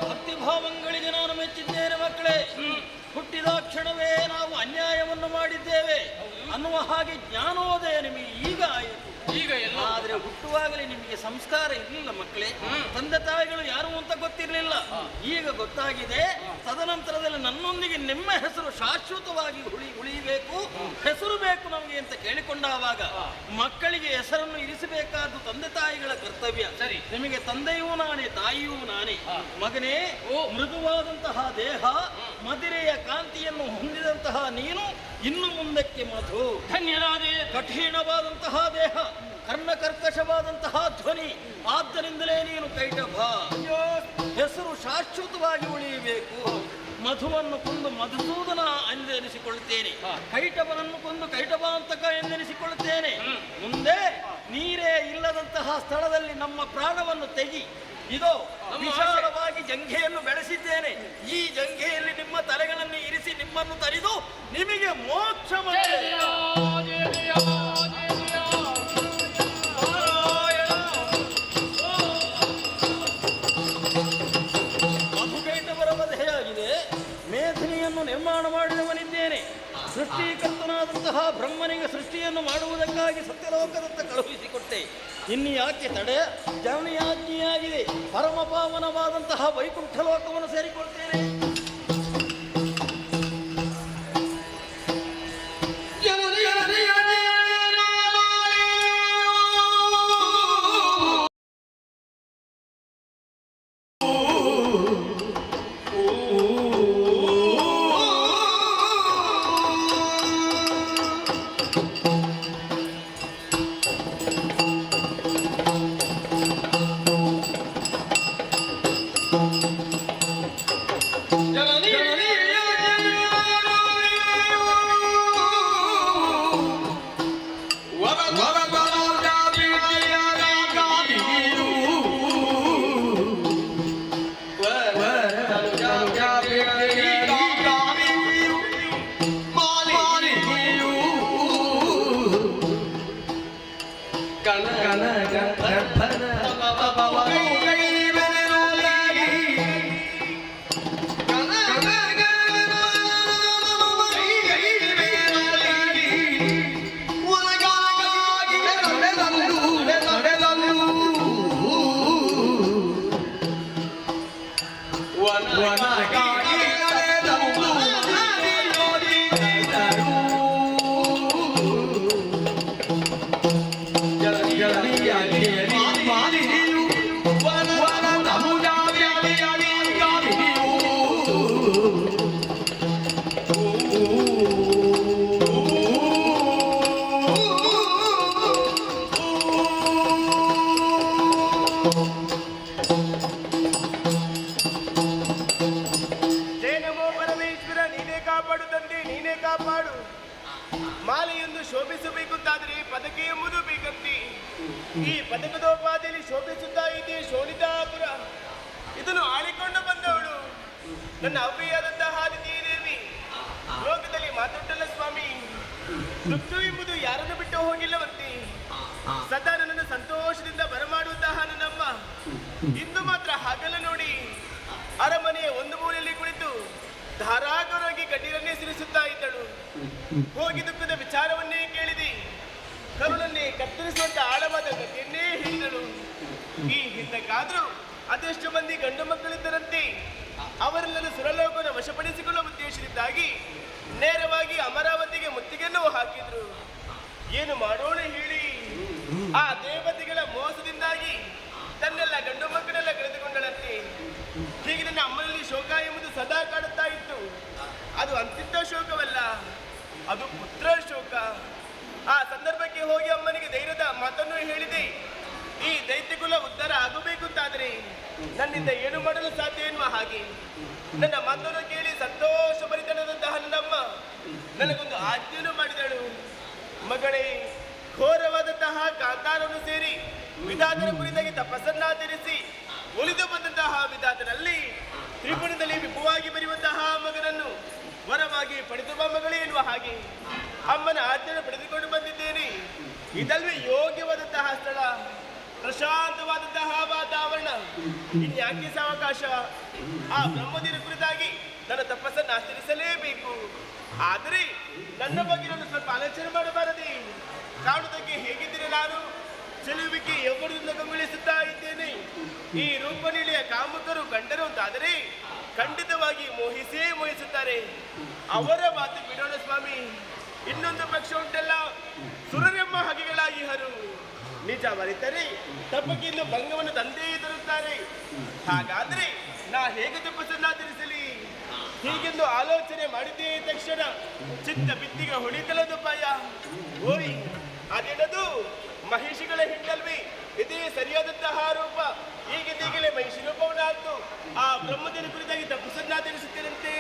ಭಕ್ತಿಭಾವಗಳಿಗೆ ನಾನು ಮೆಚ್ಚಿದ್ದೇನೆ ಮಕ್ಕಳೇ. ಹುಟ್ಟಿದ ಕ್ಷಣವೇ ನಾವು ಅನ್ಯಾಯವನ್ನು ಮಾಡಿದ್ದೇವೆ ಅನ್ನುವ ಹಾಗೆ ಜ್ಞಾನೋದಯ ನಿಮಗೆ ಈಗ ಆಯಿತು. ಈಗ ಎಲ್ಲ ಆದ್ರೆ ಹುಟ್ಟುವಾಗಲೇ ನಿಮಗೆ ಸಂಸ್ಕಾರ ಇರಲಿಲ್ಲ ಮಕ್ಕಳೇ. ತಂದೆ ತಾಯಿಗಳು ಯಾರು ಅಂತ ಗೊತ್ತಿರಲಿಲ್ಲ, ಈಗ ಗೊತ್ತಾಗಿದೆ. ತದನಂತರದಲ್ಲಿ ನನ್ನೊಂದಿಗೆ ನಿಮ್ಮ ಹೆಸರು ಶಾಶ್ವತವಾಗಿ ಉಳಿಯಬೇಕು, ಹೆಸರು ಬೇಕು ನಮಗೆ ಅಂತ ಕೇಳಿಕೊಂಡಾಗ ಮಕ್ಕಳಿಗೆ ಹೆಸರನ್ನು ಇರಿಸಬೇಕಾದ್ದು ತಂದೆ ತಾಯಿಗಳ ಕರ್ತವ್ಯ. ಸರಿ, ನಿಮಗೆ ತಂದೆಯೂ ನಾನೇ, ತಾಯಿಯೂ ನಾನೇ. ಮಗನೇ, ಮೃದುವಾದಂತಹ ದೇಹ, ಮದಿರೆಯ ಕಾಂತಿಯನ್ನು ಹೊಂದಿದಂತಹ ನೀನು ಇನ್ನು ಮುಂದಕ್ಕೆ ಮಧು. ಧನ್ಯರಾದೆ. ಕಠಿಣವಾದಂತಹ ದೇಹ, ಕರ್ಣಕರ್ಕಶವಾದಂತಹ ಧ್ವನಿ, ಆದ್ದರಿಂದಲೇ ನೀನು ಕೈಟಭ. ಹೆಸರು ಶಾಶ್ವತವಾಗಿ ಉಳಿಯಬೇಕು. ಮಧುವನ್ನು ಕೊಂದು ಮಧುಸೂದನ ಎಂದೆನಿಸಿಕೊಳ್ಳುತ್ತೇನೆ, ಕೈಟಭನನ್ನು ಕೊಂದು ಕೈಟಭಾಂತಕ ಎಂದೆನಿಸಿಕೊಳ್ಳುತ್ತೇನೆ. ಮುಂದೆ ನೀರೇ ಇಲ್ಲದಂತಹ ಸ್ಥಳದಲ್ಲಿ ನಮ್ಮ ಪ್ರಾಣವನ್ನು ತೆಗಿ. ಇದೋ ವಿಶಾಲವಾಗಿ ಜಂಘೆಯನ್ನು ಬೆಳೆಸಿದ್ದೇನೆ. ಈ ಜಂಘೆಯಲ್ಲಿ ನಿಮ್ಮ ತಲೆಗಳನ್ನು ಇರಿಸಿ ನಿಮ್ಮನ್ನು ತರಿದು ನಿಮಗೆ ಮೋಕ್ಷ ಮಧುಕೈಟವರ ವಧೆಯಾಗಿದೆ. ಮೇಧಿನಿಯನ್ನು ನಿರ್ಮಾಣ ಮಾಡಿದವನಿದ್ದೇನೆ. ಸೃಷ್ಟಿಕರ್ತನಾದಂತಹ ಬ್ರಹ್ಮನಿಗೆ ಸೃಷ್ಟಿಯನ್ನು ಮಾಡುವುದಕ್ಕಾಗಿ ಸತ್ಯಲೋಕದತ್ತ ಕಳುಹಿಸಿಕೊಟ್ಟೆ. ಇನ್ನು ಯಾಕೆ ತಡೆ? ಜನನಿಯಾಜ್ಞೆಯಾಗಿದೆ. ಪರಮ ಪಾವನವಾದಂತಹ ವೈಕುಂಠ ಲೋಕವನ್ನು ಸೇರಿಕೊಳ್ತೇನೆ. ಮಾಲೆಯೊಂದು ಶೋಭಿಸಬೇಕಂತಾದರೆ ಪದಕೆ ಎಂಬುದು ಬೇಕಂತೆ. ಈ ಪದಕದೋಪಾದಿಯಲ್ಲಿ ಶೋಭಿಸುತ್ತಾ ಇದೆ ಶೋಣಿತಾಪುರ. ಇದನ್ನು ಆಳಿಕೊಂಡು ಬಂದವಳು ನನ್ನ ಅವ್ವೆಯಾದಂತಹ ದೇವಿ. ಲೋಕದಲ್ಲಿ ಮಾತುಂಟಲ್ಲ ಸ್ವಾಮಿ, ಮೃತ್ಯು ಎಂಬುದು ಯಾರನ್ನು ಬಿಟ್ಟು ಹೋಗಿಲ್ಲವಂತೆ. ಸದಾ ನನ್ನನ್ನು ಸಂತೋಷದಿಂದ ಬರಮಾಡುವಂತಹ ನನ್ನಮ್ಮ ಇಂದು ಮಾತ್ರ ಹಾಗಲ್ಲ ನೋಡಿ. ಅರಮನೆಯ ಒಂದು ಮೂಲೆಯಲ್ಲಿ ಕುಳಿತು ಧಾರಾಕಾರವಾಗಿ ಕಣ್ಣೀರನ್ನೇ ಸುರಿಸುತ್ತಾ ಇದ್ದಳು. ಹೋಗಿ ದುಃಖದ ವಿಚಾರವನ್ನೇ ಕೇಳಿದೆ, ಕರುಳನ್ನೇ ಕತ್ತರಿಸುವಂತ ಆಳವಾದ ಗತಿಯನ್ನೇ ಹೇಳಿದಳು. ಈ ಹಿಂದಕ್ಕಾದ್ರೂ ಅದೆಷ್ಟು ಮಂದಿ ಗಂಡು ಮಕ್ಕಳಿದ್ದರಂತೆ ಅವರೆಲ್ಲರೂ ಸುರಲೋಕನ ವಶಪಡಿಸಿಕೊಳ್ಳುವ ಉದ್ದೇಶದಿಂದಾಗಿ ನೇರವಾಗಿ ಅಮರಾವತಿಗೆ ಮುತ್ತಿಗೆಯನ್ನು ಹಾಕಿದ್ರು. ಏನು ಮಾಡೋಣ ಹೇಳಿ? ಆ ದೇವತೆಗಳ ಮೋಸದಿಂದಾಗಿ ತನ್ನೆಲ್ಲ ಗಂಡು ಮಕ್ಕಳೆಲ್ಲ ಕಳೆದುಕೊಂಡಳಂತೆ. ಹೀಗೆ ನನ್ನ ಅಮ್ಮನಲ್ಲಿ ಶೋಕ ಎಂಬುದು ಸದಾ ಕಾಡುತ್ತಾ ಇತ್ತು. ಅದು ಅಂತಿದ್ದ ಶೋಕವಲ್ಲ, ಅದು ಪುತ್ರ ಶೋಕ. ಆ ಸಂದರ್ಭಕ್ಕೆ ಹೋಗಿ ಅಮ್ಮನಿಗೆ ಧೈರ್ಯದ ಮಾತನ್ನು ಹೇಳಿದೆ. ಈ ದೈತ್ಯಕುಲ ಉದ್ಧಾರ ಆಗಬೇಕು ಅಂತಾದರೆ ನನ್ನಿಂದ ಏನು ಮಾಡಲು ಸಾಧ್ಯ ಎನ್ನುವ ಹಾಗೆ ನನ್ನ ಮಾತನ್ನು ಕೇಳಿ ಸಂತೋಷ ಭರಿತನಾದಂತಹ ನನ್ನಮ್ಮ ನನಗೊಂದು ಆಜ್ಞೆಯನ್ನು ಮಾಡಿದಳು. ಮಗಳೇ, ಘೋರವಾದಂತಹ ಕಾಂತಾರವನ್ನು ಸೇರಿ ವಿಧಾತರ ಕುರಿತಾಗಿ ತಪಸ್ಸನ್ನಾಚರಿಸಿ ಒಲಿದು ಬಂದಂತಹ ವಿಧಾತನಲ್ಲಿ ತ್ರಿಪುಣದಲ್ಲಿ ವಿಪುವಾಗಿ ಬರೆಯುವಂತಹ ಮಗನನ್ನು ವರವಾಗಿ ಪಡೆದು ಬಾ ಮಗಳೇ ಎನ್ನುವ ಹಾಗೆ ಅಮ್ಮನ ಆಜ್ಞೆಯನ್ನು ಪಡೆದುಕೊಂಡು ಬಂದಿದ್ದೇನೆ. ಇದಲ್ವೇ ಯೋಗ್ಯವಾದಂತಹ ಸ್ಥಳ, ಪ್ರಶಾಂತವಾದಂತಹ ವಾತಾವರಣ, ಇನ್ಯಾಕೆ ಸಾವಕಾಶ? ಆ ಬ್ರಹ್ಮದೇವರ ಕುರಿತಾಗಿ ನನ್ನ ತಪಸ್ಸನ್ನು ಆಚರಿಸಲೇಬೇಕು. ಆದರೆ ನನ್ನ ಬಗ್ಗೆ ನಾನು ಸ್ವಲ್ಪ ಆಲೋಚನೆ ಮಾಡಬಾರದೆ. ಕಾಣುವುದಕ್ಕೆ ಹೇಗಿದ್ದೀರಿ? ನಾನು ಚೆಲುವಿಕೆ ಯೌವನದಿಂದ ಕಂಗೊಳಿಸುತ್ತಾ ಇದ್ದೇನೆ. ಈ ರೂಪನೀಳೆಯ ಕಾಮುಕರು ಕಂಡರು ಅಂತಾದರೆ ಖಂಡಿತವಾಗಿ ಮೋಹಿಸುತ್ತಾರೆ. ಅವರ ಮಾತು ಬಿಡೋಣ ಸ್ವಾಮಿ. ಇನ್ನೊಂದು ಪಕ್ಷ ಉಂಟಲ್ಲ, ಸುರರೆಂಬ ಹಗೆಗಳಾಗಿ ಹರು ನಿಜ ಮರೆತರೆ ತಪ್ಪಕ್ಕಿಂದು ಭಂಗವನ್ನು ತಂದೇ ತರುತ್ತಾರೆ. ಹಾಗಾದ್ರೆ ನಾ ಹೇಗೆ ತಪಸ್ಸನ್ನಾಚರಿಸಲಿ? ಹೀಗೆಂದು ಆಲೋಚನೆ ಮಾಡಿದ್ದೇ ತಕ್ಷಣ ಚಿತ್ತ ಬಿತ್ತಿಗೆ ಹೊಡಿತಲದು ಪಾಯ. ಓಯ್, ಅದೇನದು ಮಹಿಷಿಗಳ ಹಿಂಡಲ್ವಿ? ಇದೇ ಸರಿಯಾದಂತಹ ರೂಪ. ಈಗಿಂದೀಗಲೇ ಮಹಿಷಿ ರೂಪವನ್ನಾದ್ದು ಆ ಬ್ರಹ್ಮದೇವರ ಕುರಿತಾಗಿ ತಪಸ್ಸನ್ನಾಚರಿಸುತ್ತೇನಂತೆ.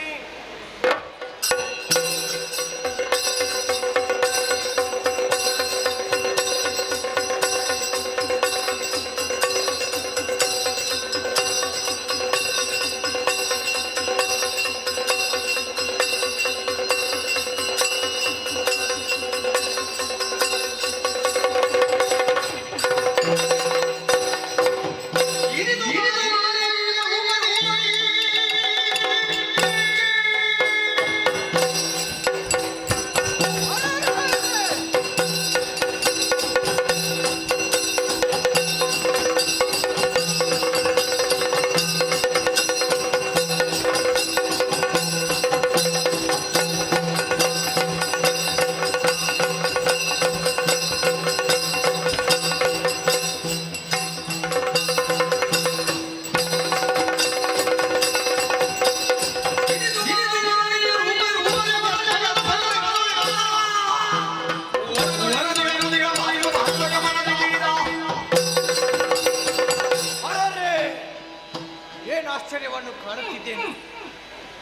ಆಶ್ಚರ್ಯವನ್ನು ಕಾಣುತ್ತಿದ್ದೇನೆ.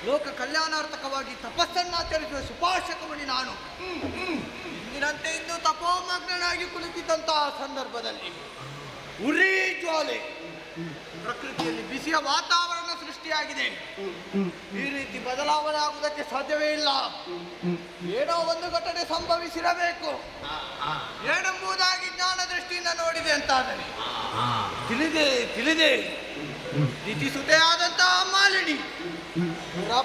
ಲೋಕ ಕಲ್ಯಾಣಾರ್ಥಕವಾಗಿ ತಪಸ್ಸನ್ನಾಚರಿಸುವ ಸುಪಾಶಕಮಣಿ ನಾನು. ಇಂದಿನಂತೆ ಇಂದು ತಪೋಮಗ್ನಾಗಿ ಕುಳಿತಿದ್ದಂತಹ ಸಂದರ್ಭದಲ್ಲಿ ಉರಿ ಜ್ವಾಲೆ, ಪ್ರಕೃತಿಯಲ್ಲಿ ಬಿಸಿಯ ವಾತಾವರಣ ಸೃಷ್ಟಿಯಾಗಿದೆ. ಈ ರೀತಿ ಬದಲಾವಣೆ ಆಗುವುದಕ್ಕೆ ಸಾಧ್ಯವೇ ಇಲ್ಲ. ಏನೋ ಒಂದು ಘಟನೆ ಸಂಭವಿಸಿರಬೇಕು ಏನೆಂಬುದಾಗಿ ಜ್ಞಾನ ದೃಷ್ಟಿಯಿಂದ ನೋಡಿದೆ ಅಂತಾದರೆ ತಿಳಿದೆ ದಿತಿಸುತೆಯಾದಂತಹ ಮಾಲಿನಿ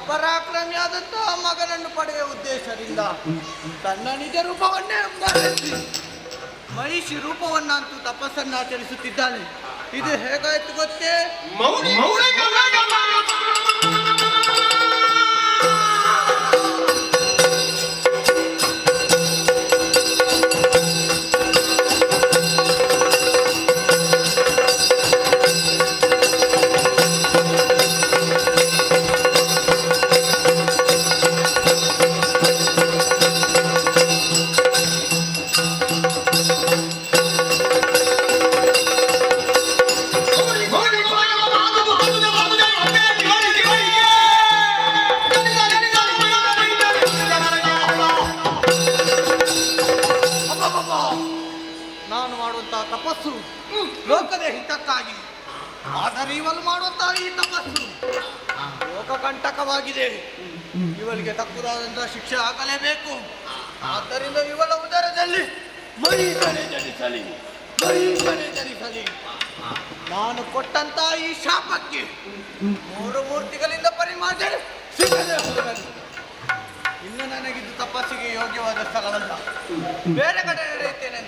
ಪರಾಕ್ರಮಿಯಾದಂತಹ ಮಗನನ್ನು ಪಡೆಯುವ ಉದ್ದೇಶದಿಂದ ತನ್ನ ನಿಜ ರೂಪವನ್ನೇ ಮರೆಸಿ ಮಹಿಷಿ ರೂಪವನ್ನಂತೂ ತಪಸ್ಸನ್ನಾಚರಿಸುತ್ತಿದ್ದಾನೆ. ಇದು ಹೇಗಾಯ್ತು ಗೊತ್ತೇ? ನಾನು ಮಾಡುವಂತಹ ತಪಸ್ಸು ಲೋಕದ ಹಿತಕ್ಕಾಗಿ. ಆದರೆ ಇವಳು ಮಾಡುವಂತಹ ಈ ತಪಸ್ಸು ಲೋಕಕಂಟಕವಾಗಿದೆ. ಇವಳಿಗೆ ತಕ್ಕುದಾದಂತಹ ಶಿಕ್ಷೆ ಆಗಲೇಬೇಕು. ಆದ್ದರಿಂದ ಇವಳ ಉದರದಲ್ಲಿ ಮಹಿಷನೇ ಜನಿಸಲಿ. ನಾನು ಕೊಟ್ಟಂತಹ ಈ ಶಾಪಕ್ಕೆ 3 ಮೂರ್ತಿಗಳಿಂದ ಪರಿಮಾರ್ಜನೆ ಸಿಗದೆ ಹೋಗಲಿ. ಇನ್ನು ನನಗಿದ್ದು ತಪಸ್ಸಿಗೆ ಯೋಗ್ಯವಾದ ಸ್ಥಳವಲ್ಲ. ಬೇರೆ ಕಡೆ ನಡೆಯುತ್ತೇನೆ.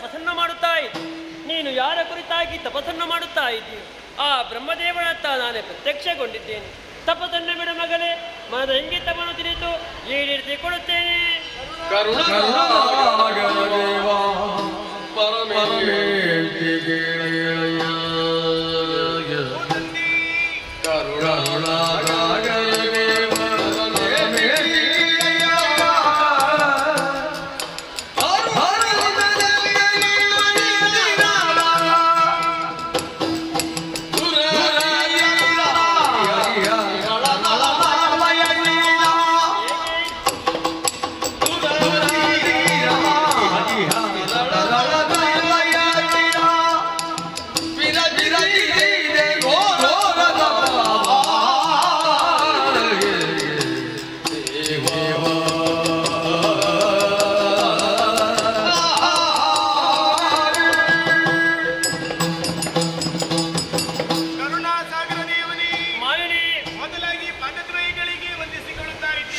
ತಪಸ್ಸನ್ನು ಮಾಡುತ್ತಾ ಇದ್ದೆ. ನೀನು ಯಾರ ಕುರಿತಾಗಿ ತಪಸ್ಸನ್ನು ಮಾಡುತ್ತಾ ಇದ್ದೀಯ ಆ ಬ್ರಹ್ಮದೇವನತ್ತ ನಾನೇ ಪ್ರತ್ಯಕ್ಷಗೊಂಡಿದ್ದೇನೆ. ತಪಸ್ಸನ್ನು ಬಿಡ ಮಗಲೇ, ಮನದ ಇಂಗಿತವನ್ನು ತಿಳಿದು ಈಡೇರಿಸಿ ಕೊಡುತ್ತೇನೆ.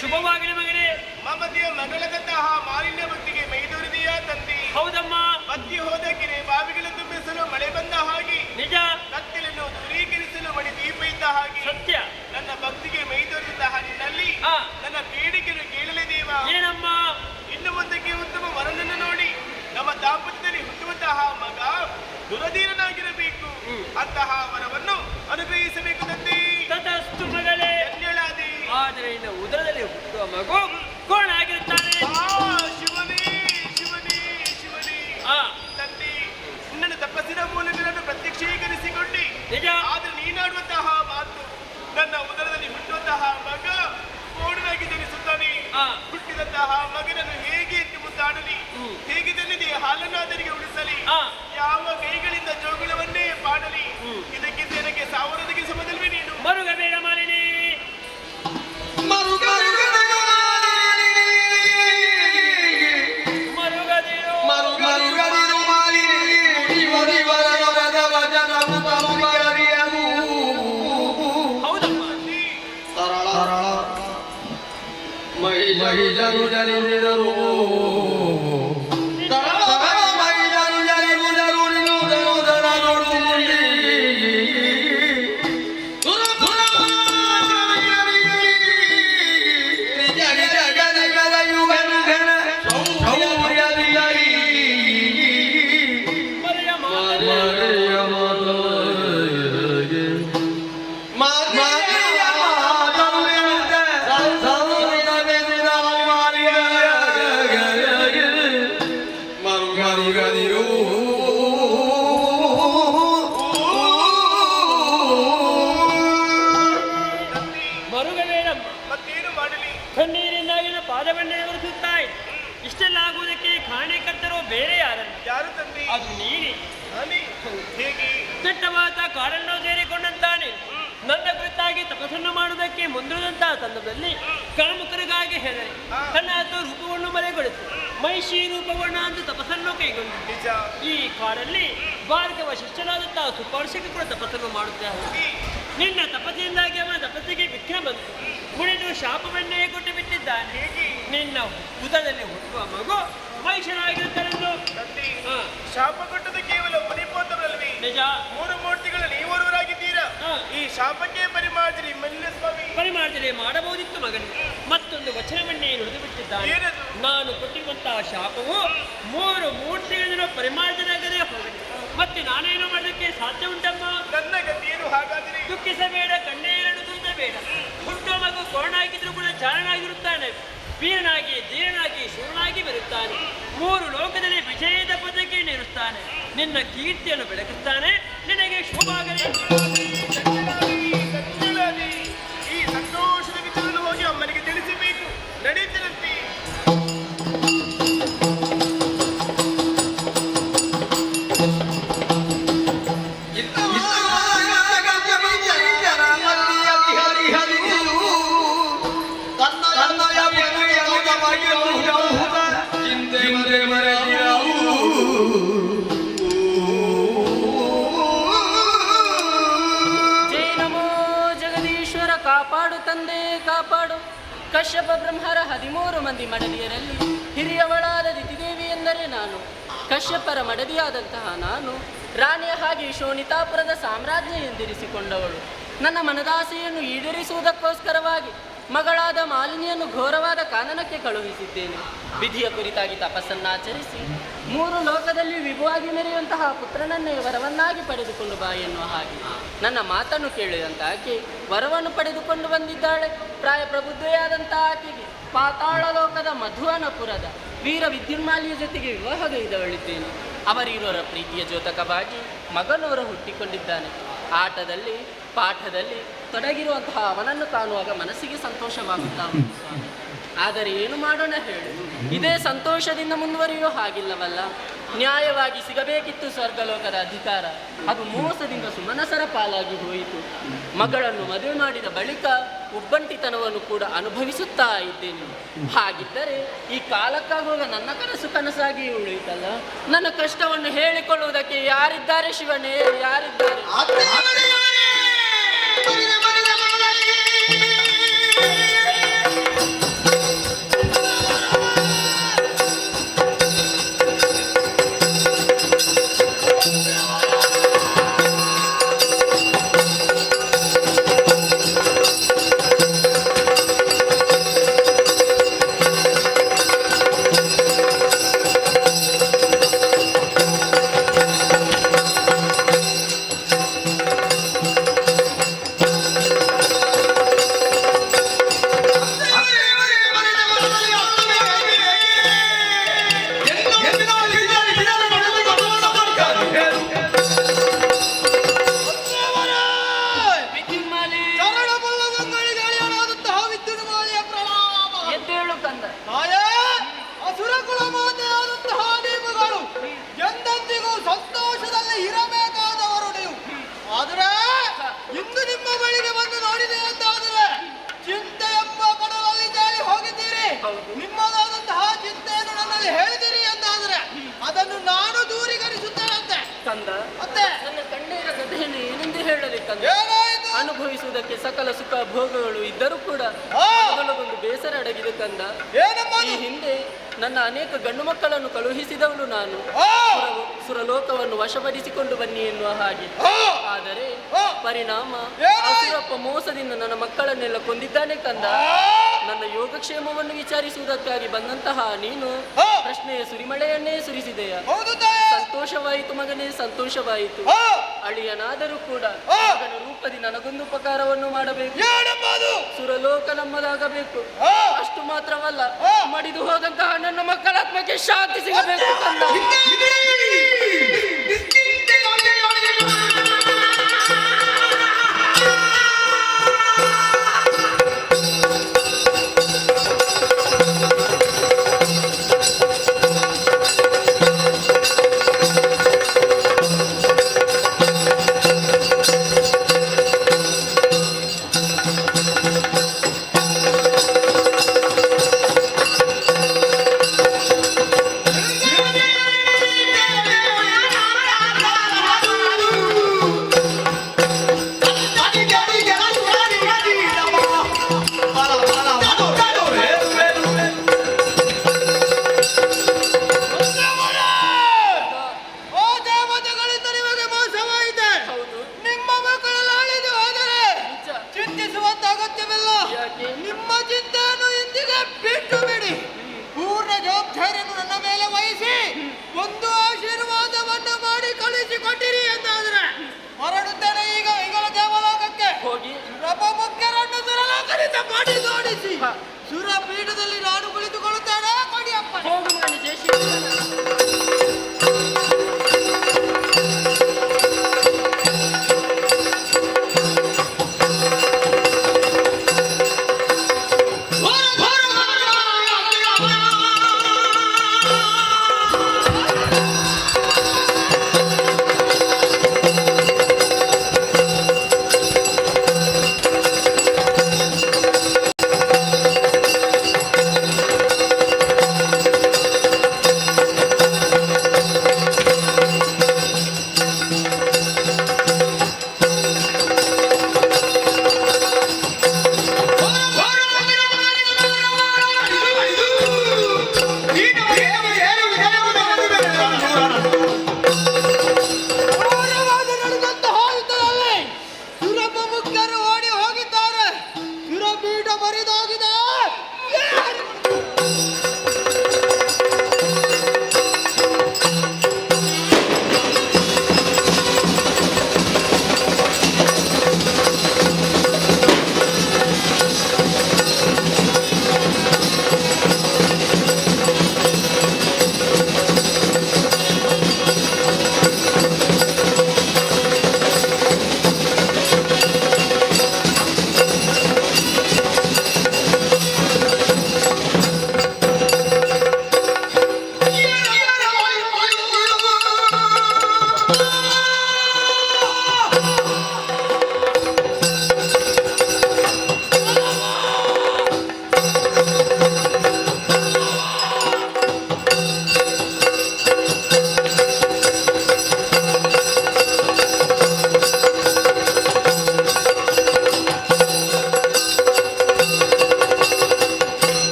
ಶುಭವಾಗಲಿ ಮಗನೇ. ಮಮತೆಯ ಮಗಳದಂತಹ ಮಾಲಿನ್ಯ ಭಕ್ತಿಗೆ ಮೈದೊರೆದಿಯ ತಂದೆ. ಹೌದಮ್ಮ. ಬತ್ತಿ ಹೋದಕ್ಕಿರೆ ಬಾವಿಗಳ ತುಂಬಿಸಲು ಮಳೆ ಬಂದ ಹಾಗೆ, ನಿಜ. ಕತ್ತಲನ್ನು ದೂರೀಕರಿಸಲು ಮಣಿ ದೀಪ ಇದ್ದ ಹಾಗೆ, ಸತ್ಯ. ನನ್ನ ಭಕ್ತಿಗೆ ಮೈದೊರೆದ ಹಾಡಿನಲ್ಲಿ ನನ್ನ ಬೇಡಿಕೆಯನ್ನು ಕೇಳಲೇ ದೇವ. ಏನಮ್ಮ? ಇನ್ನು ಮುಂದಕ್ಕೆ ಉತ್ತಮ ವರನನ್ನು ನೋಡಿ ನಮ್ಮ ದಾಂಪತ್ಯದಲ್ಲಿ ಹುಟ್ಟುವಂತಹ ಮಗ ದುರಧೀರನಾಗಿರಬೇಕು. ಅಂತಹ ವರವನ್ನು ಅನುಗ್ರಹಿಸಬೇಕು ತಂದೆ. ತತಸ್ತು ಮಗಳೇ. ಧನ್ಯಳಾದೆ. ಆದರೆ ಇನ್ನು ಉದರದಲ್ಲಿ ಹುಟ್ಟುವ ಮಗು ಕೋಣಾಗಿರುತ್ತಾನೆ. ಶಿವನೇ ಶಿವನೇ ಶಿವನೇ. ತಂದೆ, ನಿನ್ನ ತಪಸ್ಸಿನ ಮೂಲಕ ನಾನು ಪ್ರತ್ಯಕ್ಷೀಕರಿಸಿಕೊಂಡೆ. ನಿಜ. ಆದ್ರೆ ನೀನಾಡುವಂತಹ ಮಾತು ನನ್ನ ಉದರದಲ್ಲಿ ಹುಟ್ಟುವಂತಹ ಮಗ ಕೋಣನಾಗಿ ಜನಿಸುತ್ತಾನೆ. ಹುಟ್ಟಿದಂತಹ ಮಗನನ್ನು ಹೇಗೆ ಎತ್ತಿ ಮುದ್ದಾಡಲಿ, ಹೇಗೆ ತನ್ನಿದೆ ಹಾಲನ್ನು ಅದರಿಗೆ ಉಳಿಸಲಿ, ಯಾವ ಕೈಗಳಿಂದ ಜೋಗುಳವನ್ನೇ ಪಾಡಲಿ. ಇದಕ್ಕಿಂತ ನನಗೆ ಸಾವಿರದಕ್ಕೆ ಸಮದಲ್ವೇ ನೀನು. ಮರುಗಬೇಡ ಮಾಲಿನಿ. ಮಹಿಜರು ಜನಿಸಿದರು ಕಣ್ಣೀರಿಂದಾಗಿನ ಪಾದವನ್ನೇ ಒರೆಸುತ್ತಾಯಿ. ಇಷ್ಟೆಲ್ಲ ಆಗುವುದಕ್ಕೆ ಕಾರಣಕರ್ತರು ಬೇರೆ ಯಾರಲ್ಲ? ಯಾರು ತಂದೆ? ಅದು ನೀನೇ. ಹೇಗೆ? ದಟ್ಟವಾದ ಕಾಡನ್ನು ಸೇರಿಕೊಂಡಂತಾನೆ ನನ್ನ ಕುರಿತಾಗಿ ತಪಸ್ಸನ್ನು ಮಾಡುವುದಕ್ಕೆ ಮುಂದಿರುವಂತಹ ಸಂದರ್ಭದಲ್ಲಿ ಕಾಮುಕರಿಗಾಗಿ ಹೆದರಿ ತನ್ನ ರೂಪವನ್ನು ಮರೆಗೊಳಿಸಿ ಮಹಿಷಿ ರೂಪವನ್ನ ಅಂತ ತಪಸ್ಸನ್ನು ಕೈಗೊಂಡು ಈ ಕಾಡಲ್ಲಿ ಭಾರ್ಗವ ಶಿಷ್ಯನಾದಂತಹ ಸುಪರ್ಶಕ ಕೂಡ ತಪಸ್ಸನ್ನು ಮಾಡುತ್ತಾರೆ. ನಿನ್ನ ತಪಸ್ಸಿನಿಂದಾಗಿ ಅವನ ತಪಸ್ಸಿಗೆ ವಿಘ್ನ ಬಂತು. ಮುಡಿದು ಶಾಪವನ್ನೇ ಕೊಟ್ಟು ಬಿಟ್ಟಿದ್ದಾನೆ. ನಿನ್ನ ಉದರದಲ್ಲಿ ಹುಟ್ಟುವ ಮಗು ಮಹಿಷನಾಗಿರುತ್ತಾರೆಂದು. ಶಾಪ ಕೊಟ್ಟದ್ದು ಕೇವಲ ಮಣಿಪೋತರಲ್ವೇ? ನಿಜ. ಮೂರು ಮೂರ್ತಿಗಳು ನೀವೊರುವರಾಗಿದ್ದೀರಾ. ಈ ಶಾಪಕ್ಕೆ ಪರಿಮಾರ್ಜನೆ ಮಲ್ಲಿನ ಸ್ವಾಮಿ ಪರಿಮಾರ್ಜನೆ ಮಾಡಬಹುದಿತ್ತು ಮಗನು. ಮತ್ತೊಂದು ವಚನವನ್ನೇ ನುಡಿದು ಬಿಟ್ಟಿದ್ದಾನೆ. ನಾನು ಕೊಟ್ಟಿರುವಂತಹ ಶಾಪವು ಮೂರು ಮೂರ್ತಿಗಳನ್ನು ಪರಿಮಾರ್ಜನೆ ಆಗದೆ ಹೋಗಲಿ. ಮತ್ತೆ ನಾನೇನು ಮಾಡೋದಕ್ಕೆ ಸಾಧ್ಯ ಉಂಟಮ್ಮ? ನನ್ನ ಗತಿಯೇನು ಹಾಗಾದರೆ? ದುಃಖಿಸಬೇಡ, ಕಣ್ಣೀರನ್ನು ಬೇಡ. ಹುಟ್ಟುವ ಮಗು ಕೋಣಾಗಿದ್ರು ಕೂಡ ಚಾರಣಾಗಿರುತ್ತಾನೆ. ವೀರನಾಗಿ ಧೀರನಾಗಿ ಶೂರನಾಗಿ ಬರುತ್ತಾನೆ. ಮೂರು ಲೋಕದಲ್ಲಿ ವಿಜಯದ ಪದಕ್ಕೆ ನೀಡುತ್ತಾನೆ. ನಿನ್ನ ಕೀರ್ತಿಯನ್ನು ಬೆಳಗುತ್ತಾನೆ. ನಿನಗೆ ಶುಭವಾಗಲಿ. ಈ ಸಂತೋಷದ ವಿಚಾರವನ್ನು ಹೋಗಿ ಅಮ್ಮನಿಗೆ ತಿಳಿಸಬೇಕು. ನಡೀತಿರಂತೆ. ಕಾಪಾಡು ತಂದೆ ಕಾಪಾಡು. ಕಶ್ಯಪ ಬ್ರಹ್ಮರ 13 ಮಂದಿ ಮಡದಿಯರಲ್ಲಿ ಹಿರಿಯವಳಾದ ದಿತಿದೇವಿ ಎಂದರೆ ನಾನು. ಕಶ್ಯಪರ ಮಡದಿಯಾದಂತಹ ನಾನು ರಾಣಿಯ ಹಾಗೆ ಶೋಣಿತಾಪುರದ ಸಾಮ್ರಾಜ್ಞಿ ಎಂದಿರಿಸಿಕೊಂಡವಳು. ನನ್ನ ಮನದಾಸೆಯನ್ನು ಈಡೇರಿಸುವುದಕ್ಕೋಸ್ಕರವಾಗಿ ಮಗಳಾದ ಮಾಲಿನಿಯನ್ನು ಘೋರವಾದ ಕಾನನಕ್ಕೆ ಕಳುಹಿಸಿದ್ದೇನೆ. ವಿಧಿಯ ಕುರಿತಾಗಿ ತಪಸ್ಸನ್ನಾಚರಿಸಿ 3 ಲೋಕದಲ್ಲಿ ವಿಭುವಾಗಿ ಮೆರೆಯುವಂತಹ ಪುತ್ರನನ್ನೇ ವರವನ್ನಾಗಿ ಪಡೆದುಕೊಂಡು ಬಾ ಎನ್ನುವ ಹಾಗೆ ನನ್ನ ಮಾತನ್ನು ಕೇಳಿದಂತ ಆಕೆ ವರವನ್ನು ಪಡೆದುಕೊಂಡು ಬಂದಿದ್ದಾಳೆ. ಪ್ರಾಯ ಪ್ರಬುದ್ಧೆಯಾದಂಥ ಆಕೆಗೆ ಪಾತಾಳ ಲೋಕದ ಮಧುವನಪುರದ ವೀರ ವಿದ್ಯುನ್ಮಾಲಿಯ ಜೊತೆಗೆ ವಿವಾಹಗೈದವಳಿದ್ದೇನೆ. ಅವರಿರುವರ ಪ್ರೀತಿಯ ದ್ಯೋತಕವಾಗಿ ಮಗನವರ ಹುಟ್ಟಿಕೊಂಡಿದ್ದಾನೆ. ಆಟದಲ್ಲಿ ಪಾಠದಲ್ಲಿ ತೊಡಗಿರುವಂತಹ ಅವನನ್ನು ಕಾಣುವಾಗ ಮನಸ್ಸಿಗೆ ಸಂತೋಷವಾಗುತ್ತಾ ಉಂಟು ಸ್ವಾಮಿ. ಆದರೆ ಏನು ಮಾಡೋಣ ಹೇಳು, ಇದೇ ಸಂತೋಷದಿಂದ ಮುಂದುವರಿಯೋ ಹಾಗಿಲ್ಲವಲ್ಲ. ನ್ಯಾಯವಾಗಿ ಸಿಗಬೇಕಿತ್ತು ಸ್ವರ್ಗಲೋಕದ ಅಧಿಕಾರ, ಅದು ಮೋಸದಿಂದ ಸುಮನಸರ ಪಾಲಾಗಿ ಹೋಯಿತು. ಮಗಳನ್ನು ಮದುವೆ ಮಾಡಿದ ಬಳಿಕ ಒಬ್ಬಂಟಿತನವನ್ನು ಕೂಡ ಅನುಭವಿಸುತ್ತಾ ಇದ್ದೇನೆ. ಹಾಗಿದ್ದರೆ ಈ ಕಾಲಕ್ಕಾಗುವಾಗ ನನ್ನ ಕನಸು ಕನಸಾಗಿ ಉಳಿಯಿತಲ್ಲ. ನನ್ನ ಕಷ್ಟವನ್ನು ಹೇಳಿಕೊಳ್ಳುವುದಕ್ಕೆ ಯಾರಿದ್ದಾರೆ ಶಿವನೇ, ಯಾರಿದ್ದಾರೆ? ಅನುಭವಿಸುವುದಕ್ಕೆ ಸಕಲ ಸುಖ ಭೋಗಗಳು ಇದ್ದರೂ ಕೂಡ ಮೊದಲೊಂದು ಬೇಸರ ಅಡಗಿದೆ ಕಂದ. ಈ ಹಿಂದೆ ನನ್ನ ಅನೇಕ ಗಂಡು ಮಕ್ಕಳನ್ನು ಕಳುಹಿಸಿದವಳು ನಾನು. ಸುರಲೋಕವನ್ನು ವಶಪಡಿಸಿಕೊಂಡು ಬನ್ನಿ ಎನ್ನುವ ಹಾಗೆ. ಆದರೆ ಪರಿಣಾಮ ಅಸುರಪ್ಪ ಮೋಸದಿಂದ ನನ್ನ ಮಕ್ಕಳನ್ನೆಲ್ಲ ಕೊಂದಿದ್ದಾನೆ ಕಂದ. ನನ್ನ ಯೋಗಕ್ಷೇಮವನ್ನು ವಿಚಾರಿಸುವುದಕ್ಕಾಗಿ ಬಂದಂತಹ ನೀನು ಪ್ರಶ್ನೆಯ ಸುರಿಮಳೆಯನ್ನೇ ಸುರಿಸಿದೆಯ. ಸಂತೋಷವಾಯಿತು ಮಗನೇ, ಸಂತೋಷವಾಯಿತು. ಅಳಿಯನಾದರೂ ಕೂಡ ಮಗನ ರೂಪದಿ ನನಗೊಂದು ಉಪಕಾರವನ್ನು ಮಾಡಬೇಕು. ಸುರಲೋಕ ನಮ್ಮದಾಗಬೇಕು. ಅಷ್ಟು ಮಾತ್ರವಲ್ಲ, ಮಡಿದು ಹೋದಂತಹ ನನ್ನ ಮಕ್ಕಳ ಆತ್ಮಕ್ಕೆ ಶಾಂತಿ ಸಿಗಬೇಕು ಕಂದ. Yeah.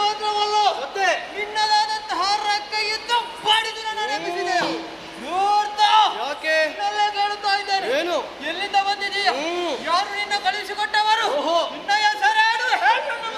ಮಾತ್ರವಲ್ಲ ಮತ್ತೆ ನಿನ್ನದಾದಂತಹ ಕೈಯನ್ನು ಬಾಡಿದು ನನ್ನ ನೆನಪಿಸಿದೆ. ನೋಡ್ತಾ ಯಾಕೆ ನಲ್ಲೇ ಕೇಳುತ್ತಾ ಇದ್ದೇನೆ. ಏನು? ಎಲ್ಲಿಂದ ಬಂದಿದೀಯ? ಯಾರು ನಿನ್ನ ಕಳುಹಿಸಿಕೊಟ್ಟವರು? ಓಹೋ. ನಿನ್ನ ಹೆಸರೇನು ಹೇಳು ನಮಗೆ.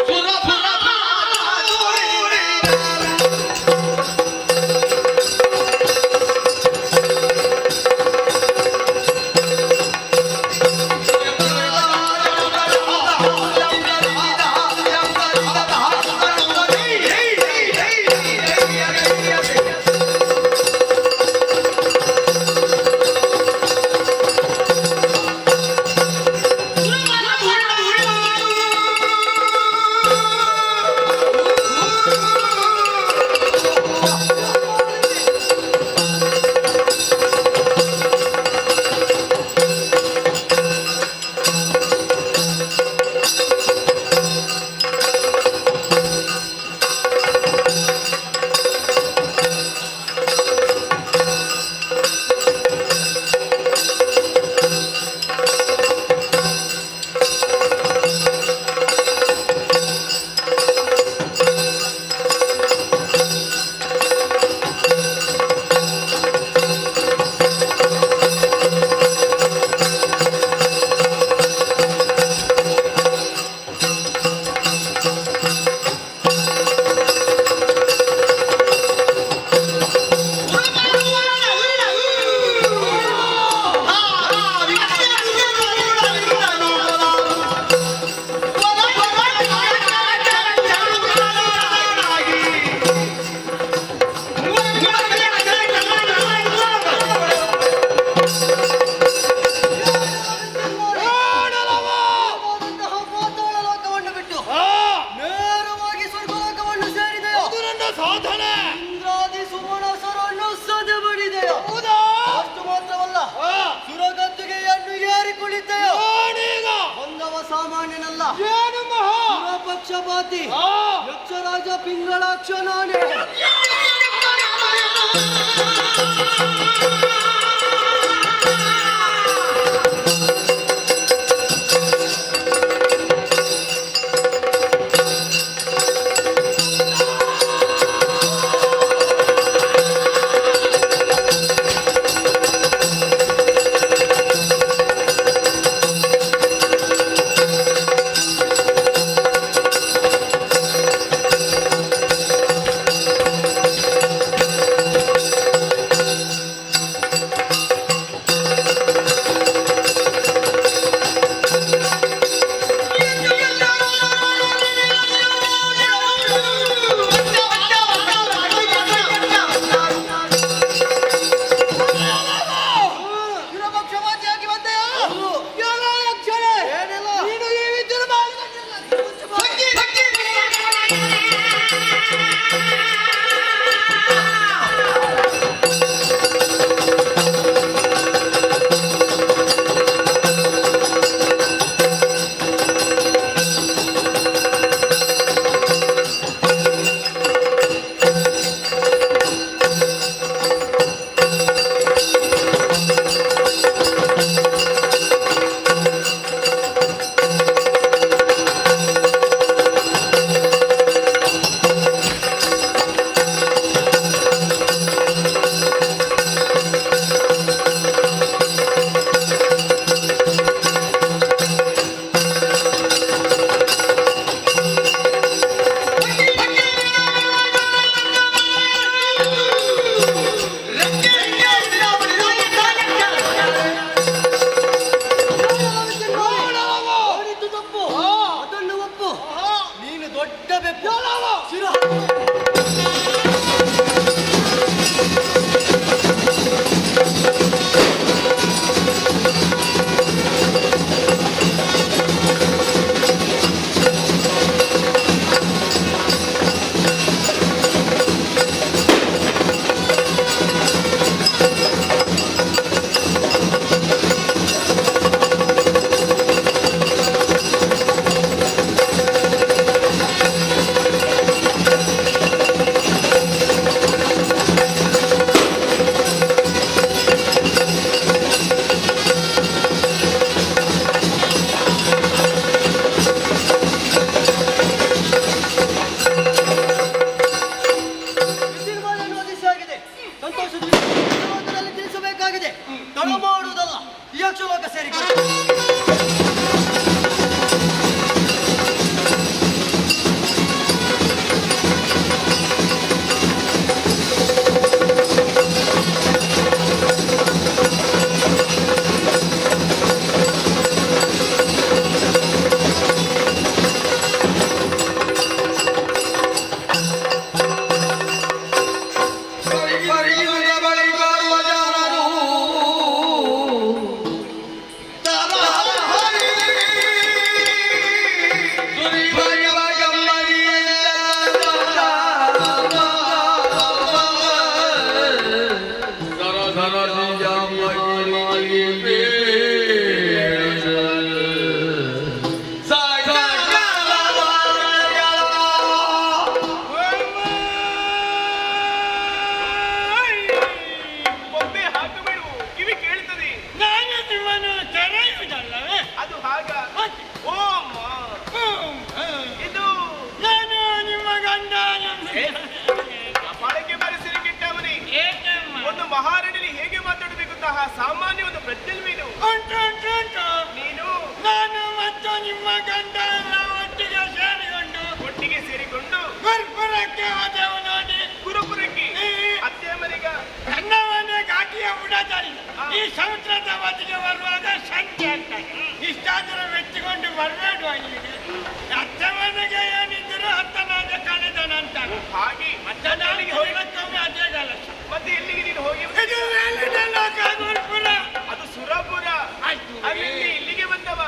ಸಾಮಾನ್ಯನಲ್ಲ, ಪಕ್ಷಪಾತಿ ಯಕ್ಷರಾಜ ಪಿಂಗಳಾಕ್ಷ ನಾನೇ. ಬಾಳಕೆ ಬಾರಿಸಿ ಕೆಟ್ಟವನೇ. ಒಂದು ಮಹಾರಾಣಿಲಿ ಹೇಗೆ ಮಾತಾಡಬೇಕು ಅಂತಹ ಸಾಮಾನ್ಯ ಒಂದು ಪ್ರಜ್ಞಲ್ವೇನು ನೀನು ನಾನು ಮತ್ತು ನಿಮ್ಮ ಗಂಡ ಎಲ್ಲ ಒಟ್ಟಿಗೆ ಸೇರಿಕೊಂಡು ಗುರುಪುರಕ್ಕೆ ಹೋದೆವು ನೋಡಿ. ಗುರುಪುರಕ್ಕೆ ಅತ್ತೆ ಮನೆಗ ನನ್ನ ಮನೆ ಘಾಟಿಯ ಬುಡದಲ್ಲಿ ಈ ಸಮುದ್ರದ ಬದಿಗೆ ಬರುವಾಗ ಸಂಜೆ ಅಂತ ಇಷ್ಟಾದರೂ ಮೆಚ್ಚಿಕೊಂಡು ಬರಬೇಡುವ ಇಲ್ಲಿಗೆ. ಅತ್ತೆ ಮನೆಗೆ ಏನಿದ್ರು ಹತ್ತನಾದ ಕಳೆದ ನಂತರ ಹಾಗೆ ಮತ್ತೆ ನಾಳೆಗೆ ಹೋಗಕ್ಕೊಮ್ಮೆ ಅದೇ ಕೆಲಸ. ಮತ್ತೆ ಎಲ್ಲಿಗೆ ನೀನು ಹೋಗಿ ಇದು ಮೇಲಿನ ಲೋಕ ಗುರುಪುರ, ಅದು ಸುರಪುರ. ಅಲ್ಲಿ ಇಲ್ಲಿಗೆ ಬಂದವ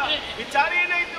ವಿಚಾರ ಏನಾಯ್ತು?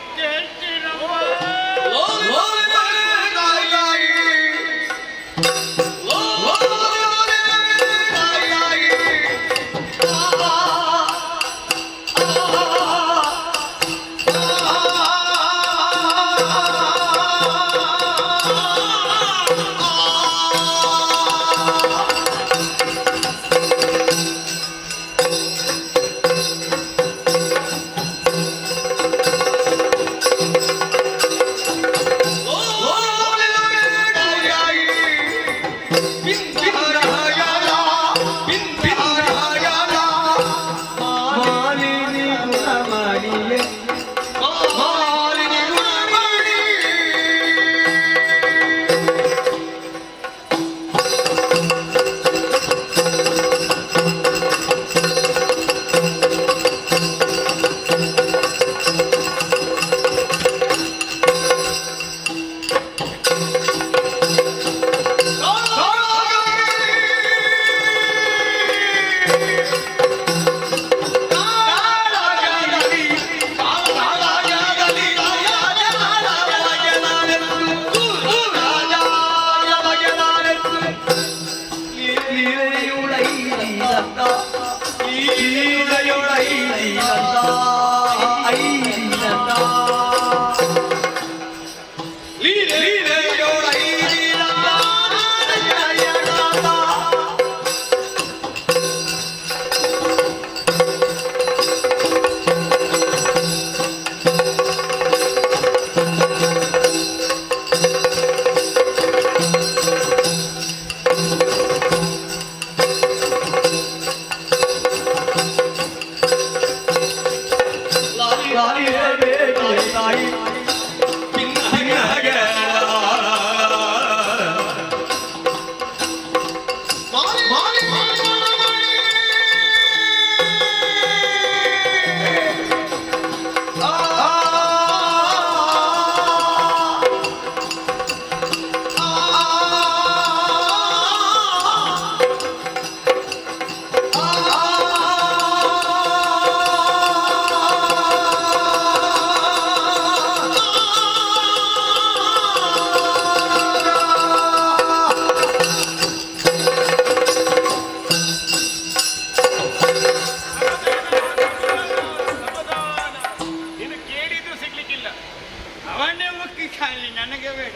ನನಗೆ ಬೇಡ.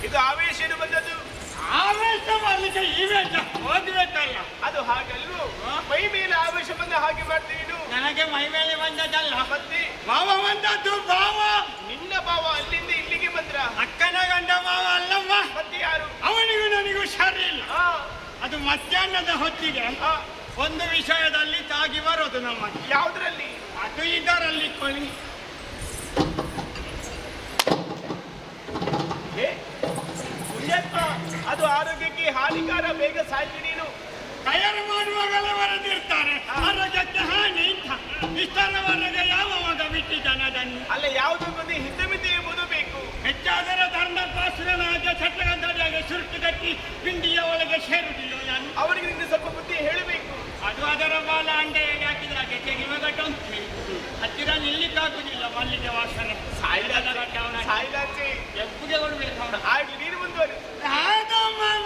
ಇದು ಆವೇಶ ಬಂದದ್ದು. ಆವೇಶ ಮಾಡಲಿಕ್ಕೆ ಇವೆಂಟ್ ಓದ್ಬೇಕಲ್ಲ. ಅದು ಹಾಗಲ್ವೋ, ಮೈ ಮೇಲೆ ಆವೇಶ ಬಂದ ಹಾಗೆ ಮಾಡ್ತೀವಿ. ನನಗೆ ಮೈ ಮೇಲೆ ಬಂದದ್ದಲ್ಲ, ಮತ್ತೆ ಭಾವ ಬಂದದ್ದು. ಭಾವ ನಿನ್ನ ಭಾವ ಅಲ್ಲಿಂದ ಇಲ್ಲಿಗೆ ಬಂದ್ರ? ಅಕ್ಕನ ಗಂಡ ಭಾವ ಅಲ್ಲಮ್ಮ. ಮತ್ತೆ ಯಾರು? ಅವನಿಗೂ ನನಗೂ ಸರಿ ಇಲ್ಲ. ಅದು ಮಧ್ಯಾಹ್ನದ ಹೊತ್ತಿಗೆ ಒಂದು ವಿಷಯದಲ್ಲಿ ತಾಗಿ ಬರೋದು ನಮಗೆ. ಯಾವುದರಲ್ಲಿ? ಅದು ಇದರಲ್ಲಿ ಕೊಳಿ. ಅದು ಆರೋಗ್ಯಕ್ಕೆ ಹಾನಿಕಾರ, ಬೇಗ ಸಾಯ್ತಿ ನೀನು. ತಯಾರು ಮಾಡುವಾಗಲೇ ಬರೆದಿರ್ತಾರೆ ಆರೋಗ್ಯಕ್ಕೆ ಹಾನಿ ಅಂತ. ಇಷ್ಟರವರೆಗೆ ಯಾವ ಮಗ ಬಿಟ್ಟಿದ್ದಾನೆ ಅದನ್ನು? ಅಲ್ಲ, ಯಾವುದು ಬಂದು ಹಿಂದೆ ಮಿತಿ ಎಂಬುದು ಬೇಕು. ಹೆಚ್ಚಾದರೆ ಧರ್ಮಪಾಸುರನಾದ ಚಟ್ಟಗಂಧಡಿಯಾಗೆ ಸುರುಟು ಕಟ್ಟಿ ಪಿಂಡಿಯ ಒಳಗೆ ಸೇರುವುದಿಲ್ಲ ನಾನು. ಅವರಿಗೆ ನಿಂಗೆ ಸ್ವಲ್ಪ ಬುದ್ಧಿ ಹೇಳಬೇಕು. ಅದು ಅದರ ಬಾಲ ಅಂಡೆಗೆ ಹಾಕಿದ್ರೆ ಹಾಗೆ ತೆಗಿಮಗಟ್ಟ ಹತ್ತಿರ ನಿಲ್ಲಿಕ್ಕಾಗುದಿಲ್ಲ. ಮಲ್ಲಿಗೆ ವಾಸನೆ ಸಾಯಿಲಾಚೆ ಎಪ್ಪುಗೆ ಕೊಡ್ಬೇಕು ಅವನು. ಆಗ್ಲಿ, ನೀನು ಮುಂದುವರೆ.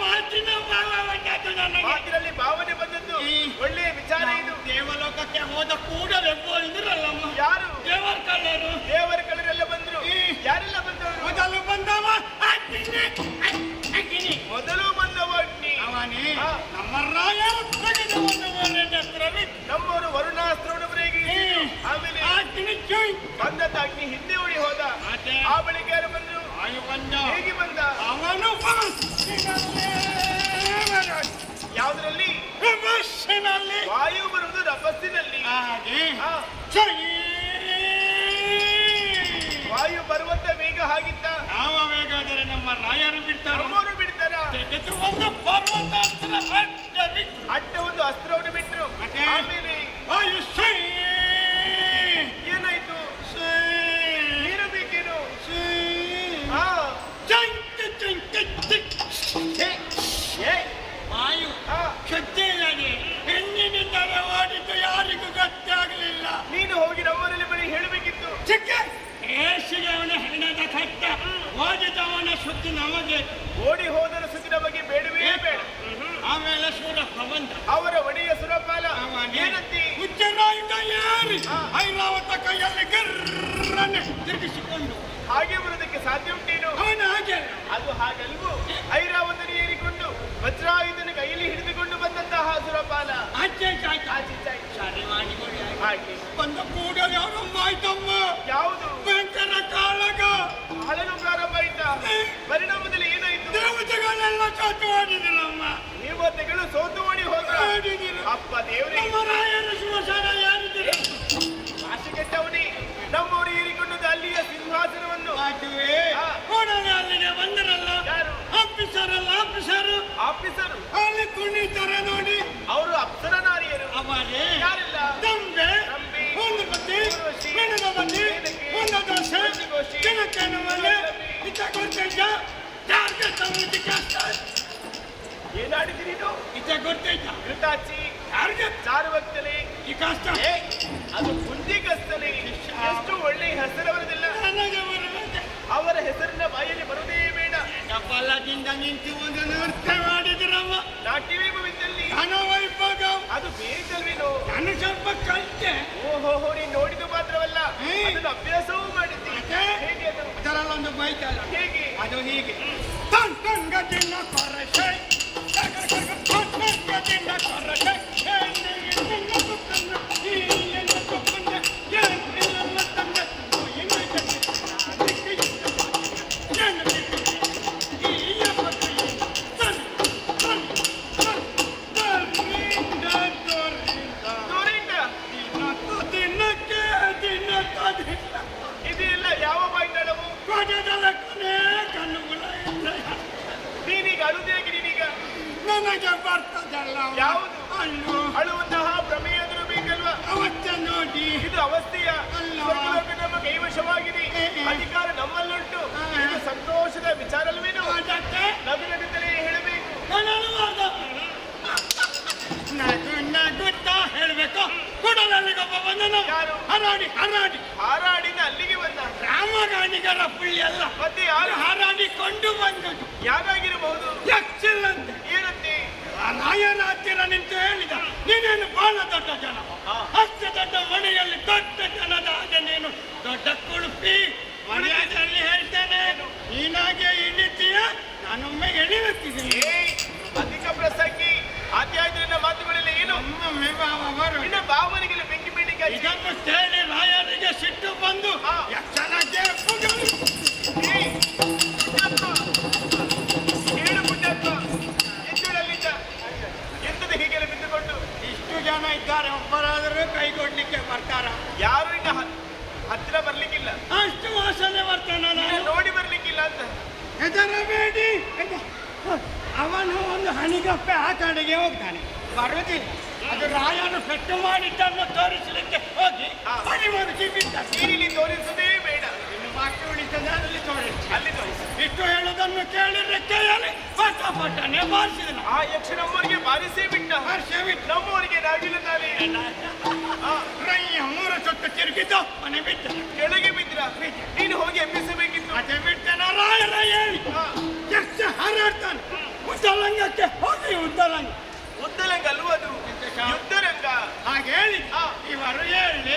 ಮಾತಿನ ಭಾವ ಬಂದದ್ದು ನನಗೆ. ಮಾತಿನಲ್ಲಿ ಭಾವನೆ ಬಂದದ್ದು ಒಳ್ಳೆಯ ವಿಚಾರ ಇದು. ದೇವಲೋಕಕ್ಕೆ ಹೋದ ಕೂಡಲೇ ಬಂದ್ರಲ್ಲಮ್ಮ. ಯಾರು? ದೇವರ ಕಳ್ಳರು. ದೇವರ ಕಳ್ಳರೆಲ್ಲ ಬಂದ್ರು. ಯಾರೆಲ್ಲ ಬಂದವರು? ಮೊದಲು ಬಂದವ ಅಗ್ನಿ. ಮೊದಲು ಬಂದವ ಅಗ್ನಿ. ಅವನೇ ನಮ್ಮ ರಾಯರು ನಮ್ಮವರು ವರುಣಾಸ್ತ್ರವನ್ನು ಬರೆಗಿ. ಆಮೇಲೆ ಬಂದದ್ದ ಅಗ್ನಿ ಹಿಂದೆ ಓಡಿ ಹೋದ. ಆ ಬಳಿಕ ಯಾರು ಬಂದ್ರು? ಬಂದ. ಹೇಗೆ ಬಂದ? ಅವನು ಮುತ್ತಿನ ಬಗ್ಗೆ ಬೇಡವೇ ಬೇಡ. ಆಮೇಲೆ ಸೂರಪ್ಪ ಬಂದ, ಅವರ ಒಡೆಯ ಸುರಪಾಲ ಏನಂತಿ ಹುಚ್ಚರಾಯುಧ ಏರಿ ಐರಾವತ ಕೈಯಲ್ಲಿ ಗರ್ರನೆ ತಿರುಗಿಸಿಕೊಂಡು ಹಾಗೆ ಬರೋದಕ್ಕೆ ಸಾಧ್ಯ ಉಂಟೇನು? ಅವನು ಹಾಗೆ ಅದು ಹಾಗಲ್ವೋ, ಐರಾವತನ ಏರಿಕೊಂಡು ವಜ್ರಾಯುಧನ ಕೈಯಲ್ಲಿ ಹಿಡಿದುಕೊಂಡು ಬಂದಂತಹ ಸುರಪಾಲ ಆಚೆ ಸರಿ ಮಾಡಿಕೊಳ್ಳಿ. ಹಾಗೆ ಬಂದ ಕೂಡಲೇ ಆರಂಭ ಆಯ್ತಮ್ಮ. ಯಾವುದು? ಭಯಂಕರ ಕಾಳಗ ಹಾಳಲು ಪ್ರಾರಂಭ ಆಯ್ತಾ? ಪರಿಣಾಮದಲ್ಲಿ ಏನಾಯ್ತು? ದೇವತೆಗಳೆಲ್ಲ ಸೋತು ಮಾಡಿದಿರಮ್ಮ. ದೇವತೆಗಳು ಸೋತು ಓಡಿ ಹೋದ್ರ? ಅಪ್ಪ ದೇವರೇ, ರಾಯರ ಶಿವಸೇನ ಯಾರಿದ್ದೀರ? ಭಾಷೆಗೆಟ್ಟವನೇ ನಮ್ಮವರು ಏರಿಕೊಂಡದ್ದು ಅಲ್ಲಿಯ ಸಿಂಹಾಸನವನ್ನು. ಕೂಡಲೇ ಅಲ್ಲಿಗೆ ಬಂದರಲ್ಲ ಯಾರು? ಆಫೀಸರು ಅಲ್ಲಿ ಕುಣಿತಾರೆ ನೋಡಿ, ಅವರು ಅಪ್ಸರ ನಾರಿಯರು. ಅವರೇ ಯಾರಿಲ್ಲ? ದಂಬೆ ರಂಬೆ, ಒಂದು ಬತ್ತಿ ಊರ್ವಶಿ, ಮೆಣದ ಬತ್ತಿ ಮೇನಕೆ, ಒಂದು ದೋಸೆ ಊರ್ವಶಿ, ಕಿಣಕನ ಮನೆ ಇತ್ತ ಗೊತ್ತೈತ ಯಾರಿಗೆ ತಮ್ಮದಿ ಕಷ್ಟ ಏನಾಡಿದಿರಿ ನೀವು? ಇತ್ತ ಗೊತ್ತೈತ ಘೃತಾಚಿ, ಯಾರಿಗೆ ಚಾರುವಕ್ತಲೆ, ಈ ಕಷ್ಟ ಅದು ಕುಂದಿಗಸ್ತಲೆ. ಎಷ್ಟು ಒಳ್ಳೆ ಹೆಸರವರದಿಲ್ಲ. ನನಗೆ ಬರಬೇಕು. ಅವರ ಹೆಸರಿನ ಬಾಯಲ್ಲಿ ಬರುವುದೇ ಬೇಡ. ಕಪಾಲದಿಂದ ನಿಂತು ಒಂದು ನೃತ್ಯ ಮಾಡಿದ್ರಮ್ಮ. ನಾಟ್ಯವೈಭವಿದ್ದಲ್ಲಿ ಘನವೈಭೋಗ ಅದು ಬೇಕಲ್ವೇನೋ? ನಾನು ಸ್ವಲ್ಪ ಕಲಿತೆ. ಓಹೋ, ನೀನು ನೋಡಿದ್ದು ಮಾತ್ರವಲ್ಲ, ಅದನ್ನು ಅಭ್ಯಾಸವೂ ಮಾಡಿದ್ದಿ. ಮತ್ತೆ? ಹೇಗೆ ಅದು? ಅದರಲ್ಲೊಂದು ಬೈತಲ್ಲ, ಹೇಗೆ? ಅದು ಹೀಗೆ ಗದಿನ ಕೊರಸೆ ಗದಿನ ಕೊರಸೆ ಇದೆಲ್ಲ ಯಾವ ಬಾಯ್ತಾಳವು? ಕಣ್ಣುಗಳ ನೀನೀಗ ಅಳುದೇಗೆ? ನೀನೀಗ ನನಗೆ ಬರ್ತದಲ್ಲ ಯಾವುದು? ಅಲ್ಲು ಅಳುವಂತಹ ಪ್ರಮೇಯಗಳು ಬೇಕಲ್ವಾ? ಅವತ್ತ ನೋಡಿ ಇದು ಅವಸ್ಥೆಯ ಸ್ವರ್ಗಲೋಕ ನಮ್ಮ ಕೈವಶವಾಗಿದೆ. ಅಧಿಕಾರ ನಮ್ಮಲ್ಲುಂಟು. ಇದು ಸಂತೋಷದ ವಿಚಾರಲ್ವೇನು? ಅದಕ್ಕೆ ನಗುತ್ತಲೇ ಹೇಳಬೇಕು. ನಗುತ್ತಾ ಹೇಳ್ಬೇಕು. ಕೂಡಲಲ್ಲಿಗೊಬ್ಬ ಬಂದನು. ಯಾರು? ಹಾರಾಡಿನ ಅಲ್ಲಿಗೆ ಬಂದ. ರಾಮಗಾಣಿಗರ ಪುಳ್ಳಿ ಅಲ್ಲ, ಮತ್ತೆ ಯಾರು? ಹಾರಾಡಿಕೊಂಡು ಬಂದದ್ದು. ಯಾರಾಗಿರಬಹುದು? ಯಕ್ಷಿಲ್ಲಂತೆ. ಏನಂತೆ? ರಾಯರ ಹತ್ತಿರ ನಿಂತು ಹೇಳಿದ, ನೀನೇನು ಬಹಳ ದೊಡ್ಡ ಜನ, ಅಷ್ಟು ದೊಡ್ಡ ಮನೆಯಲ್ಲಿ ದೊಡ್ಡ ಜನದ ಹಾಗೆ ನೀನು ದೊಡ್ಡ ಕುಳುಪಿ ಮನೆಯಲ್ಲಿ ಹೇಳ್ತೇನೆ, ನೀನಾಗೆ ಇಳಿತೀಯ, ನಾನೊಮ್ಮೆ ಎಳಿಯುತ್ತಿದ್ದೀನಿ. ಅಧಿಕ ಪ್ರಸಂಗಿ ಆಧ್ಯಾತ್ಮದ ಮಾತುಗಳೆಲ್ಲ ಏನು? ಇನ್ನು ಭಾವನೆಗೆಲ್ಲ ಬೆಂಕಿ ಬೇಡಿಕೆ ಇದನ್ನು ಕೇಳಿ ರಾಯರಿಗೆ ಸಿಟ್ಟು ಬಂದು ಯಕ್ಷನಕ್ಕೆ ಹೇಳು ಪುಣ್ಯಾತ್ಮ, ಎಚ್ಚುಳಲ್ಲಿದ್ದ ಎಂತದ ಹೀಗೆಲ್ಲ ಬಿದ್ದುಕೊಂಡು? ಇಷ್ಟು ಜನ ಇದ್ದಾರೆ, ಒಬ್ಬರಾದರೂ ಕೈ ಕೊಡ್ಲಿಕ್ಕೆ ಬರ್ತಾರ? ಯಾರು ಇನ್ನ ಹತ್ತಿರ ಬರ್ಲಿಕ್ಕಿಲ್ಲ. ಅಷ್ಟು ವಾಸನೆ ಬರ್ತಾನ, ನೋಡಿ ಬರ್ಲಿಕ್ಕಿಲ್ಲ ಅಂತ ಹೆದರಬೇಡಿ. ಅವನು ಒಂದು ಹಣಿಗಪ್ಪೆ ಆ ಕಡೆಗೆ ಹೋಗ್ತಾನೆ, ಬರುವುದಿಲ್ಲ. ಅದು ರಾಯನು ಪೆಟ್ಟು ಮಾಡಿದ್ದನ್ನು ತೋರಿಸಲಿಕ್ಕೆ ಹೋಗಿ ಪರಿಮರಿಸಿ ಬಿಟ್ಟ. ನೀರಿಲಿ ತೋರಿಸುವುದೇ ಬೇಡ, ಇನ್ನು ಬಾಕಿ ಉಳಿತದೆ ಅಲ್ಲಿ ತೋರಿಸಿ. ಅಲ್ಲಿ ತೋರಿಸಿ. ಇಷ್ಟು ಹೇಳುವುದನ್ನು ಕೇಳಿದ್ರೆ ಕೈಯಲ್ಲಿ ಪಟ್ಟನೆ ಬಾರಿಸಿದನು. ಆ ಯಕ್ಷ ನಮ್ಮವರಿಗೆ ಬಾರಿಸೇ ಬಿಟ್ಟ. ನಮ್ಮವರಿಗೆ ನಾಗಿಲ್ಲ ತಾನೇ. ರಯ್ಯ ಮೂರು ಸುತ್ತು ತಿರುಗಿದ್ದು ಮನೆ ಬಿದ್ದ, ಕೆಳಗೆ ಬಿದ್ರ. ನೀನು ಹೋಗಿ ಎಬ್ಬಿಸಬೇಕಿತ್ತು. ಅದೇ ಬಿಟ್ಟನ ರಾಯರ ಹೇಳಿ ಯಕ್ಷ ಹಾರಾಡ್ತಾನೆ. ಉದ್ದಲಂಗಕ್ಕೆ ಹೋಗಿ ಉದ್ದಲಂಗ. ಉದ್ದಲಂಗ ಅಲ್ವ ಅದು? ಯುದ್ಧರಂಗ. ಹಾಗೆ ಹೇಳಿ ಇವರು ಹೇಳಿ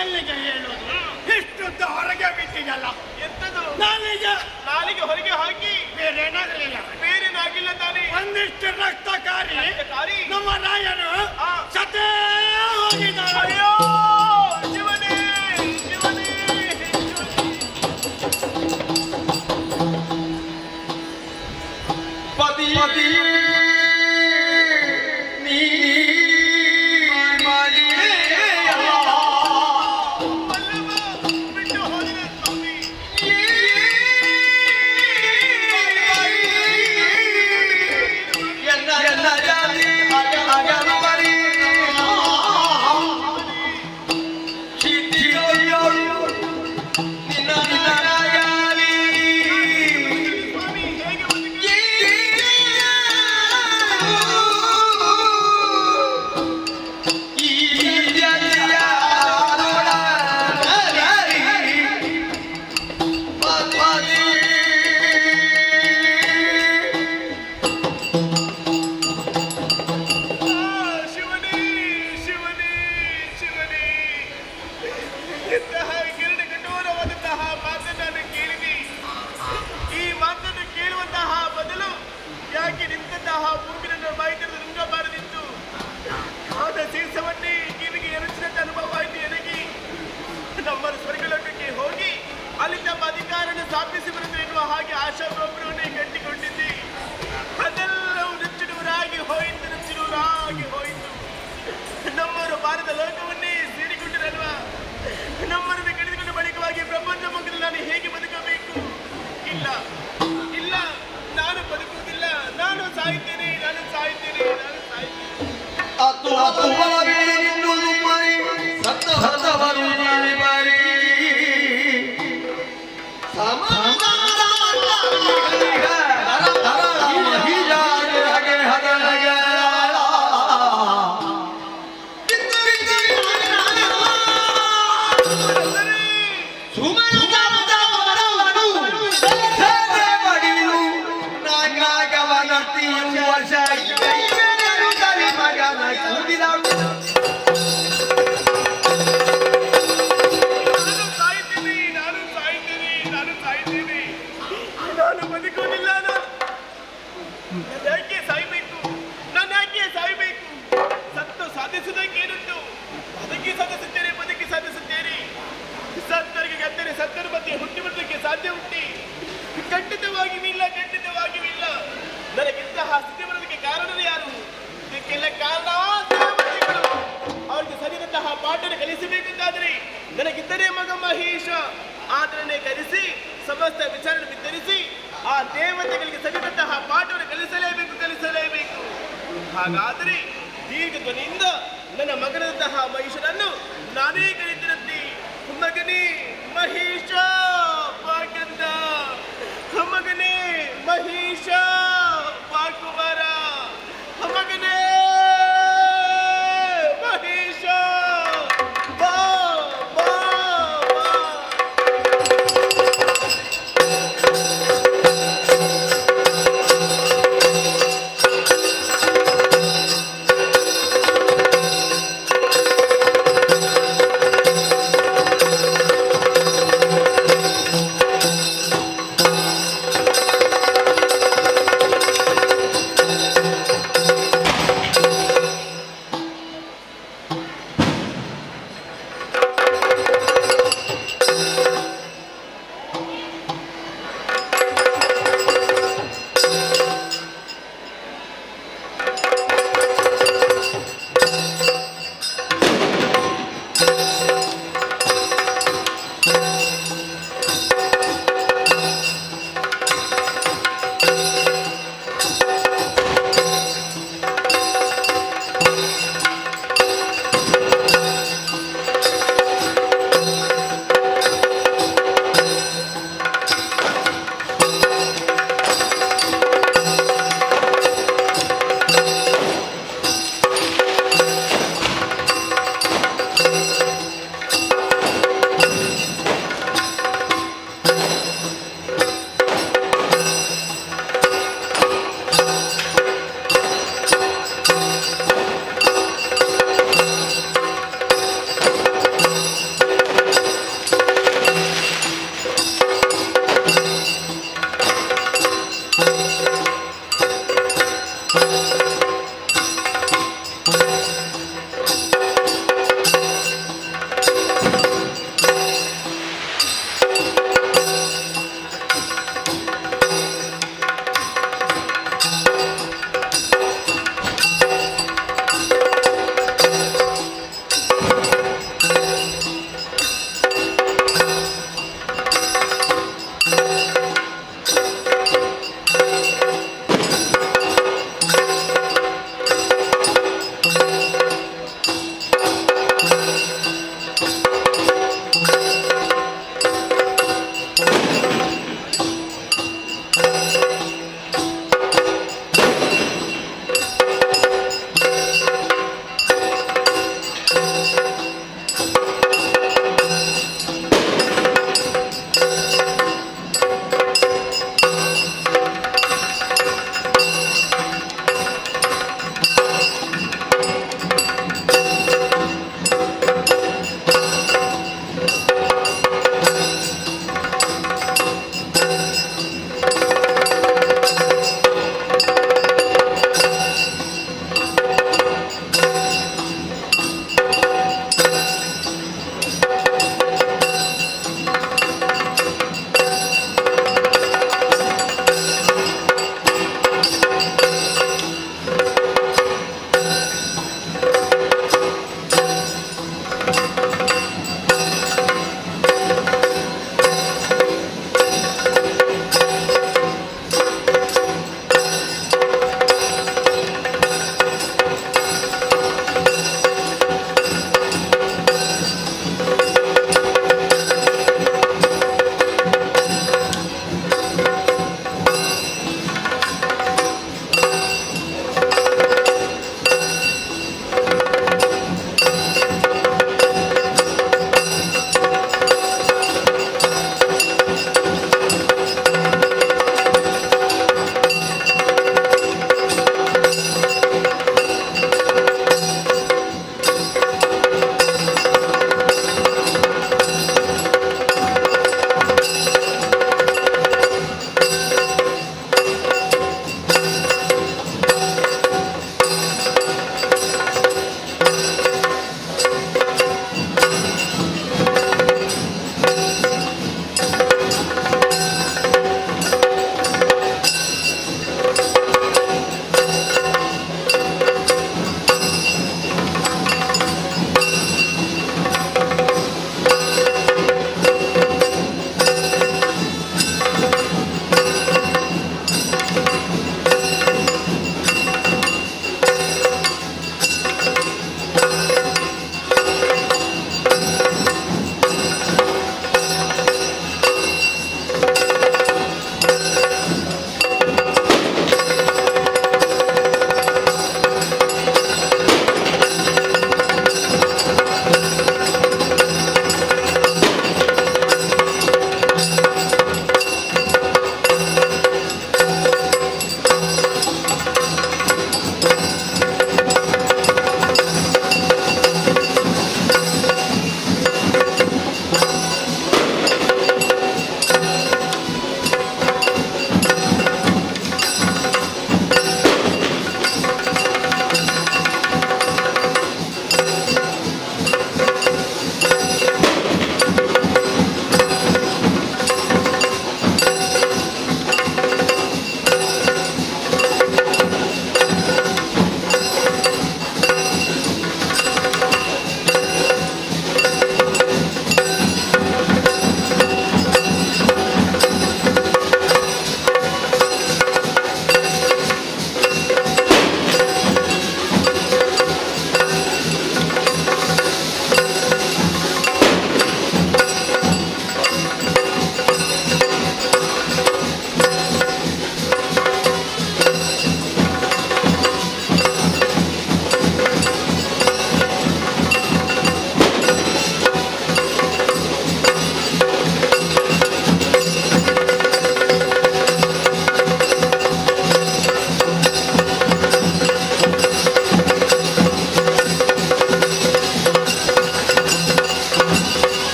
ಎಲ್ಲಿಗೆ ಹೇಳುವುದು? ಇಷ್ಟುದ್ದ ಹೊರಗೆ ಬಿಟ್ಟಿದಲ್ಲ, ಎಂತದು? ನಾಲಿಗೆ ಹೊರಗೆ ಹಾಕಿ ಬೇರೆ ಏನಾಗಲಿಲ್ಲ. ಬೇರೆ ನಾಗಿಲ್ಲ ತಾನೇ. ಒಂದಿಷ್ಟು ರಕ್ತಕಾರಿ ರಕ್ತಕಾರಿ ನಮ್ಮ ರಾಯರು ಸತೇ ಹೋಗಿದ್ದಾರೆ. ಅಯ್ಯೋ ಶಿವನೇ, ಶಿವನೇ. ಪತಿ ಇದ್ದಂತಹ ಭೂಮಿಯನ್ನು ಬಾಯಿ ತೆರೆದು ನುಂಗಬಾರದಿತ್ತು. ಆದ ಶೀರ್ಷವನ್ನೇ ಕಿವಿಗೆ ಎರಚಿದಂತ ಅನುಭವ ಆಯ್ತು ನನಗೆ. ನಮ್ಮನ್ನು ಸ್ವರ್ಗಲೋಕಕ್ಕೆ ಹೋಗಿ ಅಲ್ಲಿ ತಮ್ಮ ಅಧಿಕಾರನ ಸ್ಥಾಪಿಸಿ ಬರುತ್ತದೆ ಎನ್ನುವ ಹಾಗೆ ಆಶಾ ಗೋಪುರವನ್ನೇ ಕಟ್ಟಿಕೊಂಡಿದ್ದೆ. ಅದೆಲ್ಲವೂ ನುಚ್ಚಿಡುವರಾಗಿ ಹೋಯಿತು, ನುಚ್ಚಿಡುವರಾಗಿ ಹೋಯಿತು. ನಮ್ಮವರು ಭಾರತ ಲೋಕವನ್ನೇ ಸೇರಿಕೊಂಡಿರಲ್ವಾ? ನಮ್ಮನ್ನು ಕಡಿದುಕೊಂಡು ಬಳಿಕವಾಗಿ ಪ್ರಪಂಚ ಮುಖದಲ್ಲಿ ನಾನು ಹೇಗೆ ಬದುಕಬೇಕು? ಇಲ್ಲ ಇಲ್ಲ, ನಾನು ಬದುಕುವುದಿಲ್ಲ. ನಾನು ಸಾಯ್ತೇನೆ, ನಾನು ಸಾಯ್ತೇನೆ, ನಾನು ಸಾಯ್ತೇನೆ. ಸತ್ತವರು ನಾಳೆ ಬಾರಿ ಖಂಡಿತವಾಗಿಯೂ ಇಲ್ಲ. ನನಗಿಂತಹ ಸ್ಥಿತಿ ಬರೋದಕ್ಕೆ ಕಾರಣವೇ ಯಾರು? ಇದಕ್ಕೆಲ್ಲ ಕಾರಣ ದೇವತೆಗಳು. ಅವರಿಗೆ ಸರಿದಂತಹ ಪಾಠನ ಕಲಿಸಬೇಕೆಂದಾದರೆ ನನಗಿದ್ದರೆ ಮಗ ಮಹೇಶ ಆದರನ್ನೇ ಕರೆಸಿ ಸಮಸ್ತ ವಿಚಾರಣೆ ಬಿತ್ತರಿಸಿ ಆ ದೇವತೆಗಳಿಗೆ ಸರಿದಂತಹ ಪಾಠವನ್ನು ಕಲಿಸಲೇಬೇಕು. ಹಾಗಾದರೆ ದೀರ್ಘ ಧ್ವನಿಯಿಂದ ನನ್ನ ಮಗನಂತಹ ಮಹೇಶನನ್ನು ನಾನೇ ಕರೀತಿರಂತೆ. ಮಗನೇ ಮಹೇಶ ಬಾಗಂದ, ಮಗನೇ ಮಹೇಶ ಬಾಕುಬರ, ಮಗನೇ ಮಹೇಶ ಬಾ ಬಾ ಬಾ.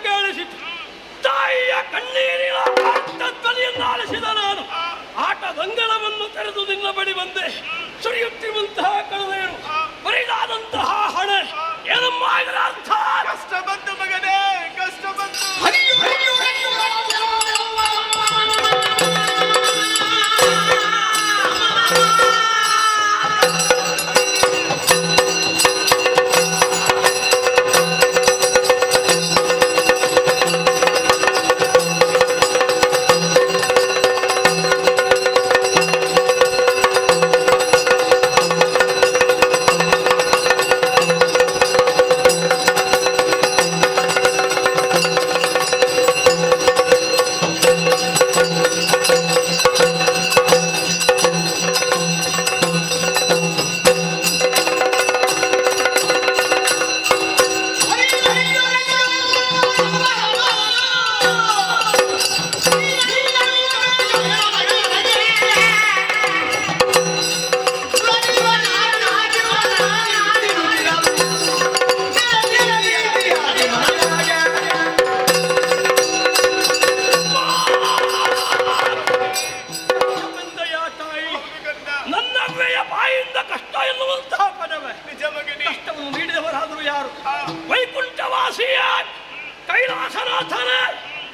ಕೇಳಿಸಿತು. ತಾಯಿಯ ಕಣ್ಣೀರಿನ ಧ್ವನಿಯನ್ನು ಆಲಿಸಿದ ನಾನು ಆಟದಂಗಣವನ್ನು ತೆರೆದು ನಿನ್ನ ಬಳಿ ಬಂದೆ. ಸುರಿಯುತ್ತಿರುವಂತಹ ಕಳುವೇರು, ಬರಿದಾದಂತಹ ಹಣೆ, ಏನಮ್ಮ ಇದರ ಅರ್ಥ? ಕಷ್ಟ ಬಂತು ಮಗನೇ, ಕಷ್ಟ ಬಂತು.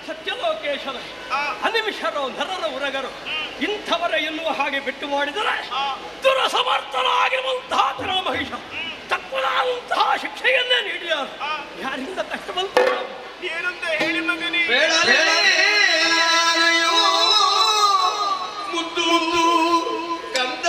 ಸತ್ಯಲೋಕೇಶನ ಅನಿಮಿಷರು ನರರ ಉರಗರು ಇಂಥವರ ಎನ್ನುವ ಹಾಗೆ ಬಿಟ್ಟು ಮಾಡಿದರೆ ದುರಸಮರ್ಥನಾಗಿರುವಂತಹ ಕರಳ ಮಹಿಷ ತಕ್ಕುದಾದಂತಹ ಶಿಕ್ಷೆಯನ್ನೇ ನೀಡಿಯಾರು. ಯಾರಿಂದ ಕಷ್ಟ ಬಂತು ಏನಂತ ಹೇಳಿ ಮಗನೇ? ಮುದ್ದು ಮುದ್ದು ಕಂದ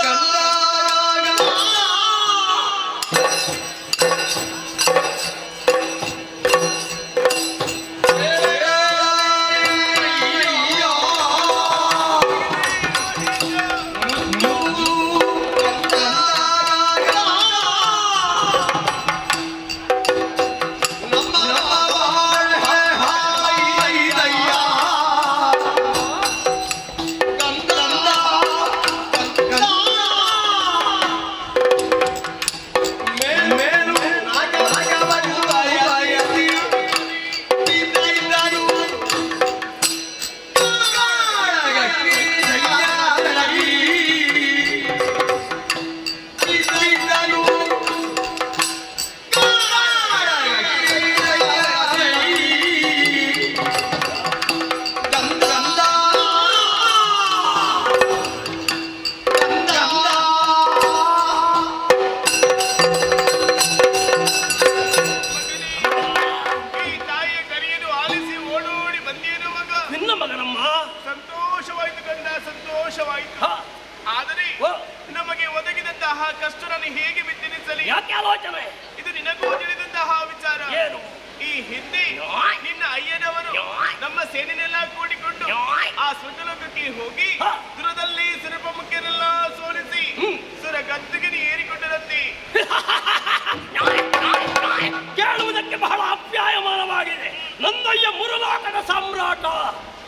ಕೇಳುವುದಕ್ಕೆ ಬಹಳ ಅಪ್ಯಾಯಮಾನವಾಗಿದೆ. ನಂದಯ್ಯ ಮುರುಲಾಟದ ಸಾಮ್ರಾಟ,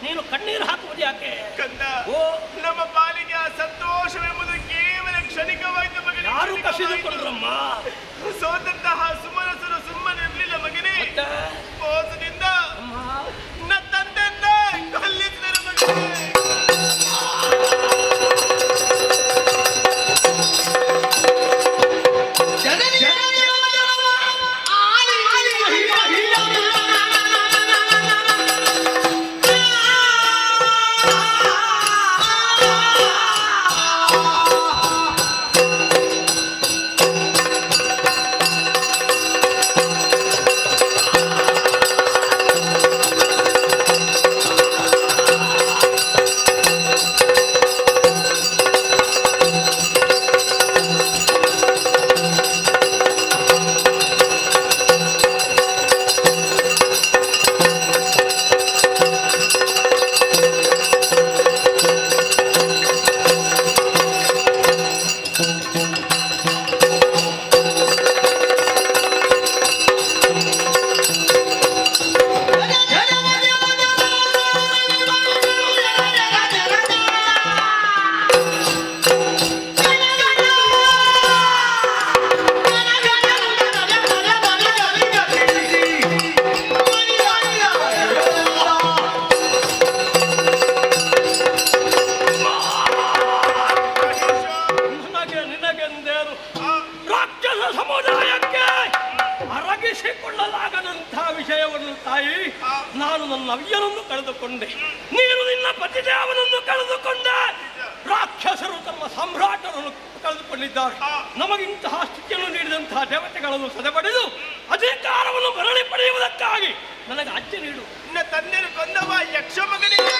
ನೀನು ಕಣ್ಣೀರು ಹಾಕುವುದು ಯಾಕೆ? ಕಂದ, ನಮ್ಮ ಪಾಲಿಗೆ ಆ ಸಂತೋಷವೆಂಬುದು ಕೇವಲ ಕ್ಷಣಿಕವಾಯಿತು ಮಗನೇ. ಯಾರು ಕಸಿದುಕೊಂಡ್ರಮ್ಮ? ಸೋತಂತಹ ಸುಮನಸರು ಸುಮ್ಮನಿರಲಿಲ್ಲ ಮಗನೇ. ಮೋಸದಿಂದ ನನ್ನ ತಂದೆಯನ್ನ ಕೊಲ್ಲಿಸಿದರು ಮಗನೇ. ಸಮುದಾಯಕ್ಕೆ ಅರಗಿಸಿಕೊಳ್ಳಲಾಗದಂತಹ ವಿಷಯವನ್ನು ತಾಯಿ, ನಾನು ನನ್ನ ಅವಿಯನನ್ನು ಕಳೆದುಕೊಂಡೆ, ನೀನು ನಿನ್ನ ಪತಿದೇವನನ್ನು ಕಳೆದುಕೊಂಡೆ, ರಾಕ್ಷಸರು ತಮ್ಮ ಸಾಮ್ರಾಟರನ್ನು ಕಳೆದುಕೊಂಡಿದ್ದಾರೆ. ನಮಗಿಂತಹ ಸ್ಥಿತಿಯನ್ನು ನೀಡಿದಂತಹ ದೇವತೆಗಳನ್ನು ಸದೆಬಡಿದು ಅಧಿಕಾರವನ್ನು ಮರಳಿ ಪಡೆಯುವುದಕ್ಕಾಗಿ ನನಗೆ ಆಜ್ಞೆ ನೀಡು. ನಿನ್ನ ತಂದೆಯನ್ನು ಕೊಂದವ ಯಕ್ಷ ಮಗನಿಗೆ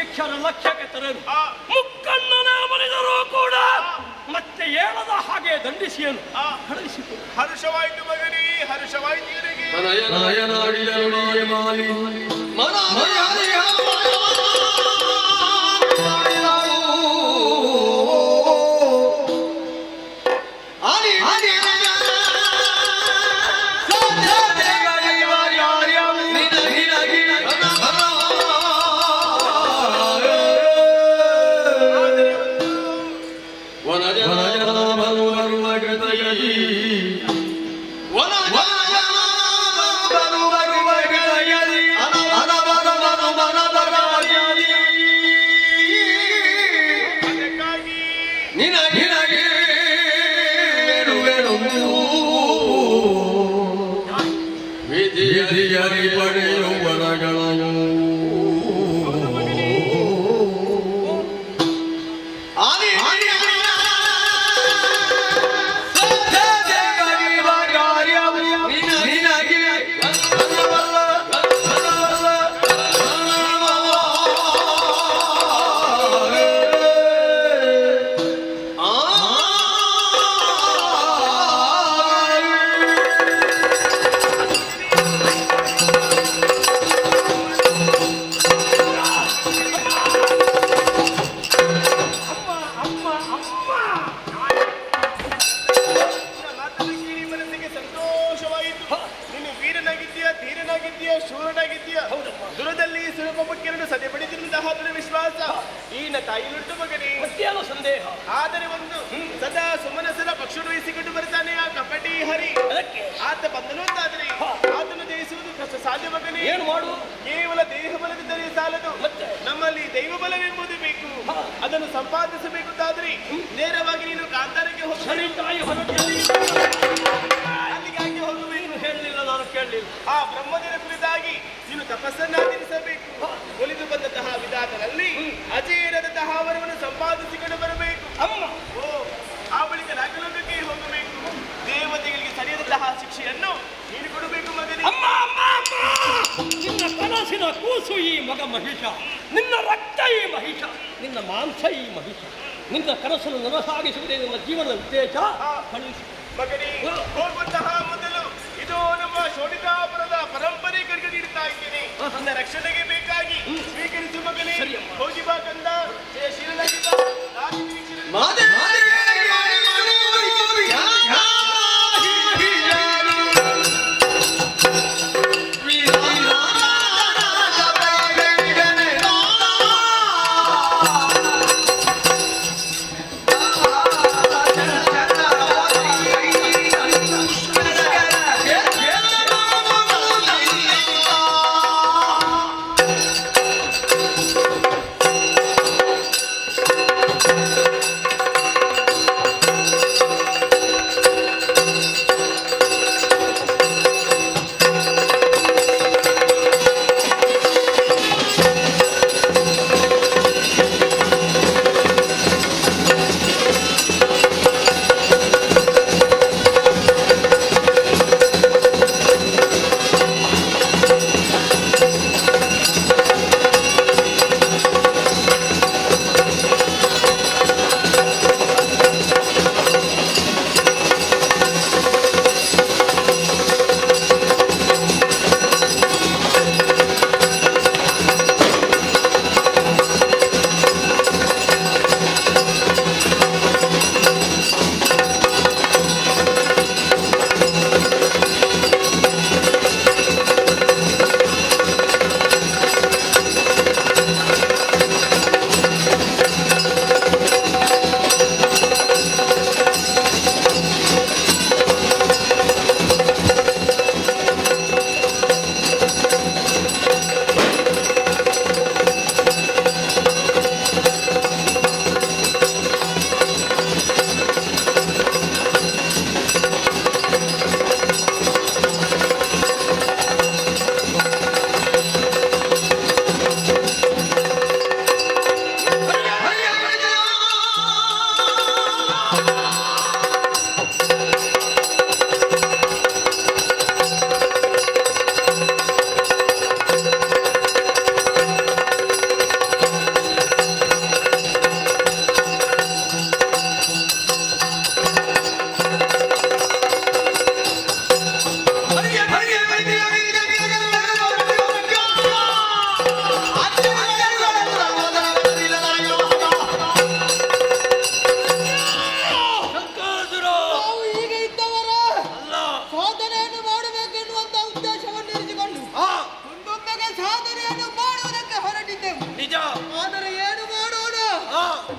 ಯಕ್ಷರ ಲಕ್ಷ್ಯಕ್ಕೆ ತರಲು ಮುಕ್ಕಣ್ಣನೇ ಮನಿದರೂ ಕೂಡ ಮತ್ತೆ ಏಳದ ಹಾಗೆ ದಂಡಿಸಿಯನು ಕಳುಹಿಸಿತು. ಹರ್ಷವಾಯಿತು ಮಗನೇ, ಹರ್ಷವಾಯಿತು ಇವರಿಗೆ. ದುರದಲ್ಲಿ ಸುಲಭಕ್ಕೆರಡು ಸದೆ ಪಡೆದಿರುವಂತಹ ವಿಶ್ವಾಸ ಈನ ತಾಯಿ ನುಟ್ಟು ಮಗನೇ. ಮತ್ತೇನು ಸಂದೇಹ? ಆದರೆ ಒಂದು ಸದಾ ಸುಮನಸರ ಪಕ್ಷ ವಹಿಸಿಕೊಂಡು ಬರ್ತಾನೆ ಆ ಕಪಟಿ ಹರಿ. ಆತ ಬಂದನು ಅಂತಾದ್ರೆ ಆತನು ಜಯಿಸುವುದು ಕಷ್ಟ ಸಾಧ್ಯ ಮಗನೇ. ಏನು ಮಾಡು? ಕೇವಲ ದೇಹ ಬಲವಿದ್ದರೆ ಸಾಲದು, ನಮ್ಮಲ್ಲಿ ದೈವ ಬಲವೆಂಬುದು ಬೇಕು. ಅದನ್ನು ಸಂಪಾದಿಸಬೇಕಾದ್ರೆ ನೇರವಾಗಿ ನೀನು ಕಾಂತಾರಕ್ಕೆ ಹೋಗಿ ಅಲ್ಲಿಗಾಗಿ ಹೋಗಬೇಕು. ಹೇಳಲಿಲ್ಲ, ನಾನು ಕೇಳಲಿಲ್ಲ. ಆ ಬ್ರಹ್ಮದೇವರ ಕುರಿತಾಗಿ ನೀನು ತಪಸ್ಸನ್ನಾಚರಿಸಬೇಕು. ಒಲಿದು ಬಂದಂತಹ ವಿಧಾನದಲ್ಲಿ ಅಜೇರದಂತಹ ವರವನ್ನು ಸಂಪಾದಿಸಿಕೊಂಡು ಬರಬೇಕು. ಅಮ್ಮ ಆ ಬಳಿಕ ನಾಗಲೋಕಕ್ಕೆ ಹೋಗಬೇಕು. ದೇವತೆಗಳಿಗೆ ಸರಿಯಾದಂತಹ ಶಿಕ್ಷೆಯನ್ನು ನೀನು ಕೊಡಬೇಕು ಮಗನೇ. ಅಮ್ಮ ಅಮ್ಮ ಅಮ್ಮ, ನಿನ್ನ ಕನಸಿನ ಕೂಸು ಈ ಮಗ ಮಹಿಷ, ನಿನ್ನ ರಕ್ತ ಈ ಮಹಿಷ, ನಿನ್ನ ಮಾಂಸ ಈ ಮಹಿಷ. ನಿನ್ನ ಕನಸನ್ನು ನನಸಾಗಿಸುವುದೇ ನನ್ನ ಜೀವನದ ಉದ್ದೇಶ. ಮಗನೇ, ಹೋಗುವಂತಹ ಮೊದಲು ಇದು ನಮ್ಮ ಶೋಣಿತಾಪುರದ ಪರಂಪರೆ ಕಡೆಗೆ ನೀಡುತ್ತಾ ಇದ್ದೇನೆ. ನನ್ನ ರಕ್ಷಣೆಗೆ ಬೇಕಾಗಿ ಸ್ವೀಕರಿಸು ಮಗನೇ. ಹೋಗಿ ಬಾ ಕಂದ.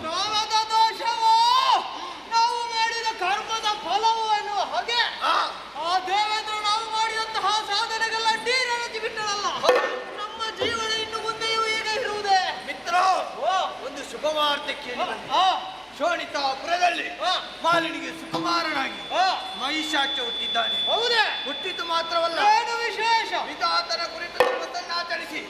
ಕಾಲದ ದೋಷವೋ ನಾವು ಮಾಡಿದ ಕರ್ಮದ ಫಲವು ಎನ್ನುವ ಹಾಗೆ ಆ ದೇವೇಂದ್ರ ನಾವು ಮಾಡಿದಂತಹ ಸಾಧನೆಗೆಲ್ಲ ನೀರೆರಚಿ ಬಿಟ್ಟನಲ್ಲ. ನಮ್ಮ ಜೀವನ ಇನ್ನು ಮುಂದೆಯೂ ಈಗ ಇರುವುದೇ. ಮಿತ್ರ, ಒಂದು ಶುಭವಾರ್ತೆ ಕೇಳಿ ಶೋಣಿತಾಪುರದಲ್ಲಿ ಮಾಲಿನಿಗೆ ಸುಕುಮಾರನಾಗಿ ಮಹಿಷಾಖ್ಯ ಹುಟ್ಟಿದ್ದಾನೆ. ಹೌದೇ? ಹುಟ್ಟಿದ್ದು ಮಾತ್ರವಲ್ಲ, ಏನು ವಿಶೇಷ? ವಿಧಾತನ ಕುರಿತು ಧರ್ಮವನ್ನಾಚರಿಸಿ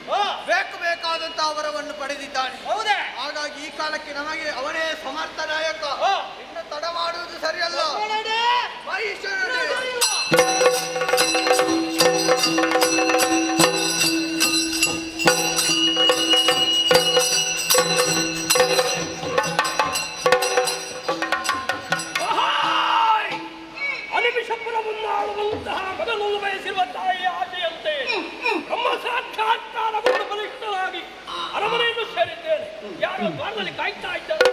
ಬೇಕಾದಂತಹ ವರವನ್ನು ಪಡೆದಿದ್ದಾನೆ. ಹೌದೇ? ಹಾಗಾಗಿ ಈ ಕಾಲಕ್ಕೆ ನಮಗೆ ಅವನೇ ಸಮರ್ಥ ನಾಯಕ. ಇನ್ನು ತಡ ಮಾಡುವುದು ಸರಿಯಲ್ಲ. ಮಹಿಷನೇ ಅನಿಮಿಷಪುರವನ್ನಾಳುವಂತಹ ಮಗನನ್ನು ಬಯಸಿರುವ ತಾಯಿಯ ಆಶೆಯಂತೆ ನಮ್ಮ ಸಾಕ್ಷಾತ್ಕಾರವನ್ನು ಬಲಿಷ್ಠರಾಗಿ ಅರಮನೆಯನ್ನು ಸೇರಿದ್ದೇನೆ. ಯಾರೋ ದ್ವಾರದಲ್ಲಿ ಕಾಯ್ತಾ ಇದ್ದಾರೆ.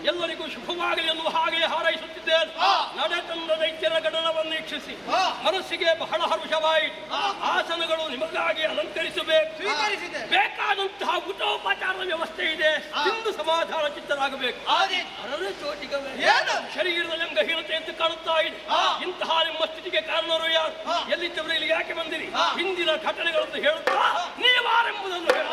ಎಲ್ಲರಿಗೂ ಶುಭವಾಗಲಿ ಎನ್ನುವ ಹಾಗೆ ಹಾರೈಸುತ್ತಿದ್ದೇನೆ. ನಡೆತಂದ ದೈತ್ಯರ ಗಣನವನ್ನು ವೀಕ್ಷಿಸಿ ಮನಸ್ಸಿಗೆ ಬಹಳ ಹರ್ಷವಾಯಿತು. ಆಸನಗಳು ನಿಮಗಾಗಿ ಅಲಂಕರಿಸಬೇಕು. ಬೇಕಾದಂತಹ ಊಟೋಪಚಾರದ ವ್ಯವಸ್ಥೆ ಇದೆ. ತಿಂದು ಸಮಾಧಾನ ಚಿತ್ತರಾಗಬೇಕು. ಅರಳೆ ಚೋಟಿಗವೇ ಶರೀರದ ಅಂಗಹೀನತೆ ಎಂದು ಕಾಣುತ್ತಾ ಇದೆ. ಇಂತಹ ನಿಮ್ಮ ಸ್ಥಿತಿಗೆ ಕಾರಣರು ಯಾರು? ಎಲ್ಲಿದ್ದವರು ಇಲ್ಲಿ ಯಾಕೆ ಬಂದಿರಿ? ಹಿಂದಿನ ಘಟನೆಗಳನ್ನು ಹೇಳುತ್ತಾ ನೀವಾರೆಂಬುದನ್ನು ಹೇಳ.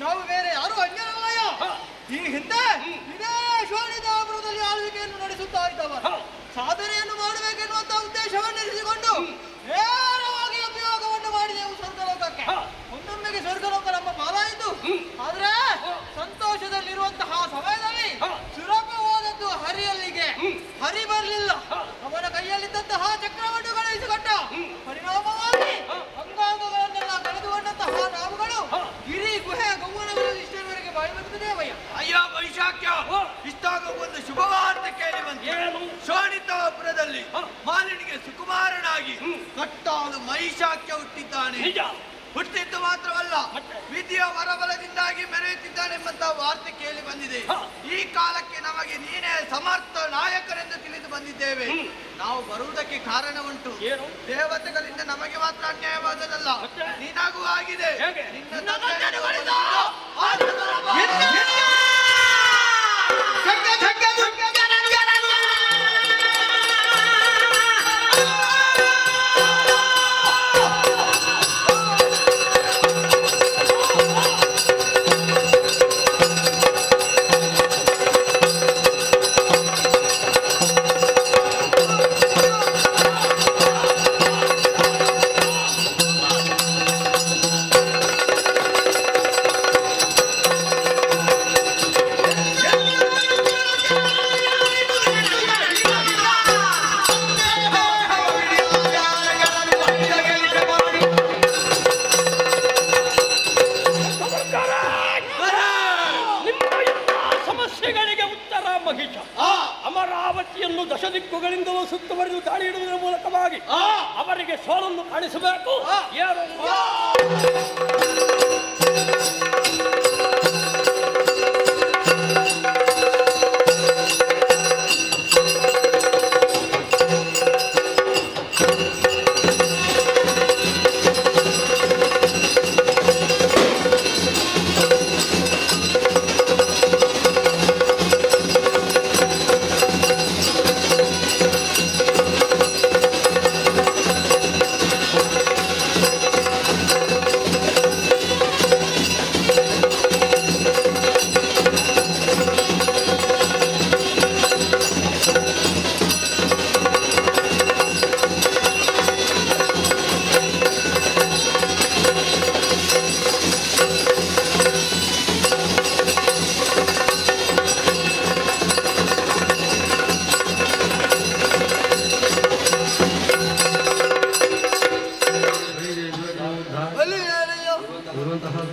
ನಾವು ಬೇರೆ ಯಾರು ಅನ್ಯರಲ್ಲಯ್ಯ. ಈ ಹಿಂದೆ ಇದೇ ಶೋಣಿತಾಪುರದಲ್ಲಿ ಆಳ್ವಿಕೆಯನ್ನು ನಡೆಸುತ್ತಾ ಇದ್ದವರು ಸಾಧನೆಯನ್ನು ಮಾಡಬೇಕೆನ್ನುವಂತಹ ಉದ್ದೇಶವನ್ನು ಇರಿಸಿಕೊಂಡು ನೇರವಾಗಿ ಅಭಿಯೋಗವನ್ನು ಮಾಡಿದೆವು ಸ್ವರ್ಗಲೋಕಕ್ಕೆ. ಒಂದೊಮ್ಮೆಗೆ ಸ್ವರ್ಗಲೋಕ ನಮ್ಮ ಪಾಲಾಯಿತು. ಆದ್ರೆ ಸಂತೋಷದಲ್ಲಿರುವಂತಹ ಸಮಯದಲ್ಲಿ ಸುಲಭವಾದದ್ದು ಹರಿಯಲ್ಲಿಗೆ ಹರಿ ಬರಲಿಲ್ಲ. ಅವನ ಕೈಯಲ್ಲಿದ್ದಂತಹ ಚಕ್ರವನ್ನು ಕಳುಹಿಸಿಕೊಟ್ಟ. ಪರಿಣಾಮವಾಗಿ ಅಂಗಾಂಗಗಳನ್ನೆಲ್ಲ ಕಳೆದುಕೊಂಡಂತಹ ನಾವುಗಳು ಗಿರಿ ಗುಹೆ ಗೌವನಗಳಲ್ಲಿ ಇಷ್ಟರವರೆಗೆ ಬಾಯಿ ಬಂದಿದ್ದೇವಯ್ಯ. ಅಯ್ಯ ವೈಶಾಖ್ಯ, ಇಷ್ಟಾಗ ಒಂದು ಶುಭವಾರ್ತೆ ಕೇಳಿ ಬಂತು. ಶೋಣಿತಾಪುರದಲ್ಲಿ ಮಾಲಿನಿಗೆ ಸುಕುಮಾರನಾಗಿ ಕಟ್ಟಾಲು ಮಹಿಷಾಖ್ಯ ಹುಟ್ಟಿದ್ದಾನೆ. ಹುಟ್ಟಿದ್ದು ಮಾತ್ರವಲ್ಲ, ವಿಧಿಯ ವರಬಲದಿಂದಾಗಿ ಮೆರೆಯುತ್ತಿದ್ದಾನೆಂಬಂತಹ ವಾರ್ತೆ ಕೇಳಿ ಬಂದಿದೆ. ಈ ಕಾಲಕ್ಕೆ ನಮಗೆ ನೀನೇ ಸಮರ್ಥ ನಾಯಕರೆಂದು ತಿಳಿದು ಬಂದಿದ್ದೇವೆ. ನಾವು ಬರುವುದಕ್ಕೆ ಕಾರಣ ಉಂಟು. ದೇವತೆಗಳಿಂದ ನಮಗೆ ಮಾತ್ರ ಅನ್ಯಾಯವಾದದಲ್ಲ, ನಿನಗೂ ಆಗಿದೆ. ಅಮರಾವತಿಯನ್ನು ದಶದಿಕ್ಕುಗಳಿಂದಲೂ ಸುತ್ತುವರಿದು ದಾಳಿ ಇಡುವುದರ ಮೂಲಕವಾಗಿ ಅವರಿಗೆ ಸೋಲನ್ನು ಕಾಣಿಸಬೇಕು.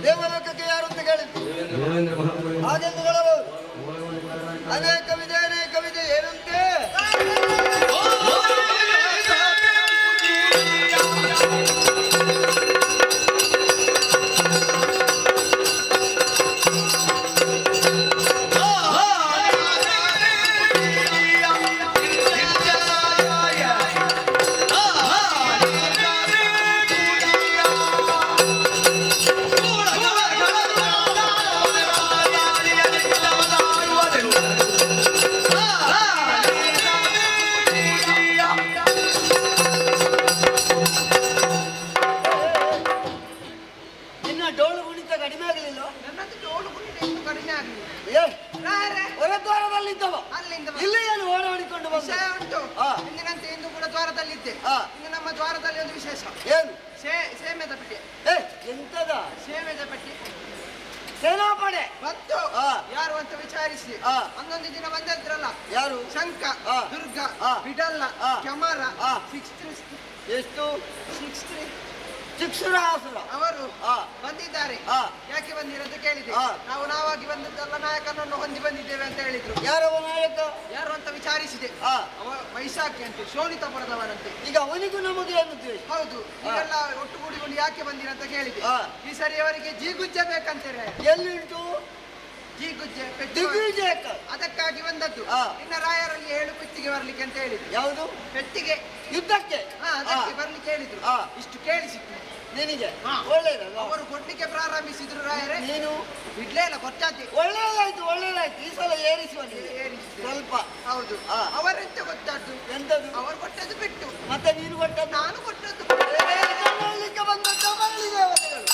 ದೇವಲೋಕಕ್ಕೆ ಯಾರು ಅಂತ ಕೇಳಿದ್ದು ಹಾಗೆಂದು ಹೇಳಬಹುದು. ಅನೇಕ ವಿಧೆ ಏನಂತೆ ಡೋಳು ಕುಣಿತ ಕಡಿಮೆ ಆಗಲಿಲ್ಲ. ನನ್ನದು ಡೋಲು ಕುಣಿತ ಇನ್ನೂ ಕಡಿಮೆ ಆಗಲಿಲ್ಲ. ಹೊರದ್ವಾರದಲ್ಲಿದ್ದವ ಅಲ್ಲಿಂದ ಇಲ್ಲಿ ಏನು ಓಡಾಡಿಕೊಂಡು ಬಂದ ವಿಷಯ ಉಂಟು. ಇಂದಿನಂತೆ ಇಂದು ಕೂಡ ದ್ವಾರದಲ್ಲಿದ್ದೆ. ಇನ್ನು ನಮ್ಮ ದ್ವಾರದಲ್ಲಿ ಒಂದು ವಿಶೇಷ. ಏನು? ಸೇಮೆದ ಪೆಟ್ಟಿ. ಎಂತದ? ಸೇಮೆದ ಪೆಟ್ಟಿ ಸೇನಾಪಡೆ ಬಂತು. ಯಾರು ಅಂತ ವಿಚಾರಿಸಿ ಒಂದೊಂದು ದಿನ ಬಂದಿದ್ರಲ್ಲ. ಯಾರು? ಶಂಕ, ದುರ್ಗ, ಬಿಡಲ್ಲ, ಕೆಮರ, ಎಷ್ಟು? 63 ಶಿಕ್ಷರಾಸುರ ಅವರು ಬಂದಿದ್ದಾರೆ. ಯಾಕೆ ಬಂದಿರೋದು ಕೇಳಿದೆ. ನಾವಾಗಿ ಬಂದದ್ದಲ್ಲ, ನಾಯಕನನ್ನು ಹೊಂದಿ ಬಂದಿದ್ದೇವೆ ಅಂತ ಹೇಳಿದ್ರು. ಯಾರವ ನಾಯಕ? ಯಾರು ಅಂತ ವಿಚಾರಿಸಿದೆ. ಅವ ವೈಶಾಖಿ ಅಂತೆ, ಶೋಣಿತಪುರದವನಂತೆ. ಈಗ ಅವನಿಗೂ ನಮಗೆ ಅನ್ನುತ್ತೇವೆ. ಹೌದು. ನೀವೆಲ್ಲ ಒಟ್ಟುಗೂಡಿಕೊಂಡು ಯಾಕೆ ಬಂದಿರ ಅಂತ ಕೇಳಿದೆ. ಈ ಸರಿ ಅವರಿಗೆ ಜೀಗುಜ್ಜೆ ಬೇಕಂತಾರೆ. ಎಲ್ಲಿಂಟು? ಜೀಗುಜ್ಜೆ ದಿಗ್ವಿಜಯಕ ಅದಕ್ಕಾಗಿ ಬಂದದ್ದು. ಇನ್ನ ರಾಯರಲ್ಲಿ 7 ಪೆಟ್ಟಿಗೆ ಬರ್ಲಿಕ್ಕೆ ಅಂತ ಹೇಳಿದ್ರು. ಯಾವುದು? ಪೆಟ್ಟಿಗೆ ಯುದ್ಧಕ್ಕೆ ಅದಕ್ಕೆ ಬರ್ಲಿಕ್ಕೆ ಹೇಳಿದ್ರು. ಇಷ್ಟು ಕೇಳಿಸಿತ್ತು ನಿನಗೆ ಒಳ್ಳೇದಲ್ಲ. ಅವರು ಕೊಡ್ಲಿಕ್ಕೆ ಪ್ರಾರಂಭಿಸಿದ್ರು ರಾಯರೇ. ನೀನು ಬಿಡ್ಲೇ ಇಲ್ಲ, ಕೊಟ್ಟಾತಿ. ಒಳ್ಳೇದಾಯ್ತು. ಈ ಸಲ ಏರಿಸುವ ಸ್ವಲ್ಪ. ಹೌದು. ಅವರೆಂತ ಗೊತ್ತಾದ್ದು? ಎಂತದ್ದು? ಅವರು ಕೊಟ್ಟದ್ದು ಬಿಟ್ಟು ಮತ್ತೆ ನೀನು ಕೊಟ್ಟದ್ದು? ನಾನು ಕೊಟ್ಟದ್ದು. ಬಂದದ್ದ ಬರಲಿ ದೇವತೆಗಳು.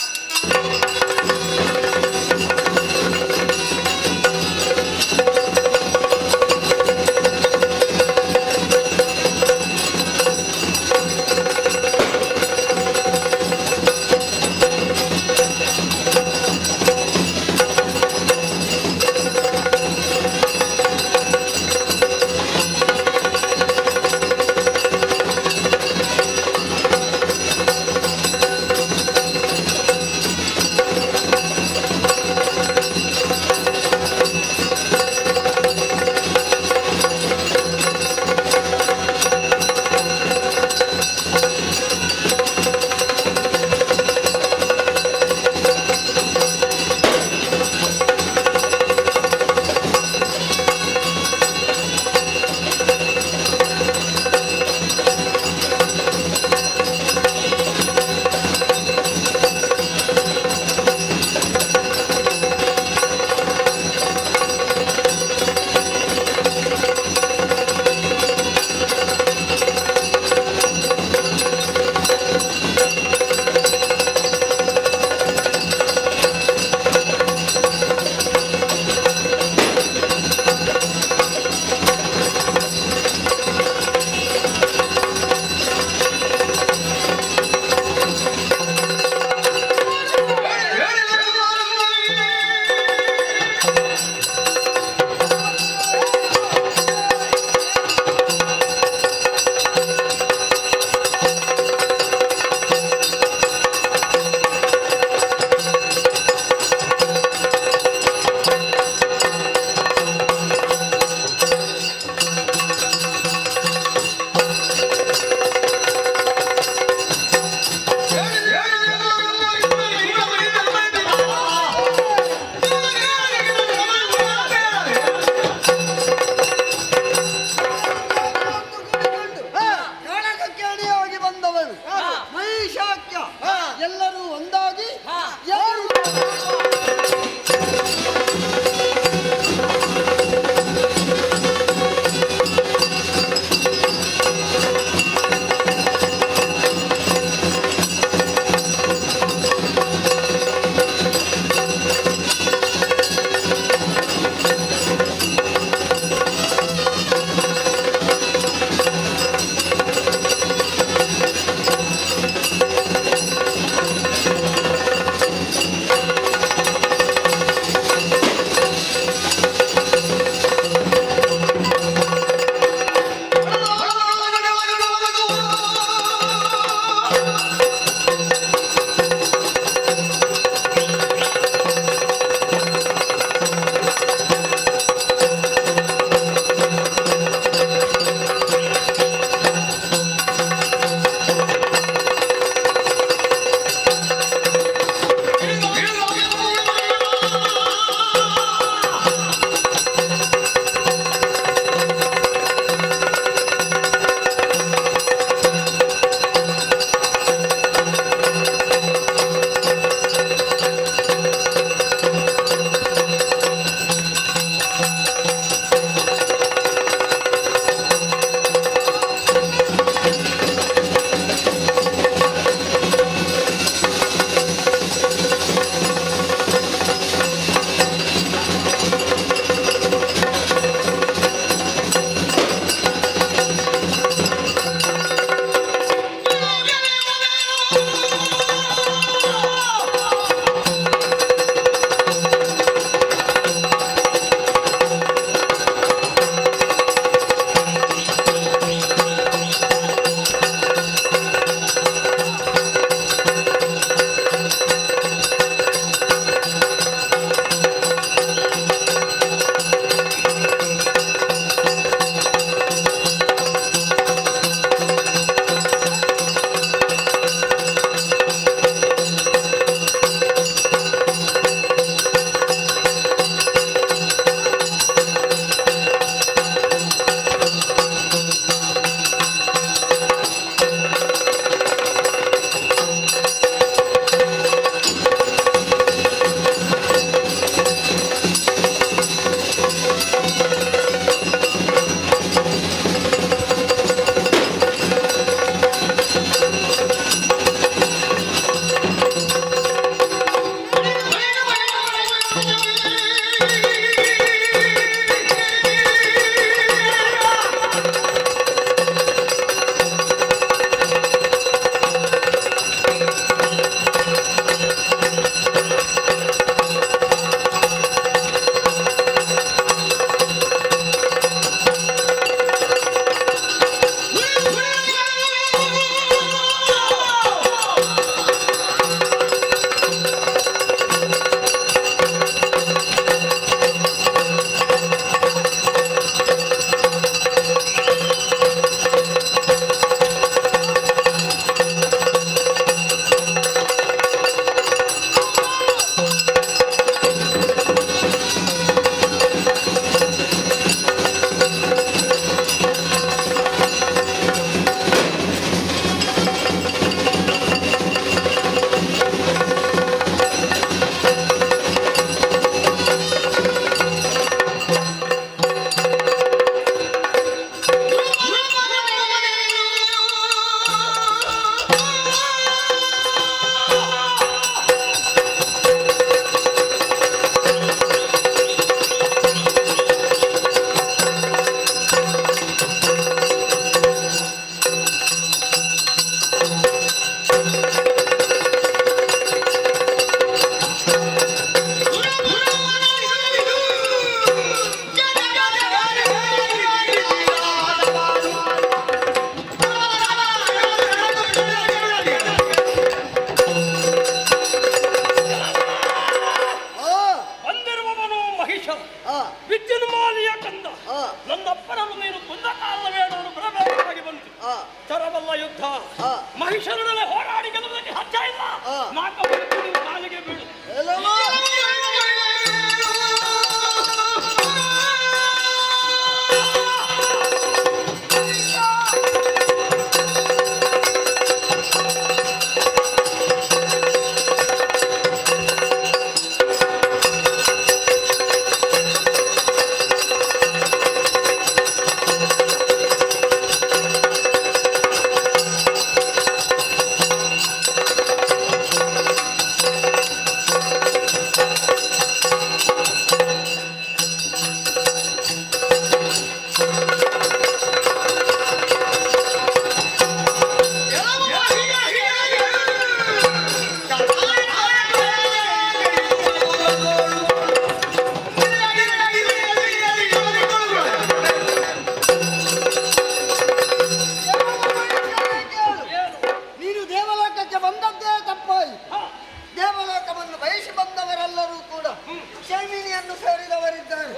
ಜೈಮಿನಿಯನ್ನು ಸೇರಿದವರಿದ್ದಾರೆ.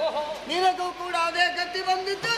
ನಿನಗೂ ಕೂಡ ಅದೇ ಗತಿ ಬಂದಿತ್ತು.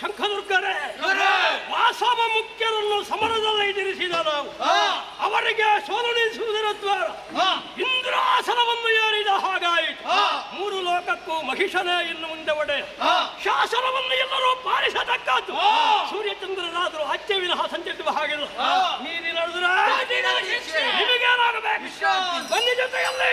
ಶಂಖದುರ್ಗರೇ, ವಾಸವ ಮುಖ್ಯರನ್ನು ಸಮರದಲ್ಲಿ ಎದುರಿಸಿದ ನಾವು ಅವರಿಗೆ ಸೋಲುಣಿಸುವುದರ ದ್ವಾರ ಇಂದ್ರಾಸನವನ್ನು ಏರಿದ ಹಾಗಾಯಿತು. 3 ಲೋಕಕ್ಕೂ ಮಹಿಷನೇ ಇನ್ನು ಮುಂದೆ ಒಡೆ ಶಾಸನವನ್ನು ಎಲ್ಲರೂ ಪಾಲಿಸತಕ್ಕದ್ದು. ಸೂರ್ಯಚಂದ್ರನಾದರೂ ಅಚ್ಚೆ ವಿನಃ ಸಂಚರಿಸುವ ಹಾಗಿಲ್ಲ. ನೀರಿ ನಡೆದ್ರೆ ನಿಮಗೇನಾಗಬೇಕು? ಬನ್ನಿ ಜೊತೆಯಲ್ಲಿ.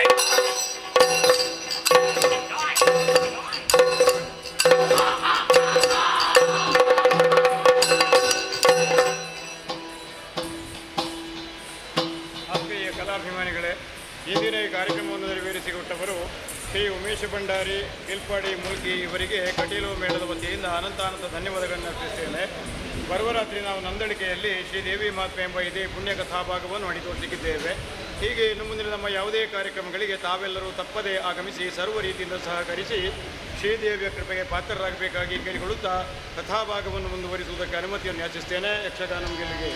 ಕಲಾಭಿಮಾನಿಗಳೇ, ಇಂದಿನ ಈ ಕಾರ್ಯಕ್ರಮವನ್ನು ನೆರವೇರಿಸಿಕೊಟ್ಟವರು ಶ್ರೀ ಉಮೇಶ ಭಂಡಾರಿ, ಕಿಲ್ಪಾಡಿ ಮೂಲ್ಕಿ ಇವರಿಗೆ ಕಟೀಲು ಮೇಳದ ವತಿಯಿಂದ ಅನಂತ ಧನ್ಯವಾದಗಳನ್ನು ಅರ್ಪಿಸುತ್ತೇನೆ. ಬರುವ ರಾತ್ರಿ ನಾವು ನಂದಳಿಕೆಯಲ್ಲಿ ಶ್ರೀದೇವಿ ಮಹಾತ್ಮೆ ಎಂಬ ಇದೇ ಪುಣ್ಯ ಕಥಾಭಾಗವನ್ನು ಮಾಡಿ ತೋರಿಸಿದ್ದೇವೆ. ಹೀಗೆ ಇನ್ನು ಮುಂದಿನ ನಮ್ಮ ಯಾವುದೇ ಕಾರ್ಯಕ್ರಮಗಳಿಗೆ ತಾವೆಲ್ಲರೂ ತಪ್ಪದೇ ಆಗಮಿಸಿ ಸರ್ವ ರೀತಿಯಿಂದ ಸಹಕರಿಸಿ ಶ್ರೀದೇವಿಯ ಕೃಪೆಗೆ ಪಾತ್ರರಾಗಬೇಕಾಗಿ ಕೇಳಿಕೊಳ್ಳುತ್ತಾ ಕಥಾಭಾಗವನ್ನು ಮುಂದುವರಿಸುವುದಕ್ಕೆ ಅನುಮತಿಯನ್ನು ಯಾಚಿಸುತ್ತೇನೆ. ಯಕ್ಷಗಾನಂ ಗೆಲ್ಲಿಗೆ.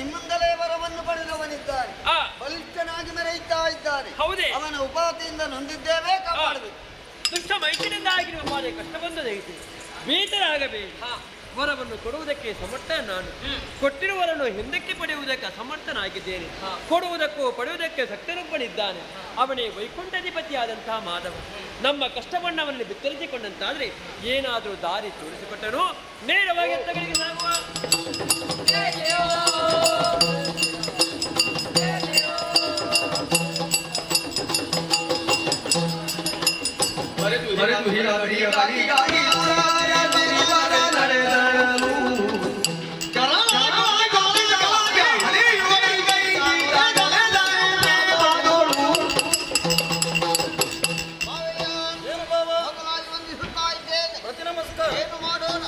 ನಿಮ್ಮಿಂದಲೇ ವರವನ್ನು ಪಡೆದವನಿದ್ದಾನೆ. ಬಲಿಷ್ಠನಾಗಿ ಮೆರೆಯುತ್ತಾ ಇದ್ದಾನೆ. ಅವನ ಉಪಾತಿಯಿಂದ ನೊಂದಿದ್ದೇವೆ, ಕಾಪಾಡಬೇಕು. ದುಷ್ಟ ಮೈತ್ರಿಯಿಂದ ಆಗಿರುವ ಬಾಧೆ ಕಷ್ಟ ಬಂದದೈತೆ, ಬೇತರಾಗಬೇಕು. ವರವನ್ನು ಕೊಡುವುದಕ್ಕೆ ಸಮರ್ಥ ನಾನು. ಕೊಟ್ಟಿರುವವರನ್ನು ಹಿಂದಕ್ಕೆ ಪಡೆಯುವುದಕ್ಕೆ ಅಸಮರ್ಥನಾಗಿದ್ದೇನೆ. ಕೊಡುವುದಕ್ಕೂ ಪಡೆಯುವುದಕ್ಕೆ ಶಕ್ತನೊಬ್ಬನಿದ್ದಾನೆ, ಅವನೇ ವೈಕುಂಠಾಧಿಪತಿಯಾದಂತಹ ಮಾಧವ. ನಮ್ಮ ಕಷ್ಟವನ್ನವನಲ್ಲಿ ಬಿತ್ತರಿಸಿಕೊಂಡಂತಾದ್ರೆ ಏನಾದರೂ ದಾರಿ ತೋರಿಸಿಕೊಟ್ಟನು ನೇರವಾಗಿ ಎತ್ತಗಳಿಗೆ ಸಾಗುವ. ಏನು ಮಾಡೋಣ?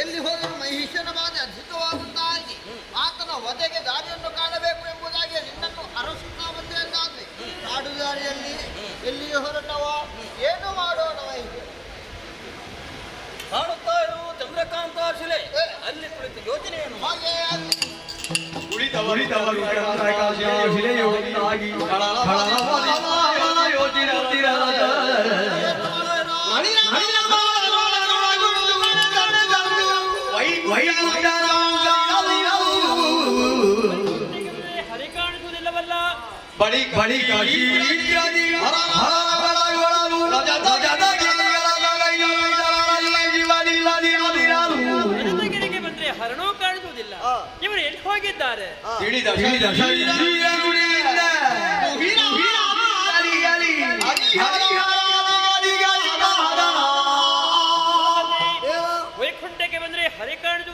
ಎಲ್ಲಿ ಹೋದರೂ ಮಹಿಷನ ಬಾಧೆ ಅಧಿಕವಾಗುತ್ತಾ ಇದೆ. ಆತನ ವಧೆಗೆ ದಾರಿಯನ್ನು ಕಾಣಬೇಕು ಎಂಬುದಾಗಿ ನಿನ್ನನ್ನು ಅರಸುತ್ತಾ ಬಂದಿದ್ದಾದ್ರೆ ಕಾಡು ದಾರಿಯಲ್ಲಿ ಎಲ್ಲಿಯೇ ಹೊರಟವ? ಏನು ಮಾಡೋಣ? ಕಾಣುತ್ತಾ ಇರುವ ಚಂದ್ರಕಾಂತ ಶಿಲೆ ಅಲ್ಲಿ ಕುಳಿತು ಯೋಚನೆಯನ್ನು ಹರಿ ಕಾಣಿಸುವುದಿಲ್ಲವಲ್ಲ. ಜನತಗಿರಿಗೆ ಬಂದ್ರೆ ಹರಣೋ ಕಾಣಿಸುವುದಿಲ್ಲ. ಇವರು ಎಲ್ಲಿ ಹೋಗಿದ್ದಾರೆ?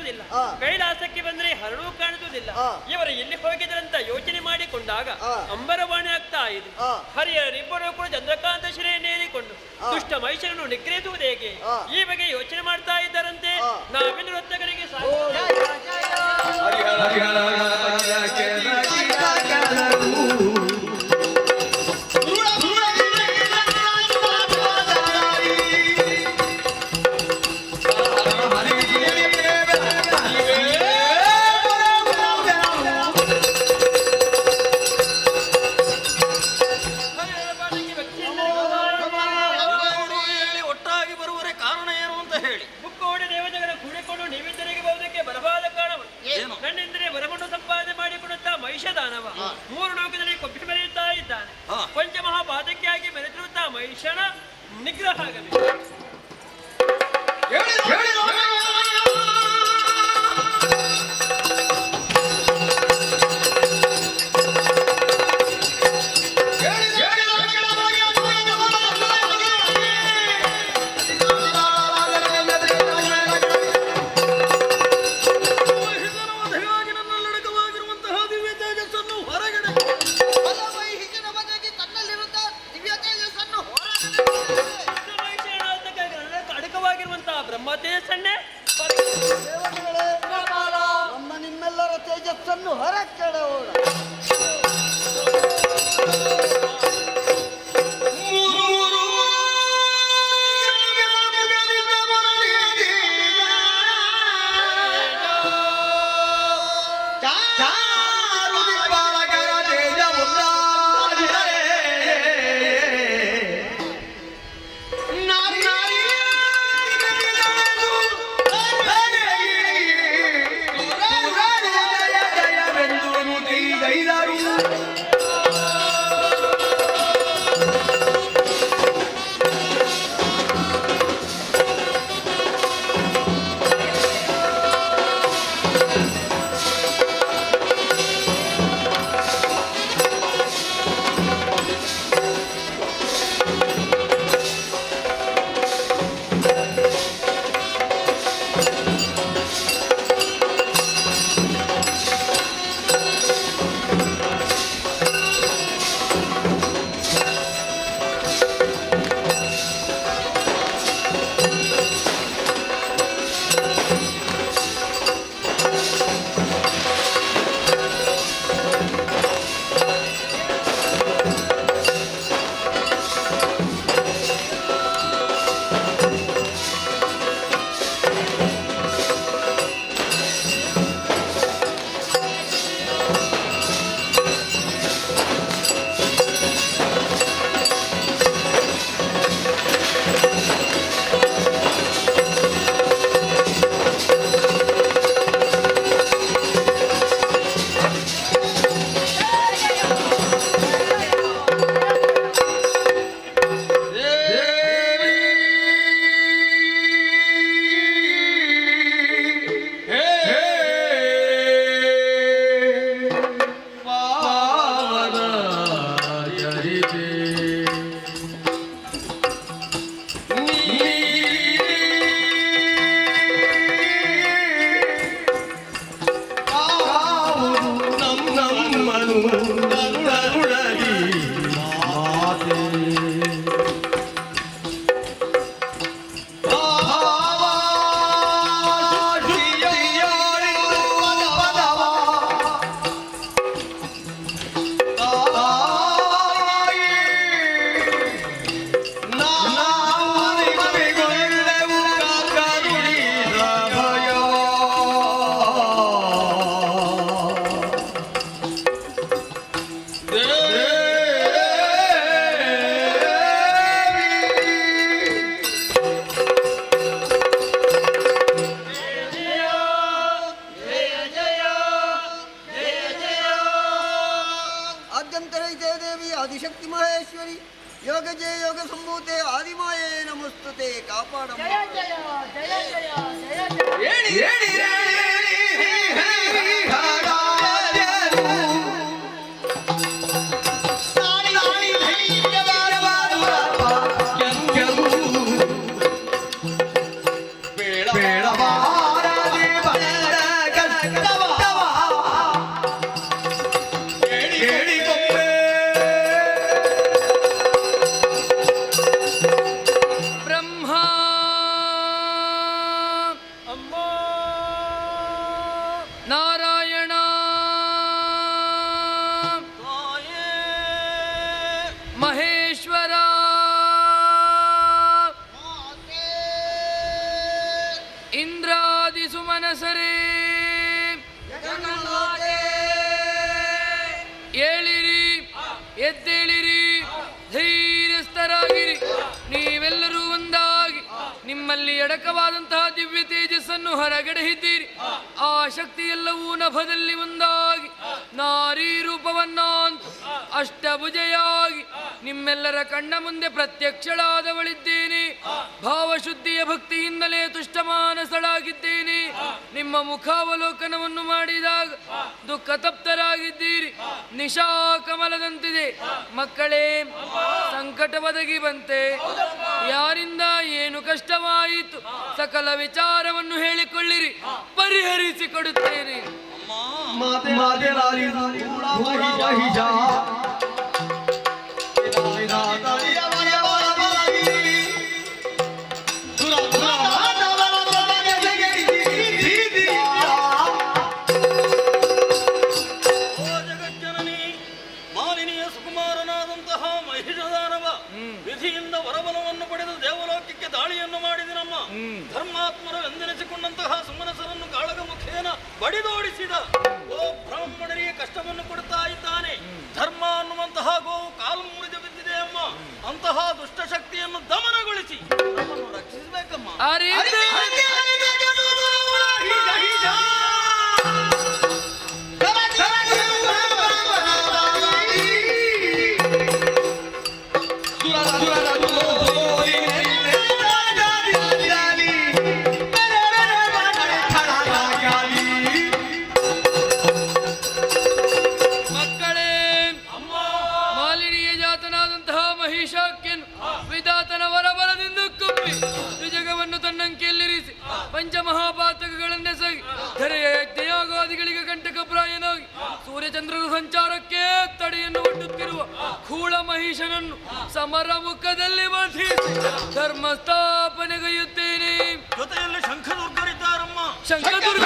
ಕಾಣಿಸುವುದಿಲ್ಲ, ಕೈಲಾಸಕ್ಕೆ ಬಂದ್ರೆ ಹರಳು ಕಾಣಿಸುವುದಿಲ್ಲ. ಇವರು ಎಲ್ಲಿ ಹೋಗಿದ್ರಂತ ಯೋಚನೆ ಮಾಡಿಕೊಂಡಾಗ ಅಂಬರವಾಣಿ ಆಗ್ತಾ ಇದೆ. ಹರಿಹರಿಬ್ಬರು ಕೂಡ ಚಂದ್ರಕಾಂತ ಶಿಲೆಯನ್ನೇರಿಕೊಂಡು ದುಷ್ಟ ಮಹಿಷರನ್ನು ನಿಗ್ರಹಿಸುವುದು ಹೇಗೆ ಈ ಬಗ್ಗೆ ಯೋಚನೆ ಮಾಡ್ತಾ ಇದ್ದಾರಂತೆ. ನಾವೆಲ್ಲ ರತ್ನಗಳಿಗೆ ಒಟ್ಟಾಗಿ ಬರುವರೆ ಕಾರಣ ಏನು ಅಂತ ಹೇಳಿ ಮುಕ್ಕೋಡಿ ದೇವತೆಗಳ ಕೂಡಿಕೊಂಡು ನೀವಿದ್ದರಿಗೆ ಬರುವುದಕ್ಕೆ ಬರಬಾದ ಕಾರಣವು ನನ್ನೆಂದರೆ ವರವನ್ನು ಸಂಪಾದನೆ ಮಾಡಿಕೊಳ್ಳುತ್ತಾ ಮಹಿಷದಾನವ 3 ಲೋಕದಲ್ಲಿ ಕೊಬ್ಬಿ ಮೆರೆಯುತ್ತಾ ಇದ್ದಾನೆ. ಪಂಚಮಹಾಪಾತಕ್ಕಾಗಿ ಮೆರೆದಿರುತ್ತಾ ಮಹಿಷನ ನಿಗ್ರಹ ಆಗಬೇಕು. ನಮ್ಮ ನಿಮ್ಮೆಲ್ಲರ ತೇಜಸ್ಸನ್ನು ಹೊರಕೆಡೋಣ. ಆದಿಶಕ್ತಿ ಮಹೇಶ್ವರಿ ಯೋಗ ಜಯ ಯೋಗ ಸಂಭೂತೆ ಆದಿಮಾಯೇ ನಮಸ್ತುತೆ ಕಾಪಾಡ ಬೇಡ ಏಳಿರಿ, ಎದ್ದೇಳಿರಿ, ಧೈರ್ಯಸ್ಥರಾಗಿರಿ. ನೀವೆಲ್ಲರೂ ಒಂದಾಗಿ ನಿಮ್ಮಲ್ಲಿ ಅಡಕವಾದಂತಹ ದಿವ್ಯ ತೇಜಸ್ಸನ್ನು ಹೊರಗಡೆ ಇದ್ದೀರಿ. ಆ ಶಕ್ತಿ ಎಲ್ಲವೂ ನಭದಲ್ಲಿ ಒಂದಾಗಿ ನಾರೀ ರೂಪವನ್ನಂತೂ ಅಷ್ಟಭುಜೆಯಾಗಿ ನಿಮ್ಮೆಲ್ಲರ ಕಣ್ಣ ಮುಂದೆ ಪ್ರತ್ಯಕ್ಷಳಾದವಳಿದ್ದೇನೆ. ಭಾವಶುದ್ಧಿಯ ಭಕ್ತಿಯಿಂದಲೇ ತುಷ್ಟಮಾನಸಳಾಗಿದ್ದೇನೆ. ನಿಮ್ಮ ಮುಖಾವಲೋಕನವನ್ನು ಮಾಡಿದಾಗ ದುಃಖ ತಪ್ತರಾಗಿದ್ದೀರಿ. ನಿಶಾ ಕಮಲದಂತಿದೆ. ಮಕ್ಕಳೇ, ಸಂಕಟ ಒದಗಿ ಬಂತೆ. ಯಾರಿಂದ ಏನು ಕಷ್ಟವಾಯಿತು ಸಕಲ ವಿಚಾರವನ್ನು ಹೇಳಿಕೊಳ್ಳಿರಿ, ಪರಿಹರಿಸಿಕೊಡುತ್ತೇನೆ. ವಿಧಿಯಿಂದ ವರಬಲವನ್ನು ಪಡೆದು ದೇವಲೋಕಕ್ಕೆ ದಾಳಿಯನ್ನು ಮಾಡಿದನಮ್ಮ. ಧರ್ಮಾತ್ಮರು ಎಂದೆನಿಸಿಕೊಂಡಂತಹ ಸುಮನಸರನ್ನು ಕಾಳಗ ಮುಖೇನ ಬಡಿದೋಡಿಸಿದ. ಓ ಬ್ರಾಹ್ಮಣರಿಗೆ ಕಷ್ಟವನ್ನು ಕೊಡ್ತಾ ಇದ್ದಾನೆ. ಧರ್ಮ ಅನ್ನುವಂತಹ ಗೋವು ಕಾಲು ಮುರಿದು ಬಿದ್ದಿದೆ ಅಮ್ಮ. ಅಂತಹ ದುಷ್ಟಶಕ್ತಿಯನ್ನು ದಮನಗೊಳಿಸಿ ನಮ್ಮನ್ನು ರಕ್ಷಿಸಬೇಕಮ್ಮ. ವಿಧಾತನ ವರಬಲದಿಂದ ಕೊಪ್ಪಿ ತ್ರಿಜಗವನ್ನು ತನ್ನಂಕೆಯಲ್ಲಿರಿಸಿ ಪಂಚಮಹಾಪಾತಕಗಳನ್ನೆಸಗಿ ಧರೆಯ ಯಜ್ಞಯಾಗಾದಿಗಳಿಗೆ ಕಂಟಕಪ್ರಾಯನಾಗಿ ಸೂರ್ಯಚಂದ್ರನ ಸಂಚಾರಕ್ಕೆ ತಡೆಯನ್ನು ಒಡ್ಡುತ್ತಿರುವ ಕೂಳ ಮಹಿಷನನ್ನು ಸಮರ ಮುಖದಲ್ಲಿ ಬಂಧಿಸಿ ಧರ್ಮ ಸ್ಥಾಪನೆಗೈಯುತ್ತೇನೆ. ಜೊತೆಯಲ್ಲಿ ಶಂಖದುರ್ಗರಿದ್ದಾರಮ್ಮ. ಶಂಖದುರ್ಗ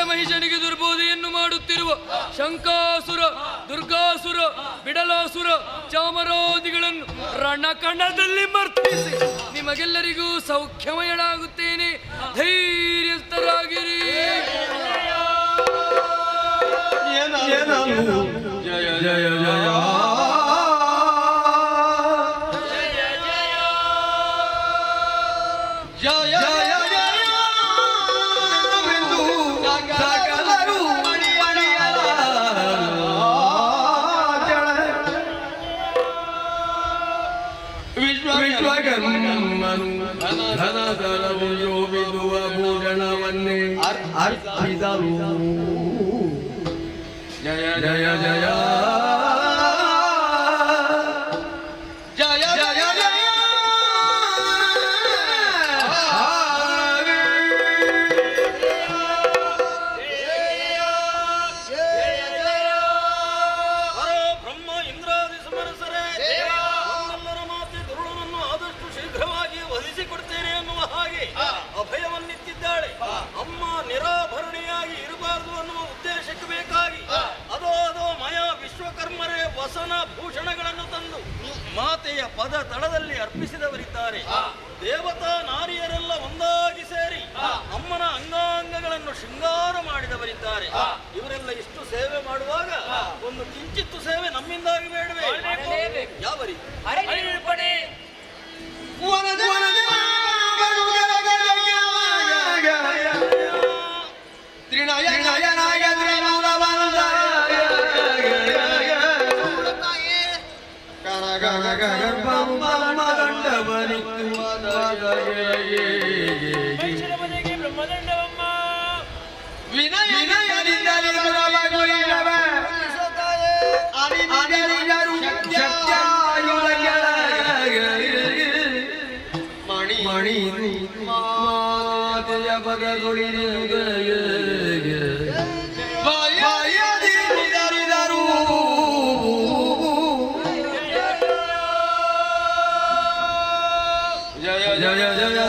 ಮಹಿಷನಿಗೆ ದುರ್ಬೋಧೆಯನ್ನು ಮಾಡುತ್ತಿರುವ ಶಂಕಾಸುರ, ದುರ್ಗಾಸುರ, ಬಿಡಲಾಸುರ, ಚಾಮರಾದಿಗಳನ್ನು ರಣಕಣದಲ್ಲಿ ಮರ್ತಿಸಿ ನಿಮಗೆಲ್ಲರಿಗೂ ಸೌಖ್ಯಮಯಳಾಗುತ್ತೇನೆ. ಧೈರ್ಯಸ್ಥರಾಗಿರಿ. ಜಯ ಜಯ ಜಯ ಬಿಡುವ ಭೂಷಣವನ್ನೇ ಅರ್ಪಿಸಲು. ಜಯ ಜಯ ಜಯ ಜಯ ಜಯ ಜಯ ಬ್ರಹ್ಮ ಇಂದ್ರಾದಿ ಸಮರಸರೇ, ನಮ್ಮೆಲ್ಲರ ಮಾತೆ ದುರುಳನನ್ನು ಆದಷ್ಟು ಶೀಘ್ರವಾಗಿ ವಧಿಸಿಕೊಡ್ತೇನೆ ಅನ್ನುವ ಹಾಗೆ ಅಭಯವನ್ನಿತ್ತಿದ್ದಾಳೆ. ಅಮ್ಮ ನಿರಾಭರಣಿಯಾಗಿ ಇರಬಾರದು ಅನ್ನುವ ಉದ್ದೇಶಕ್ಕೆ ಬೇಕಾಗಿ ಅದೋ ಮಯ ವಿಶ್ವಕರ್ಮರೇ ವಸನ ಭೂಷಣಗಳನ್ನು ತಂದು ಮಾತೆಯ ಪದ ತಳದಲ್ಲಿ ಅರ್ಪಿಸಿದವರಿದ್ದಾರೆ. ದೇವತಾ ನಾರಿಯರೆಲ್ಲ ಒಂದಾಗಿ ಸೇರಿ ಅಮ್ಮನ ಅಂಗಾಂಗಗಳನ್ನು ಶೃಂಗಾರ ಮಾಡಿದವರಿದ್ದಾರೆ. ಇವರೆಲ್ಲ ಇಷ್ಟು ಸೇವೆ ಮಾಡುವಾಗ ಒಂದು ಕಿಂಚಿತ್ತು ಸೇವೆ ನಮ್ಮಿಂದಾಗಿ ಬೇಡವೇ? ಯಾವ ರೀತಿ? ಮಣಿ ಮಾತೆಯ ಬಗಗುಳಿರಿದರು ಜಯ ಜಯ ಜಯ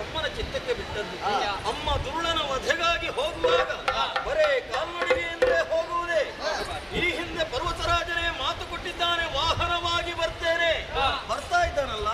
ಅಮ್ಮನ ಚಿತ್ತಕ್ಕೆ ಬಿಟ್ಟದ್ದು. ಅಮ್ಮ ದುರುಳನ ವಧೆಗಾಗಿ ಹೋಗುವಾಗ ಬರೇ ಕಾಲ್ನಡಿಗೆಯಿಂದಲೇ ಹೋಗುವುದೇ. ಈ ಹಿಂದೆ ಪರ್ವತರಾಜನೇ ಮಾತು ಕೊಟ್ಟಿದ್ದಾನೆ, ವಾಹನವಾಗಿ ಬರ್ತೇನೆ. ಬರ್ತಾ ಇದ್ದಾನಲ್ಲ.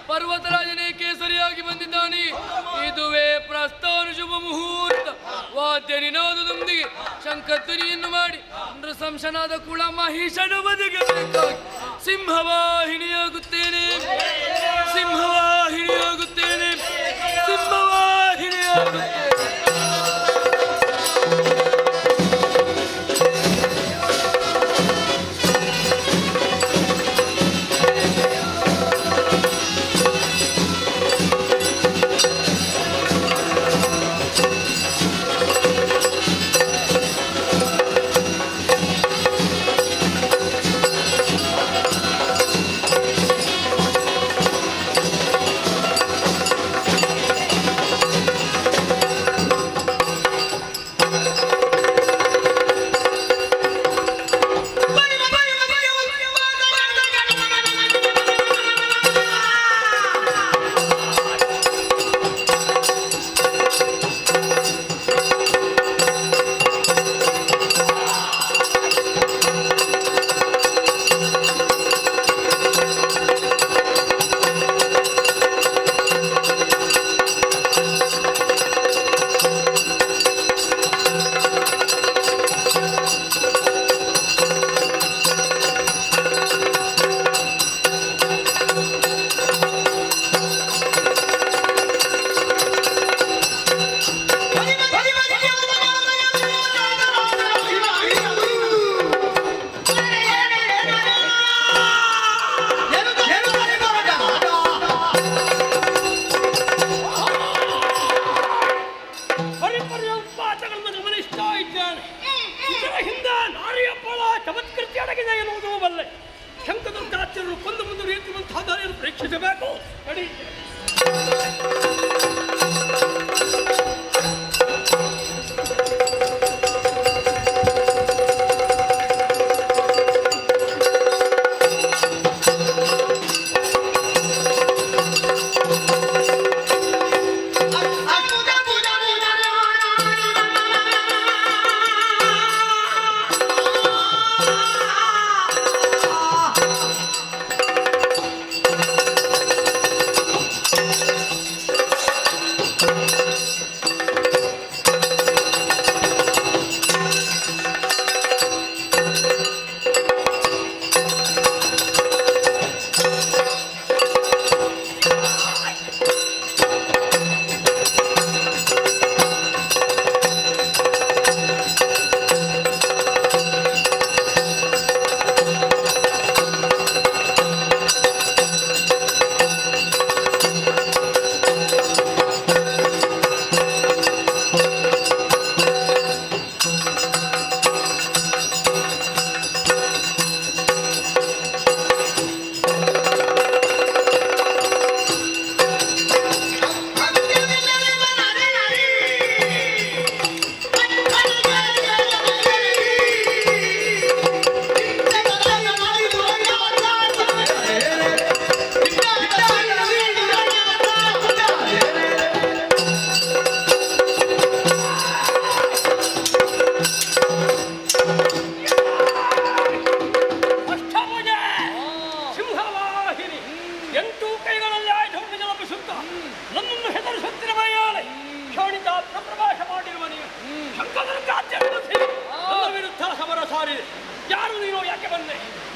ಪರ್ವತರಾಜನೇ ಕೇಸರಿಯಾಗಿ ಬಂದಿದ್ದಾನೆ. ಇದುವೇ ಪ್ರಸ್ಥಾನ ಶುಭ ಮುಹೂರ್ತ. ವಾದ್ಯ ನಿನಾದದೊಂದಿಗೆ ಶಂಖಧ್ವನಿಯನ್ನು ಮಾಡಿ ನೃಶಂಸನಾದ ಕುಳ ಮಹಿಷನ ಬದಿಗೆ ಬೇಕಾಗಿ ಸಿಂಹವಾಹಿನಿಯಾಗುತ್ತೇನೆ, ಸಿಂಹವಾಹಿನಿಯಾಗುತ್ತೇನೆ, ಸಿಂಹವಾಹಿನಿಯಾಗುತ್ತೇನೆ.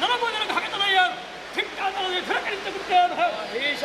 ನನಗೂ ನಿನಗೆ ಹಗೆತನ ಯಾರು ಸಿಕ್ಕಾದ ತಿರಕರಿತ ಬಿಟ್ಟೇನು ಮಹೇಶ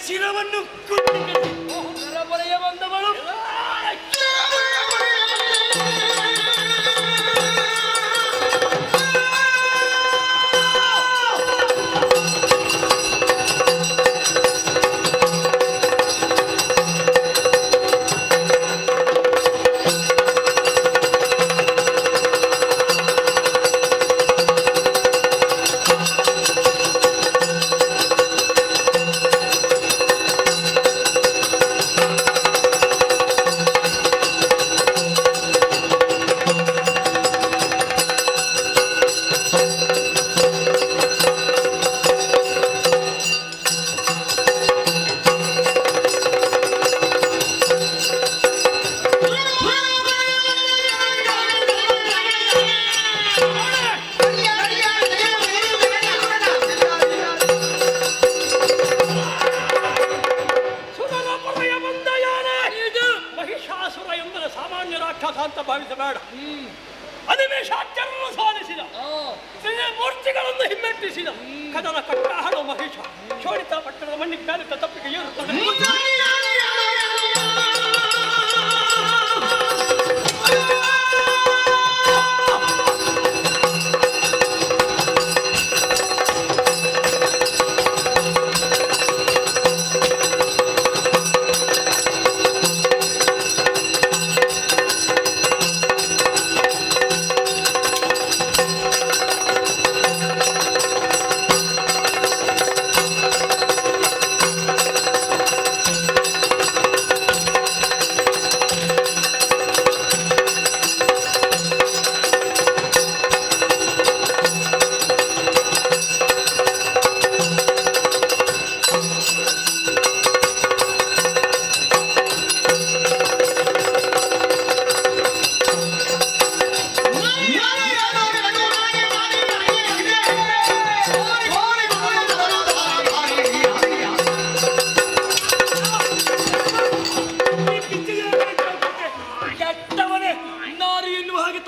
ಶಿರವನ್ನು ಬರೆಯ ಬಂದವಳು ಅಂತ ಭಾವಿಸಬೇಡ. ಅನಿಮೇಷಾಚಾರ್ಯರನ್ನು ಸಾಧಿಸಿದ ಮೂರ್ತಿಗಳನ್ನು ಹಿಮ್ಮೆಟ್ಟಿಸಿದ ಕದನ ಕಟ್ಟಾಹಳು ಮಹೇಶ ಶೋಣಿತ ಪಟ್ಟಣದ ಮಣ್ಣಿಗೆ ಕಾಲಿಟ್ಟ ತಪ್ಪಿಗೆ ಏರುತ್ತದೆ.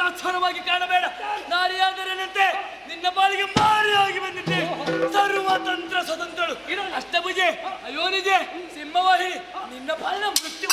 ತಾತ್ಸಾರವಾಗಿ ಕಾಣಬೇಡ. ನಾರಿಯಾದರೇನಂತೆ ನಿನ್ನ ಪಾಲಿಗೆ ಮಾರಿಯಾಗಿ ಬಂದಿದ್ದೆ. ಸರ್ವತಂತ್ರ ಸ್ವತಂತ್ರಳು ಅಷ್ಟಭುಜೆ ಅಯೋನಿಜೆ ಸಿಂಹವಾಹಿನಿ ನಿನ್ನ ಪಾಲಿನ ಮೃತ್ಯು.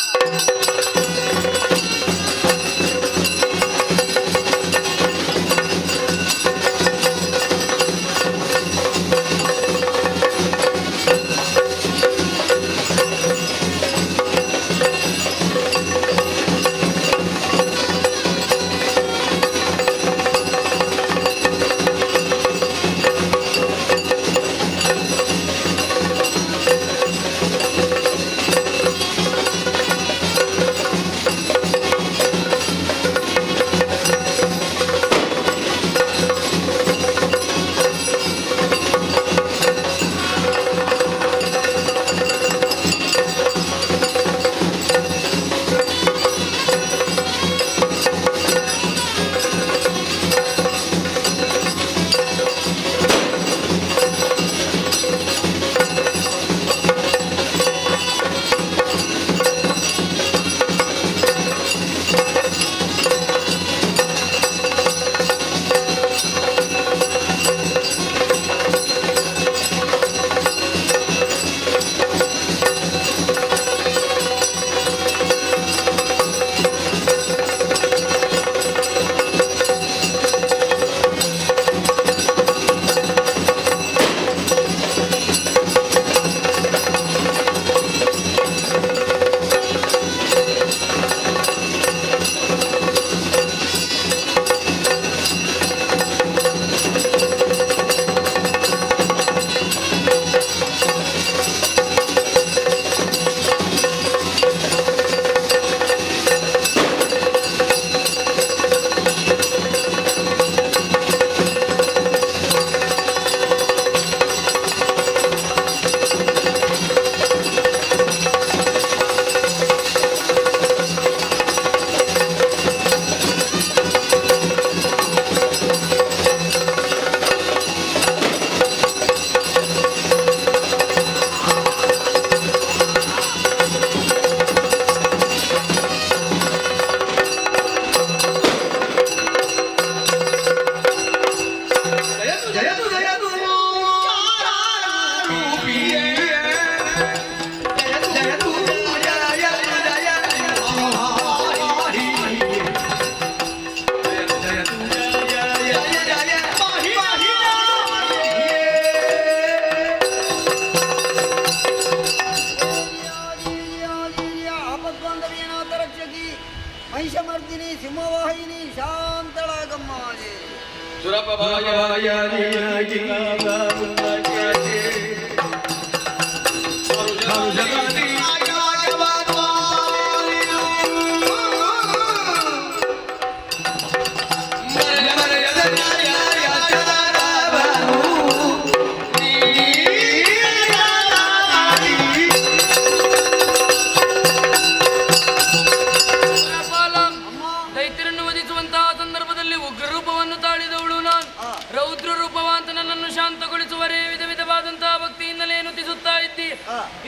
ದೈತ್ಯರನ್ನು ವಧಿಸುವಂತಹ ಸಂದರ್ಭದಲ್ಲಿ ಉಗ್ರ ರೂಪವನ್ನು ತಾಳಿದವಳು ನಾನು. ರೌದ್ರ ರೂಪವಾಂತ ನನ್ನನ್ನು ಶಾಂತಗೊಳಿಸುವರೇ ವಿಧ ವಿಧವಾದಂತಹ ಭಕ್ತಿಯಿಂದಲೇ ನುತಿಸುತ್ತಾ ಇದ್ದಿ.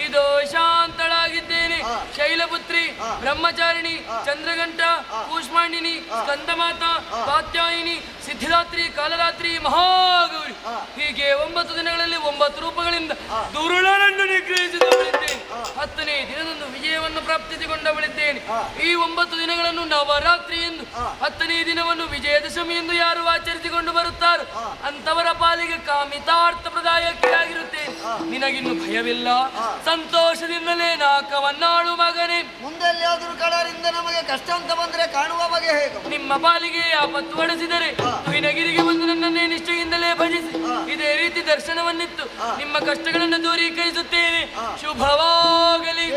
ಇದು ಶಾಂತಳಾಗಿದ್ದೇನೆ. ಶೈಲಪುತ್ರಿ, ಬ್ರಹ್ಮಚಾರಿಣಿ, ಚಂದ್ರಘಂಟ, ಕೂಷ್ಮಾಂಡಿನಿ, ಸ್ಕಂದಮಾತಾ, ಕಾತ್ಯಾಯಿನಿ, ಸಿದ್ಧಿರಾತ್ರಿ, ಕಾಲರಾತ್ರಿ, ಮಹಾಗೌರಿ ಹೀಗೆ 9 ದಿನಗಳಲ್ಲಿ 9 ರೂಪಗಳಿಂದ ದುರುಳನನ್ನು ನಿಗ್ರಹಿಸಿದವಳಿದ್ದೇನೆ. 10ನೇ ದಿನದಂದು ವಿಜಯವನ್ನು ಪ್ರಾಪ್ತಿಸಿಕೊಂಡವಳಿದ್ದೇನೆ. ಈ 9 ದಿನಗಳನ್ನು ನವರಾತ್ರಿ ಎಂದು, 10ನೇ ದಿನವನ್ನು ವಿಜಯದಶಮಿ ಎಂದು ಯಾರು ಆಚರಿಸಿಕೊಂಡು ಬರುತ್ತಾರೋ ಅಂತವರ ಪಾಲಿಗೆ ಕಾಮಿತಾರ್ಥ ಪ್ರದಾಯಕಿಯಾಗಿರುತ್ತೇನೆ. ನಿನಗಿನ್ನು ಭಯವಿಲ್ಲ, ಸಂತೋಷದಿಂದಲೇ ನಾಕವನ್ನಾಳು ಮಗನೇ. ಮುಂದೆ ಎಲ್ಲಿಯಾದರೂ ಕಡರಿಂದ ನಮಗೆ ಕಷ್ಟ ಅಂತ ಬಂದ್ರೆ ಕಾಣುವ ಬಗೆ ಹೇಗೆ? ನಿಮ್ಮ ಪಾಲಿಗೆ ಆಪತ್ತು ಹೊಡೆಸಿದರೆ ತುಹಿನಗಿರಿಗೆ ಬಂದು ನನ್ನನ್ನೇ ನಿಷ್ಠೆಯಿಂದಲೇ ಭಜಿಸಿ ಇದೇ ರೀತಿ ದರ್ಶನವನ್ನಿತ್ತು ನಿಮ್ಮ ಕಷ್ಟಗಳನ್ನು ದೂರೀಕರಿಸುತ್ತೇನೆ. ಶುಭವಾಗಲಿ.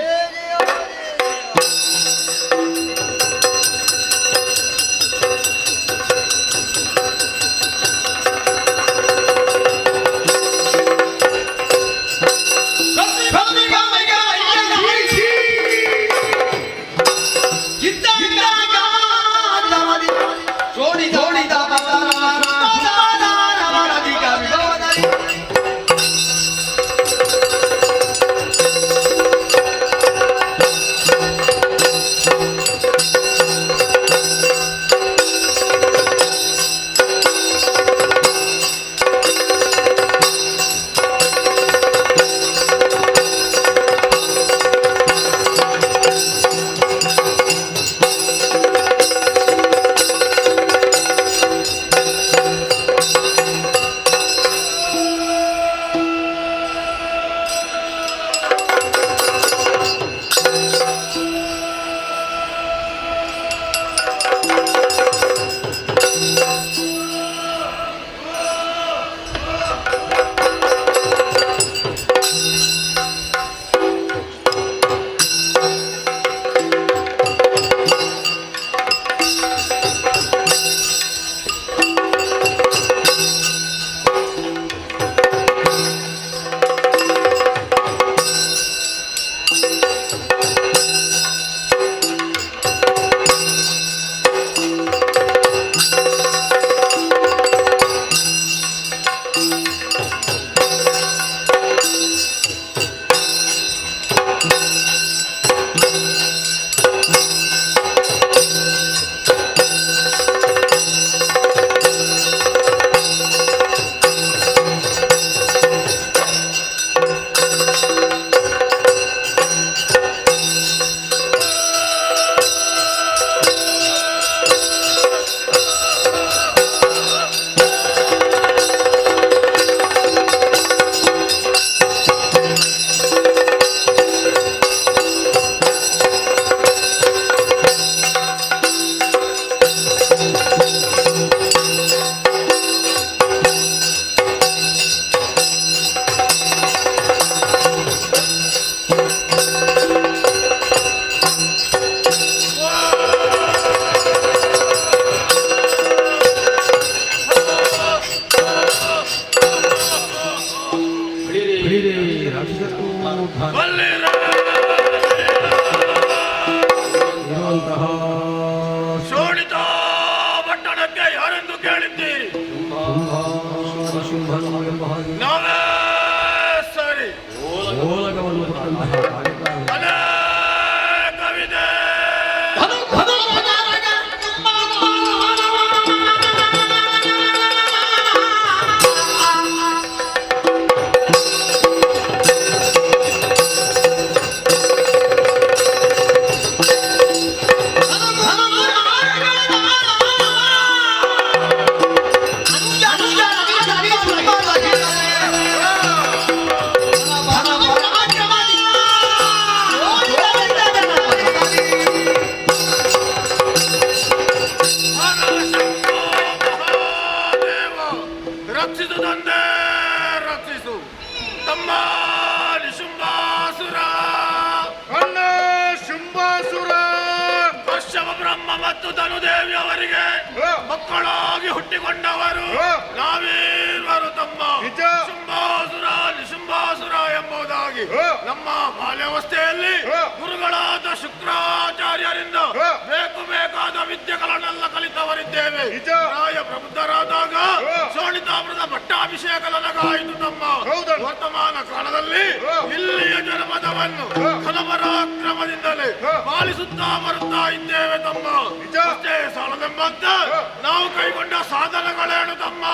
ಶೋಣಿತ ಪಟ್ಟಣಕ್ಕೆ ಯಾರೆಂದು ಕೇಳಿದ್ದೀರಿ? ನಾವೇ ಸರಿ. ಕವಿತೆ ರಕ್ಷಿಸುವುದೊಂದೇ ರಕ್ಷಿಸು ತಮ್ಮ ನಿಶುಂಬಾಸುರ ಅಣ್ಣ ಶುಂಬಾಸುರ ಕಶ್ಯಪ ಬ್ರಹ್ಮ ಮತ್ತು ಧನುದೇವಿ ಅವರಿಗೆ ಮಕ್ಕಳಾಗಿ ಹುಟ್ಟಿಕೊಂಡವರು ನಾವೀರ್ವರು ತಮ್ಮ ಶುಂಬಾಸುರ ನಿಶುಂಬಾಸುರ ಎಂಬುದಾಗಿ ನಮ್ಮ ಬಾಲ್ಯಾವಸ್ಥೆಯಲ್ಲಿ ಗುರುಗಳಾದ ಶುಕ್ರಾಚಾರ್ಯರಿಂದ ಬೇಕಾದ ವಿದ್ಯೆಗಳನ್ನೆಲ್ಲ ಕಲಿತವರಿದ್ದೇವೆ. ಪ್ರಾಯ ಪ್ರಬುದ್ಧರಾದಾಗ ಶೋಣಿತಾಮೃತ ಪಟ್ಟಾಭಿಷೇಕ ನನಗಾಯಿತು ತಮ್ಮ. ವರ್ತಮಾನ ಕಾಲದಲ್ಲಿ ಇಲ್ಲಿಯ ಜನಪದವನ್ನು ಘನಪರಾಕ್ರಮದಿಂದಲೇ ಪಾಲಿಸುತ್ತಾ ಬರುತ್ತಾ ಇದ್ದೇವೆ ತಮ್ಮ. ಅಷ್ಟೇ ಸಾಲದೆಂಬಂತೆ ನಾವು ಕೈಗೊಂಡ ಸಾಧನಗಳೇನು ತಮ್ಮ?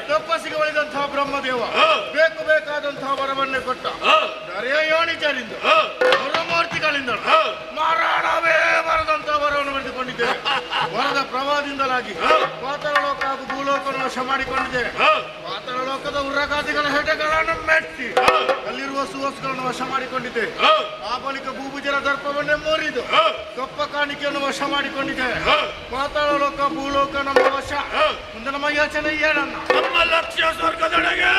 ತಪಸ್ಸಿಗೆ ಒಳಿದಂತಹ ಬ್ರಹ್ಮದೇವ ಬೇಕಾದಂತಹ ವರವನ್ನೇ ಕೊಟ್ಟ. ದರೆಯೋಣಿಚರಿಂದ ಗುರುಮೂರ್ತಿಗಳಿಂದ ಮಾರಾಣವೇ ಬರದಂತಹ ವರವನ್ನು ಪಡೆದುಕೊಂಡಿದ್ದೇವೆ. ವರದ ಪ್ರಭಾವದಿಂದಲಾಗಿ ಪಾತಾಳ ಲೋಕ ಹಾಗೂ ಭೂಲೋಕವನ್ನು ವಶ ಮಾಡಿಕೊಂಡಿದ್ದೇವೆ. ಪಾತಾಳ ಲೋಕದ ಉರ್ರಗಾದಿಗಳ ಹೆಡೆಗಳನ್ನು ಮೆಟ್ಟಿ ಅಲ್ಲಿರುವ ಸುವಸ್ತುಗಳನ್ನು ವಶ ಮಾಡಿಕೊಂಡಿದ್ದೇವೆ. ಆ ಬಳಿಕ ಭೂಭುಜರ ದರ್ಪವನ್ನೇ ಮುರಿದು ಕಪ್ಪ ಕಾಣಿಕೆಯನ್ನು ವಶ ಮಾಡಿಕೊಂಡಿದ್ದೇವೆ. ಪಾತಾಳ ಲೋಕ ಭೂಲೋಕ ನಮ್ಮ ವಶ. ಮುಂದೆ ನಮ್ಮ ಯೋಚನೆ ಏನನ್ನ? ನಮ್ಮ ಲಕ್ಷ್ಯ ಸ್ವರ್ಗದೊಳಗೆ.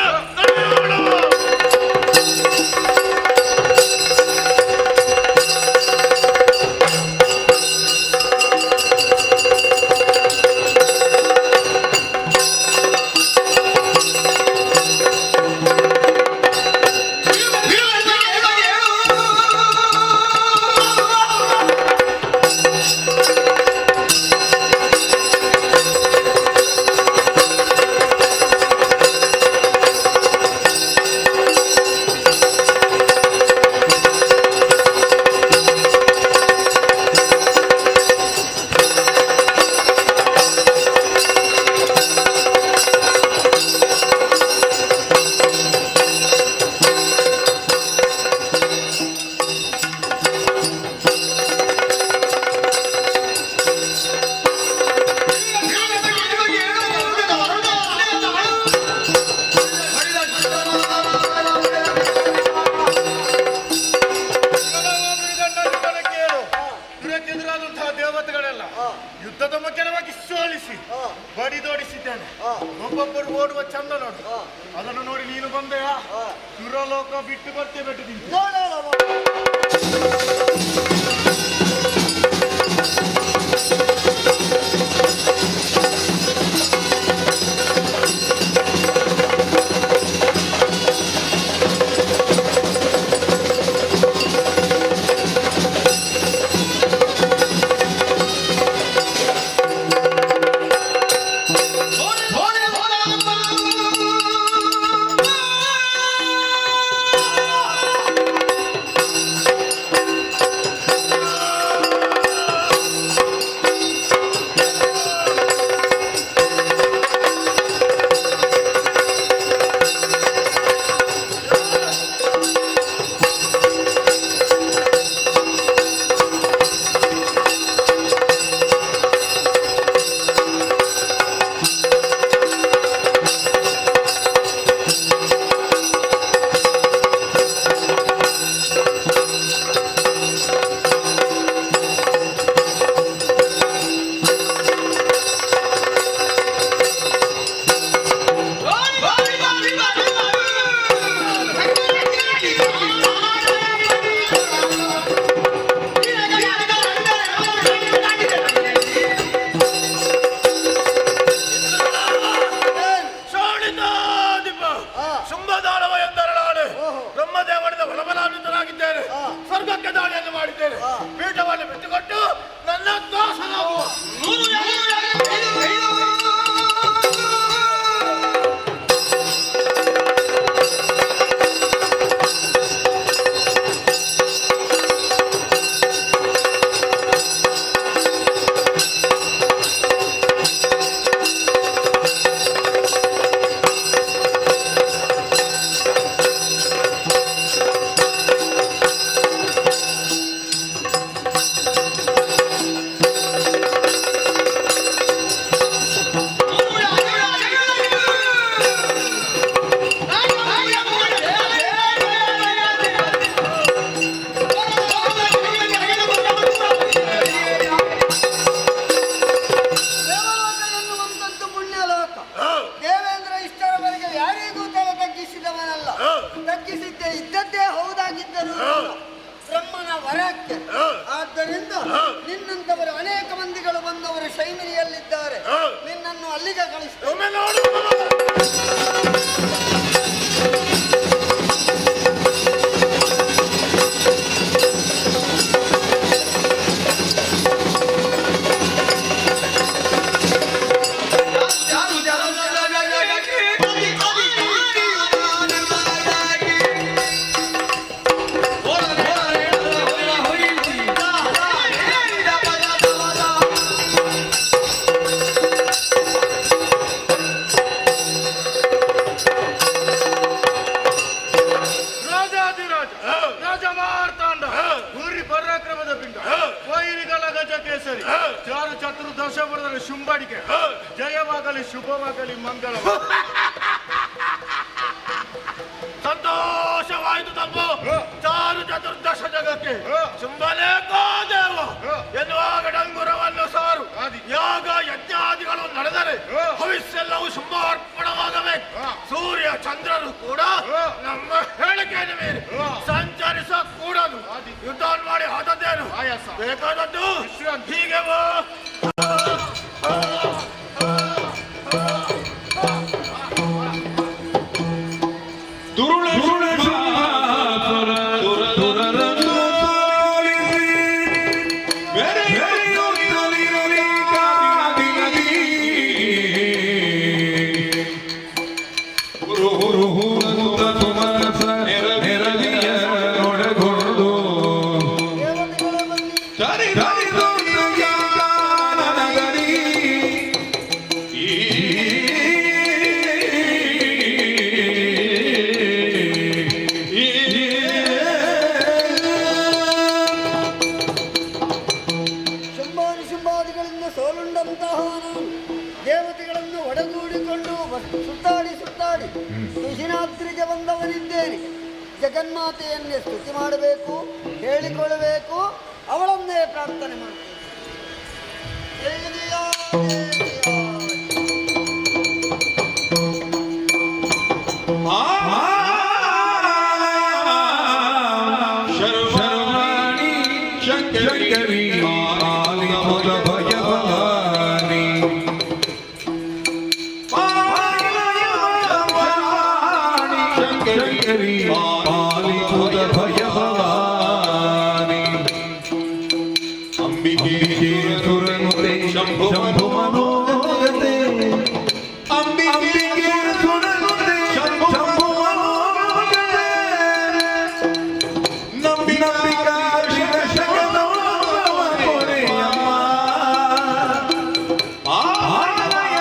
ಯುದ್ಧದ ಮುಖ್ಯವಾಗಿ ಸೋಲಿಸಿ ಬಡಿದೋಡಿಸಿದ್ದೇನೆ. ಒಬ್ಬೊಬ್ಬರು ಓಡುವ ಚಂದ ನೋಡು. ಅದನ್ನು ನೋಡಿ ನೀನು ಬಂದೆಯಾ? ಸುರಲೋಕ ಬಿಟ್ಟು ಬರ್ತೇ ಬಿಟ್ಟಿದ್ದೀನಿ. ಖಂಡ ದಾಳಿಯನ್ನು ಮಾಡಿದ್ದೇನೆ. ಪೀಠವನ್ನು ಬಿಟ್ಟುಕೊಟ್ಟು ನನ್ನ ದಾಸನಾಗುವ. ಆದ್ದರಿಂದ ನಿನ್ನಂತವರು ಅನೇಕ ಮಂದಿಗಳು ಬಂದವರು ಶೈಮಿನಿಯಲ್ಲಿದ್ದಾರೆ. ನಿನ್ನನ್ನು ಅಲ್ಲಿಗೆ ಕಳಿಸ್ತೇನೆ. ಶುಂಬಾಡಿಕೆ ಜಯವಾಗಲಿ, ಶುಭವಾಗಲಿ, ಮಂಗಳ. ಸಂತೋಷವಾಯಿತು ತಮ್ಮ ಚಾರು ಚತುರ್ದಶ ಜಗಕ್ಕೆ ಶುಂಭಲೇಕೋ ದೇವ ಎನ್ನುವಾಗ ಡಂಗುರವನ್ನು ಸಾರು. ಯಾಗ ಯಜ್ಞಾದಿಗಳು ನಡೆದರೆ ಭವಿಷ್ಯೆಲ್ಲವೂ ಶುಂಭಾರ್ಪಣವಾಗಬೇಕು. ಸೂರ್ಯ ಚಂದ್ರರು ಕೂಡ ನಮ್ಮ ಹೇಳಿಕೆಯನ್ನು ಮೇಲೆ ಸಂಚರಿಸಕೂಡದು. ಯುದ್ಧ ಮಾಡಿ ಆದದ್ದೇನು ಬೇಕಾದದ್ದು ಹೀಗೆ ದೇವತೆಗಳನ್ನು ಒಡಗೂಡಿಕೊಂಡು ಸುತ್ತಾಡಿ ಸುತ್ತಾಡಿ ಸುಶಿನಾದ್ರಿಗೆ ಬಂದವನಿದ್ದೇನೆ. ಜಗನ್ಮಾತೆಯನ್ನೇ ಸ್ತುತಿ ಮಾಡಬೇಕು, ಹೇಳಿಕೊಳ್ಳಬೇಕು, ಅವಳನ್ನೇ ಪ್ರಾರ್ಥನೆ ಮಾಡಬೇಕು. ಶಂಭು ಮನೋಗತೆ ಅಂಬಿಕೆ ಸುರನುತೆ ಶಂಭು ಮನೋಗತೆ ನಂಬಿಕಾ ಶಿವಶರಣೋ ಕೊರೆಯಮ್ಮ ಆಲಯ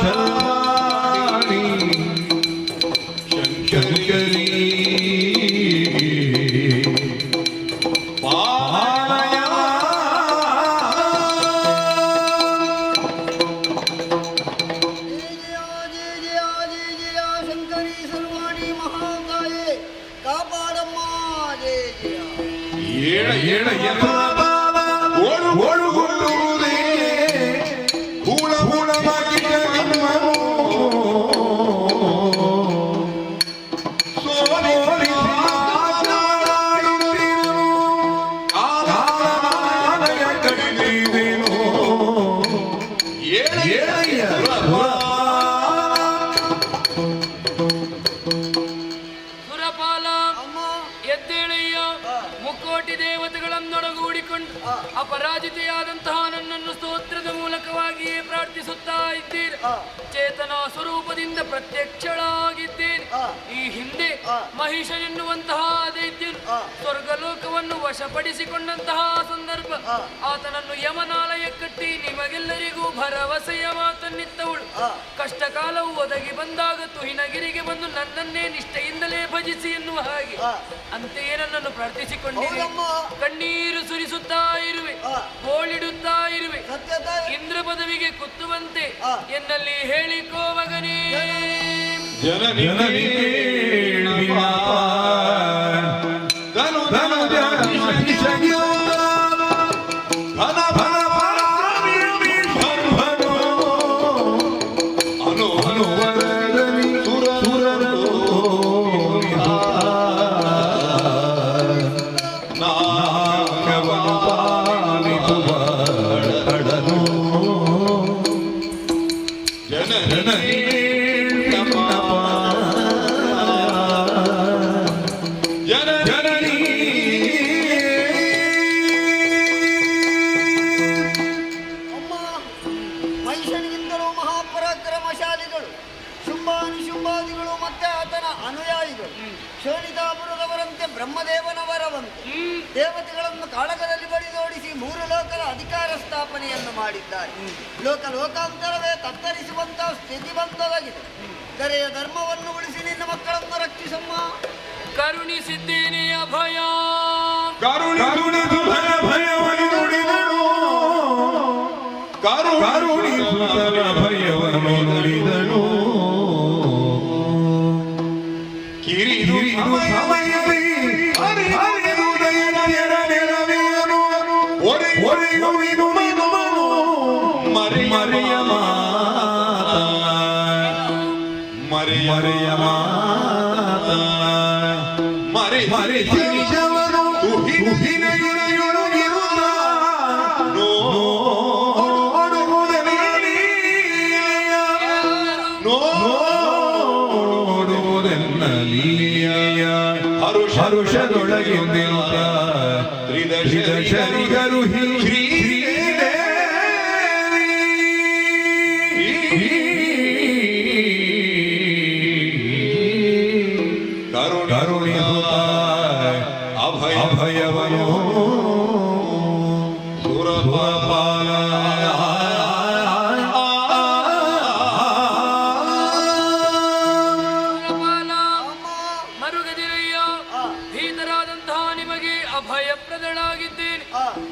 ಶರಣಿ ಶಂಕರಿ ಒಳುಗೊಳ್ಳುವುದೇ ಹೂಳ ಹೂಳವಾಗಿ ಜಗನ್ಮನು ಸೋಲಿಸಿರುತ್ತಿರುವು ಆಲಯ ಕಡಿದೇನು ಏಳಯ್ಯ ಸುರಪಾಲ ಎದ್ದೇಳಯ್ಯ. ಮುಕ್ಕೋಟಿ ದೇವತೆಗಳನ್ನೊಳಗೂಡಿಕೊಂಡು ಅಪರಾಜಿತೆಯಾದಂತಹ ನನ್ನನ್ನು ಸ್ತೋತ್ರದ ಮೂಲಕವಾಗಿಯೇ ಪ್ರಾರ್ಥಿಸುತ್ತಾ ಇದ್ದೀರಿ. ಚೇತನ ಸ್ವರೂಪದಿಂದ ಪ್ರತ್ಯಕ್ಷಳಾಗಿದ್ದೇನೆ. ಈ ಹಿಂದೆ ಮಹಿಷ ಎನ್ನುವಂತಹ ದೈತ್ಯನು ಸ್ವರ್ಗಲೋಕವನ್ನು ವಶಪಡಿಸಿಕೊಂಡಂತಹ ಸಂದರ್ಭ ಆತನನ್ನು ಯಮನಾಲಯ ಕಟ್ಟಿ ನಿಮಗೆಲ್ಲರಿಗೂ ಭರವಸೆಯ ಮಾತನ್ನಿತ್ತವಳು. ಕಷ್ಟ ಕಾಲವು ಒದಗಿ ಬಂದಾಗ ತುಹಿನಗಿರಿಗೆ ಬಂದು ನನ್ನನ್ನೇ ನಿಷ್ಠೆಯಿಂದಲೇ ಭಜಿಸಿ ಎನ್ನುವ ಹಾಗೆ ಅಂತೆಯೇ ನನ್ನನ್ನು ಪ್ರಾರ್ಥಿಸಿಕೊಂಡಿರಿ. ಕಣ್ಣೀರು ಸುರಿಸುತ್ತಾ ಇರುವೆ, ಗೋಳಿಡುತ್ತಾ ಇರುವೆ. ಇಂದ್ರ ಪದವಿಗೆ ಕುತ್ತುವಂತೆ ಎನ್ನಲ್ಲಿ ಹೇಳಿಕೋ ಮಗನೇ. ಮಹಿಷನಿಗಿಂತಲೂ ಮಹಾಪರಾಕ್ರಮಶಾಲಿಗಳು ಶುಂಭಾನಿಶುಂಭಾದಿಗಳು ಮತ್ತೆ ಆತನ ಅನುಯಾಯಿಗಳು ಶೋಣಿತಾಪುರದವರಂತೆ ಬ್ರಹ್ಮದೇವನ ವರವಂತೆ ದೇವತೆಗಳನ್ನು ಕಾಳಗದಲ್ಲಿ ಬಡಿದೋಡಿಸಿ 3 ಲೋಕದ ಅಧಿಕಾರ ಸ್ಥಾಪನೆಯನ್ನು ಮಾಡಿದ್ದಾರೆ. ಲೋಕಾಂತರವೇ ತತ್ತರಿಸುವಂತಹ ಸ್ಥಿತಿ ಬಂದೊದಗಿದೆ. ಕರೆಯ ಧರ್ಮವನ್ನು ಉಳಿಸಿ ನಿನ್ನ ಮಕ್ಕಳನ್ನು ರಕ್ಷಿಸಮ್ಮ. ಕರುಣಿಸಿದ್ದೇನೆ ಅಭಯ. ಭಯವನ್ನು ನುಡಿದನು. ಹರುಷದೊಳಗಿಂದ ತ್ರಿದಶರಿಗರು ಕರುಣಿಸುತ್ತ ಅಭಯವನು ಸುರಪಾಲ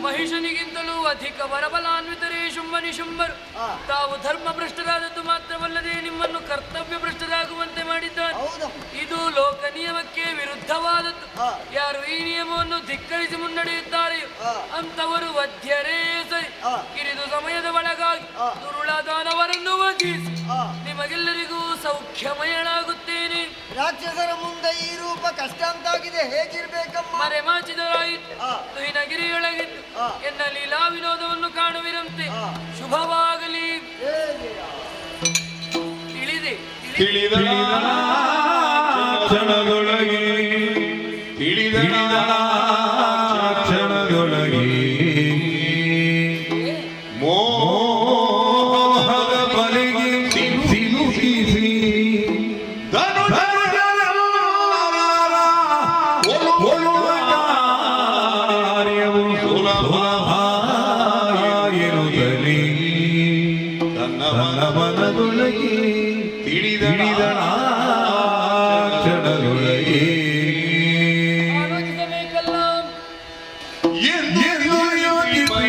ಮಹಿಷನಿಗಿಂತಲೂ ಅಧಿಕ ವರಬಲಾನ್ವಿತರೇ ಶುಂಭನಿಶುಂಭರು. ತಾವು ಧರ್ಮ ಭ್ರಷ್ಟರಾದದ್ದು ಮಾತ್ರವಲ್ಲದೆ ನಿಮ್ಮನ್ನು ಕರ್ತವ್ಯ ಭ್ರಷ್ಟರಾಗುವಂತೆ ಮಾಡಿದ್ದಾರೆ. ಇದು ಲೋಕ ನಿಯಮಕ್ಕೆ ವಿರುದ್ಧವಾದದ್ದು. ಯಾರು ಈ ನಿಯಮವನ್ನು ಧಿಕ್ಕರಿಸಿ ಮುನ್ನಡೆಯುತ್ತಾರೆಯೋ ಅಂತವರು ವಧ್ಯರೇ ಸರಿ. ಕಿರಿದು ಸಮಯದ ಒಳಗಾಗಿ ದುರುಳಾದಾನವರನ್ನು ವಧಿಸಿ ನಿಮಗೆಲ್ಲರಿಗೂ ಸೌಖ್ಯಮಯನಾಗುತ್ತೇನೆ. ರಾಕ್ಷಸರ ಮುಂದೆ ಈ ರೂಪ ಕಷ್ಟ ಅಂತಾಗಿದೆ, ಹೇಗಿರ್ಬೇಕಮ್ಮ? ಮರೆಮಾಚಿದರಾಯಿತು ತುಹಿನಗಿರಿಯೊಳಗಿದ್ದು ಎನ್ನ ಲೀಲಾ ವಿನೋದವನ್ನು ಕಾಣುವಿರಂತೆ. ಶುಭವಾಗಲಿ. ತಿಳಿದೆ ಕ್ಷಣದೊಳಗೆ ಕ್ಷಣದೊಳಗೆ ಮೋಹದ ಬಲೆಗೆ ಸಿಲುಕಿಸಿ ಮನದೊಳಗೆ ತಿಳಿದಳ ಕ್ಷಣದೊಳಗೆ ಆಲೋಚಿಸಬೇಕಲ್ಲ. ಎಂದು ಯೋಚಿಸಿ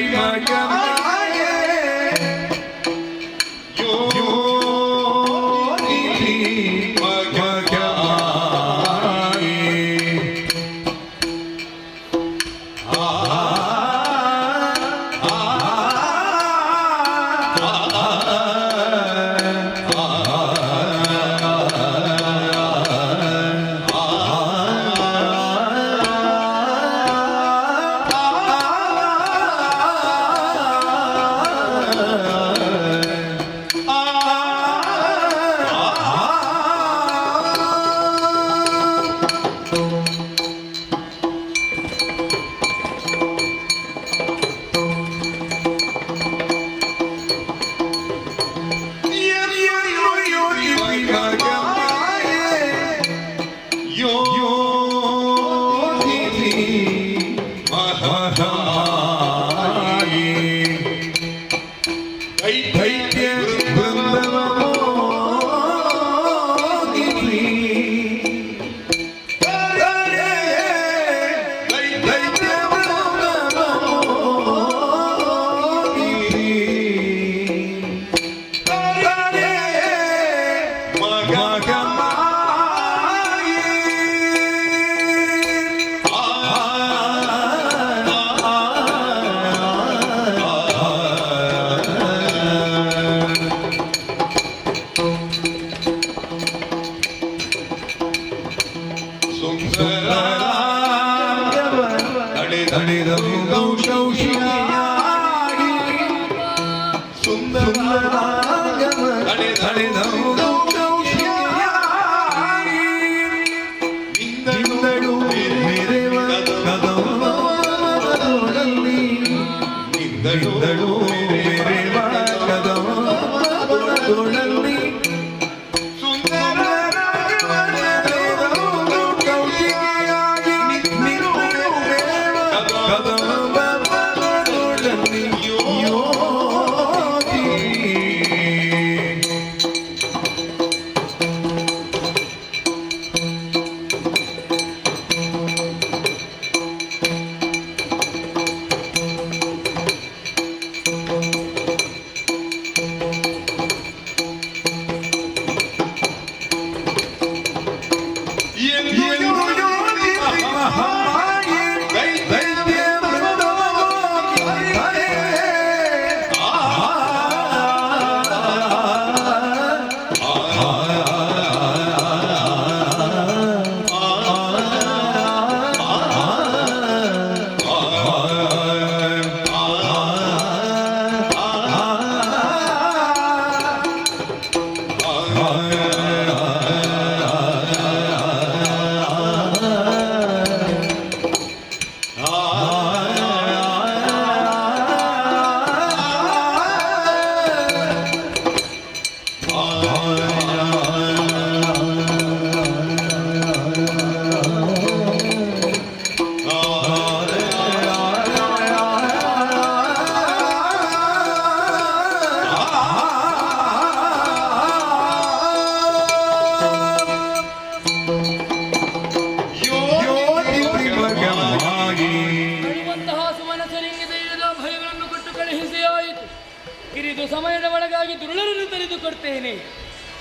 ಸಮಯದ ಒಳಗಾಗಿ ದುರುಳರನ್ನು ತೆರೆದುಕೊಡ್ತೇನೆ.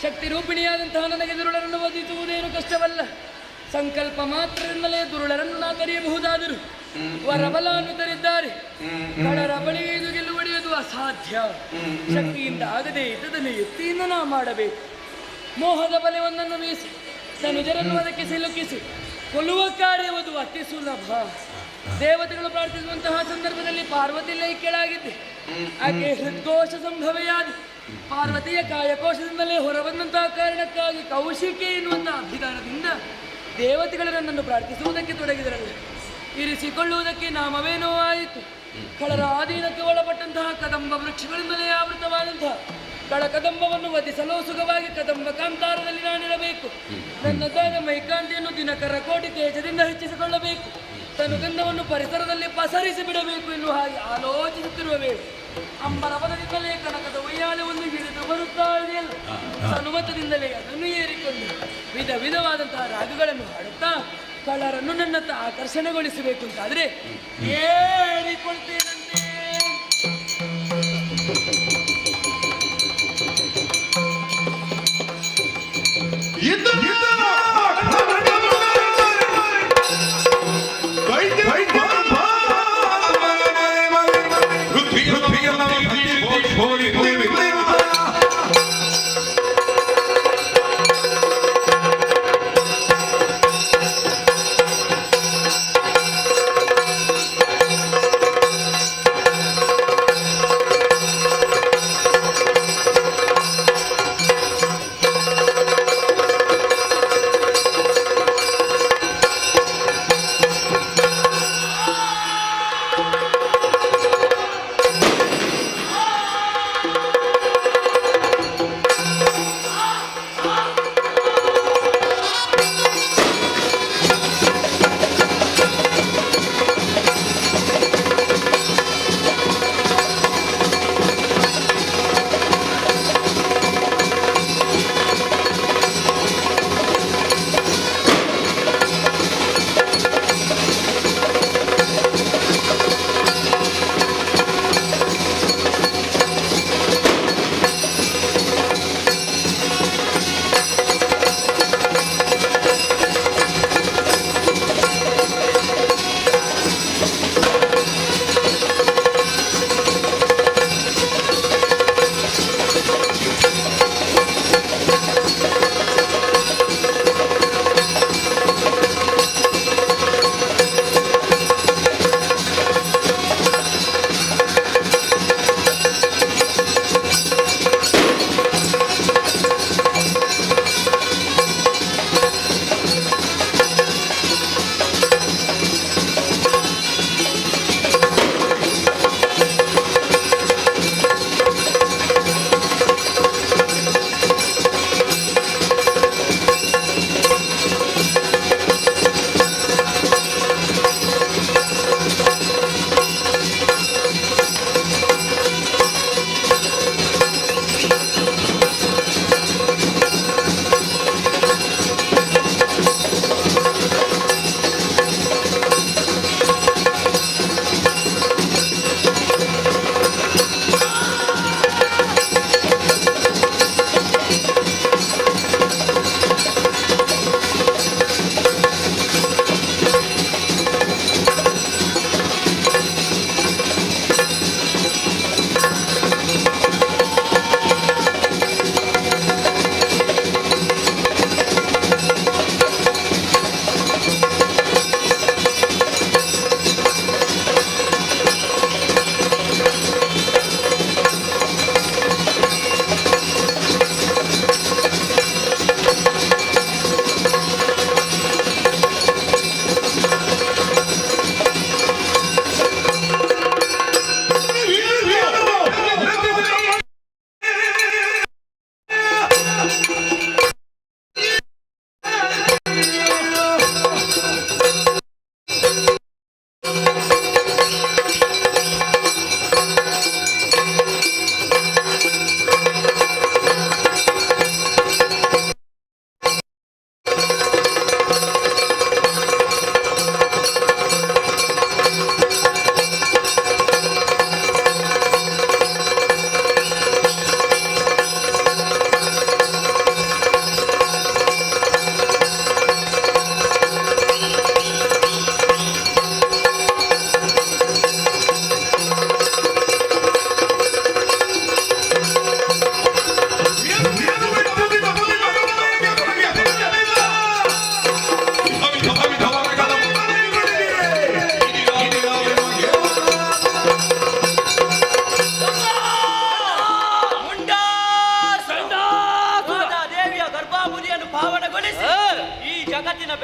ಶಕ್ತಿ ರೂಪಿಣಿಯಾದಂತಹ ನನಗೆ ದುರುಳರನ್ನು ವಧಿಸುವುದೇನು ಕಷ್ಟವಲ್ಲ. ಸಂಕಲ್ಪ ಮಾತ್ರದಿಂದಲೇ ದುರುಳರನ್ನು ನಾ ತೆರೆಯಬಹುದಾದರೂ ವರಬಲವನ್ನು ತರಿದ್ದಾರೆ. ಕಳರ ಬಳಿಗೆ ಇದು ಗೆಲ್ಲುವಡಿಯುವುದು ಅಸಾಧ್ಯ. ಶಕ್ತಿಯಿಂದ ಆಗದೆ ಇದ್ದದನ್ನು ಯುಕ್ತಿಯಿಂದ ನಾ ಮಾಡಬೇಕು. ಮೋಹದ ಬಲೆಯೊಂದನ್ನು ಬೀಸಿ ತನುಜರನ್ನು ಅದಕ್ಕೆ ಸಿಲುಕಿಸಿ ಕೊಲ್ಲುವ ಕಾರ್ಯವದು ಅತಿ ಸುಲಭ. ದೇವತೆಗಳು ಪ್ರಾರ್ಥಿಸುವಂತಹ ಸಂದರ್ಭದಲ್ಲಿ ಪಾರ್ವತಿ ಲೈಕ್ಯಳಾಗಿದ್ದೆ. ಆಕೆ ಹೃದ್ಘೋಷ ಸಂಭವೆಯಾದ ಪಾರ್ವತಿಯ ಕಾಯಕೋಶದಿಂದಲೇ ಹೊರಬಂದಂತಹ ಕಾರಣಕ್ಕಾಗಿ ಕೌಶಿಕೆ ಎನ್ನುವಂತಹ ಅಭಿಧಾನದಿಂದ ದೇವತೆಗಳು ನನ್ನನ್ನು ಪ್ರಾರ್ಥಿಸುವುದಕ್ಕೆ ತೊಡಗಿದರಲ್ಲ. ಇರಿಸಿಕೊಳ್ಳುವುದಕ್ಕೆ ನಾಮವೇನೋ ಆಯಿತು. ಕಳರ ಆಧೀನಕ್ಕೆ ಒಳಪಟ್ಟಂತಹ ಕದಂಬ ವೃಕ್ಷಗಳಿಂದಲೇ ಆವೃತವಾದಂತಹ ಕಳಕದಂಬವನ್ನು ವಧಿಸಲು ಸುಖವಾಗಿ ಕದಂಬ ಕಾಂತಾರದಲ್ಲಿ ನಾನಿರಬೇಕು. ನನ್ನದಾದ ಮೈಕಾಂತಿಯನ್ನು ದಿನಕರ ಕೋಟಿ ತೇಜದಿಂದ ಹೆಚ್ಚಿಸಿಕೊಳ್ಳಬೇಕು. ತನುಗಂಧವನ್ನು ಪರಿಸರದಲ್ಲಿ ಪಸರಿಸಿ ಬಿಡಬೇಕು ಎನ್ನುವ ಹಾಗೆ ಆಲೋಚಿಸುತ್ತಿರುವ ವೇಳೆ ಅಂಬರ ಪದದಿಂದಲೇ ಕನಕದ ಉಯ್ಯಾಲವನ್ನು ಹಿಡಿದು ಬರುತ್ತಾ ಇದೆಯಲ್ಲ. ಸನುಮತದಿಂದಲೇ ಅದನ್ನು ಏರಿಕೊಂಡು ವಿಧ ವಿಧವಾದಂತಹ ರಾಗಗಳನ್ನು ಹಾಡುತ್ತಾ ಕಳ್ಳರನ್ನು ನನ್ನತ್ತ ಆಕರ್ಷಣೆಗೊಳಿಸಬೇಕು ಅಂತಾದರೆ ಏರಿಕೊಳ್ತೇನಂತೆ.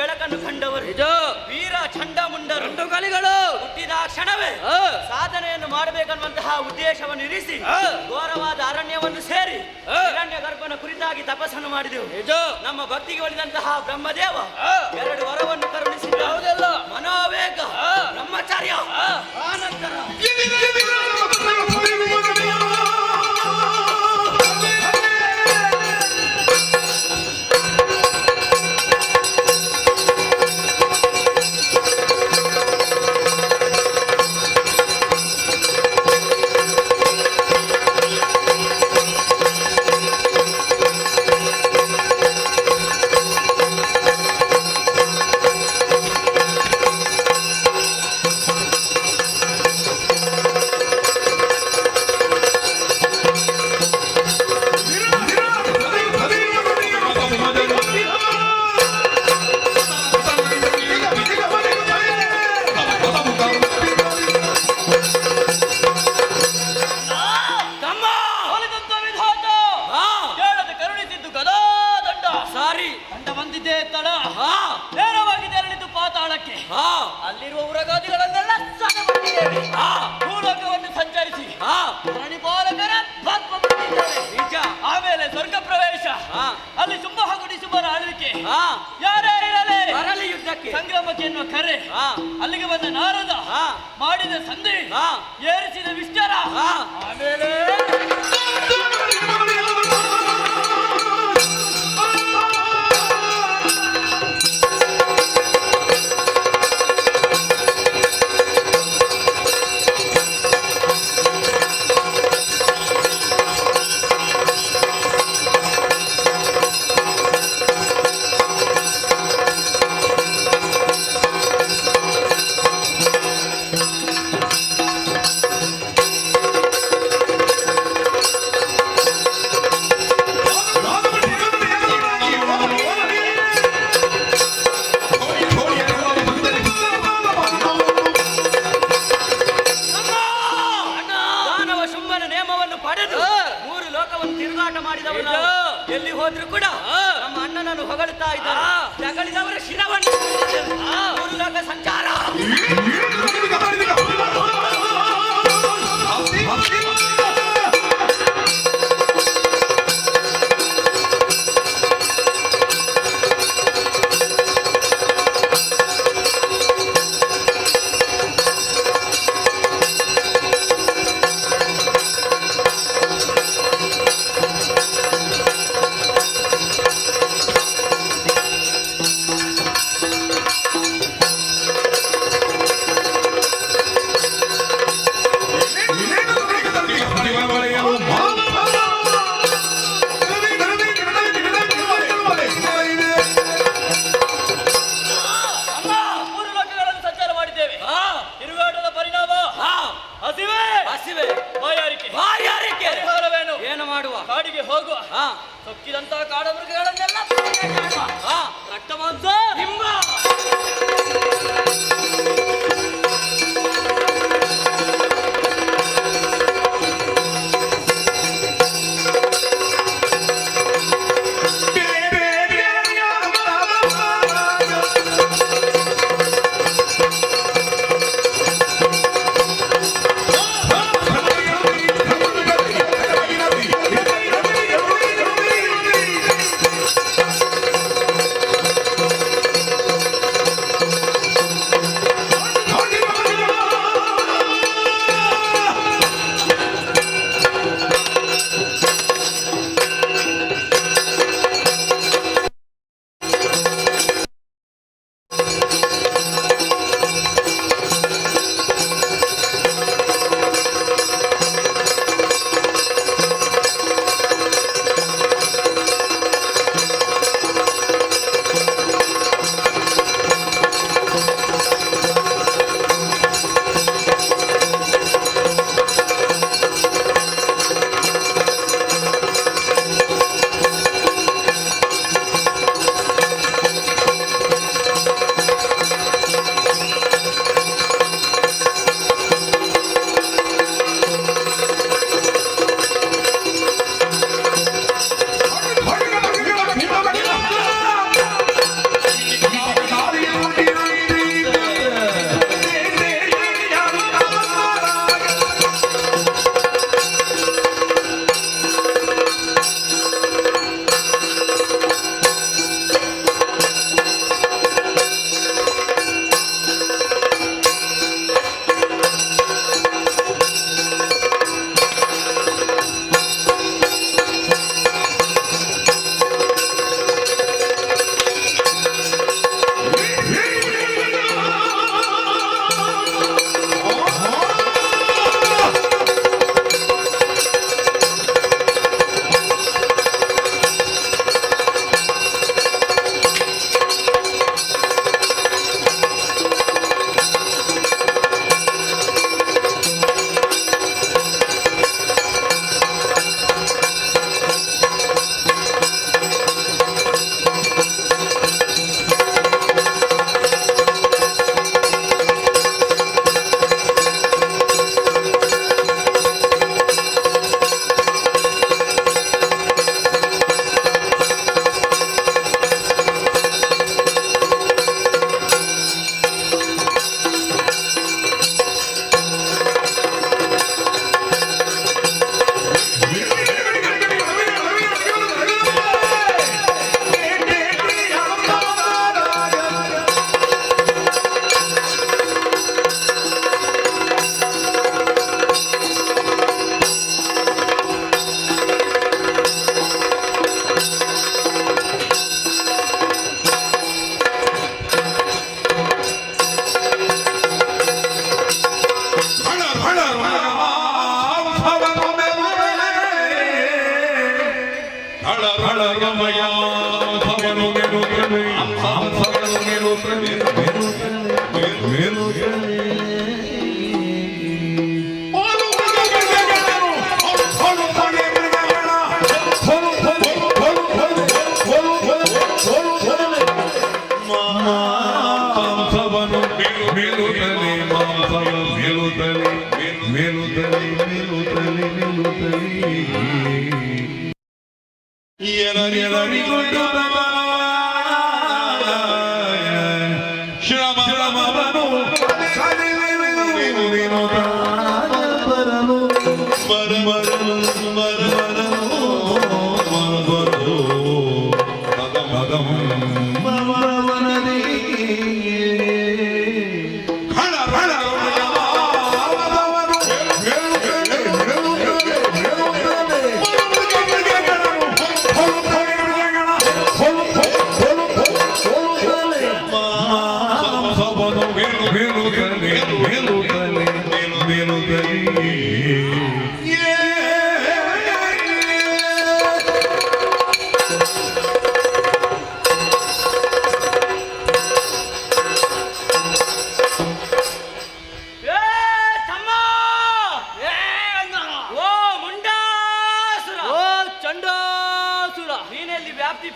ಬೆಳಕನ್ನು ಕಂಡವರು ವೀರ ಚಂಡಮುಂಡರು ಗಂಡುಗಳಿಗಳು ಹುಟ್ಟಿದ ಕ್ಷಣವೇ ಸಾಧನೆಯನ್ನು ಮಾಡಬೇಕನ್ನುವಂತಹ ಉದ್ದೇಶವನ್ನು ಇರಿಸಿ ಘೋರವಾದ ಅರಣ್ಯವನ್ನು ಸೇರಿ ಹಿರಣ್ಯ ಗರ್ಭನ ಕುರಿತಾಗಿ ತಪಸ್ಸನ್ನು ಮಾಡಿದೆವು. ನಮ್ಮ ಭಕ್ತಿಗೆ ಒಲಿದಂತಹ ಬ್ರಹ್ಮದೇವ 2 ವರವನ್ನು ಕರುಣಿಸಿದ. ಮನೋವೇಗ, ಬ್ರಹ್ಮಚರ್ಯ, ಆನಂತರ ಅಲ್ಲಿರುವ ಉರಗಾದಿಗಳನ್ನೆಲ್ಲ ಸದಪಟ್ಟಿದ್ದೇವೆ. ಭೂಲೋಕವನ್ನು ಸಂಚರಿಸಿ ಪ್ರಾಣಿಪಾಲಕರ ಭಸ್ಮ ಮಾಡಿದ್ದೇವೆ. ನಿಜ. ಆಮೇಲೆ ಸ್ವರ್ಗ ಪ್ರವೇಶ, ಅಲ್ಲಿ ಸುಂಬ ಹಾಗೂ ನಿಸುಂಬರ ಆಳ್ವಿಕೆ, ಯಾರೇ ಇರಲಿ ಬರಲಿ ಯುದ್ಧಕ್ಕೆ ಸಂಗ್ರಾಮಕ್ಕೆ ಎನ್ನುವ ಕರೆ, ಅಲ್ಲಿಗೆ ಬಂದ ನಾರದ ಮಾಡಿದ ಸಂಧಿ, ಏರಿಸಿದ ವಿಸ್ತಾರ, ಆಮೇಲೆ ಎಲ್ಲಿ ಹೋದ್ರು ಕೂಡ ನಮ್ಮ ಅಣ್ಣನನ್ನು ಹೊಗಳುತ್ತಾ ಇದ್ದಾರೆ. ಜಗಳಿದವರ ಶಿರವನ್ನು ಮೂರು ಲೋಕ ಸಂಚಾರ. ಏನು ಮಾಡುವ? ಕಾಡಿಗೆ ಹೋಗುವ. ಸೊಕ್ಕಿದಂತಹ ಕಾಡ ಮೃಗಗಳನ್ನೆಲ್ಲ ರಕ್ತ ಮಾಂಸ ಹಿಂಬ.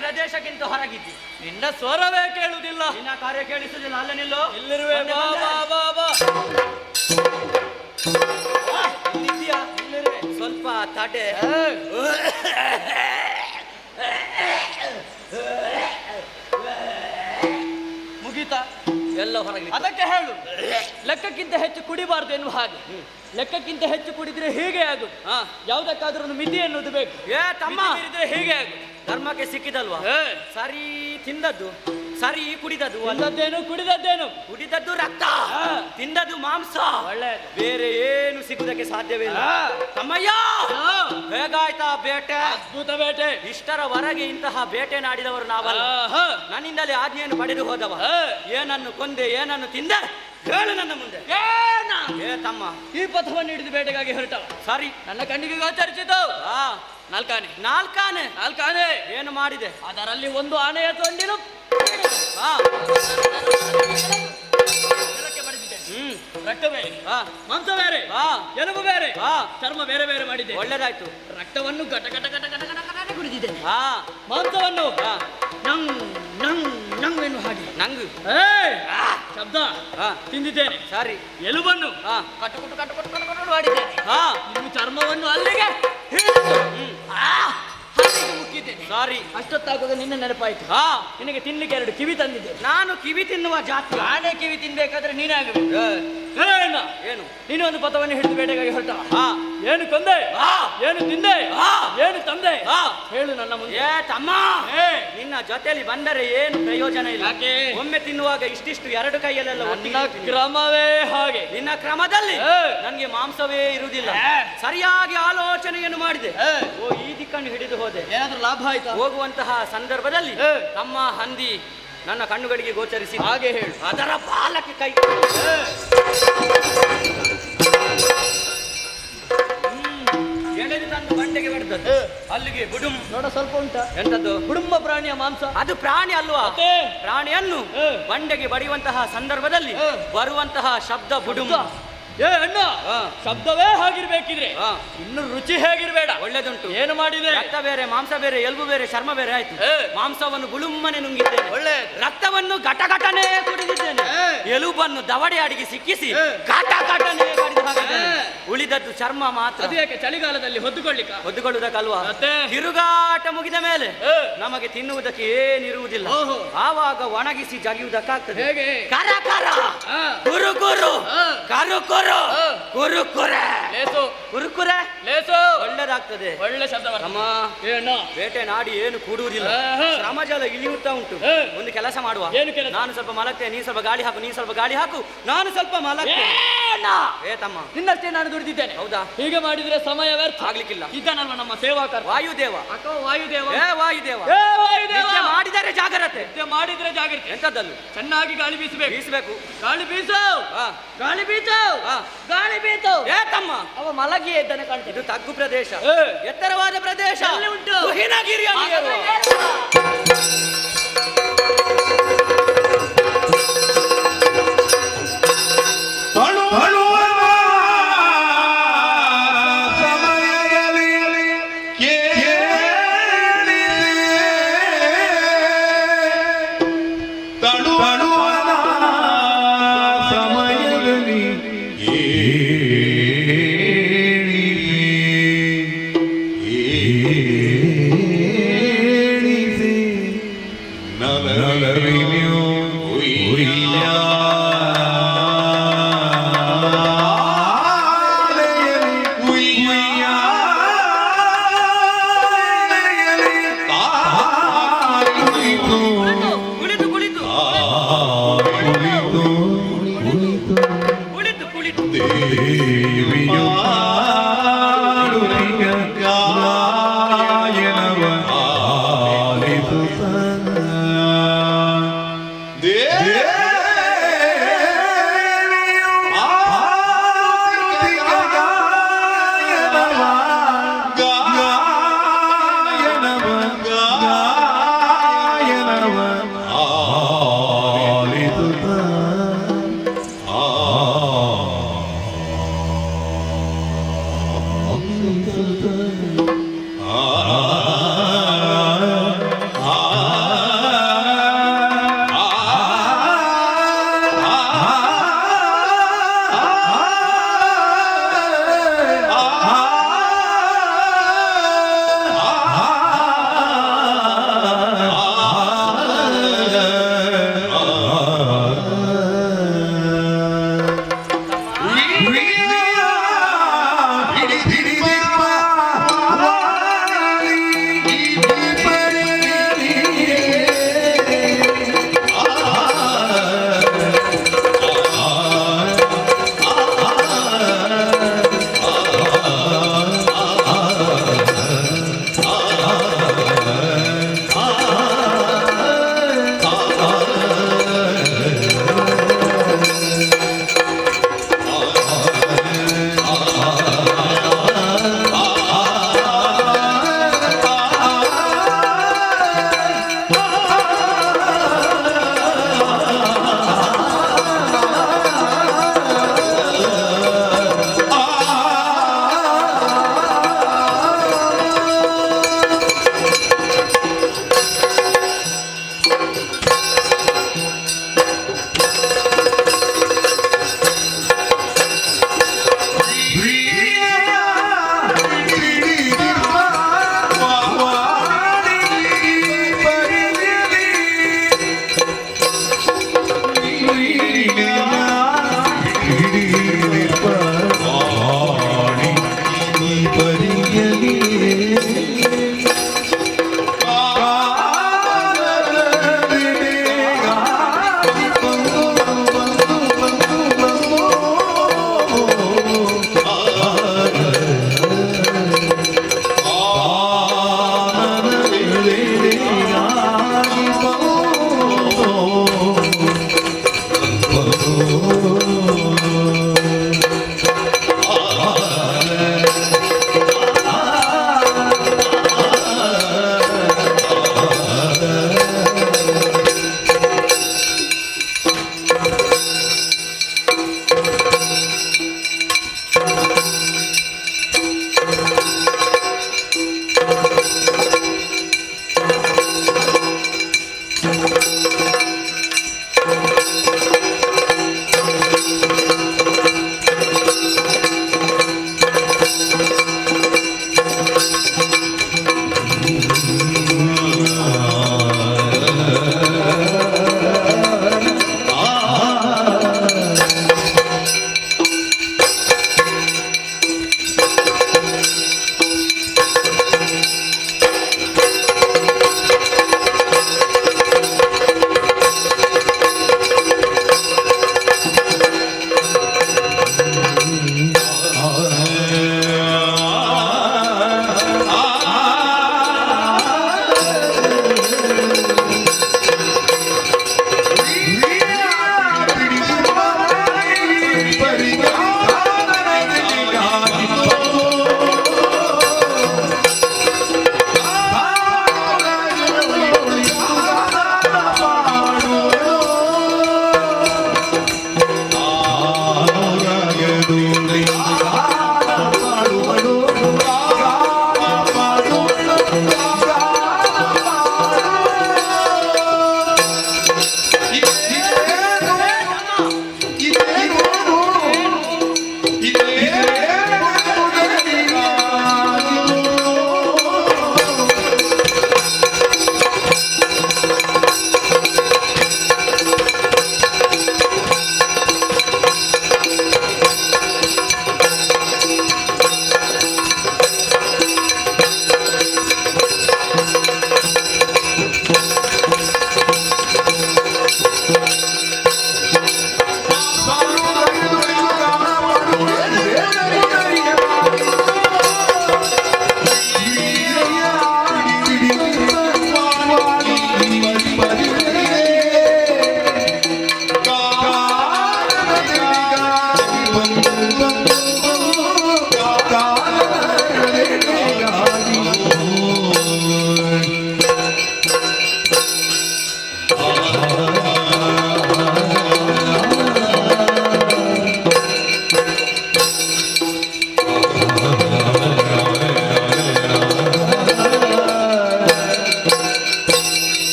ಪ್ರದೇಶಕ್ಕಿಂತ ಹೊರಗಿದ್ದಿ. ನಿನ್ನ ಸ್ವರವೇ ಕೇಳುವುದಿಲ್ಲ, ನಿನ್ನ ಕಾರ್ಯ ಕೇಳಿಸುವುದಿಲ್ಲ. ಅಲ್ಲ ನಿಲ್ಲು. ಇಲ್ಲಿರುವೆ. ಬಾ ಬಾ ಬಾ ಬಾ. ಇಲ್ಲಿದ್ಯಾ? ಇಲ್ಲಿರುವೆ. ಸ್ವಲ್ಪ ತಡೆ. ಮುಗೀತಾ? ಎಲ್ಲ ಹೊರಗೆ. ಅದಕ್ಕೆ ಹೇಳು, ಲೆಕ್ಕಕ್ಕಿಂತ ಹೆಚ್ಚು ಕುಡಿಬಾರ್ದು ಎನ್ನುವ ಹಾಗೆ. ಲೆಕ್ಕಕ್ಕಿಂತ ಹೆಚ್ಚು ಕುಡಿದ್ರೆ ಹೀಗೆ ಆಗುದು. ಯಾವುದಕ್ಕಾದ್ರೂ ಒಂದು ಮಿತಿ ಎನ್ನುವುದು ಬೇಕು. ತಮ್ಮ ಹೀಗೆ ಆಗುದು. ಧರ್ಮಕ್ಕೆ ಸಿಕ್ಕಿದಲ್ವಾ? ಸರಿ ತಿಂದದ್ದು, ಸರಿ ಕುಡಿದದ್ದು. ಕುಡಿದದ್ದೇನು? ಕುಡಿದದ್ದು ರಕ್ತ, ತಿಂದದ್ದು ಮಾಂಸ. ಒಳ್ಳೆಯದು. ಬೇರೆ ಏನು ಸಿಗುವುದಕ್ಕೆ ಸಾಧ್ಯವೇ ಇಲ್ಲ. ತಮ್ಮಯ್ಯ, ಹೇಗಾಯ್ತಾ ಬೇಟೆ? ಅದ್ಭುತ ಬೇಟೆ. ಇಷ್ಟರವರೆಗೆ ಇಂತಹ ಬೇಟೆ ನಾಡಿದವರು ನಾವಲ್ಲ. ನನ್ನಿಂದಲೇ ಆಜ್ಞೆಯನ್ನು ಪಡೆದು ಹೋದವ. ಏನನ್ನು ಕೊಂದೆ, ಏನನ್ನು ತಿಂದೆ, ಹೇಳು ನನ್ನ ಮುಂದೆ. ಏ ತಮ್ಮ, ಈ ಪಥವನ್ನು ಹಿಡಿದು ಬೇಟೆಗಾಗಿ ಹೊರಟವ. ಸರಿ, ನನ್ನ ಕಣ್ಣಿಗೆ ಗೋಚರಿಸಿತು. ನಾಲ್ಕಾನೆ. ಏನು ಮಾಡಿದೆ? ಅದರಲ್ಲಿ ಒಂದು ಆನೆಯ ತೊಂಡಿಲು ರಕ್ತ ಬೇರೆ, ಮಾಂಸ ಬೇರೆ, ಎಲುಬು ಬೇರೆ, ಚರ್ಮ ಬೇರೆ ಬೇರೆ ಮಾಡಿದೆ. ಒಳ್ಳೇದಾಯ್ತು. ರಕ್ತವನ್ನು ಗಟ ಗಟ ಗಟ ಗಟ ಗಟ ಗಟ ಕುಡಿದಿದೆ. ಮಾಂಸವನ್ನು ನಂಗ್ ನಂಗ್ ನಂಗ್ ಎನ್ನುವ ಹಾಗೆ ನಂಗು ಶಬ್ದ ತಿಂದಿದ್ದೇನೆ. ಸರಿ. ಎಲುಬನ್ನು ಕಟ್ಟು ಕಟ್ಟು ಕಟ್ಟು ಕಟ್ಟು ಕಟ್ಟು ಕಟ್ಟು ಮಾಡಿದ್ದೇನೆ. ಇನ್ನು ಚರ್ಮವನ್ನು ಅಲ್ಲಿಗೆ ಮುಕ್ಕಿದ್ದೇನೆ. ಸಾರಿ, ಅಷ್ಟೊತ್ತಾಗುವಾಗ ನಿನ್ನ ನೆನಪಾಯ್ತು. ನಿನಗೆ ತಿನ್ಲಿಕ್ಕೆ 2 ಕಿವಿ ತಂದಿದ್ದೆ. ನಾನು ಕಿವಿ ತಿನ್ನುವ ಜಾತಿ. ಆನೆ ಕಿವಿ ತಿನ್ಬೇಕಾದ್ರೆ ನೀನೇ ಆಗಬೇಕು. ಏನು? ನೀನು ಒಂದು ಪಥವನ್ನು ಹಿಡಿದು ಬೇಟೆಗಾಗಿ ಹೊರಟ. ಏನು ಕೊಂದೆ, ಏನು ತಿಂದೆ, ಏನು ತಂದೆ, ಹೇಳು ನನ್ನ ಮುಂದೆ. ಏ ತಮ್ಮ, ನಿನ್ನ ಜೊತೆಯಲ್ಲಿ ಬಂದರೆ ಏನು ಪ್ರಯೋಜನ ಇಲ್ಲ. ಒಮ್ಮೆ ತಿನ್ನುವಾಗ ಇಷ್ಟಿಷ್ಟು 2 ಕೈಯಲ್ಲೆಲ್ಲ ನಿನ್ನ ಕ್ರಮವೇ ಹಾಗೆ. ನಿನ್ನ ಕ್ರಮದಲ್ಲಿ ನನಗೆ ಮಾಂಸವೇ ಇರುವುದಿಲ್ಲ. ಸರಿಯಾಗಿ ಆಲೋಚನೆಯನ್ನು ಮಾಡಿದೆ. ಈ ದಿಕ್ಕನ್ನು ಹಿಡಿದು ಹೋದೆ. ಏನಾದ್ರೂ ಲಾಭ ಆಯ್ತಾ? ಹೋಗುವಂತಹ ಸಂದರ್ಭದಲ್ಲಿ ತಮ್ಮ ಹಂದಿ ನನ್ನ ಕಣ್ಣುಗಳಿಗೆ ಗೋಚರಿಸಿ. ಹಾಗೆ ಹೇಳು. ಅದರ ಬಾಲಕ್ಕೆ ಕೈ ಎಳೆದು ತಂದು ಬಂಡೆಗೆ ಹೊಡೆದದ್ದು. ಅಲ್ಲಿಗೆ ಬುಡುಂ. ನೋಡ ಸ್ವಲ್ಪ ಉಂಟಾ? ಎಂತದ್ದು? ಕುಡುಂಬ ಪ್ರಾಣಿಯ ಮಾಂಸ. ಅದು ಪ್ರಾಣಿ ಅಲ್ವಾ? ಪ್ರಾಣಿಯನ್ನು ಬಂಡೆಗೆ ಬಡಿಯುವಂತಹ ಸಂದರ್ಭದಲ್ಲಿ ಬರುವಂತಹ ಶಬ್ದ ಬುಡುಂ. ಅಣ್ಣ, ಶಬ್ದವೇ ಹಾಗಿರ್ಬೇಕಿದ್ರೆ ಇನ್ನು ರುಚಿ ಹೇಗಿರ್ಬೇಡ. ಒಳ್ಳೆದುಂಟು. ಏನು ಮಾಡಿದೆ? ರಕ್ತ ಬೇರೆ, ಮಾಂಸ ಬೇರೆ, ಎಲುಬು ಬೇರೆ, ಚರ್ಮ ಬೇರೆ ಆಯ್ತು. ಮಾಂಸವನ್ನು ಗುಳುಮ್ಮನೆ ನುಂಗಿದ್ದೇನೆ. ಒಳ್ಳೆ. ರಕ್ತವನ್ನು ಘಟಘಟನೆ ಕುಡಿದಿದ್ದೇನೆ. ಎಲುಬನ್ನು ದವಡೆ ಅಡಿಗೆ ಸಿಕ್ಕಿಸಿ ಘಟಘಟನೆ ಕಡಿದು ಹಾಕಿದ್ದೇನೆ. ಉಳಿದದ್ದು ಚರ್ಮ ಮಾತ್ರ. ಅದು ಯಾಕೆ ಚಳಿಗಾಲದಲ್ಲಿ ಹೊದ್ದುಕೊಳ್ಳುವುದಕ್ಕಲ್ವಾ? ತಿರುಗಾಟ ಮುಗಿದ ಮೇಲೆ ನಮಗೆ ತಿನ್ನುವುದಕ್ಕೆ ಏನಿರುವುದಿಲ್ಲ. ಆವಾಗ ಒಣಗಿಸಿ ಜಗಿಯುವುದಕ್ಕಾಗ್ತದೆ. ಹೇಗೆ? ಕರ ಕರ, ಕುರು ಕುರು, ಕರು ಕುರು, ಕುರುಕುರೆ, ಕುರುಕುರೆ, ಒಳ್ಳೆದಾಗ್ತದೆ. ಒಳ್ಳೆ ಶಬ್ದ. ಬೇಟೆ ನಾಡಿ ಏನು ಕೂಡುವುದಿಲ್ಲ. ಶ್ರಮಜಲ ಇಳಿಯುತ್ತಾ ಉಂಟು. ಒಂದು ಕೆಲಸ ಮಾಡುವ. ನಾನು ಸ್ವಲ್ಪ ಮಲಗ್ತೇನೆ, ನೀ ಸ್ವಲ್ಪ ಗಾಳಿ ಹಾಕು. ನೀ ಸ್ವಲ್ಪ ಗಾಳಿ ಹಾಕು, ನಾನು ಸ್ವಲ್ಪ ಮಲಗ್ತೇನೆ. ಏ ತಮ್ಮ, ನಿನ್ನಷ್ಟೇ ನಾನು ದುಡಿದಿದ್ದೇನೆ. ಹೌದಾ? ಹೀಗೆ ಮಾಡಿದ್ರೆ ಸಮಯ ವ್ಯರ್ಥ ಆಗ್ಲಿಕ್ಕಿಲ್ಲ. ಇದ್ದಾನಲ್ವ ನಮ್ಮ ಸೇವಾಕರ್ ವಾಯುದೇವ. ವಾಯುದೇವ. ವಾಯುದೇವ ಮಾಡಿದರೆ ಜಾಗ್ರತೆ. ಮಾಡಿದ್ರೆ ಜಾಗ್ರತೆ. ಎಂತದ್ದಲ್ಲ, ಚೆನ್ನಾಗಿ ಗಾಳಿ ಬೀಸಬೇಕು. ಗಾಳಿ ಬೀಸು, ಗಾಳಿ ಬೀಸು, ಗಾಳಿ ಬೀಸು. ಏ ತಮ್ಮ, ಅವ ಮಲಗಿ ಇದ್ದಾನೆ ಕಾಣ್ತದೆ. ಇದು ತಗ್ಗು ಪ್ರದೇಶ, ಎತ್ತರವಾದ ಪ್ರದೇಶ ಉಂಟು. ಹಿನಗಿರಿಯಲ್ಲಿ Thank you.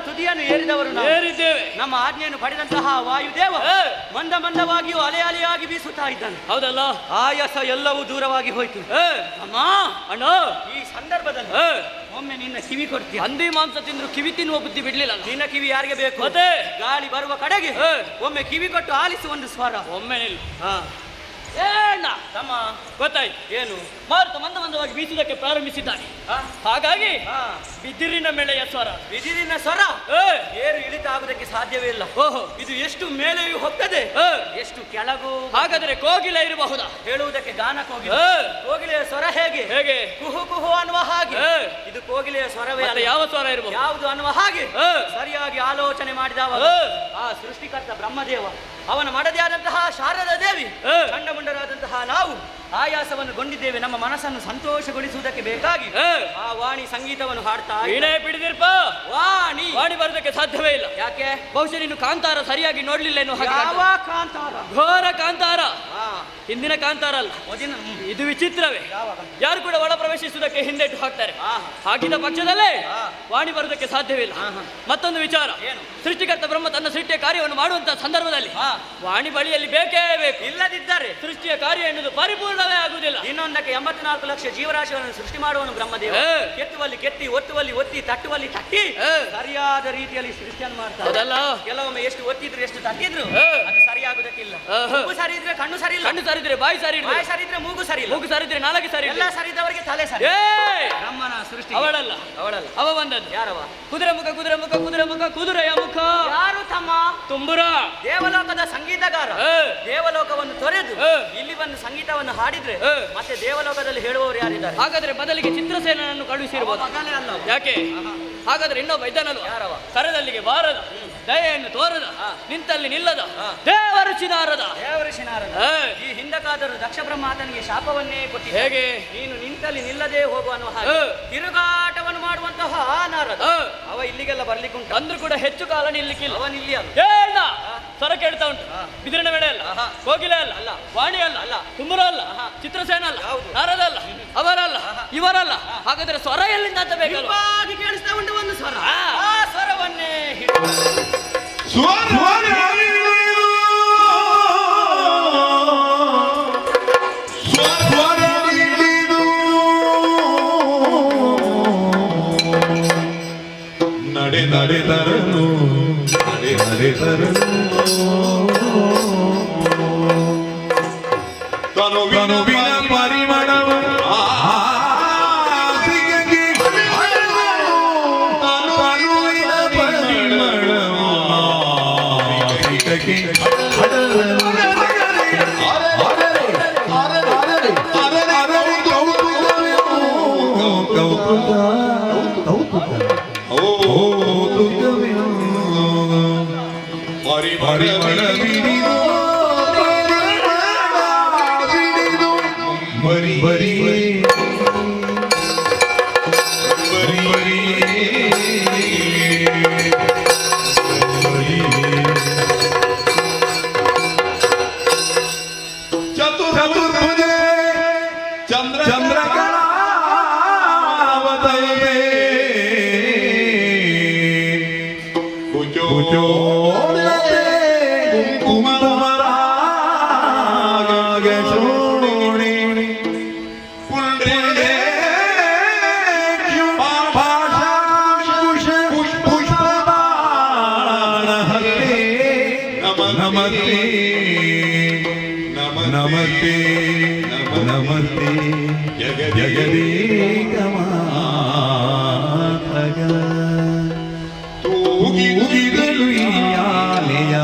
ತುದಿಯನ್ನು ಏರಿದವರು ನಾವು ಏರಿದ್ದೇವೆ. ನಮ್ಮ ಆಜ್ಞೆಯನ್ನು ಪಡೆದಂತಹ ವಾಯುದೇವ ಮಂದ ಮಂದವಾಗಿಯೂ ಅಲೆ ಅಲೆಯಾಗಿ ಬೀಸುತ್ತಾ ಇದ್ದಾನೆ. ಹೌದಲ್ಲ, ಆಯಾಸ ಎಲ್ಲವೂ ದೂರವಾಗಿ ಹೋಯ್ತು. ಅಮ್ಮ ಅಣ್ಣ, ಈ ಸಂದರ್ಭದಲ್ಲಿ ಒಮ್ಮೆ ನಿನ್ನ ಕಿವಿ ಕೊಡ್ತೀಯ. ಹಂದಿ ಮಾಂಸ ತಿಂದ್ರು ಕಿವಿ ತಿನ್ನುವ ಬುದ್ಧಿ ಬಿಡ್ಲಿಲ್ಲ. ನಿನ್ನ ಕಿವಿ ಯಾರಿಗೆ ಬೇಕು? ಮತ್ತೆ ಗಾಳಿ ಬರುವ ಕಡೆಗೆ ಒಮ್ಮೆ ಕಿವಿ ಕೊಟ್ಟು ಆಲಿಸುವ ಒಂದು ಸ್ವರ. ಒಮ್ಮೆ ನಿಲ್ಲು. ಏನ ತಮ್ಮ ಗೊತ್ತಾಯ್ತು. ಏನು? ಮಾರುತ ಮಂದ ಮಂದವಾಗಿ ಬೀಸುವುದಕ್ಕೆ ಪ್ರಾರಂಭಿಸಿದ್ದಾನೆ. ಹಾಗಾಗಿ ಬಿದಿರಿನ ಮೇಳೆಯ ಸ್ವರ, ಬಿದಿರಿನ ಸ್ವರ ಏರು ಇಳಿತ ಆಗುವುದಕ್ಕೆ ಸಾಧ್ಯವೇ ಇಲ್ಲ. ಓಹೋ, ಇದು ಎಷ್ಟು ಮೇಲೆಯೂ ಹೋಗ್ತದೆ, ಎಷ್ಟು ಕೆಳಗೂ. ಹಾಗಾದರೆ ಕೋಗಿಲೆ ಇರಬಹುದಾ? ಹೇಳುವುದಕ್ಕೆ ಗಾನ ಕೋಗಿಲೆ. ಕೋಗಿಲೆಯ ಸ್ವರ ಹೇಗೆ ಹೇಗೆ? ಕುಹು ಕುಹು ಅನ್ನುವ ಹಾಗೆ ಇದು ಕೋಗಿಲೆಯ ಸ್ವರವೇ. ಯಾವ ಸ್ವರ ಇರಬಹುದು? ಯಾವುದು ಅನ್ನುವ ಹಾಗೆ ಸರಿಯಾಗಿ ಆಲೋಚನೆ ಮಾಡಿದವ ಆ ಸೃಷ್ಟಿಕರ್ತ ಬ್ರಹ್ಮದೇವ, ಅವನ ಮಡದಿ ಆದಂತಹ ಶಾರದಾ ದೇವಿ, ಚಂಡಮುಂಡರಾದಂತಹ ನಾವು ಆಯಾಸವನ್ನು ಗೊಂಡಿದ್ದೇವೆ. ನಮ್ಮ ಮನಸ್ಸನ್ನು ಸಂತೋಷಗೊಳಿಸುವುದಕ್ಕೆ ಬೇಕಾಗಿ ಆ ವಾಣಿ ಸಂಗೀತವನ್ನು ಹಾಡ್ತಾ ಬಿಡಿದಿರ್ಪ. ವಾಣಿ ವಾಣಿ ಬರೋದಕ್ಕೆ ಸಾಧ್ಯವೇ ಇಲ್ಲ. ಯಾಕೆ? ಬಹುಶಃ ನೀನು ಕಾಂತಾರ ಸರಿಯಾಗಿ ನೋಡ್ಲಿಲ್ಲ ಎನ್ನುವ ಹಾಗೆ. ಯಾವ ಕಾಂತಾರ? ಘೋರ ಕಾಂತಾರ, ಹಿಂದಿನ ಕಾಂತಾರ ಅಲ್ಲ. ಇದು ವಿಚಿತ್ರವೇ. ಯಾರು ಕೂಡ ಒಳ ಪ್ರವೇಶಿಸುವುದಕ್ಕೆ ಹಿಂದೆಟ್ಟು ಹಾಕ್ತಾರೆ. ಹಾಕಿದ ಪಕ್ಷದಲ್ಲೇ ವಾಣಿ ಬರುವುದಕ್ಕೆ ಸಾಧ್ಯವಿಲ್ಲ. ಮತ್ತೊಂದು ವಿಚಾರ, ಸೃಷ್ಟಿಕರ್ತ ಬ್ರಹ್ಮ ತನ್ನ ಸೃಷ್ಟಿಯ ಕಾರ್ಯವನ್ನು ಮಾಡುವಂತಹ ಸಂದರ್ಭದಲ್ಲಿ ವಾಣಿ ಬಳಿಯಲ್ಲಿ ಬೇಕೇ ಬೇಕು. ಇಲ್ಲದಿದ್ದರೆ ಸೃಷ್ಟಿಯ ಕಾರ್ಯ ಎನ್ನುವುದು ಪರಿಪೂರ್ಣವೇ ಆಗುವುದಿಲ್ಲ. ಇನ್ನೊಂದಕ್ಕೆ 84 ಲಕ್ಷ ಜೀವರಾಶಿಗಳನ್ನು ಸೃಷ್ಟಿ ಮಾಡುವನು ಬ್ರಹ್ಮದೇವ. ಕೆತ್ತುವಲ್ಲಿ ಕೆತ್ತಿ, ಒತ್ತುವಲ್ಲಿ ಒತ್ತಿ, ತಟ್ಟುವಲ್ಲಿ ತಟ್ಟಿ ಸರಿಯಾದ ರೀತಿಯಲ್ಲಿ ಸೃಷ್ಟಿಯನ್ನು ಮಾಡ್ತಾರೆ. ಕೆಲವೊಮ್ಮೆ ಎಷ್ಟು ಒತ್ತಿದ್ರು ಎಷ್ಟು ತಟ್ಟಿದ್ರು ಅದು ಸರಿಯಾಗುವುದಕ್ಕಿಲ್ಲ. ಮೂಗು ಸರಿ ಇದ್ರೆ ಕಣ್ಣು ಸರಿ ಇಲ್ಲ, ಕಣ್ಣು ಸರಿದ್ರೆ ಬಾಯಿ ಸರಿ, ಬಾಯಿ ಸರಿ ಇದ್ರೆ ಮೂಗು ಸರಿ ಇಲ್ಲ, ಮೂಗು ಸರಿದ್ರೆ ನಾಲಿಗೆ ಸರಿ, ಎಲ್ಲ ಸರಿದವರಿಗೆ ತಲೆ ಸರಿ. ಬ್ರಹ್ಮನ ಸೃಷ್ಟಿ ಅವಳಲ್ಲ, ಅವ ಬಂದದ್ದು. ಯಾರವ? ಕುದುರೆ ಮುಖ, ಕುದುರೆ ಮುಖ, ಕುದುರೆ ಮುಖ, ಕುದುರೆಯ ಮುಖ. ಯಾರು ತಮ್ಮ? ತುಂಬುರ. ದೇವಲೋಕದ ಸಂಗೀತಗಾರ. ದೇವಲೋಕವನ್ನು ತೊರೆದು ಇಲ್ಲಿ ಬಂದು ಸಂಗೀತವನ್ನು ಹಾಡಿದ್ರೆ ಮತ್ತೆ ದೇವಲೋಕದಲ್ಲಿ ಹೇಳುವವರು ಯಾರಿದ್ದಾರೆ? ಹಾಗಾದ್ರೆ ಬದಲಿಗೆ ಚಿತ್ರಸೇನನ್ನು ಕಳುಹಿಸಿರ್ಬೋದು. ಯಾಕೆ? ಹಾಗಾದ್ರೆ ಇನ್ನೊಬ್ಬ ಇದ್ದಾನಲ್ವ, ಯಾರವ? ಕರದಲ್ಲಿಗೆ ಬಾರದ, ದಯೆಯನ್ನು ತೋರದ, ನಿಂತಲ್ಲಿ ನಿಲ್ಲದ ದೇವಋಷಿ ನಾರದ. ದೇವಋಷಿ ನಾರದ ಈ ಹಿಂದಕ್ಕಾದರೂ ದಕ್ಷ ಬ್ರಹ್ಮ ಆತನಿಗೆ ಶಾಪವನ್ನೇ ಕೊಟ್ಟಿದ್ದ. ಹೇಗೆ? ನೀನು ನಿಂತಲ್ಲಿ ನಿಲ್ಲದೆ ಹೋಗುವ ಅನ್ನುವ ಹಾಗೆ ತಿರುಗಾಟವನ್ನು ಮಾಡುವಂತಹ ನಾರದ. ಅವ ಇಲ್ಲಿಗೆಲ್ಲ ಬರ್ಲಿಕ್ಕುಂಟು, ಅಂದ್ರೂ ಕೂಡ ಹೆಚ್ಚು ಕಾಲ ನಿಲ್ಲಿಕ್ಕಿಲ್ಲ. ಅವನ್ ಇಲ್ಲಿ ಅಲ್ಲ. ಏನ ಸ್ವರ ಕೇಳ್ತಾ ಉಂಟು. ಬಿದಿರಿನ ವೇಳೆ ಅಲ್ಲ, ಕೋಗಿಲೆ ಅಲ್ಲ, ವಾಣಿ ಅಲ್ಲ, ತುಂಬುರ ಅಲ್ಲ, ಚಿತ್ರಸೇನ ಅಲ್ಲ, ನಾರದ ಅಲ್ಲ, ಅವರಲ್ಲ, ಇವರಲ್ಲ. ಹಾಗಾದ್ರೆ ಸ್ವರ ಎಲ್ಲಿಂದ ಅಂತ ಬೇಕಲ್ಲ? ಕೇಳಿಸ್ತಾ ಉಂಟು ಒಂದು ಸ್ವರ. ಆ ಸ್ವರವನ್ನೇ ನಡೆ ನಡೆದರನು, ನಡೆ ನಡೆದರನು, ತನುವಿನ ಪರಿಮಳವ ನಮಸ್ತೆ ನಮಸ್ತೆ ಜಗದೇಕ ಮಾತಗ ತೂಗಿದಳು ಈ ಆನೆಯ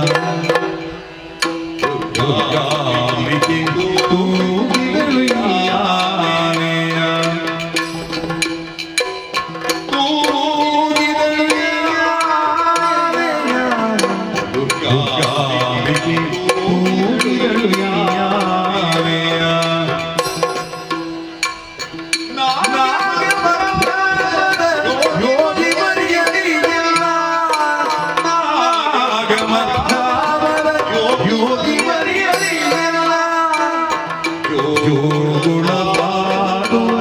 ದುರ್ಗಾಂಬಿಕೆ ತೂಗಿದಳು ಈ ಆನೆಯ ತೂಗಿದಳು ಈ ಆನೆಯ ದುರ್ಗಾಂಬಿಕೆ ತೂಗಿದಳು ಈ ಆನೆಯ ಯೋಗಿ ಮರಿಯಲಿಲ್ಲ ಯೋಗಿ ಮರಿಯಲಿಲ್ಲ ಯೋಗುಣ ಮಾಡುವ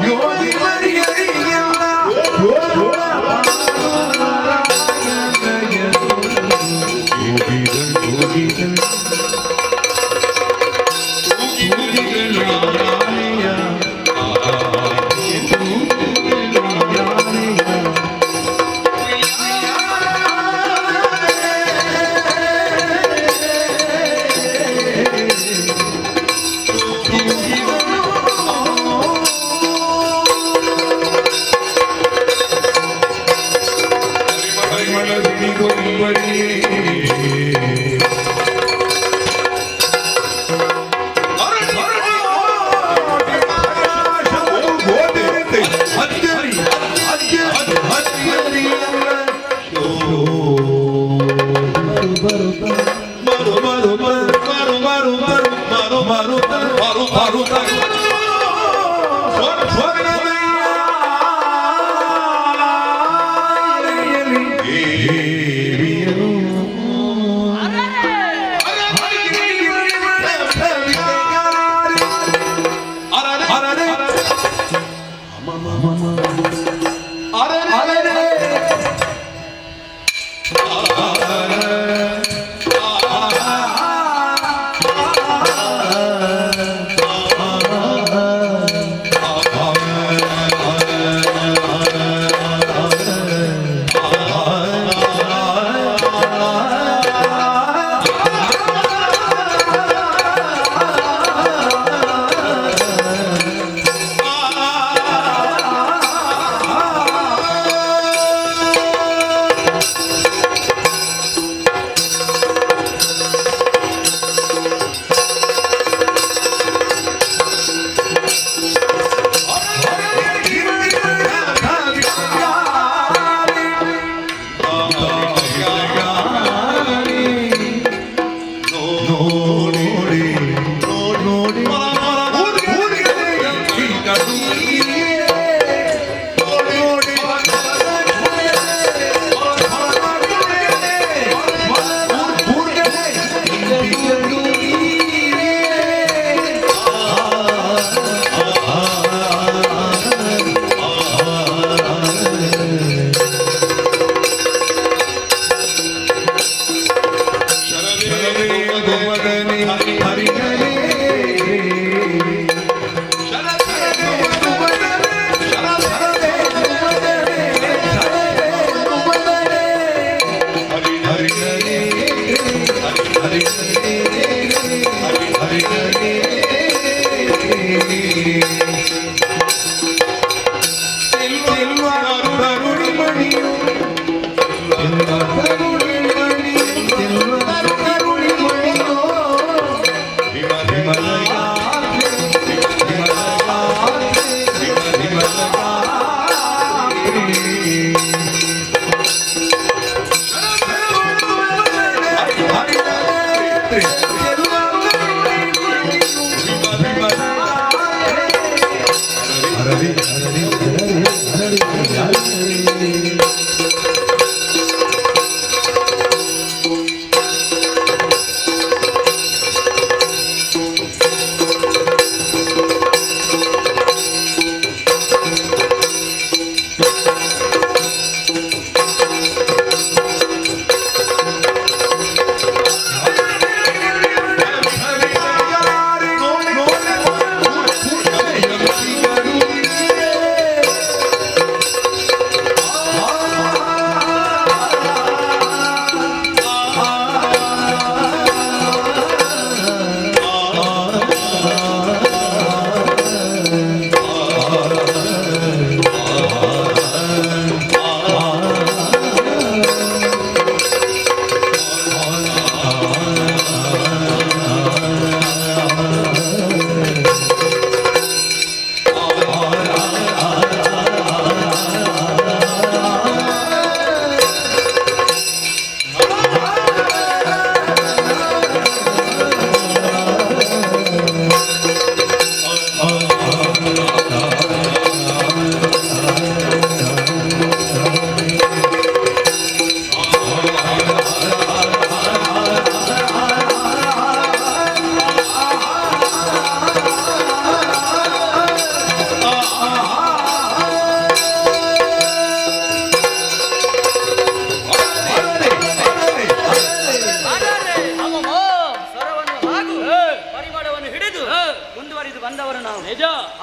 ಯೋಗಿ ಮರಿಯಲಿಲ್ಲ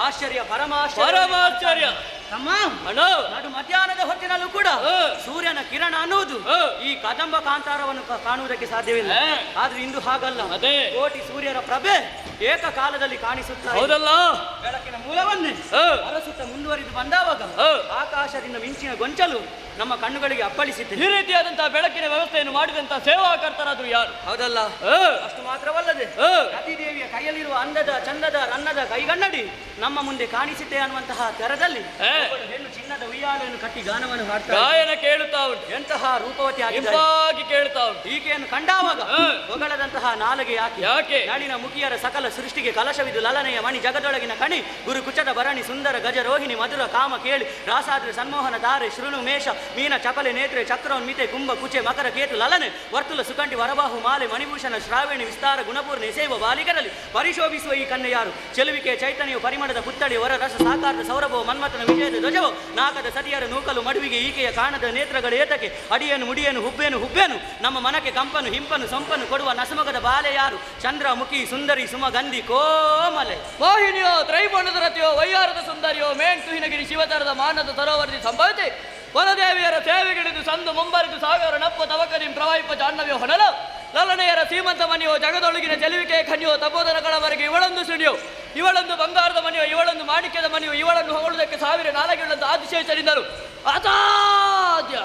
ಆಶ್ಚರ್ಯ ಪರಮಾಶ್ಚರ್ಯ ತಮ್ಮ ನಡು ಮಧ್ಯಾಹ್ನದ ಹೊತ್ತಿನಲ್ಲೂ ಕೂಡ ಸೂರ್ಯನ ಕಿರಣ ಅನ್ನುವುದು ಈ ಕದಂಬ ಕಾಂತಾರವನ್ನು ಕಾಣುವುದಕ್ಕೆ ಸಾಧ್ಯವಿಲ್ಲ. ಆದ್ರೆ ಇಂದು ಹಾಗಲ್ಲ, ಕೋಟಿ ಸೂರ್ಯರ ಪ್ರಭೆ ಏಕಕಾಲದಲ್ಲಿ ಕಾಣಿಸುತ್ತಾ ಹೌದಲ್ಲ. ಬೆಳಕಿನ ಮೂಲವನ್ನೇ ಅರಸುತ್ತ ಮುಂದುವರಿದು ಬಂದಾವಾಗ ಆಕಾಶದಿಂದ ಮಿಂಚಿನ ಗೊಂಚಲು ನಮ್ಮ ಕಣ್ಣುಗಳಿಗೆ ಅಪ್ಪಳಿಸಿತ್ತು. ಈ ರೀತಿಯಾದಂತಹ ಬೆಳಕಿನ ವ್ಯವಸ್ಥೆಯನ್ನು ಮಾಡಿದಂತಹ ಸೇವಾಕರ್ತರಾದ್ರು ಯಾರು? ಹೌದಲ್ಲ. ಅಷ್ಟು ಮಾತ್ರವಲ್ಲದೆ ರತಿದೇವಿಯ ಕೈಯಲ್ಲಿರುವ ಅಂದದ ಚಂದದ ರನ್ನದ ಕೈಗನ್ನಡಿ ನಮ್ಮ ಮುಂದೆ ಕಾಣಿಸಿತೆ ಅನ್ನುವಂತಹ ತೆರದಲ್ಲಿ ಹೆಣ್ಣು ಚಿನ್ನದ ಉಯ್ಯಾಲೆಯನ್ನು ಕಟ್ಟಿ ಗಾನವನ್ನು ಹಾಡ್ತಾ ಗಾಯನ ಕೇಳುತ್ತಾ ಉಂಟು. ಎಂತಹ ರೂಪವತಿ ಆಗಿ ಕೇಳುತ್ತಾ ಉಂಟು. ಈಕೆಯನ್ನು ಕಂಡಾವಾಗ ಹೊಗಳದಂತಹ ನಾಲಗೆ ಯಾಕೆ ನಾಡಿನ ಮುಖಿಯರ ಸಕಲ ಸೃಷ್ಟಿಗೆ ಕಲಶವಿದು ಲಲನೆಯ ಮಣಿ ಜಗದೊಳಗಿನ ಕಣಿ ಗುರು ಕುಚದ ಭರಣಿ ಸುಂದರ ಗಜ ರೋಹಿಣಿ ಮಧುರ ಕಾಮ ಕೇಳಿ ರಾಸಾದ್ರೆ ಸನ್ಮೋಹನ ತಾರೆ ಶೃಣು ಮೇಷ ಮೀನ ಚಪಲೆ ನೇತ್ರೆ ಚಕ್ರೋನ್ಮಿತೆ ಕುಂಭ ಕುಚೆ ಮಕರ ಕೇತು ಲಲನೆ ವರ್ತುಲ ಸುಕಂಠಿ ವರಬಾಹು ಮಾಲೆ ಮಣಿಭೂಷಣ ಶ್ರಾವಣಿ ವಿಸ್ತಾರ ಗುಣಪೂರ್ಣ ಎಸೆಯುವ ಬಾಲಿಕರಲ್ಲಿ ಪರಿಶೋಭಿಸುವ ಈ ಕನ್ಯೆ ಯಾರು? ಚೆಲುವಿಕೆ ಚೈತನ್ಯವು ಪರಿಮಳದ ಪುತ್ತಳಿ ವರ ರಸ ಸಾಕಾರದ ಸೌರಭವು ಮನ್ಮಥನ ವಿಜಯದ ಧ್ವಜವು ನಾಕದ ಸತಿಯರ ನೂಕಲು ಮಡುವಿಗೆ ಈಕೆಯ ಕಾಣದ ನೇತ್ರಗಳ ಏತಕ್ಕೆ ಅಡಿಯನ್ನು ಮುಡಿಯನ್ನು ಹುಬ್ಬೇನು ನಮ್ಮ ಮನಕ್ಕೆ ಕಂಪನು ಹಿಂಪನು ಸಂಪನ್ನು ಕೊಡುವ ನಸಮಗದ ಬಾಲೆ ಯಾರು? ಚಂದ್ರಮುಖಿ ಸುಂದರಿ ಸುಮಗಂಧಿ ಕೋಮಲೆ ಮೋಹಿನಿಯೋ ತ್ರೈಬಣ್ಣದ ರತಿಯೋ ವಯ್ಯಾರದ ಸುಂದರಿಯೋ ಮೇಂಟುಹಿನಗಿರಿ ಶಿವತರದ ಮಾನದ ಸರೋವರದಿ ಸಂಭವತೆ ವನದೇವಿಯರ ಸೇವೆಗಿಡಿದು ಸಂದು ಮುಂಬರಿದು ಸಾವಿರ ನಪ್ಪ ತವಕರಿ ಪ್ರವಾಹಿಪ ಜಾಹ್ನವ್ಯೋ ಹೊನಲ ಲಲನೆಯರ ಸೀಮಂತ ಮನೆಯೋ ಜಗದೊಳಗಿನ ಚೆಲುವಿಕೆ ಖನ್ಯೋ ತಪೋದನಗಳವರೆಗೆ ಇವಳೊಂದು ಸುಣಿಯೋ ಇವಳೊಂದು ಬಂಗಾರದ ಮನೆಯೋ ಇವಳೊಂದು ಮಾಣಿಕ್ಯದ ಮನೆಯೋ ಇವಳನ್ನು ಹೊಗಳುವುದಕ್ಕೆ ಸಾವಿರ ನಾಲಗೆಗಳಂತ ಆದಿಶೇಷರಿಂದರು ಅಸಾಧ್ಯ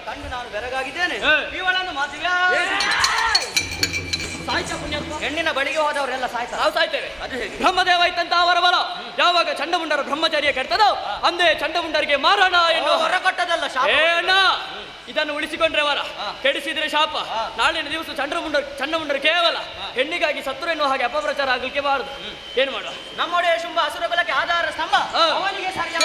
ಕಂಡು ನಾನು ಬೆರಗಾಗಿದ್ದೇನೆ. ಇವಳನ್ನು ಮದುವೆ ಹೆಣ್ಣಿನ ಬಳಿಗೆ ಹೋದವರೆಲ್ಲ ಸಾಯ್ತೇವೆ. ಅದು ಹೇಗೆ? ಬ್ರಹ್ಮದೇವ ಇತ್ತಂತ ಅವರ ಬಲ ಯಾವಾಗ ಚಂಡಮುಂಡರ ಬ್ರಹ್ಮಚರ್ಯ ಕೆಡ್ತದೋ ಅಂದೇ ಚಂಡಮುಂಡರಿಗೆ ಮಾರಣ ಎನ್ನುವ ಹೊರ ಕೊಟ್ಟದಲ್ಲ ಏನ. ಇದನ್ನು ಉಳಿಸಿಕೊಂಡ್ರೆ ವರ, ಕೆಡಿಸಿದ್ರೆ ಶಾಪ. ನಾಳಿನ ದಿವಸ ಚಂಡಮುಂಡರು ಕೇವಲ ಹೆಣ್ಣಿಗಾಗಿ ಸತ್ರು ಎನ್ನುವ ಹಾಗೆ ಅಪಪ್ರಚಾರ ಆಗಲಿಕ್ಕೆ ಬಾರದು. ಏನು ಮಾಡುವ? ನಮ್ಮೊಡೆಯ ಶುಂಭ ಅಸುರ ಬಲಕ್ಕೆ ಆಧಾರ ಸ್ತಂಭ ಅವನಿಗೆ ಸರಿಯಾದ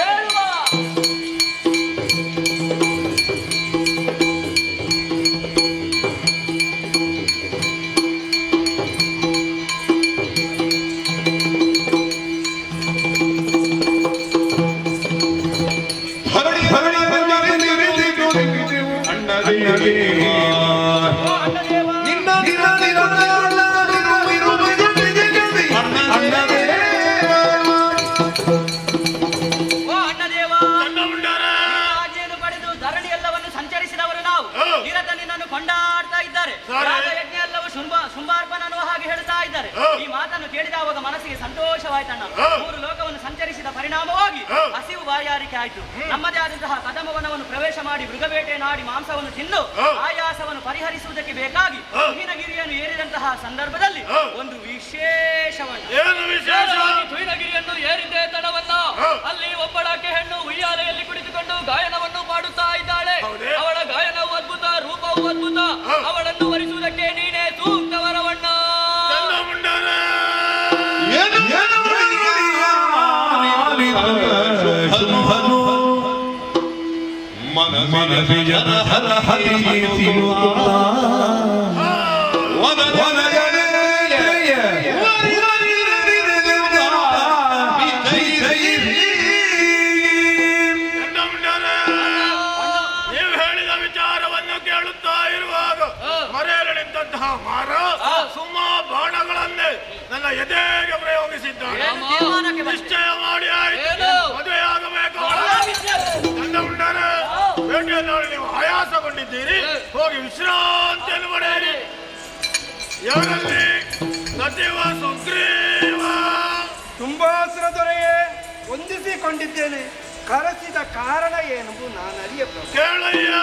ಈ ಮಾತನ್ನು ಕೇಳಿದವಾಗ ಮನಸ್ಸಿಗೆ ಸಂತೋಷವಾಯ್ತಣ್ಣ. 3 ಲೋಕವನ್ನು ಸಂಚರಿಸಿದ ಪರಿಣಾಮವಾಗಿ ಹಸಿವು ಬಾಯಾರಿಕೆ ಆಯ್ತು. ನಮ್ಮದೇ ಆದಂತಹ ಕದಮವನವನ್ನು ಪ್ರವೇಶ ಮಾಡಿ ಮೃಗಬೇಟೆ ನಾಡಿ ಮಾಂಸವನ್ನು ತಿಂದು ಆಯಾಸವನ್ನು ಪರಿಹರಿಸುವುದಕ್ಕೆ ಬೇಕಾಗಿ ತುಹಿನಗಿರಿಯನ್ನು ಏರಿದಂತಹ ಸಂದರ್ಭದಲ್ಲಿ ಒಂದು ವಿಶೇಷವನ್ನು ತುಹಿನಗಿರಿಯನ್ನು ಏರಿದ್ದೇ ತಡವನ್ನ ಅಲ್ಲಿ ಒಬ್ಬಳಾಕೆ ಹೆಣ್ಣು ಉಯ್ಯಾಲೆಯಲ್ಲಿ ಕುಳಿತುಕೊಂಡು ಗಾಯನವನ್ನು ಮಾಡುತ್ತಾ ಇದ್ದಾಳೆ. ಅವಳ ಗಾಯನವು ಅದ್ಭುತ, ರೂಪವು ಅದ್ಭುತ. ಅವಳನ್ನು ವರಿಸುವುದಕ್ಕೆ ನೀನೇ ಸೂಕ್ತವರವಣ್ಣ. ನನ್ನ ಎದೆಗೆ ಪ್ರಯೋಗಿಸಿದ್ದಾನೆ. ನಿಶ್ಚಯ ಮಾಡಿ ಮದುವೆಯಾಗಬೇಕು. ನನ್ನ ಮುಂಡಾರ ಬೇಟೆಯಲ್ಲಿ ನೀವು ಆಯಾಸಗೊಂಡಿದ್ದೀರಿ, ಹೋಗಿ ವಿಶ್ರಾಂತಿಯನ್ನು ಪಡೆಯಿರಿ. ಯಾರಲ್ಲಿ ಸಚಿವ ಸುಗ್ರೀವ ತುಂಬಾಸುರ ದೊರೆಯೇ ಹೊಂದಿಸಿಕೊಂಡಿದ್ದೇನೆ. ಕರೆಸಿದ ಕಾರಣ ಏನೆಂಬುದು ನಾನು ಅರಿಯಬಹುದು. ಕೇಳಯ್ಯ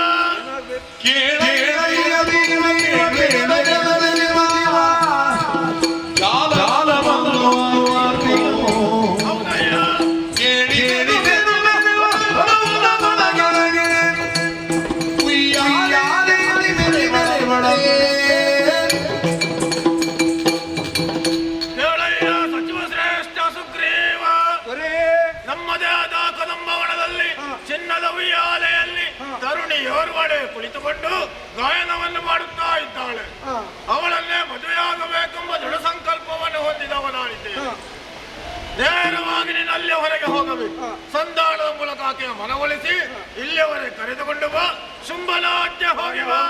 ಸಚಿವ ಶ್ರೇಷ್ಠ ಸುಗ್ರೀವ, ನಮ್ಮದೇ ಆದ ಕದಂಬವನದಲ್ಲಿ ಚಿನ್ನದ ಉಯ್ಯಾಲೆಯಲ್ಲಿ ತರುಣಿಯೋರ್ವಳೆ ಕುಳಿತುಕೊಂಡು ಗಾಯನವನ್ನು ಮಾಡುತ್ತಾ ಇದ್ದಾಳೆ. ಅವಳನ್ನೇ ಮದುವೆಯಾಗಬೇಕೆಂಬ ದೃಢ ಸಂಕಲ್ಪವನ್ನು ಹೊಂದಿದವನಾಗಿದ್ದೇನೆ. ನೇರವಾಗಿ ನೀನು ಅಲ್ಲಿ ಹೊರಗೆ ಹೋಗಬೇಕು. ಸಂಧಾನದ ಮೂಲಕ ಆಕೆಯ ಮನವೊಲಿಸಿ ಇಲ್ಲಿಯವರೆಗೆ ಕರೆದುಕೊಂಡು ಬಾ. ಶುಂಭನಾಟ್ಯ ಹೋಗಿ ಬಾ.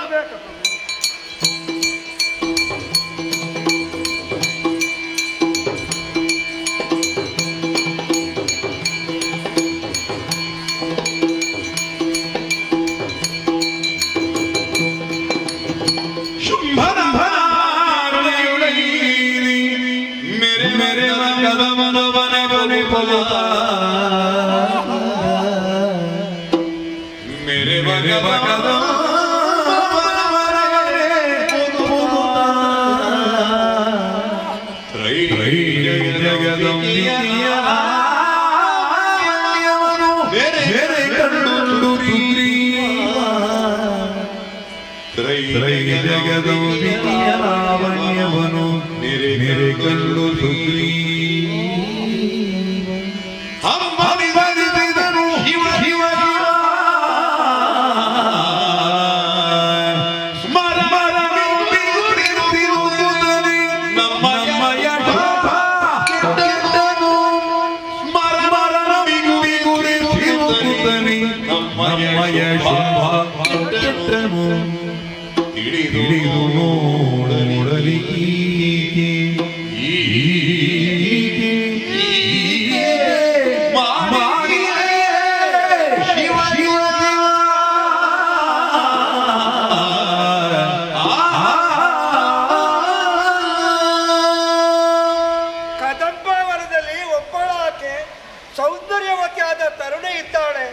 मेरे भगवान ಜಗದೌದಿಯ ಲಾವಣ್ಯವನು ಮೇರೆ ಕಲ್ಲು ಸುಗ್ರೀ ಹಂಬಲಿಸಿದನು ಶಿವ ಶಿವ ಮರ ಮರ ನಮ್ಮಯ ಕೆಟ್ಟನು ಮರ ಮರ ಬಿಗುರಿಸುತ್ತನಿ ನಮ್ಮಯ ಶುಭ ಕೆಟ್ಟನು ತಿಳಿದು ನೋಡಲಿ ಶಿವ ಶಿವ ಕದಂಬವನದಲ್ಲಿ ಒಬ್ಬಳ ಆಕೆ ಸೌಂದರ್ಯವತಿಯಾದ ತರುಣಿ ಇದ್ದಾಳೆ.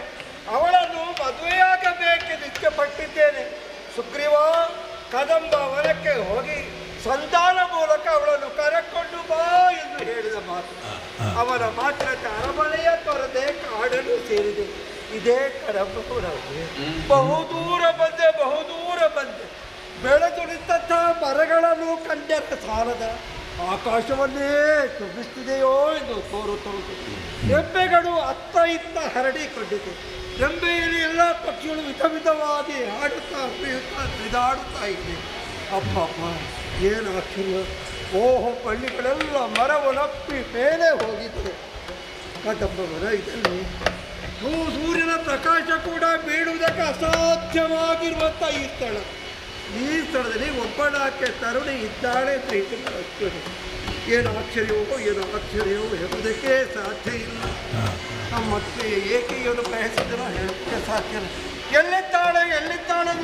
ಅವಳನ್ನು ಮದುವೆಯಾಗಬೇಕೆಂದು ಇಚ್ಛೆಪಟ್ಟಿದ್ದೇನೆ. ಸುಗ್ರೀವ, ಕದಂಬ ವನಕ್ಕೆ ಹೋಗಿ ಸಂಧಾನ ಮೂಲಕ ಅವಳನ್ನು ಕರೆಕೊಂಡು ಬಾ ಎಂದು ಹೇಳಿದ ಮಾತು. ಅವನ ಮಾತ್ರತೆ ಅರಮನೆಯ ತೊರೆದೆ ಕಾಡನ್ನು ಸೇರಿದೆ. ಇದೇ ಕದಂಬ ಬಹುದೂರ ಬಂದೆ ಬೆಳೆದು ನಿಂತಹ ಮರಗಳನ್ನು ಕಂಡರೆ ಸಾಲದ ಆಕಾಶವನ್ನೇ ಶುಭಿಸುತ್ತಿದೆಯೋ ಎಂದು ತೋರುತ್ತದೆ. ರೆಂಬೆಗಳು ಅತ್ತ ಇತ್ತ ಹರಡಿಕೊಂಡಿದೆ. ರೆಂಬೆಯಲ್ಲಿ ಎಲ್ಲ ಪಕ್ಷಿಗಳು ವಿಧವಾಗಿ ಆಡುತ್ತಾ ಕುಣಿಯುತ್ತಾ ತ್ರಿದಾಡುತ್ತಾ ಇದೆ. ಅಪ್ಪಪ್ಪ, ಏನು ಆಶ್ಚರ್ಯ! ಓಹೋ, ಬಳ್ಳಿಗಳೆಲ್ಲ ಮರವನಪ್ಪಿ ಮೇಲೆ ಹೋಗಿದ್ದೆ. ಕದಂಬ ಮರ ಇದರಲ್ಲಿ ಸೂರ್ಯನ ಪ್ರಕಾಶ ಕೂಡ ಬೀಳುವುದಕ್ಕೆ ಅಸಾಧ್ಯವಾಗಿರುವಂಥ ಈ ಸ್ಥಳದಲ್ಲಿ ಒಬ್ಬಳಾಕೆ ತರುಣಿ ಇದ್ದಾಳೆ ಅಂತ ಹೇಳ್ತಾರೆ. ಏನು ಆಶ್ಚರ್ಯವೋ ಹೇಳುವುದಕ್ಕೆ ಸಾಧ್ಯ ಇಲ್ಲ. ಮತ್ತೆ ಏಕೆ ಇವನು ಬಯಸಿದನೋ ಹೇಳೋಕ್ಕೆ ಸಾಧ್ಯ ಇಲ್ಲ. ಎಲ್ಲಿದ್ದಾಳೆ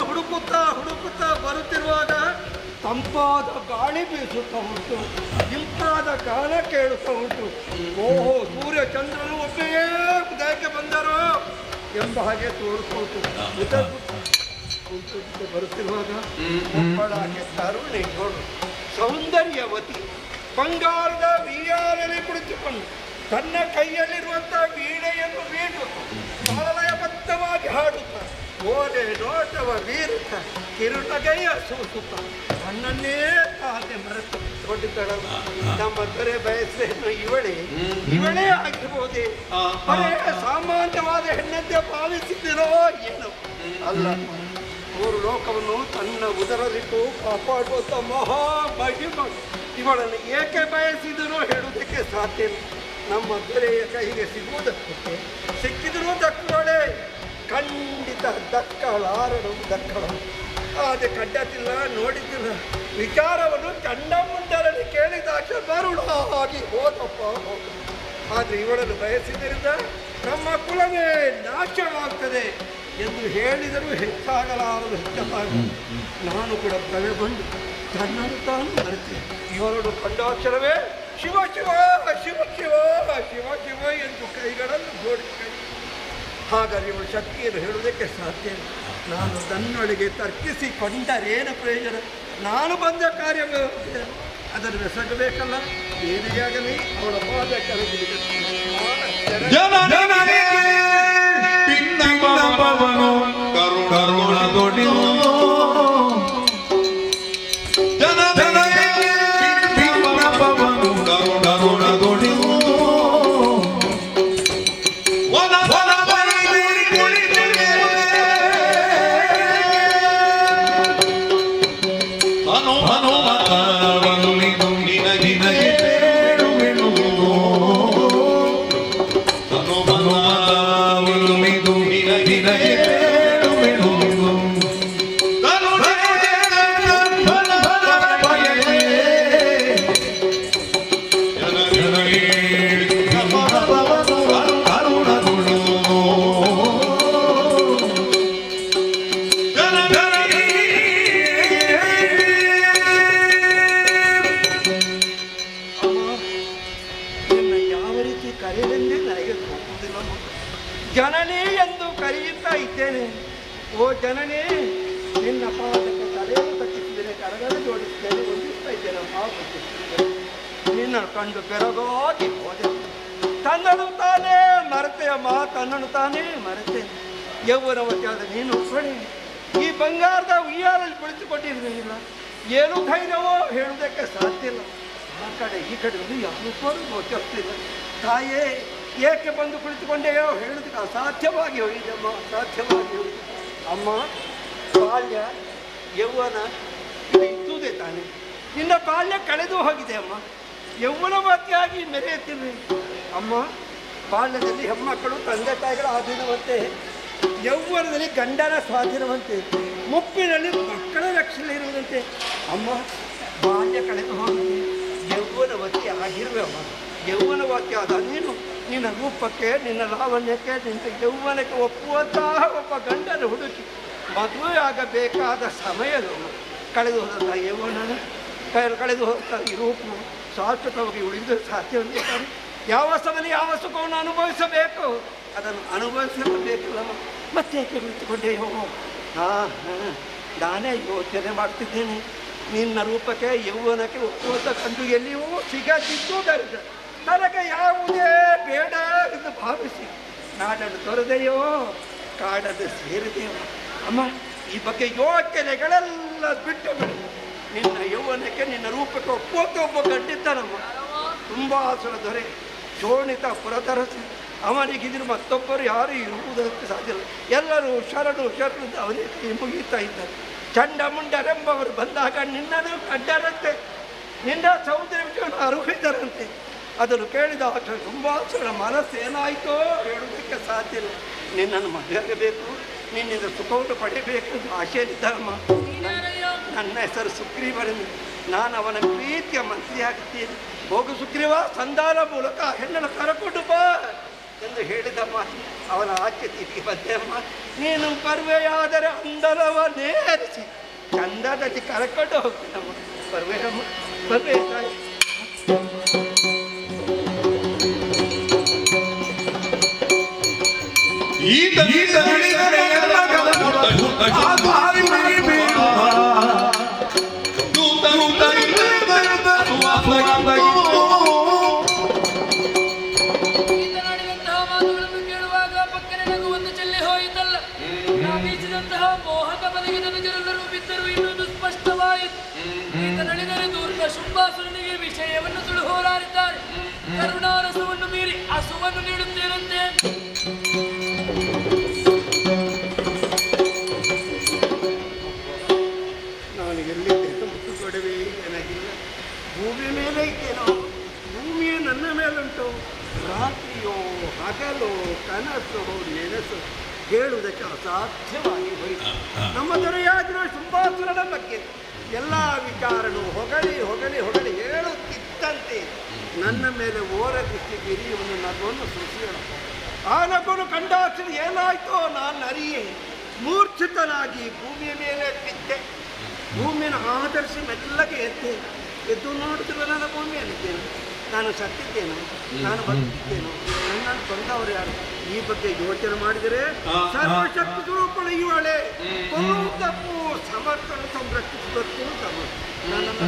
ಹುಡುಕುತ್ತಾ ಬರುತ್ತಿರುವಾಗ ತಂಪಾದ ಗಾಳಿ ಬೀಸುತ್ತಾ ಉಂಟು, ಇಂಪಾದ ಗಾನ ಕೇಳುತ್ತಾ ಉಂಟು. ಓಹೋ, ಸೂರ್ಯ ಚಂದ್ರನು ಒಬ್ಬೇ ಉದಯಕ್ಕೆ ಬಂದರೋ ಎಂಬ ಹಾಗೆ ತೋರಿಸ್ಕೊಳ್ತು. ಬರುತ್ತಿರುವಾಗ ಒಬ್ಬಳಾಗೆ ತರುಣಿ ನೋಡು, ಸೌಂದರ್ಯವತಿ, ಬಂಗಾರದ ವಿಯಾರಲ್ಲಿ ಕುಳಿತುಕೊಂಡು ತನ್ನ ಕೈಯಲ್ಲಿರುವಂಥ ವೀಣೆಯನ್ನು ಬೀಟುತ್ತ ತಾಳಲಯಬದ್ಧವಾಗಿ ಹಾಡುತ್ತ ಓಲೆ ನೋಟವ ಬೀರುತ್ತ ಕಿರುನಗೆಯ ಸೂಸುತ್ತ ಅಣ್ಣನ್ನೇ ತಾತೆ ಮರೆತು ಕೊಂಡಿದ್ದಳ. ನಮ್ಮ ದೊರೆ ಬಯಸೇನು ಇವಳೇ ಆಗಿರ್ಬೋದೇ? ಬರೇ ಸಾಮಾನ್ಯವಾದ ಹೆಣ್ಣಂತೆ ಭಾವಿಸಿದ್ದೀರೋ ಏನೋ ಅಲ್ಲ. ಮೂರು ಲೋಕವನ್ನು ತನ್ನ ಉದರದಿಟ್ಟು ಕಾಪಾಡುವಂಥ ಮಹಾಮಹಿಮ ಇವಳನ್ನು ಏಕೆ ಬಯಸಿದನೋ ಹೇಳುವುದಕ್ಕೆ ಸಾಧ್ಯ ಇಲ್ಲ. ನಮ್ಮ ದೊರೆಯ ಕೈಗೆ ಸಿಗುವುದಕ್ಕೆ ಸಿಕ್ಕಿದರೂ ದಕ್ಕಳೇ, ಖಂಡಿತ ದಕ್ಕಳಾರಡು. ಆದರೆ ಕಂಡತಿಲ್ಲ, ನೋಡಿದ್ದಿಲ್ಲ. ವಿಚಾರವನ್ನು ಕಂಡ ಮುಂಡರಲ್ಲಿ ಕೇಳಿದಾಕ್ಷ ಮರುಳಾಗಿ ಹೋದಪ್ಪ. ಆದರೆ ಇವಳನ್ನು ಬಯಸಿದ್ದರಿಂದ ನಮ್ಮ ಕುಲವೇ ನಾಶವಾಗ್ತದೆ ಎಂದು ಹೇಳಿದರೂ ಹೆಚ್ಚಾಗಲಾರದು. ನಾನು ಕೂಡ ಭಯ ಬಂದು ತನ್ನನ್ನು ತಾನು ಮರೆತೆ ಇವರನ್ನು ಕಂಡಾಕ್ಷರವೇ ಶಿವ ಶಿವ ಶಿವ ಶಿವ ಶಿವ ಶಿವ ಎಂದು ಕೈಗಳನ್ನು ಜೋಡಿಸಿ. ಹಾಗಾದರೆ ಇವಳು ಶಕ್ತಿಯನ್ನು ಹೇಳುವುದಕ್ಕೆ ಸಾಧ್ಯ ಇಲ್ಲ. ನಾನು ತನ್ನೊಳಗೆ ತರ್ಕಿಸಿಕೊಂಡರೇನು ಪ್ರಯೋಜನ? ನಾನು ಬಂದ ಕಾರ್ಯವೇ ಅದನ್ನು ಬೆಸಗಬೇಕಲ್ಲ. ಏನೇ ಆಗಲಿ ಅವಳ ಪಾದ ಕೆಳಗಿಳಿದ ಕರೆ ಏನೆಂದೇ ನನಗೆ ತೋರುವುದಿಲ್ಲ. ಜನನಿ ಎಂದು ಕರೆಯುತ್ತಾ ಇದ್ದೇನೆ. ಓ ಜನನಿ, ನಿನ್ನ ಪಾದಕ್ಕೆ ತಲೆಯನ್ನು ತಟ್ಟಿಸಿದ್ದೇನೆ, ಕರಗಳನ್ನು ಜೋಡಿಸಿದ್ದೇನೆ, ವಂದಿಸ್ತಾ ಇದ್ದೇನೆ. ನಿನ್ನ ಕಂಡು ಬೆರಗಾಗಿ ಹೋದೆ. ತನ್ನನ್ನು ತಾನೇ ಮರೆತೆಯಮ್ಮ, ತನ್ನನ್ನು ತಾನೇ ಮರೆತೇನೆ. ಯೌವನವತಿಯಾದ ನೀನು ಕೊಡಿ ಈ ಬಂಗಾರದ ಉಯ್ಯಾಲಲ್ಲಿ ಕುಳಿತುಕೊಂಡಿರಲಿಲ್ಲ. ಏನು ಧೈರ್ಯವೋ ಹೇಳುವುದಕ್ಕೆ ಸಾಧ್ಯ ಇಲ್ಲ. ಆ ಕಡೆ ಈ ಕಡೆ ಯಾರು ಗೊತ್ತಿಲ್ಲ. ತಾಯೇ ಏಕೆ ಬಂದು ಕುಳಿತುಕೊಂಡೆಯೋ ಹೇಳುವುದಕ್ಕೆ ಅಸಾಧ್ಯವಾಗಿ ಹೋಗಿದೆಯಮ್ಮ, ಅಸಾಧ್ಯವಾಗಿ ಹೋಗಿದೆ. ಅಮ್ಮ, ಬಾಲ್ಯ ಯೌವನ ಇದು ಇದ್ದುದೇ ತಾನೆ. ನಿನ್ನ ಬಾಲ್ಯ ಕಳೆದು ಹೋಗಿದೆ ಅಮ್ಮ. ಯೌವನವತಿಯಾಗಿ ಮೆರೆಯುತ್ತಿಲ್ಲ ಅಮ್ಮ. ಬಾಲ್ಯದಲ್ಲಿ ಹೆಣ್ಮಕ್ಕಳು ತಂದೆ ತಾಯಿಗಳ ಅಧೀನವಂತೆ, ಯೌವನದಲ್ಲಿ ಗಂಡನ ಸ್ವಾಧೀನವಂತೆ, ಮುಪ್ಪಿನಲ್ಲಿ ಮಕ್ಕಳ ರಕ್ಷಣೆ ಇರುವುದಂತೆ. ಅಮ್ಮ, ಬಾಲ್ಯ ಕಳೆದು ಹೋಗಿದೆ, ಯೌವನವತಿ ಆಗಿರುವೆ ಅಮ್ಮ. ಯೌವನವತಿ ಆದ ನೀನು ನಿನ್ನ ರೂಪಕ್ಕೆ, ನಿನ್ನ ಲಾವಣ್ಯಕ್ಕೆ, ನಿನ್ನ ಯೌವನಕ್ಕೆ ಒಪ್ಪುವಂತಹ ಒಬ್ಬ ಗಂಡನ ಹುಡುಕಿ ಮದುವೆ ಆಗಬೇಕಾದ ಸಮಯದವನು. ಕಳೆದು ಹೋದಂಥ ಯೌವನ, ಕಳೆದು ಹೋದಂಥ ಈ ರೂಪವು ಶಾಶ್ವತವಾಗಿ ಉಳಿದು ಸಾಧ್ಯವಂತೆ. ಯಾವ ಸಮಯ ಯಾವ ಸುಖವನ್ನು ಅನುಭವಿಸಬೇಕು ಅದನ್ನು ಅನುಭವಿಸಲೇಬೇಕಲ್ಲ. ಮತ್ತೆ ಕುಳಿತುಕೊಂಡೆಯೋ? ನಾನೇ ಯೋಚನೆ ಮಾಡ್ತಿದ್ದೇನೆ. ನಿನ್ನ ರೂಪಕ್ಕೆ ಯೌವನಕ್ಕೆ ಒಪ್ಪುವಂಥ ಕಂಡು ಎಲ್ಲಿಯೂ ಸಿಗದಿದ್ದುದರಿಂದ ನನಗೆ ಯಾವುದೇ ಬೇಡ ಎಂದು ಭಾವಿಸಿ ನಾಡನ್ನು ತೊರೆದೆಯೋ, ಕಾಡನ್ನು ಸೇರಿದೆಯೋ. ಅಮ್ಮ, ಈ ಬಗ್ಗೆ ಯೋಚನೆಗಳೆಲ್ಲ ಬಿಟ್ಟು ಬಿಡು. ನಿನ್ನ ಯೌವನಕ್ಕೆ, ನಿನ್ನ ರೂಪಕ್ಕೆ ಒಪ್ಪುವಂಥ ಒಬ್ಬ ಗಂಡಿದ್ದಾನಮ್ಮ, ತುಂಬ ಸುರ ದೊರೆ, ಶೋಣಿತ ಪುರದರಸಿ. ಅವನಿಗಿದ್ರು ಮತ್ತೊಬ್ಬರು ಯಾರು ಇರುವುದಕ್ಕೆ ಸಾಧ್ಯ ಇಲ್ಲ. ಎಲ್ಲರೂ ಶರಣು ಶರಣು ಅವನಿಗೆ ಮುಗಿತಾ ಇದ್ದಾರೆ. ಚಂಡಮುಂಡರೆಂಬವರು ಬಂದಾಗ ನಿನ್ನನ್ನು ಕಂಡರಂತೆ, ನಿನ್ನ ಸೌಂದರ್ಯವನ್ನು ಅರುಹಿದರಂತೆ. ಅದನ್ನು ಕೇಳಿದ ಶುಂಭಾಸುರನ ಮನಸ್ಸು ಏನಾಯಿತೋ ಹೇಳುವುದಕ್ಕೆ ಸಾಧ್ಯ ಇಲ್ಲ. ನಿನ್ನನ್ನು ಮದುವೆಯಾಗಬೇಕು, ನಿನ್ನಿಂದ ಸುಖವನ್ನು ಪಡೆಯಬೇಕು ಎಂದು ಆಶೆಯಲ್ಲಿದ್ದಮ್ಮ. ನನ್ನ ಹೆಸರು ಸುಗ್ರೀವನೆಂದು, ನಾನು ಅವನ ಪ್ರೀತಿಯ ಮಂತ್ರಿಯಾಗುತ್ತೇನೆ. ಹೋಗು ಸುಗ್ರೀವ, ಸಂಧಾನ ಮೂಲಕ ಹೆಣ್ಣನ್ನು ಕರಕೊಂಡು ಬಾ ಎಂದು ಹೇಳಿದಮ್ಮ. ಅವನ ಆಚೆ ತಿರುಗಿ ಬಂದೆಯಮ್ಮ. ನೀನು ಬರುವೆಯಾದರೆ ಅಂದರವನ್ನೇರಿಸಿ ಚಂದದಲ್ಲಿ ಕರಕೊಂಡು ಹೋಗ್ತೀನಮ್ಮ. ಬರುವೆಯಮ್ಮ, ಬರುವೆ ತಾಯಿ. ಬೀಸಿದಂತಹ ಮೋಹಕ ಬದಿಗೆ ಜನರೆಲ್ಲರೂ ಬಿದ್ದರು. ಇನ್ನೊಂದು ಸ್ಪಷ್ಟವಾಯಿತು. ಈತ ನಡೆದರೆ ದೂರ್ತ ಶುಂಭಾಸುರನಿಗೆ ವಿಷಯವನ್ನು ಸುಳು ಹೋರಾಡಿದ್ದಾರೆ. ಕರುಣಾರಸವನ್ನು ಮೀರಿ ಹಸುವನ್ನು ನೀಡುತ್ತೇನಂತೆ. ನಾನು ಎಲ್ಲಿದ್ದೇನೋ ಮುತ್ತು ಕೊಡವೆ ನನಗಿಲ್ಲ. ಭೂಮಿ ಮೇಲೆ ಇದ್ದೇನೋ, ಭೂಮಿಯೇ ನನ್ನ ಮೇಲುಂಟು. ರಾತ್ರಿಯೋ ಹಗಲು, ಕನಸು ನೆನಸು ಹೇಳುವುದಕ್ಕೆ ಅಸಾಧ್ಯವಾಗಿ ಹೋಯಿತು. ನಮ್ಮ ದೊರೆಯಾಗಿರುವ ಶುಂಭಾಸುರನ ಬಗ್ಗೆ ಎಲ್ಲ ವಿಚಾರನು ಹೊಗಳಿ ಹೊಗಳಿ ಹೊಗಳಿ ಹೇಳುತ್ತಿದ್ದಂತೆ ನನ್ನ ಮೇಲೆ ಓರ ದೃಷ್ಟಿ ಬಿರಿ ಒಂದು ನಗುವನ್ನು ಸೃಷ್ಟಿಯೋಣ. ಆ ನಗುವನ್ನು ಕಂಡಾಕ್ಷಣ ಏನಾಯ್ತೋ ನಾನು ಅರಿಯೇ ಮೂರ್ಛಿತನಾಗಿ ಭೂಮಿಯ ಮೇಲೆ ಬಿದ್ದೆ. ಭೂಮಿಯನ್ನು ಆಧರಿಸಿ ಮೆಲ್ಲಗೆ ಎದ್ದು ನೋಡಿದ್ರೆ ನನ್ನ ಭೂಮಿಯಲ್ಲಿದ್ದೇನೆ. ನಾನು ಸತ್ತಿದ್ದೇನು, ನಾನು ಬದುಕಿದ್ದೇನು, ನನ್ನನ್ನು ಕೊಂದವರು ಯಾರು? ಈ ಬಗ್ಗೆ ಯೋಚನೆ ಮಾಡಿದರೆ ಸರ್ವಶಕ್ತಿ ಸ್ವರೂಪಳು ಇವಳೆ. ತಪ್ಪು ಸಮರ್ಥನ ಸಂರಕ್ಷಿಸುವುದಕ್ಕೂ ನನ್ನನ್ನು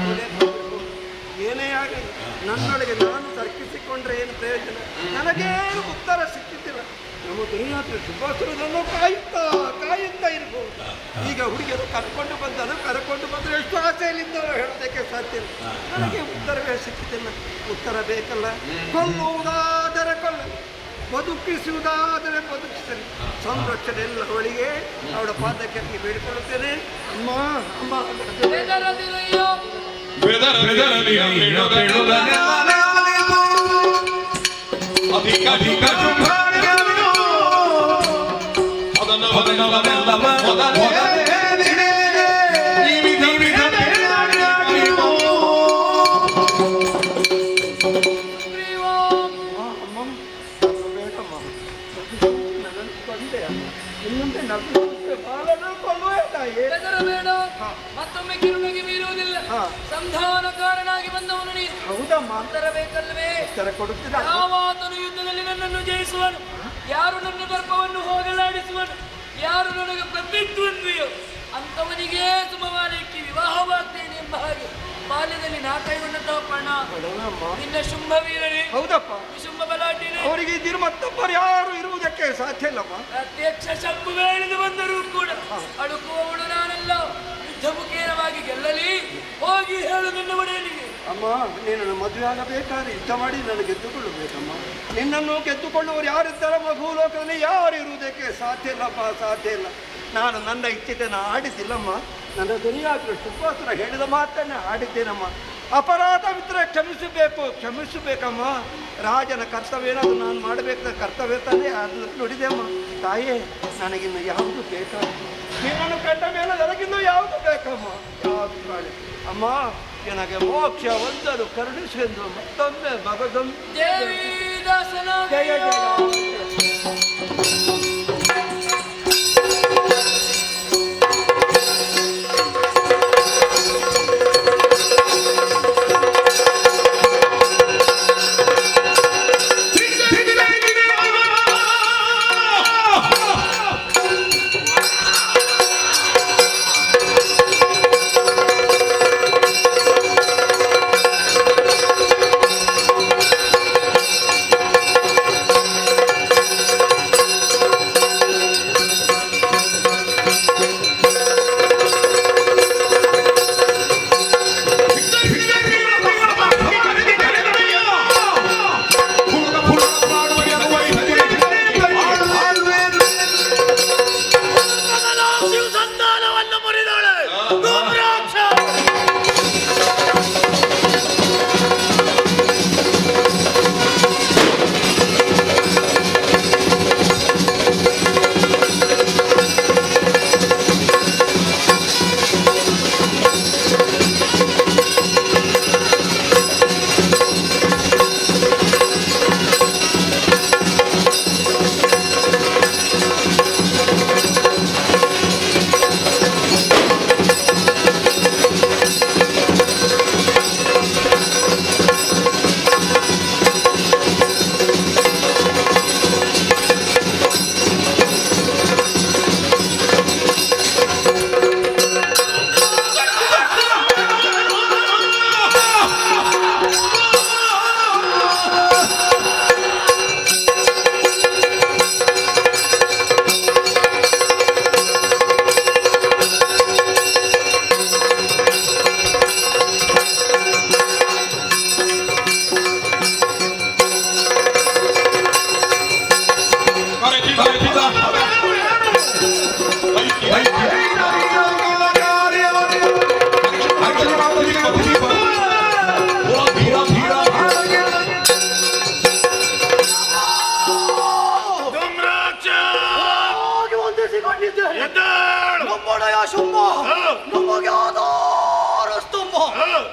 ಏನೇ ಆಗಲಿ ನನ್ನೊಳಗೆ ನಾನು ತರ್ಕಿಸಿಕೊಂಡ್ರೆ ಏನು ಪ್ರಯೋಜನ? ನನಗೇನು ಉತ್ತರ ಸಿಕ್ಕಿದ್ದಿಲ್ಲ. ನಮ್ಮ ದುನಿಯಾತ್ರ ಶುಭಾಸುರನನ್ನು ಕಾಯುತ್ತಾ ಇರ್ಬೋದು. ಈಗ ಹುಡುಗಿಯರು ಕರ್ಕೊಂಡು ಬಂದರೆ ಎಷ್ಟು ಆಸೆಯಲ್ಲಿದ್ದವರು ಹೇಳೋದಕ್ಕೆ ಸಾಧ್ಯ ಇಲ್ಲ. ನನಗೆ ಉತ್ತರವೇ ಸಿಕ್ಕಿದ್ದಿಲ್ಲ. ಉತ್ತರ ಬೇಕಲ್ಲ. ಕೊಲ್ಲುವುದಾದರೆ ಕೊಲ್ಲಲಿ, ಬದುಕಿಸುವುದಾದರೆ ಬದುಕಿಸಲಿ. ಸಂರಕ್ಷಣೆ ಎಲ್ಲ ಅವಳಿಗೆ, ಅವಳ ಪಾದಕ್ಕೆ ಬೇಡಿಕೊಳ್ಳುತ್ತೇನೆ. ಅಮ್ಮ ಅಮ್ಮ ಇನ್ನೊಂದೇ ನಗು ಬಾಲನ್ನು ಕೊಲ್ಲುವೆ. ತಾಯಿ. ಹೆದರಬೇಡ, ಮತ್ತೊಮ್ಮೆ ಕಿರುನಗೆ ಬೀರುವುದಿಲ್ಲ. ಸಂಧಾನಕಾರನಾಗಿ ಬಂದವನು ನೀನು. ಹೌದಮ್ಮ. ಉತ್ತರ ಬೇಕಲ್ವೇ? ಉತ್ತರ ಕೊಡುತ್ತಿದ್ದ. ಯಾವಾತನು ಯುದ್ಧದಲ್ಲಿ ನನ್ನನ್ನು ಜಯಿಸುವನು, ಯಾರು ನನ್ನ ದರ್ಪವನ್ನು ಹೋಗಲಾಡಿಸುವನು, ಯಾರು ನನಗೆ ಪ್ರತಿದ್ವಂದ್ವಿಯೋ ಅಂತವನಿಗೆ ಸುಮವಾಲಯಕ್ಕೆ ವಿವಾಹವಾಗ್ತೇನೆ ಎಂಬ ಹಾಗೆ ಬಾಲ್ಯದಲ್ಲಿ ನಾ ಕೈಗೊಂಡಂತಹ ಪಣ ನಿನ್ನ ಶುಂಭವೀರನೇ. ಹೌದಪ್ಪ. ಶುಂಭ ಬಲಾಟಿನೇ. ಅವರಿಗೆ ಇದ್ದಿರು ಮತ್ತೊಬ್ಬರು ಯಾರು ಇರುವುದಕ್ಕೆ ಸಾಧ್ಯ ಇಲ್ಲಮ್ಮ. ಪ್ರತ್ಯಕ್ಷ ಶಂಭುವೇಳಿದು ಬಂದರೂ ಕೂಡ ಅಡುಕುವವಳು ನಾನಲ್ಲ. ಯುದ್ಧ ಮುಖೇನವಾಗಿ ಗೆಲ್ಲಲಿ ಹೋಗಿ ಹೇಳು ನಿನ್ನ ಒಡೆಯನಿಗೆ. ಅಮ್ಮ, ನೀನನ್ನು ಮದುವೆ ಆಗಬೇಕಾದ್ರೆ ಯುದ್ಧ ಮಾಡಿ ನಾನು ಗೆದ್ದುಕೊಳ್ಳಬೇಕಮ್ಮ. ನಿನ್ನನ್ನು ಗೆದ್ದುಕೊಳ್ಳುವವರು ಯಾರಿದ್ದಾರೆ ಭೂಲೋಕದಲ್ಲಿ ಯಾರು ಇರುವುದಕ್ಕೆ ಸಾಧ್ಯ ಇಲ್ಲಪ್ಪ, ಸಾಧ್ಯ ಇಲ್ಲ. ನಾನು ನನ್ನ ಇಚ್ಛೆಯನ್ನು ಆಡಿಸಿಲ್ಲಮ್ಮ. ನನ್ನ ದುನಿಯಾಗ್ರ ಸುಪಾಸುರ ಹೇಳಿದ ಮಾತನ್ನೇ ಆಡಿದ್ದೇನಮ್ಮ. ಅಪರಾಧವಿದ್ದರೆ ಕ್ಷಮಿಸಬೇಕಮ್ಮ. ರಾಜನ ಕರ್ತವ್ಯನಾದ್ರು ನಾನು ಮಾಡಬೇಕಾದ ಕರ್ತವ್ಯ ತಾನೇ ಅದು ನುಡಿದೆಮ್ಮ. ತಾಯೇ, ನನಗಿನ್ನು ಯಾವುದು ಬೇಕಾಗಿತ್ತು. ನಿನ್ನನ್ನು ಕಂಡ ಮೇಲೆ ನನಗಿನ್ನು ಯಾವುದು ಬೇಕಮ್ಮ, ಯಾವುದು ಮಾಡಿ ಅಮ್ಮ. ನನಗೆ ಮೋಕ್ಷ ಒಂದನ್ನು ಕರುಣಿಸೆಂದು ಮತ್ತೊಮ್ಮೆ ಭಗದಂ ದೇವಿದಾಸನ ಜಯ ಜಯ.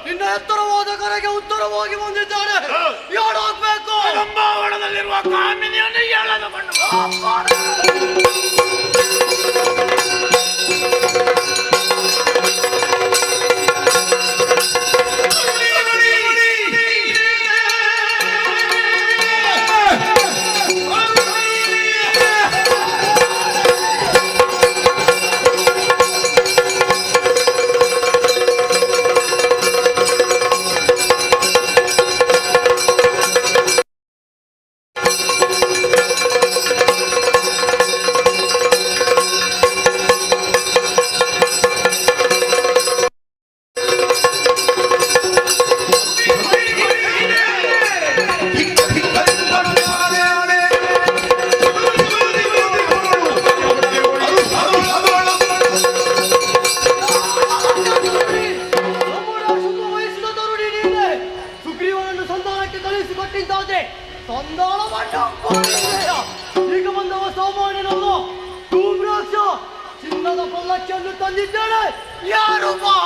ನಿನ್ನ ಎತ್ತರವಾದ ಕರೆಗೆ ಉತ್ತರವಾಗಿ ಬಂದಿದ್ದಾರೆ. ಯಾರಾಗಬೇಕು? ಕಂಬಾವಳದಲ್ಲಿರುವ ಕಾಮಿನಿಯನ್ನು ಎಳೆದುಕೊಂಡು ಈಗ ಬಂದವ ಸಾಮಾನ್ಯನಲ್ಲ. ಧೂಮ್ರಾಕ್ಷ ಚಿನ್ನದ ಪಲ್ಲಕ್ಕಿಯನ್ನು ತಂದಿದ್ದೇನೆ. ಯಾರು ಬಾ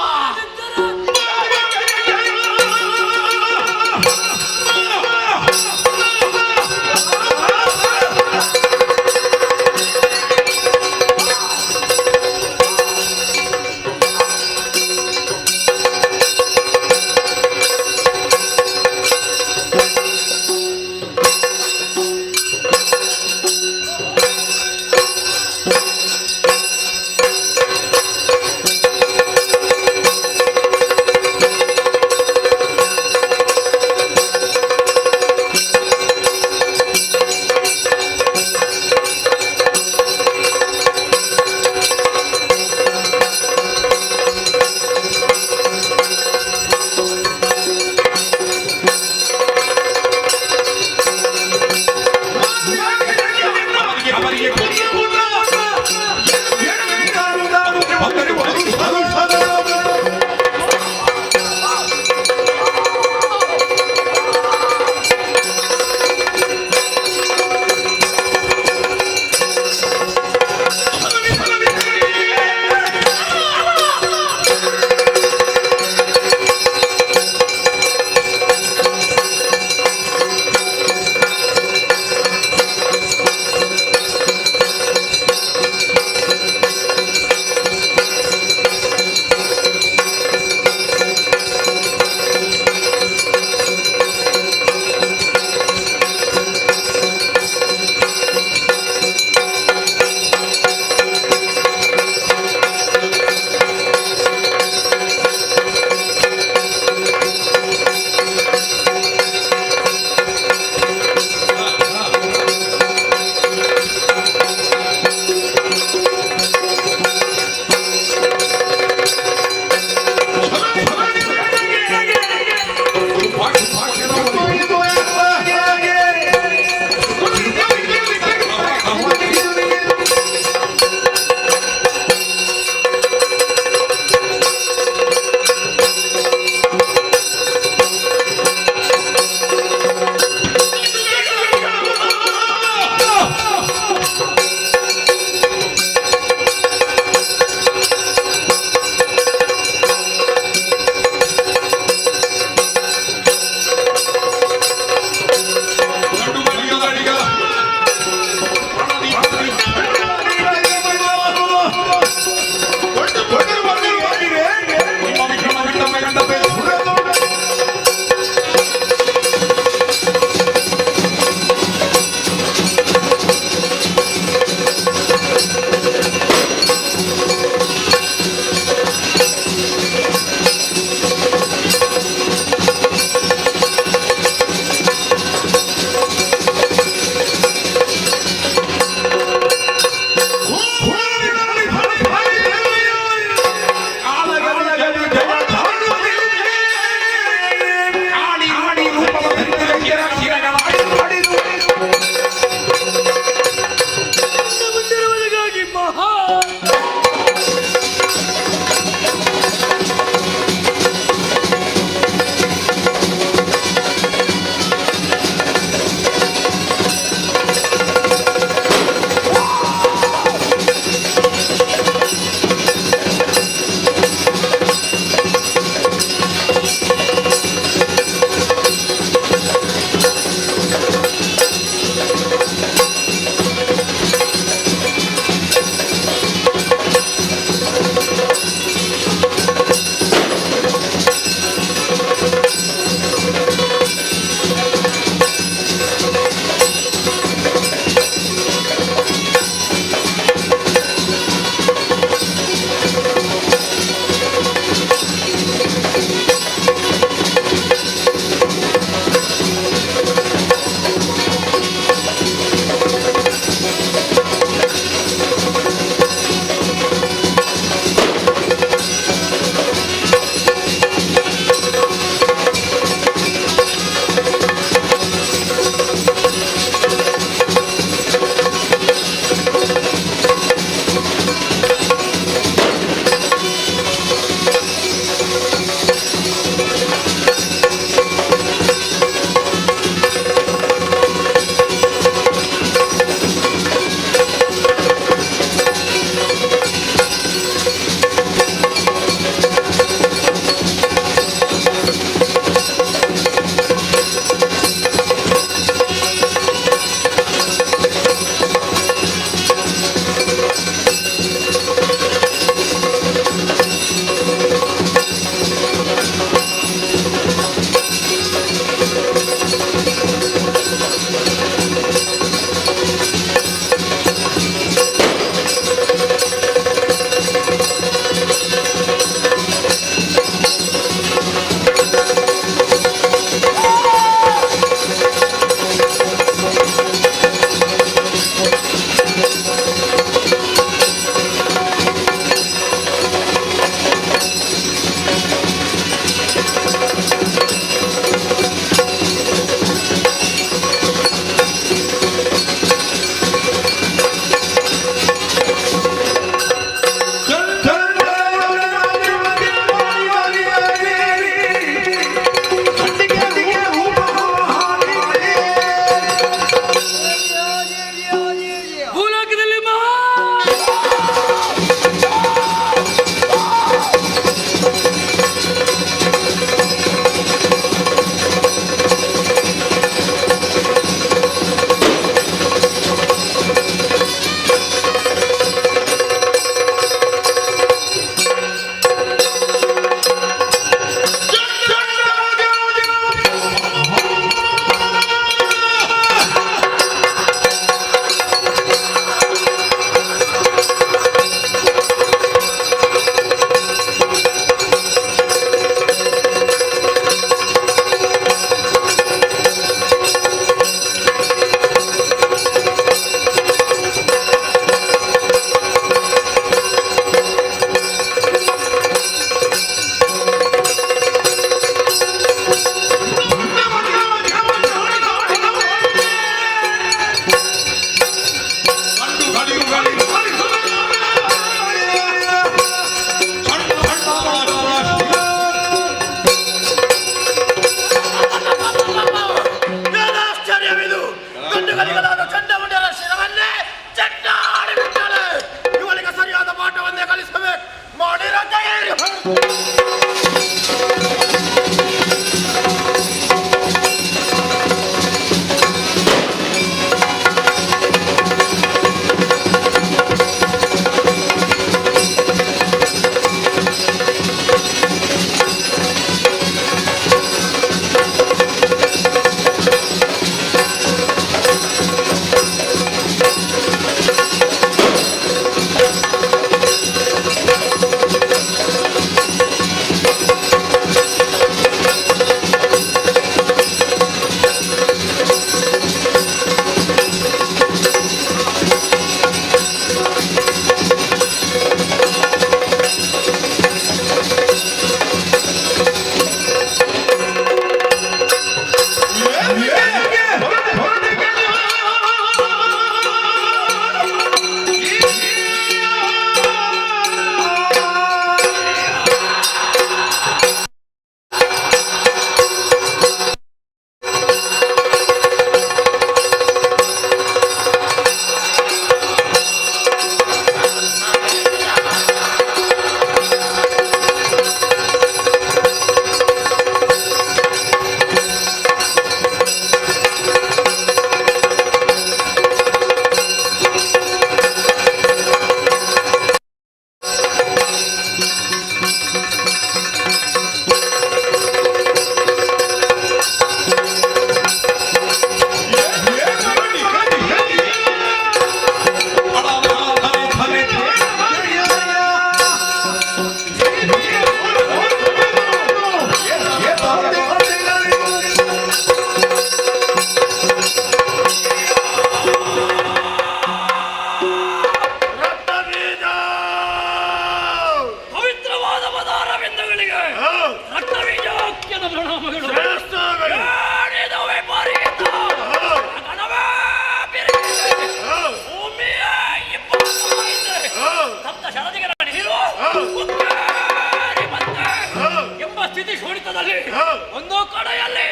ಒಂದು ಕಡೆಯಲ್ಲಿ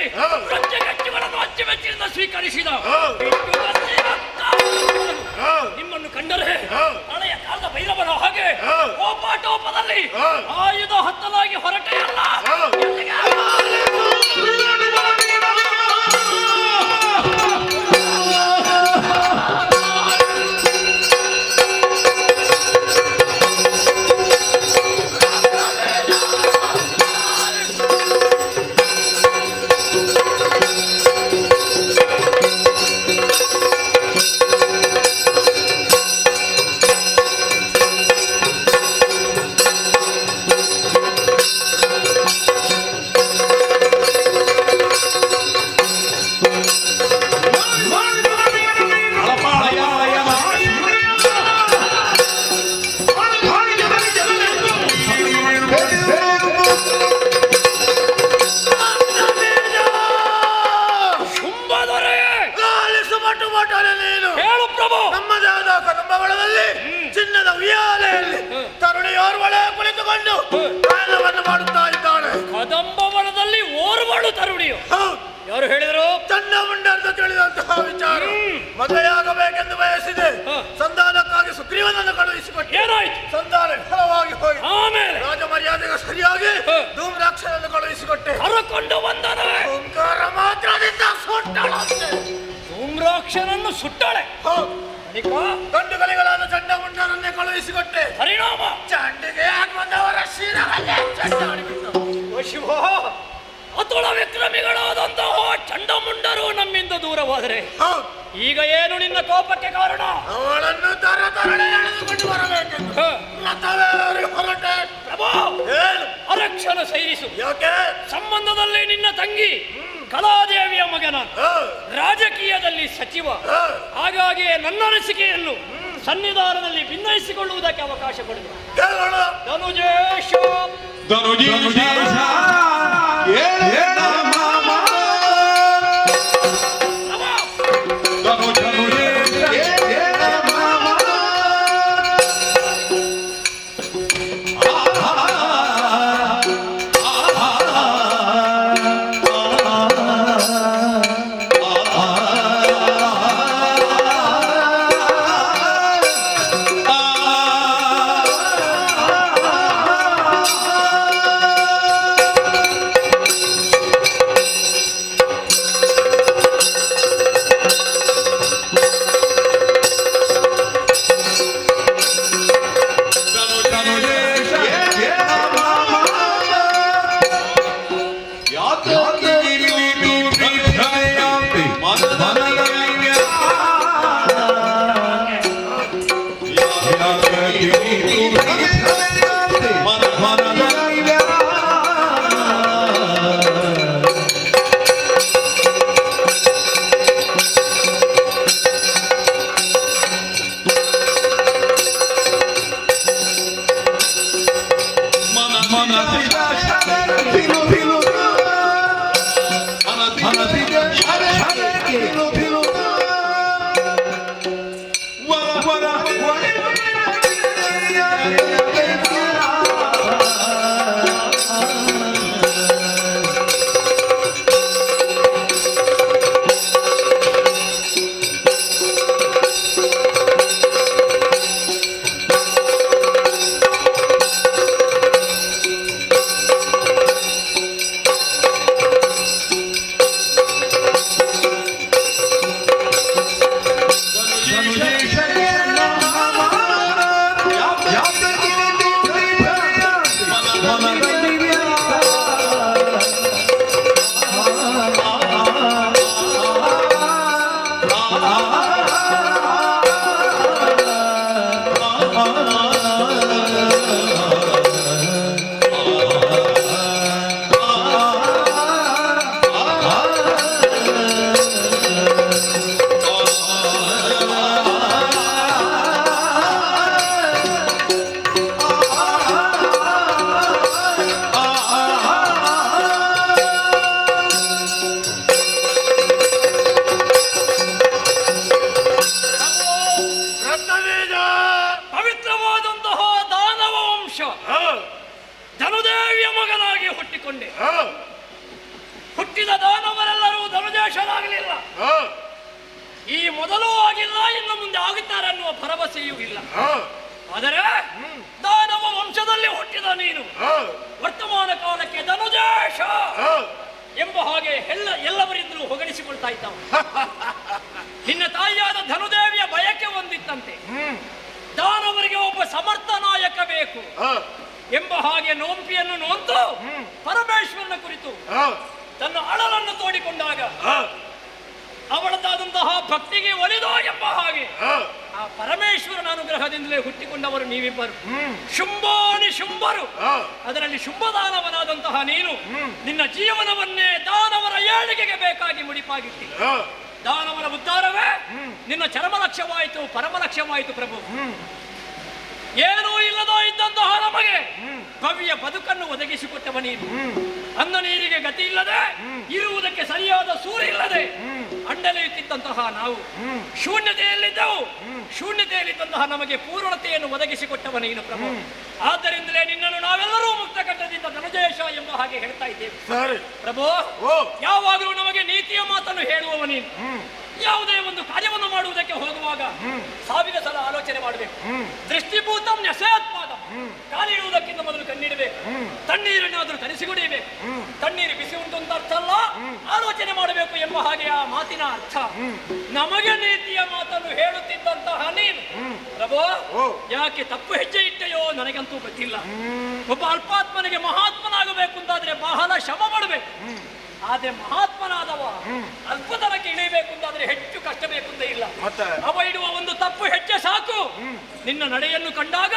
ಪ್ರತ್ಯೇಕಗಳನ್ನು ಅಚ್ಚುಮೆಚ್ಚಿನಿಂದ ಸ್ವೀಕರಿಸಿದ ನಿಮ್ಮನ್ನು ಕಂಡರೆ ಹಳೆಯ ಕಾಲದ ಭೈರವನ ಹಾಗೆ ಕೋಪಾಟೋಪದಲ್ಲಿ ಆಯುಧ ಹತ್ತಲಾಗಿ ಹೊರಟೆಯಲ್ಲ. ಚಿನ್ನದ ಉಯ್ಯಾಲೆಯಲ್ಲಿ ತರುಣಿಯೋರ್ವಳೆ ಕುಳಿತುಕೊಂಡು ಗಾಯನವನ್ನು ಮಾಡುತ್ತಾ ಇದ್ದಾಳೆ. ಕದಂಬವನದಲ್ಲಿ ಓರ್ವಳು ತರುಣಿಯು ಯಾರು ಹೇಳಿದರು? ಚಂಡ ಮುಂಡ ಅಂತ ತಿಳಿದಂತಹ ವಿಚಾರ. ಮದುವೆಯಾಗಬೇಕೆಂದು ಬಯಸಿದೆ. ಸಂಧಾನಕ್ಕಾಗಿ ಸುಗ್ರೀವನನ್ನು ಕಳುಹಿಸಿಕೊಟ್ಟು ಏನಾಯ್ತು? ಸಂಧಾನ ವಿಫಲವಾಗಿ ಹೋಗಿ ಆಮೇಲೆ ರಾಜ ಮರ್ಯಾದೆಗೆ ಸರಿಯಾಗಿ ಧೂಮ್ರಾಕ್ಷನನ್ನು ಕಳುಹಿಸಿಕೊಟ್ಟೆ. ಕರಕೊಂಡು ಬಂದನು. ಓಂಕಾರ ಮಾತ್ರದಿಂದ ಸುಟ್ಟಳಂತೆ. ಧೂಮ್ರಾಕ್ಷನನ್ನು ಸುಟ್ಟಳೆ. ಗಂಡುಗಲಿಗಳನ್ನು ಚಂಡ ಮುಂಡರನ್ನೇ ಕಳುಹಿಸಿಕೊಟ್ಟೆ. ಪರಿಣಾಮ ಚಂಡಿಗೆ ಬಂದವರ ಶಿರವಲ್ಲೇ ಚಂಡಾಡಿಬಿಟ್ಟು. ಶಿವ, ಅತುಳ ವಿಕ್ರಮಿಗಳಾದಂತಹ ಚಂಡಮುಂಡರು ನಮ್ಮಿಂದ ದೂರವಾದರೆ ಈಗ ಏನು ನಿನ್ನ ಕೋಪಕ್ಕೆ ಕಾರಣ? ಅವಳನ್ನು ತರತರಳೆ ಎಳೆದುಕೊಂಡು ಬರಬೇಕೆಂದು ರಥವೇರಿ ಹೊರಟೆ. ಪ್ರಭು, ಅರಕ್ಷಣ ಸೈರಿಸು. ಯಾಕೆ? ಸಂಬಂಧದಲ್ಲಿ ನಿನ್ನ ತಂಗಿ ಕಲಾದೇವಿಯ ಮಗನ, ರಾಜಕೀಯದಲ್ಲಿ ಸಚಿವ. ಹಾಗಾಗಿ ನನ್ನ ಅನಿಸಿಕೆಯನ್ನು ಸನ್ನಿಧಾನದಲ್ಲಿ ಭಿನ್ನಯಿಸಿಕೊಳ್ಳುವುದಕ್ಕೆ ಅವಕಾಶ ಕೊಡಬೇಕು. ಧನುಜೇಶ ಪವಿತ್ರವಾದಂತಹ ದಾನವ ವಂಶ ಧನುದೇವಿಯ ಮಗನಾಗಿ ಹುಟ್ಟಿಕೊಂಡೆ. ಹುಟ್ಟಿದ ದಾನವರೆಲ್ಲರೂ ಧನುಜೇಶರಾಗಲಿಲ್ಲ. ಈ ಮೊದಲೂ ಆಗಿಲ್ಲ, ಇನ್ನು ಮುಂದೆ ಆಗುತ್ತಾರೆ ಅನ್ನುವ ಭರವಸೆಯೂ ಇಲ್ಲ. ಆದರೆ ದಾನವ ವಂಶದಲ್ಲಿ ಹುಟ್ಟಿದ ನೀನು ವರ್ತಮಾನ ಕಾಲಕ್ಕೆ ಧನುಜೇಶ ಎಂಬ ಹಾಗೆ ಎಲ್ಲವರಿಂದಲೂ ಹೊಗಳಿಸಿಕೊಳ್ತಾ ಇದ್ದಾವ. ನಿನ್ನ ತಾಯಿಯಾದ ಧನುದೇವಿಯ ಬಯಕೆ ಹೊಂದಿತ್ತಂತೆ, ದಾನವರಿಗೆ ಒಬ್ಬ ಸಮರ್ಥ ನಾಯಕ ಬೇಕು ಎಂಬ ಹಾಗೆ ನೋಂಪಿಯನ್ನು ನೋಂತು ಪರಮೇಶ್ವರನ ಕುರಿತು ತನ್ನ ಅಳಲನ್ನು ತೋಡಿಕೊಂಡಾಗ ಅವಳದಾದಂತಹ ಭಕ್ತಿಗೆ ಒಲಿದೋ ಎಂಬ ಹಾಗೆ ಆ ಪರಮೇಶ್ವರನ ಅನುಗ್ರಹದಿಂದಲೇ ಹುಟ್ಟಿಕೊಂಡವರು ನೀವಿಬ್ಬರು. ಶುಂಭಾನಿ ಶುಂಭರು, ಅದರಲ್ಲಿ ಶುಂಭದಾನವನಾದಂತಹ ನೀನು ನಿನ್ನ ಜೀವನವನ್ನೇ ದಾನವರ ಏಳಿಗೆಗೆ ಬೇಕಾಗಿ ಮುಡಿಪಾಗಿಟ್ಟಿ. ದಾನವರ ಉದ್ಧಾರವೇ ನಿನ್ನ ಚರಮ ಲಕ್ಷ್ಯವಾಯಿತು, ಪರಮ ಲಕ್ಷ್ಯವಾಯಿತು ಪ್ರಭು. ಏನೂ ಇಲ್ಲದೋ ಇದ್ದಂತಹ ನಮಗೆ ಭವ್ಯ ಬದುಕನ್ನು ಒದಗಿಸಿಕೊಟ್ಟವ ನೀನು. ಅನ್ನ ನೀರಿಗೆ ಗತಿ ಇಲ್ಲದೆ, ಇರುವುದಕ್ಕೆ ಸರಿಯಾದ ಸೂರಿಲ್ಲದೆ ಅಂಡಲೆಯುತ್ತಿದ್ದಂತಹ ನಾವು ಶೂನ್ಯತೆಯಲ್ಲಿದ್ದೆವು. ಶೂನ್ಯತೆಯಲ್ಲಿದ್ದಂತಹ ನಮಗೆ ಪೂರ್ಣತೆಯನ್ನು ಒದಗಿಸಿಕೊಟ್ಟವ ನೀನು ಪ್ರಭು. ಆದ್ದರಿಂದಲೇ ನಿನ್ನನ್ನು ನಾವೆಲ್ಲರೂ ಮುಕ್ತ ಕಟ್ಟದಿಂದ ಧನುಜೇಶ ಎಂಬ ಹಾಗೆ ಹೇಳ್ತಾ ಇದ್ದೇವೆ ಪ್ರಭು. ಯಾವಾಗಲೂ ನಮಗೆ ನೀತಿಯ ಮಾತನ್ನು ಹೇಳುವವ ನೀನು. ಯಾವುದೇ ಒಂದು ಕಾರ್ಯವನ್ನು ಮಾಡುವುದಕ್ಕೆ ಹೋಗುವಾಗ 1000 ಸಲ ಆಲೋಚನೆ ಮಾಡಬೇಕು. ದೃಷ್ಟಿಭೂತಂ ನ್ಯಸೇತ್ಪಾದ, ಕಾಲಿಡುವುದಕ್ಕಿಂತ ಮೊದಲು ಕಣ್ಣಿಡಬೇಕು. ತಣ್ಣೀರನ್ನಾದರೂ ತರಿಸಿಕೊಡಿಯಬೇಕು. ತಣ್ಣೀರು ಬಿಸಿ ಉಂಟು ಅಂತ ಅರ್ಥ ಅಲ್ಲ, ಆಲೋಚನೆ ಮಾಡಬೇಕು ಎಂಬ ಹಾಗೆ ಆ ಮಾತಿನ ಅರ್ಥ. ನಮಗೆ ನೀತಿಯ ಮಾತನ್ನು ಹೇಳುತ್ತಿದ್ದಂತಹ ನೀನು ಪ್ರಭು ಯಾಕೆ ತಪ್ಪು ಹೆಜ್ಜೆ ಇಟ್ಟೆಯೋ ನನಗಂತೂ ಗೊತ್ತಿಲ್ಲ. ಒಬ್ಬ ಅಲ್ಪಾತ್ಮನಿಗೆ ಮಹಾತ್ಮನಾಗಬೇಕು ಅಂತಾದ್ರೆ ಬಹಳ ಶ್ರಮ ಮಾಡಬೇಕು. ಆದ್ರೆ ಮಹಾತ್ಮನಾದವ ಅಲ್ಪತನಕ್ಕೆ ಇಳಿಬೇಕು ಅಂತಾದ್ರೆ ಹೆಚ್ಚು ಕಷ್ಟ ಬೇಕು ಅಂತ ಇಲ್ಲ. ಅವ ಇಡುವ ಒಂದು ತಪ್ಪು ಹೆಜ್ಜೆ ಸಾಕು ನಿನ್ನ ನಡೆಯನ್ನು ಕಂಡಾಗ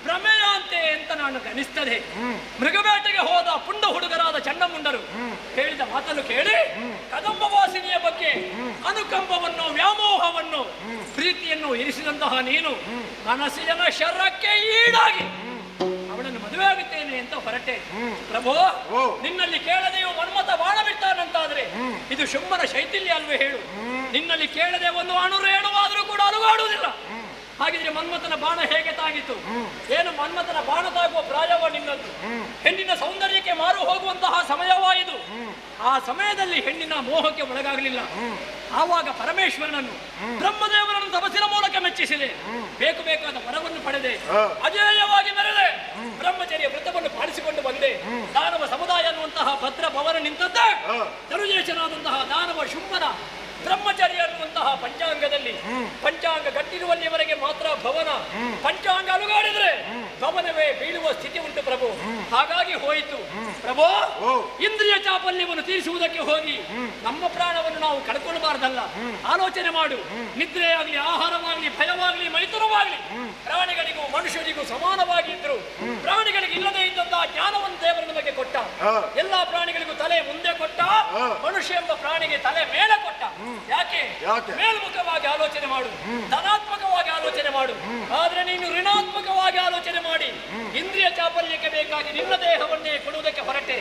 ಪ್ರಮೇಯ ಅಂತೆ ಅಂತ ನಾನು ಗಣಿಸ್ತದೆ. ಮೃಗಬೇಟೆಗೆ ಹೋದ ಪುಂಡ ಹುಡುಗರಾದ ಚಂಡಮುಂಡರು ಹೇಳಿದ ಮಾತನ್ನು ಕೇಳಿ ಕದಂಬ ವಾಸಿನಿಯ ಬಗ್ಗೆ ಅನುಕಂಪವನ್ನು, ವ್ಯಾಮೋಹವನ್ನು, ಪ್ರೀತಿಯನ್ನು ಇರಿಸಿದಂತಹ ನೀನು ಮನಸ್ಸಿನ ಶರಕ್ಕೆ ಈಡಾಗಿ ಅವಳನ್ನು ಮದುವೆ ಆಗುತ್ತೇನೆ ಅಂತ ಹೊರಟೆ ಪ್ರಭು. ನಿನ್ನಲ್ಲಿ ಕೇಳದೆಯೋ ಮನ್ಮಥ ಬಾಣ ಬಿಟ್ಟಾನಂತಾದ್ರೆ ಇದು ಶುಂಭನ ಶೈಥಿಲ್ಯ ಅಲ್ವೇ ಹೇಳು. ನಿನ್ನಲ್ಲಿ ಕೇಳದೆ ಒಂದು ಅಣುರೇಣುವಾದರೂ ಕೂಡ ಅಲುಗಾಡುವುದಿಲ್ಲ. ಹಾಗಿದ್ರೆ ಮನ್ಮಥನ ಬಾಣ ಹೇಗೆ ತಾಗಿತು? ಏನು ಮನ್ಮಥನ ಬಾಣ ತಾಗುವ ಪ್ರಾಯವ ನಿನ್ನದು? ಹೆಣ್ಣಿನ ಸೌಂದರ್ಯಕ್ಕೆ ಮಾರು ಹೋಗುವಂತಹ ಸಮಯವಾಯಿತು. ಆ ಸಮಯದಲ್ಲಿ ಹೆಣ್ಣಿನ ಮೋಹಕ್ಕೆ ಒಳಗಾಗಲಿಲ್ಲ. ಆವಾಗ ಪರಮೇಶ್ವರನನ್ನು, ಬ್ರಹ್ಮದೇವರನ್ನು ತಪಸ್ಸಿನ ಮೂಲಕ ಮೆಚ್ಚಿಸಿದೆ. ಬೇಕಾದ ವರವನ್ನು ಪಡೆದೆ, ಅಜೇಯವಾಗಿ ಮೆರೆದೆ, ಬ್ರಹ್ಮಚರ್ಯ ವೃತ್ತವನ್ನು ಪಾಲಿಸಿಕೊಂಡು ಬಂದೆ. ದಾನವ ಸಮುದಾಯ ಅನ್ನುವಂತಹ ಭದ್ರ ಭವನ ನಿಂತದ್ದೇ ಧನುಜೇಶನಾದಂತಹ ದಾನವ ಶುಂಭನ ಬ್ರಹ್ಮಚರ್ಯ ಅನ್ನುವಂತಹ ಪಂಚಾಂಗದಲ್ಲಿ ಪಂಚಾಂಗ ಗಟ್ಟಿರುವಲ್ಲಿಯವರೆಗೆ ಮಾತ್ರ ಭವನ. ಪಂಚಾಂಗ ಅಲುಗಾಡಿದ್ರೆ ಭವನವೇ ಬೀಳುವ ಸ್ಥಿತಿ ಉಂಟು ಪ್ರಭು. ಹಾಗಾಗಿ ಹೋಯಿತು ಪ್ರಭು. ಇಂದ್ರಿಯ ಚಾಪಲ್ಯವನ್ನು ತೀರಿಸುವುದಕ್ಕೆ ಹೋಗಿ ನಮ್ಮ ಪ್ರಾಣವನ್ನು ನಾವು ಕಳ್ಕೊಳ್ಳಬಾರ್ದಲ್ಲ. ಆಲೋಚನೆ ಮಾಡು. ನಿದ್ರೆಯಾಗಲಿ, ಆಹಾರವಾಗಲಿ, ಭಯವಾಗಲಿ ಮೈದುನನಾಗ್ಲಿ ಮೈಥುನವಾಗ್ಲಿ ಪ್ರಾಣಿಗಳಿಗೂ ಮನುಷ್ಯರಿಗೂ ಸಮಾನವಾಗಿ ಇದ್ರು. ಪ್ರಾಣಿಗಳಿಗೆ ಇಲ್ಲದೆ ಇದ್ದಂತಹ ಜ್ಞಾನವನ್ನು ದೇವರು ನಮಗೆ ಕೊಟ್ಟ. ಎಲ್ಲಾ ಪ್ರಾಣಿಗಳಿಗೂ ತಲೆ ಮುಂದೆ ಕೊಟ್ಟ, ಮನುಷ್ಯ ಎಂಬ ಪ್ರಾಣಿಗೆ ತಲೆ ಮೇಲೆ ಕೊಟ್ಟ. ಯಾಕೆ? ಮೇಲ್ಮುಖವಾಗಿ ಆಲೋಚನೆ ಮಾಡು, ಧನಾತ್ಮಕವಾಗಿ ಆಲೋಚನೆ ಮಾಡು. ಆದ್ರೆ ನೀನು ಋಣಾತ್ಮಕವಾಗಿ ಆಲೋಚನೆ ಮಾಡಿ ಇಂದ್ರಿಯ ಚಾಪಲ್ಯಕ್ಕೆ ಬೇಕಾಗಿ ನಿನ್ನ ದೇಹವನ್ನೇ ಕೊಡುವುದಕ್ಕೆ ಹೊರಟೆ.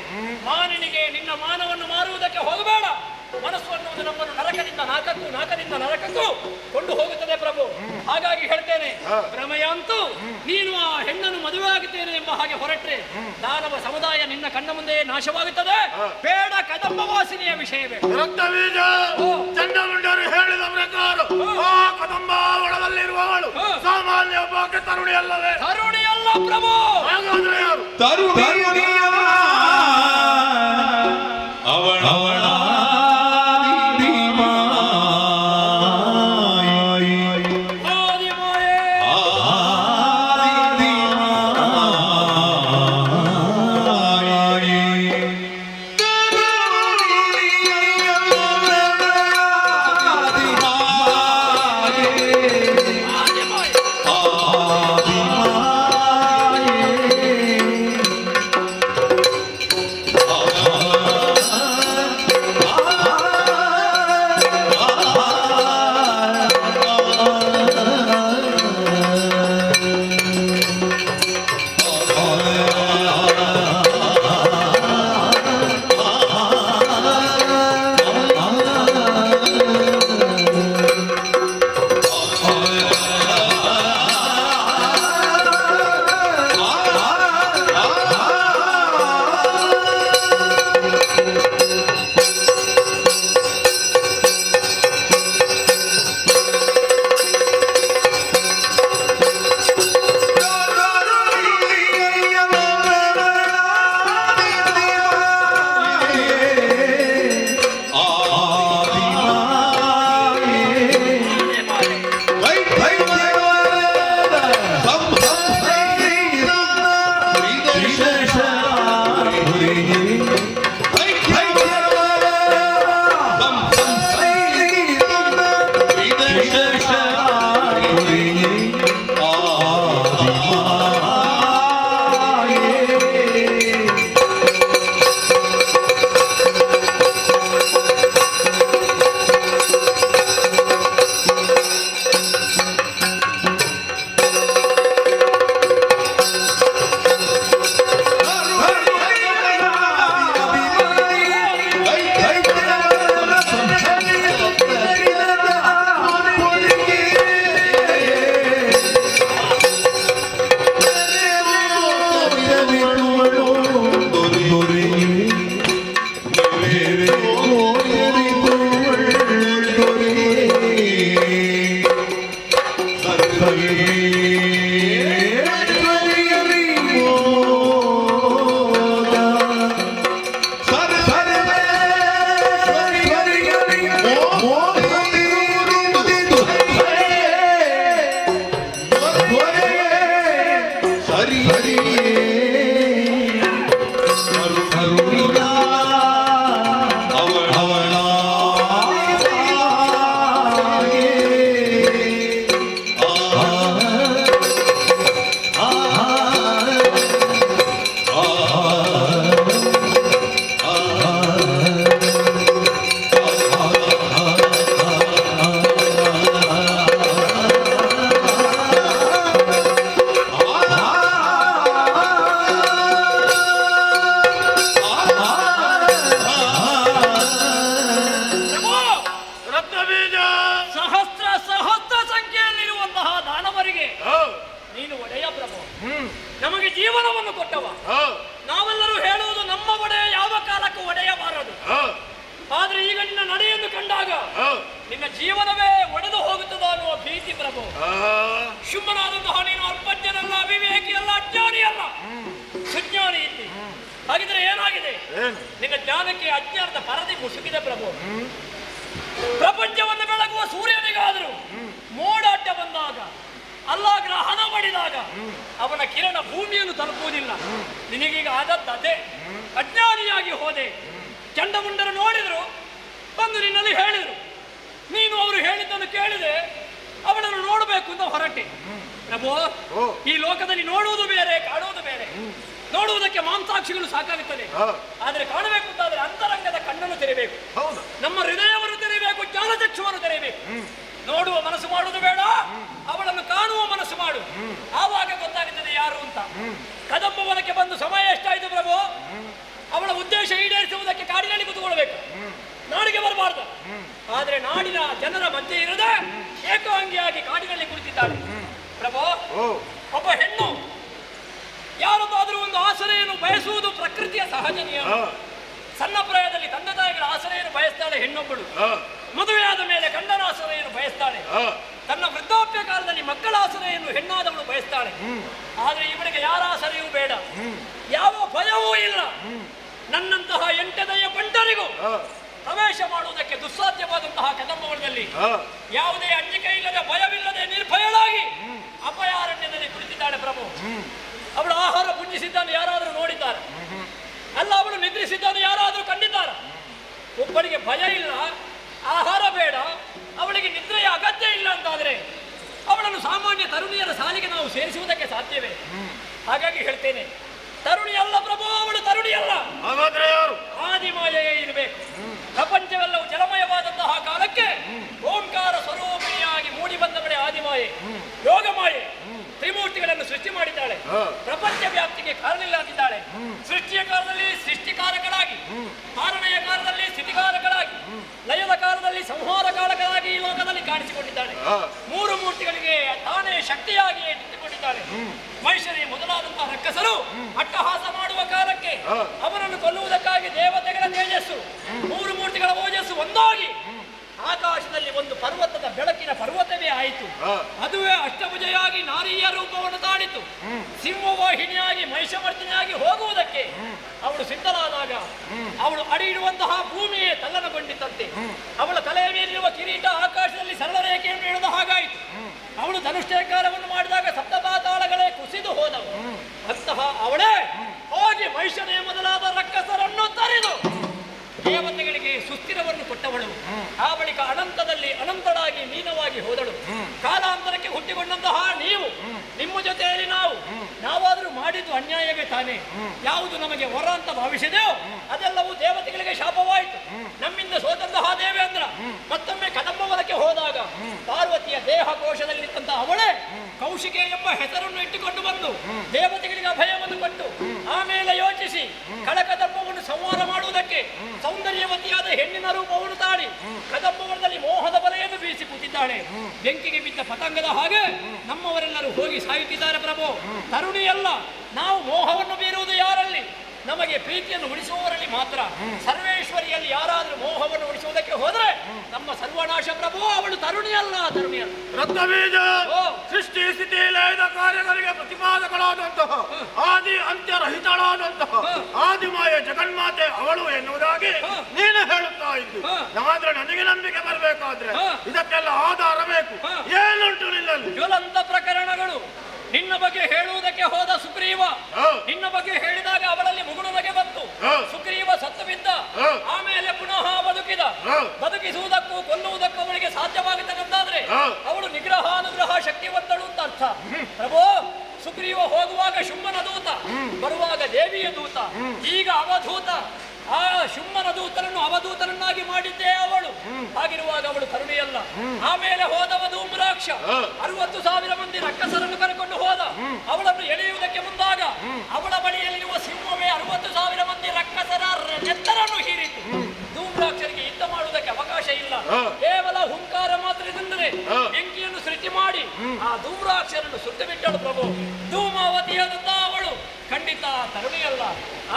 ಮಾನನಿಗೆ ನಿನ್ನ ಮಾನವನ್ನು ಮಾರುವುದಕ್ಕೆ ಹೋಗಬೇಡ. ಮನಸ್ಸು ಅನ್ನುವುದು ನಮ್ಮನ್ನು ನರಕದಿಂದ ನಾಲ್ಕಕ್ಕೂ, ನಾಲ್ಕರಿಂದ ನರಕಕ್ಕೂ ಕೊಂಡು ಹೋಗುತ್ತದೆ ಪ್ರಭು. ಹಾಗಾಗಿ ಹೇಳ್ತೇನೆ, ಭ್ರಮೆಯ ಅಂತೂ ನೀನು ಆ ಹೆಣ್ಣನ್ನು ಮದುವೆ ಆಗುತ್ತೇನೆ ಎಂಬ ಹಾಗೆ ಹೊರಟ್ರೆ ದಾನವ ಸಮುದಾಯ ನಿನ್ನ ಕಣ್ಣ ಮುಂದೆ ನಾಶವಾಗುತ್ತದೆ. ಬೇಡ, ಕದಂಬ ವಾಸಿನಿಯ ವಿಷಯವೇ. ರಕ್ತಬೀಜ ಚಂಡಮುಂಡರು ಹೇಳಿದ ಪ್ರಕಾರ ಆ ಕದಂಬ ಒಳದಲ್ಲಿರುವವಳು ಸಾಮಾನ್ಯ ಒಬ್ಬ ತರುಣಿ ಅಲ್ಲವೇ? ತರುಣಿ ಅಲ್ಲ ಪ್ರಭು. ಹಾಗಾದ್ರೆ ಯಾರು? ನಿನ್ನ ಜೀವನವೇ ಒಡೆದು ಹೋಗುತ್ತದೆ ಅನ್ನುವ ಭೀತಿ ಪ್ರಭು. ಶುಂಭನಾದಂತಹ ನೀನು ಅಲ್ಪಜ್ಞನಲ್ಲ, ಅವಿವೇಕಿ ಅಲ್ಲ, ಅಜ್ಞಾನಿ ಅಲ್ಲ, ಸುಜ್ಞಾನಿ ಇದ್ದಿ. ಹಾಗಿದ್ರೆ ಏನಾಗಿದೆ? ನಿನ್ನ ಜ್ಞಾನಕ್ಕೆ ಅಜ್ಞಾನದ ಪರದೆ ಮುಸುಕಿದೆ ಪ್ರಭು. ಪ್ರಪಂಚವನ್ನು ಬೆಳಗುವ ಸೂರ್ಯನಿಗಾದರೂ ಮೋಡಾಟ ಬಂದಾಗ, ಅಲ್ಲ ಗ್ರಹಣ ಮಾಡಿದಾಗ ಅವನ ಕಿರಣ ಭೂಮಿಯನ್ನು ತಲುಪುವುದಿಲ್ಲ. ನಿನಗೀಗ ಆದದ್ದು ಅದೇ. ಅಜ್ಞಾನಿಯಾಗಿ ಹೋದೆ. ಚಂಡಮುಂಡರು ನೋಡಿದ್ರು, ಬಂದು ನಿನ್ನಲ್ಲಿ ಹೇಳಿದರು. ನೀನು ಅವರು ಹೇಳಿದ್ದನ್ನು ಕೇಳಿದೆ, ಅವನನ್ನು ನೋಡಬೇಕು ಅಂತ ಹೊರಟೆ. ಪ್ರಭು, ಈ ಲೋಕದಲ್ಲಿ ನೋಡುವುದು ಬೇರೆ, ಕಾಣುವುದು ಬೇರೆ. ನೋಡುವುದಕ್ಕೆ ಮಾಂಸಾಕ್ಷಿಗಳು ಸಾಕಾಗುತ್ತದೆ, ಆದರೆ ಕಾಣಬೇಕು ಅಂತಾದ್ರೆ ಅಂತರಂಗದ ಕಣ್ಣನ್ನು ತೆರೆಯಬೇಕು. ನಮ್ಮ ಹೃದಯವನ್ನು ತೆರೆಯಬೇಕು, ಜ್ಞಾನಚಕ್ಷುವನ್ನು ತೆರೆಯಬೇಕು. ನೋಡುವ ಮನಸ್ಸು ಮಾಡುವುದು ಬೇಡ, ಅವಳನ್ನು ಕಾಣುವ ಮನಸ್ಸು ಮಾಡು. ಆವಾಗ ಗೊತ್ತಾಗುತ್ತದೆ ಯಾರು ಅಂತ. ಕದಂಬವನಕ್ಕೆ ಬಂದು ಸಮಯ ಎಷ್ಟಾಯಿತು ಪ್ರಭು? ಅವಳ ಉದ್ದೇಶ ಈಡೇರಿಸುವುದಕ್ಕೆ ಕಾಡಿನಲ್ಲಿ ಕೂತ್ಕೊಳ್ಬೇಕು, ನಾಡಿಗೆ ಬರಬಾರ್ದು. ಆದ್ರೆ ನಾಡಿನ ಜನರ ಮಧ್ಯೆ ಇರದೆ ಏಕಾಂಗಿಯಾಗಿ ಕಾಡಿನಲ್ಲಿ ಕುಳಿತಿದ್ದಾಳೆ ಪ್ರಭು. ಒಬ್ಬ ಹೆಣ್ಣು ಯಾರೊಬ್ಬಾದರೂ ಒಂದು ಆಸರೆಯನ್ನು ಬಯಸುವುದು ಪ್ರಕೃತಿಯ ಸಹಜ ನಿಯಮ. ಸಣ್ಣ ಪ್ರಾಯದಲ್ಲಿ ತಂದೆ ತಾಯಿಗಳ ಆಸರೆಯನ್ನು ಬಯಸ್ತಾಳೆ ಹೆಣ್ಣೊಬ್ಬಳು. ಮದುವೆಯಾದ ಮೇಲೆ ಗಂಡನ ಆಸರೆಯನ್ನು ಬಯಸ್ತಾಳೆ. ತನ್ನ ವೃದ್ಧಾಪ್ಯ ಕಾಲದಲ್ಲಿ ಮಕ್ಕಳ ಆಸರೆಯನ್ನು ಹೆಣ್ಣಾದವಳು ಬಯಸ್ತಾಳೆ. ಆದ್ರೆ ಇವಳಿಗೆ ಯಾರ ಆಸರೆಯೂ ಬೇಡ, ಯಾವ ಭಯವೂ ಇಲ್ಲ. ನನ್ನಂತಹ ಎಂಟನೆಯ ಬಂಟರಿಗೂ ಪ್ರವೇಶ ಮಾಡುವುದಕ್ಕೆ ದುಸ್ಸಾಧ್ಯವಾದಂತಹ ಕದಂಬವನದಲ್ಲಿ ಯಾವುದೇ ಅಂಜಿಕೆ ಇಲ್ಲದೆ, ಭಯವಿಲ್ಲದೆ, ನಿರ್ಭಯಳಾಗಿ ಅಭಯಾರಣ್ಯದಲ್ಲಿ ಕುಳಿತಿದ್ದಾಳೆ ಪ್ರಭು. ಅವಳು ಆಹಾರ ಪುಂಜಿಸಿದ್ದನ್ನು ಯಾರಾದರೂ ನೋಡಿದ್ದಾರೆ? ಅಲ್ಲ, ಅವಳು ನಿದ್ರಿಸಿದ್ದನ್ನು ಯಾರಾದರೂ ಕಂಡಿದ್ದಾರೆ? ಒಬ್ಬಳಿಗೆ ಭಯ ಇಲ್ಲ, ಆಹಾರ ಬೇಡ, ಅವಳಿಗೆ ನಿದ್ರೆಯ ಅಗತ್ಯ ಇಲ್ಲ ಅಂತಾದರೆ ಅವಳನ್ನು ಸಾಮಾನ್ಯ ತರುಣಿಯರ ಸಾಲಿಗೆ ನಾವು ಸೇರಿಸುವುದಕ್ಕೆ ಸಾಧ್ಯವೇ? ಹಾಗಾಗಿ ಹೇಳ್ತೇನೆ, ತರುಣಿ ಅಲ್ಲ ಪ್ರಭು, ಅವಳು ತರುಣಿ ಅಲ್ಲ. ಹಾಗಾದ್ರೆ ಯಾರು? ಆದಿಮಾಯೆಯೇ ಇರಬೇಕು. ಪ್ರಪಂಚವೆಲ್ಲವೂ ಜಲಮಯವಾದಂತಹ ಕಾಲಕ್ಕೆ ಓಂಕಾರ ಸ್ವರೂಪಿಣಿಯಾಗಿ ಮೂಡಿ ಬಂದವಳೆ ಆದಿಮಾಯೆ, ಯೋಗಮಾಯೆ. ತ್ರಿಮೂರ್ತಿಗಳನ್ನು ಸೃಷ್ಟಿ ಮಾಡಿದ್ದಾಳೆ, ಪ್ರಪಂಚ ವ್ಯಾಪ್ತಿಗೆ ಕಾರಣವಿಲ್ಲದಿದ್ದಾಳೆ. ಸೃಷ್ಟಿಯ ಕಾಲದಲ್ಲಿ ಸೃಷ್ಟಿಕಾರಕಳಾಗಿ, ಕಾರಣೆಯ ಕಾಲದಲ್ಲಿ ಸ್ಥಿತಿಕಾರಕಳಾಗಿ, ಲಯದ ಕಾಲದಲ್ಲಿ ಸಂಹಾರ ಕಾರಕಳಾಗಿ ಈ ಲೋಕದಲ್ಲಿ ಕಾಣಿಸಿಕೊಂಡಿದ್ದಾಳೆ. ಮೂರು ಮೂರ್ತಿಗಳಿಗೆ ತಾನೇ ಶಕ್ತಿಯಾಗಿಯೇ ನಿಂತುಕೊಂಡಿದ್ದಾಳೆ. ಮೈಷರಿ ಮೊದಲಾದಂತಹ ರಕ್ಕಸರು ಅಟ್ಟಹಾಸ ಮಾಡುವ ಕಾಲಕ್ಕೆ ಅವರನ್ನು ಕೊಲ್ಲುವುದಕ್ಕಾಗಿ ದೇವತೆಗಳ ತೇಜಸ್ಸು, ಮೂರು ಮೂರ್ತಿಗಳ ಓಜಸ್ಸು ಒಂದಾಗಿ ಆಕಾಶದಲ್ಲಿ ಒಂದು ಪರ್ವತದ ಬೆಳಕಿನ ಪರ್ವತವೇ ಆಯಿತು. ಅದುವೇ ಅಷ್ಟಭುಜೆಯಾಗಿ ನಾರಿಯ ರೂಪವನ್ನು ತಾಳಿತು. ಸಿಂಹವಾಹಿನಿಯಾಗಿ ಮಹಿಷಮರ್ದಿನಿಯಾಗಿ ಹೋಗುವುದಕ್ಕೆ ಅವಳು ಸಿದ್ಧಳಾದಾಗ ಅವಳು ಅಡಿ ಇಡುವಂತಹ ಭೂಮಿಯೇ ತಲ್ಲಣಗೊಂಡಿತಂತೆ. ಅವಳ ತಲೆಯ ಮೇಲಿರುವ ಕಿರೀಟ ಆಕಾಶದಲ್ಲಿ ಸರಳ ರೇಖೆಯನ್ನು ಎಳೆದ ಹಾಗಾಯಿತು. ಅವಳು ಧನುಷ್ಠೇಕಾರವನ್ನು ಮಾಡಿದಾಗ ಸಪ್ತಪಾತಾಳಗಳೇ ಕುಸಿದು ಹೋದವು. ಅಂತಹ ಅವಳೇ ಹೋಗಿ ಮಹಿಷನೆಯ ಮೊದಲಾದ ರಕ್ಕಸರನ್ನು ತರಿದು ದೇವತೆಗಳಿಗೆ ಸುಸ್ಥಿರವನ್ನು ಕೊಟ್ಟವಳು. ಆ ಬಳಿಕ ಅನಂತದಲ್ಲಿ ಅನಂತಳಾಗಿ ಲೀನವಾಗಿ ಹೋದಳು. ಕಾಲಾಂತರಕ್ಕೆ ಹುಟ್ಟಿಕೊಂಡಂತಹ ನೀವು, ನಿಮ್ಮ ಜೊತೆಯಲ್ಲಿ ನಾವಾದರೂ ಮಾಡಿದ್ದು ಅನ್ಯಾಯವೇ ತಾನೇ? ಯಾವುದು ನಮಗೆ ವರ ಅಂತ ಭಾವಿಸಿದೆಯೋ ಅದೆಲ್ಲವೂ ದೇವತೆಗಳಿಗೆ ಶಾಪವಾಯಿತು. ನಮ್ಮಿಂದ ಸೋತಂತಹ ದೇವೇಂದ್ರ ಮತ್ತೊಮ್ಮೆ ಕದಂಬವನಕ್ಕೆ ಹೋದಾಗ ಪಾರ್ವತಿಯ ದೇಹ ಕೋಶದಲ್ಲಿದ್ದಂತಹ ಅವಳೇ ಕೌಶಿಕೆ ಎಂಬ ಹೆಸರನ್ನು ಇಟ್ಟುಕೊಂಡು ಬಂದು ದೇವತೆಗಳಿಗೆ ಅಭಯವನ್ನು ಕೊಟ್ಟು ಆಮೇಲೆ ಯೋಚಿಸಿ ಕಳಕದಂಬವನ್ನು ಸಂಹಾರ ಮಾಡುವುದಕ್ಕೆ ಸೌಂದರ್ಯವತಿಯಾದ ಹೆಣ್ಣಿನ ರೂಪವನ್ನು ತಾಳಿ ಕದಂಬವನದಲ್ಲಿ ಮೋಹದ ಬಲೆಯನ್ನು ಬೀಸಿ ಕೂತಿದ್ದಾಳೆ. ಬೆಂಕಿಗೆ ಬಿದ್ದ ಪತಂಗದ ಹಾಗೆ ನಮ್ಮವರೆಲ್ಲರೂ ಹೋಗಿ ಸಾಯುತ್ತಿದ್ದಾರೆ ಪ್ರಭು. ತರುಣಿಯಲ್ಲ, ನಾವು ಮೋಹವನ್ನು ಬೀರುವುದು ಯಾರಲ್ಲಿ? ನಮಗೆ ಪ್ರೀತಿಯನ್ನು ಉಳಿಸುವವರಲ್ಲಿ ಮಾತ್ರ. ಸರ್ವೇಶ್ವರಿಯಲ್ಲಿ ಯಾರಾದರೂ ಮೋಹವನ್ನು ಉಳಿಸುವುದಕ್ಕೆ ಹೋದರೆ ನಮ್ಮ ಸರ್ವನಾಶ ಪ್ರಭು. ಅವಳು ತರುಣಿಯಲ್ಲ, ತರುಣಿಯಲ್ಲ. ರತ್ನಬೀಜ ಸೃಷ್ಟಿ ಸ್ಥಿತಿ ಲಯದ ಕಾರ್ಯಗಳಿಗೆ ಪ್ರತಿಪಾದಕಳಾದಂತಹ ಆದಿ ಅಂತ್ಯರಹಿತಳಾದಂತಹ ಆದಿಮಾಯ ಜಗನ್ಮಾತೆ ಅವಳು ಎನ್ನುವುದಾಗಿ ನೀನು ಹೇಳುತ್ತಾ ಇದ್ದು. ಆದ್ರೆ ನನಗೆ ನಂಬಿಕೆ ಬರಬೇಕಾದ್ರೆ ಇದಕ್ಕೆಲ್ಲ ಆಧಾರ ಬೇಕು. ಏನುಂಟು ನಿನ್ನಲ್ಲಿ? ಜ್ವಲಂತ ಪ್ರಕರಣಗಳು. ನಿನ್ನ ಬಗ್ಗೆ ಹೇಳುವುದಕ್ಕೆ ಹೋದ ಸುಗ್ರೀವ, ನಿನ್ನ ಬಗ್ಗೆ ಹೇಳಿದಾಗ ಅವಳಲ್ಲಿ ಮುಗುಳುನಗೆ ಬಂತು. ಸುಗ್ರೀವ ಸತ್ತು ಬಿದ್ದ, ಆಮೇಲೆ ಪುನಃ ಬದುಕಿದ. ಬದುಕಿಸುವುದಕ್ಕೂ ಕೊಲ್ಲುವುದಕ್ಕೂ ಅವಳಿಗೆ ಸಾಧ್ಯವಾಗುತ್ತದಂತಾದ್ರೆ ಅವಳು ನಿಗ್ರಹಾನುಗ್ರಹ ಶಕ್ತಿವಂತಳು ಅಂತ ಅರ್ಥ ಪ್ರಭು. ಸುಗ್ರೀವ ಹೋಗುವಾಗ ಶುಂಭನ ದೂತ, ಬರುವಾಗ ದೇವಿಯ ದೂತ, ಈಗ ಅವಧೂತ. ಆ ಶುಂಭನ ದೂತನನ್ನು ಅವಧೂತನನ್ನಾಗಿ ಮಾಡಿದ್ದೇ ಅವಳು. ಹಾಗಿರುವಾಗ ಅವಳು ಕರುಣೆಯಲ್ಲ. ಆಮೇಲೆ ಹೋದವ ಧೂಮ್ರಾಕ್ಷ 60,000 ಮಂದಿ ರಕ್ಕಸರನ್ನು ಕರೆಕೊಂಡು ಹೋದ. ಅವಳನ್ನು ಎಳೆಯುವುದಕ್ಕೆ ಮುಂದಾಗ ಅವಳ ಬಳಿಯಲ್ಲಿರುವ ಸಿಂಹವೇ 60,000 ಮಂದಿ ರಕ್ಕಸರ ನೆತ್ತರನ್ನು ಹೀರಿತು. ಧೂಮ್ರಾಕ್ಷರಿಗೆ ಯುದ್ಧ ಮಾಡುವುದಕ್ಕೆ ಅವಕಾಶ ಇಲ್ಲ. ಕೇವಲ ಹುಂಕಾರ ಮಾತ್ರದಿಂದಲೇ ಬೆಂಕಿಯನ್ನು ಸೃಷ್ಟಿ ಮಾಡಿ ಆ ಧೂಮ್ರಾಕ್ಷರನ್ನು ಸುಟ್ಟು ಬಿಟ್ಟಳು ಪ್ರಭು. ಧೂಮಾವತಿಯಾದಂತ ಅವಳು ಖಂಡಿತ ತರುಣಿಯಲ್ಲ.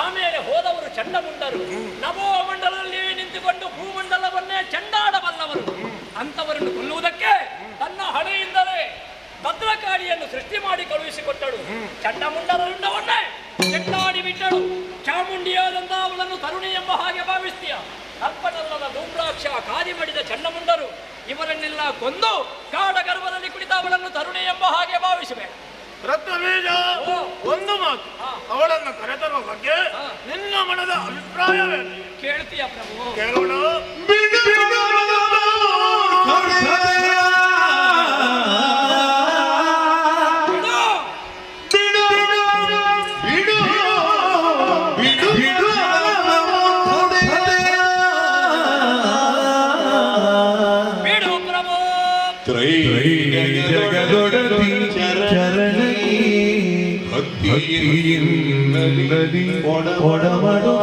ಆಮೇಲೆ ಹೋದವರು ಚಂಡಮುಂಡರು, ನಭೋ ಮಂಡಲದಲ್ಲಿ ನಿಂತುಕೊಂಡು ಭೂಮಂಡಲವನ್ನೇ ಚಂಡಾಡಬಲ್ಲವರು. ಅಂತವರನ್ನು ಕೊಲ್ಲುವುದಕ್ಕೆ ತನ್ನ ಹಣೆಯಿಂದಲೇ ಭದ್ರಕಾಳಿಯನ್ನು ಸೃಷ್ಟಿ ಮಾಡಿ ಕಳುಹಿಸಿಕೊಟ್ಟಳು. ಚಂಡಮುಂಡರ ರುಂಡವನ್ನೇ ಚೆಂಡಾಡಿ ಬಿಟ್ಟಳು. ಚಾಮುಂಡಿಯಾದಂತಹ ಅವಳನ್ನು ತರುಣಿ ಎಂಬ ಹಾಗೆ ಭಾವಿಸ್ತೀಯ? ಅಲ್ಪನಲ್ಲದ ಧೂಮ್ರಾಕ್ಷ, ಕಾದಿ ಮಾಡಿದ ಚಂಡಮುಂಡರು ಇವರನ್ನೆಲ್ಲ ಕೊಂದು ಕಾಡ ಗರ್ಭದಲ್ಲಿ ಕುಳಿತ ಅವಳನ್ನು ತರುಣಿ ಎಂಬ ಹಾಗೆ ಭಾವಿಸಬೇಕು. ರತ್ನಬೀಜ, ಒಂದು ಮಾತು, ಅವಳನ್ನು ಕರೆತರುವ ಬಗ್ಗೆ ನಿನ್ನ ಮನದ ಅಭಿಪ್ರಾಯವೇ? ಕೇಳ್ತೀಯ ಪ್ರಭು? ಕೇಳೋಣ. ಭಕ್ತಿಯಿಂದಲಿ ಒಡಮಡುವ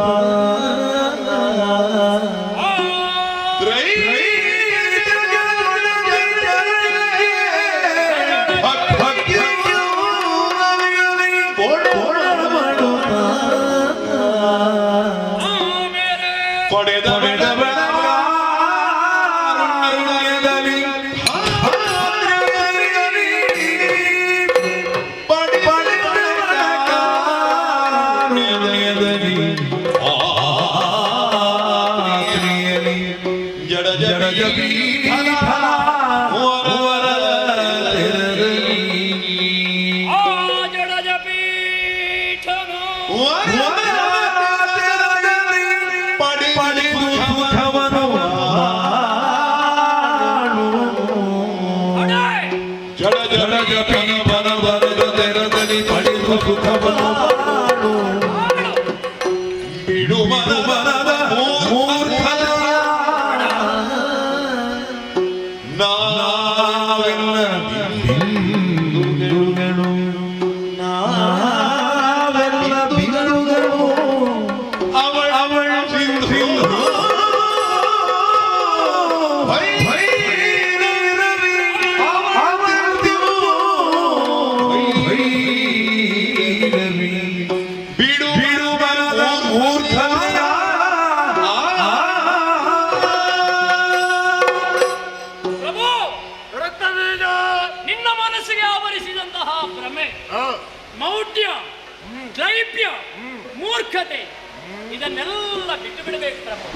ಇದನ್ನೆಲ್ಲ ಬಿಟ್ಟು ಬಿಡಬೇಕು ಪ್ರಭು.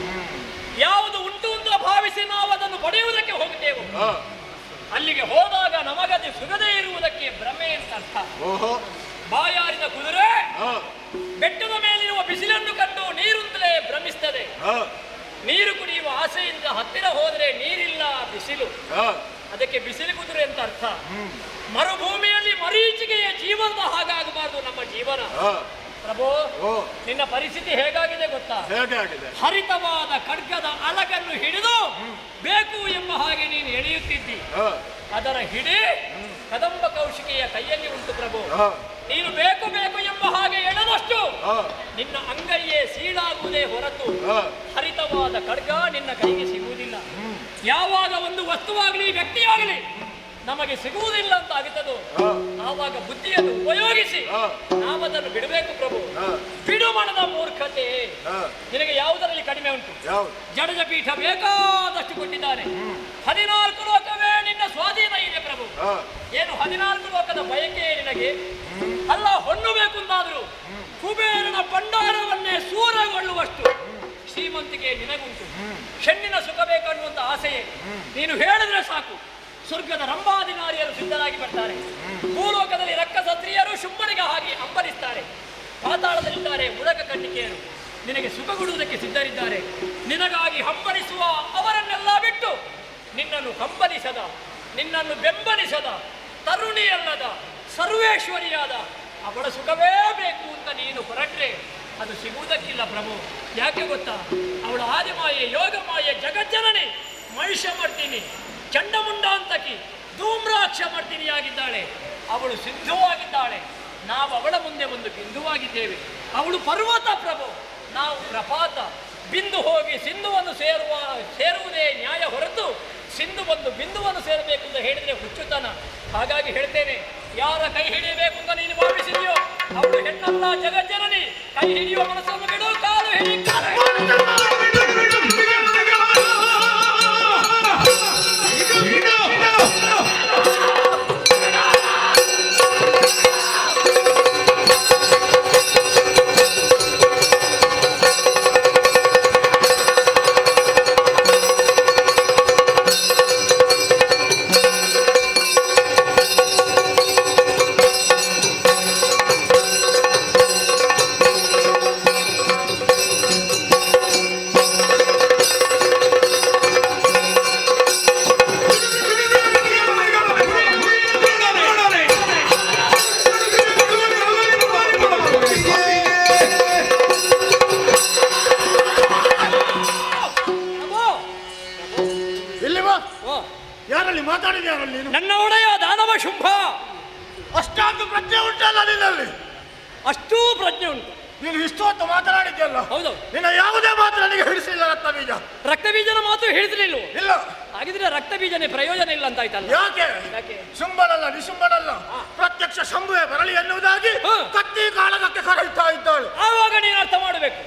ಯಾವುದು ಉಂಟು ಅಂತ ಭಾವಿಸಿ ನಾವು ಅದನ್ನು ಪಡೆಯುವುದಕ್ಕೆ ಹೋಗುತ್ತೇವೆ, ಅಲ್ಲಿಗೆ ಹೋದಾಗ ನಮಗದು ಸಿಗದೇ ಇರುವುದಕ್ಕೆ ಭ್ರಮೆ ಅಂತ ಅರ್ಥ. ಬಾಯಾರಿದ ಕುದುರೆ ಬೆಟ್ಟದ ಮೇಲಿರುವ ಬಿಸಿಲನ್ನು ಕಂಡು ನೀರುಂತಲೇ ಭ್ರಮಿಸ್ತದೆ. ನೀರು ಕುಡಿಯುವ ಆಸೆಯಿಂದ ಹತ್ತಿರ ಹೋದರೆ ನೀರಿಲ್ಲ, ಬಿಸಿಲು, ಅದಕ್ಕೆ ಬಿಸಿಲು ಕುದುರೆ ಅಂತ ಅರ್ಥ. ಮರುಭೂಮಿಯಲ್ಲಿ ಮರೀಚಿಕೆಯ ಜೀವನದ ಹಾಗಾಗಬಾರದು ನಮ್ಮ ಜೀವನ. ಪ್ರಭು, ನಿನ್ನ ಪರಿಸ್ಥಿತಿ ಹೇಗಾಗಿದೆ ಗೊತ್ತಾ? ಹರಿತವಾದ ಖಡ್ಗದ ಅಲಗನ್ನು ಹಿಡಿದು ಬೇಕು ಎಂಬ ಹಾಗೆ ನೀನು ಎಳೆಯುತ್ತಿದ್ದಿ. ಅದರ ಹಿಡಿ ಕದಂಬ ಕೌಶಿಕೆಯ ಕೈಯಲ್ಲಿ ಉಂಟು ಪ್ರಭು. ನೀನು ಬೇಕು ಬೇಕು ಎಂಬ ಹಾಗೆ ಎಳೆದಷ್ಟು ನಿನ್ನ ಅಂಗೈಯೇ ಸೀಳಾಗುವುದೇ ಹೊರತು ಹರಿತವಾದ ಖಡ್ಗ ನಿನ್ನ ಕೈಗೆ ಸಿಗುವುದಿಲ್ಲ. ಯಾವಾಗ ಒಂದು ವಸ್ತುವಾಗಲಿ ವ್ಯಕ್ತಿಯಾಗಲಿ ನಮಗೆ ಸಿಗುವುದಿಲ್ಲ ಅಂತ ಆಗುತ್ತದೋ ಆವಾಗ ಬುದ್ಧಿಯನ್ನು ಉಪಯೋಗಿಸಿ ನಾವದನ್ನು ಬಿಡಬೇಕು ಪ್ರಭು. ಬಿಡುಮಣದ ಮೂರ್ಖತೆ ನಿನಗೆ ಯಾವುದರಲ್ಲಿ ಕಡಿಮೆ ಉಂಟು? ಜಡಜ ಪೀಠ ಬೇಕಾದಷ್ಟು ಕೊಟ್ಟಿದ್ದಾನೆ. 14 ಲೋಕವೇ ನಿನ್ನ ಸ್ವಾಧೀನ ಇದೆ ಪ್ರಭು. ಏನು 14 ಲೋಕದ ಬಯಕೆ ನಿನಗೆ ಅಲ್ಲ? ಹೊನ್ನು ಬೇಕು ಅಂತಾದರೂ ಕುಬೇರನ ಭಂಡಾರವನ್ನೇ ಸೂರಗೊಳ್ಳುವಷ್ಟು ಶ್ರೀಮಂತಿಗೆ ನಿನಗುಂಟು. ಹೆಣ್ಣಿನ ಸುಖ ಬೇಕನ್ನುವಂತ ಆಸೆಯೇ ನೀನು ಹೇಳಿದ್ರೆ ಸಾಕು, ಸ್ವರ್ಗದ ರಂಭಾದಿ ನಾರಿಯರು ಸಿದ್ಧರಾಗಿ ಬರ್ತಾರೆ. ಭೂಲೋಕದಲ್ಲಿ ರಕ್ಕಸ ಸ್ತ್ರೀಯರು ಶುಂಭನಿಗೆ ಹಾಗೆ ಹಂಬಲಿಸ್ತಾರೆ. ಪಾತಾಳದಲ್ಲಿದ್ದಾರೆ ಉರಗ ಕನ್ನಿಕೆಯರು, ನಿನಗೆ ಸುಖ ಕೊಡುವುದಕ್ಕೆ ಸಿದ್ಧರಿದ್ದಾರೆ. ನಿನಗಾಗಿ ಹಂಬಲಿಸುವ ಅವರನ್ನೆಲ್ಲ ಬಿಟ್ಟು ನಿನ್ನನ್ನು ಹಂಬಲಿಸದ, ನಿನ್ನನ್ನು ಬೆಂಬಲಿಸದ, ತರುಣಿಯಲ್ಲದ, ಸರ್ವೇಶ್ವರಿಯಾದ ಅವಳ ಸುಖವೇ ಬೇಕು ಅಂತ ನೀನು ಹೊರಟ್ರೆ ಅದು ಸಿಗುವುದಕ್ಕಿಲ್ಲ ಪ್ರಭು. ಯಾಕೆ ಗೊತ್ತಾ? ಅವಳ ಆದಿಮಾಯೆ, ಯೋಗಮಾಯೆ, ಜಗಜ್ಜನನಿ, ಮಹಿಷಮರ್ದಿನಿ, ಚಂಡಮುಂಡಾಂತಕಿ, ಧೂಮ್ರಾಕ್ಷ ಮರ್ದಿನಿಯಾಗಿದ್ದಾಳೆ. ಅವಳು ಸಿಂಧುವಾಗಿದ್ದಾಳೆ, ನಾವು ಅವಳ ಮುಂದೆ ಒಂದು ಬಿಂದುವಾಗಿದ್ದೇವೆ. ಅವಳು ಪರ್ವತ ಪ್ರಭು, ನಾವು ಪ್ರಪಾತ. ಬಿಂದು ಹೋಗಿ ಸಿಂಧುವನ್ನು ಸೇರುವುದೇ ನ್ಯಾಯ ಹೊರತು ಸಿಂಧು ಬಂದು ಬಿಂದುವನ್ನು ಸೇರಬೇಕು ಅಂತ ಹೇಳಿದರೆ ಹುಚ್ಚುತನ. ಹಾಗಾಗಿ ಹೇಳ್ತೇನೆ, ಯಾರ ಕೈ ಹಿಡಿಯಬೇಕು ಅಂತ ನೀನು ಭಾವಿಸಿದೆಯೋ ಅವಳು ಹೆಣ್ಣಲ್ಲ, ಜಗಜ್ಜನನಿ. ಕೈ ಹಿಡಿಯುವ ಮನಸ್ಸನ್ನು ಬಿಡು, ಕಾಲು ಹಿಡಿ, ಮಾತಾಡಿದ್ಯಾರಲ್ಲಿ? ನನ್ನ ಒಡೆಯ ದಾನವ ಶುಂಭ. ಅಷ್ಟಾಂಗ ಪ್ರಜ್ಞೆ ಉಂಟಲ್ಲ ನಿನ್ನಲ್ಲಿ? ಅಷ್ಟೂ ಪ್ರಜ್ಞೆ ಉಂಟು. ನೀನು ಇಷ್ಟು ಹೊತ್ತು ಮಾತನಾಡಿದ್ಯಲ್ಲ, ಹೌದು. ನಿನ್ನ ಯಾವುದೇ ಮಾತು ನನಗೆ ಹಿಡಿಸಲಿಲ್ಲ ರಕ್ತ ಬೀಜ. ರಕ್ತ ಬೀಜನ ಮಾತು ಹೇಳಿದ್ರಿಲ್ವ? ಇಲ್ಲ. ಹಾಗಿದ್ರೆ ರಕ್ತ ಬೀಜನೇ ಪ್ರಯೋಜನ ಇಲ್ಲ ಅಂತ ಆಯ್ತಲ್ಲ. ಯಾಕೆ? ಶುಂಭನಲ್ಲ ನಿಶುಂಭನಲ್ಲ, ಪ್ರತ್ಯಕ್ಷ ಶಂಭುವೆ ಬರಲಿ ಎನ್ನುವುದಾಗಿ ಕತ್ತಿ ಕಾಳಗಕ್ಕೆ ಕರೆಯುತ್ತಾ ಇದ್ದಾಳು. ಆವಾಗ ನೀನು ಅರ್ಥ ಮಾಡಬೇಕು,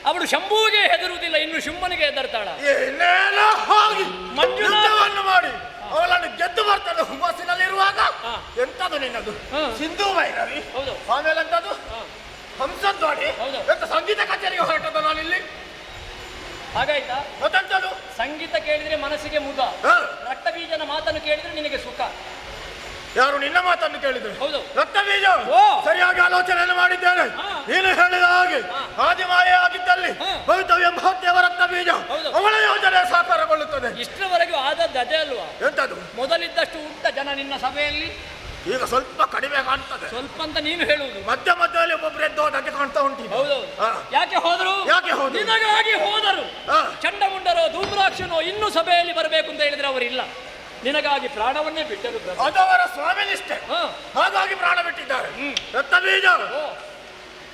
ಅವಳು ಶಂಭುವಿಗೆ ಹೆದರುವುದಿಲ್ಲ, ಇನ್ನು ಶುಂಭನಿಗೆ ಹೆದರ್ತಾಳ. ಏನೇನೋ ಹೋಗಿ ಮಂಜುನಾಥವನ್ನು ಮಾಡಿ ಅವಳನ್ನು ಗೆದ್ದು ಬರ್ತಾನೆ. ಹುಮ್ಮಸ್ಸಿನಲ್ಲಿರುವಾಗ ಎಂತದು ನಿನ್ನದು ಸಿಂಧು ಭೈರವಿ, ಆಮೇಲೆ ಎಂತದು ಹಂಸದ್ವಾಡಿ, ಎಂತ ಸಂಗೀತ ಕಚೇರಿಗೆ ಹೊರಟದ ನಾನಿಲ್ಲಿ. ಹಾಗಾಯ್ತಾ? ಮತ್ತೆಂತದು? ಸಂಗೀತ ಕೇಳಿದ್ರೆ ಮನಸ್ಸಿಗೆ ಮುದ, ರಕ್ತ ಬೀಜನ ಮಾತನ್ನು ಕೇಳಿದ್ರೆ ನಿನಗೆ ಸುಖ. ಯಾರು ನಿನ್ನ ಮಾತನ್ನು ಕೇಳಿದ್ರು? ಹೌದು. ರಕ್ತ ಬೀಜ ಸರಿಯಾಗಿ ಆಲೋಚನೆಯನ್ನು ಮಾಡಿದ್ದೇನೆ. ನೀನು ಹೇಳಿದ ಹಾಗೆ ಆದಿಮಾಯೆ ಆಗಿದ್ದಲ್ಲಿ ಭವಿತವ್ಯ ಮಹತ್ಯವ ರಕ್ತ ಬೀಜ ಅವಳ ಯೋಜನೆ ಸಾಕಾರಗೊಳ್ಳುತ್ತದೆ. ಇಷ್ಟರವರೆಗೂ ಆದದ್ದು ಅದೇ ಅಲ್ವಾ? ಎಂತದು? ಮೊದಲಿದ್ದಷ್ಟು ಉಂಟ ಜನ ನಿನ್ನ ಸಭೆಯಲ್ಲಿ? ಈಗ ಸ್ವಲ್ಪ ಕಡಿಮೆ ಕಾಣ್ತದೆ. ಸ್ವಲ್ಪ ಅಂತ ನೀನು ಹೇಳುವುದು. ಮಧ್ಯ ಮಧ್ಯದಲ್ಲಿ ಒಬ್ಬೊಬ್ರು ಎದ್ದೋದಕ್ಕೆ ಕಾಣ್ತಾ ಉಂಟು. ಹೌದು. ಯಾಕೆ ಹೋದರು? ಯಾಕೆ ಹೋದ್ರು? ನಿನಗಾಗಿ ಹೋದರು. ಚಂಡಮುಂಡರೋ ಧೂಮ್ರಾಕ್ಷನೋ ಇನ್ನೂ ಸಭೆಯಲ್ಲಿ ಬರಬೇಕು ಅಂತ ಹೇಳಿದ್ರೆ ಅವರಿಲ್ಲ, ನಿನಗಾಗಿ ಪ್ರಾಣವನ್ನೇ ಬಿಟ್ಟರು. ಅದವರ ಸ್ವಾಮಿ ನಿಷ್ಠೆ, ಹಾಗಾಗಿ ಪ್ರಾಣ ಬಿಟ್ಟಿದ್ದಾರೆ. ರಕ್ತ ಬೀಜ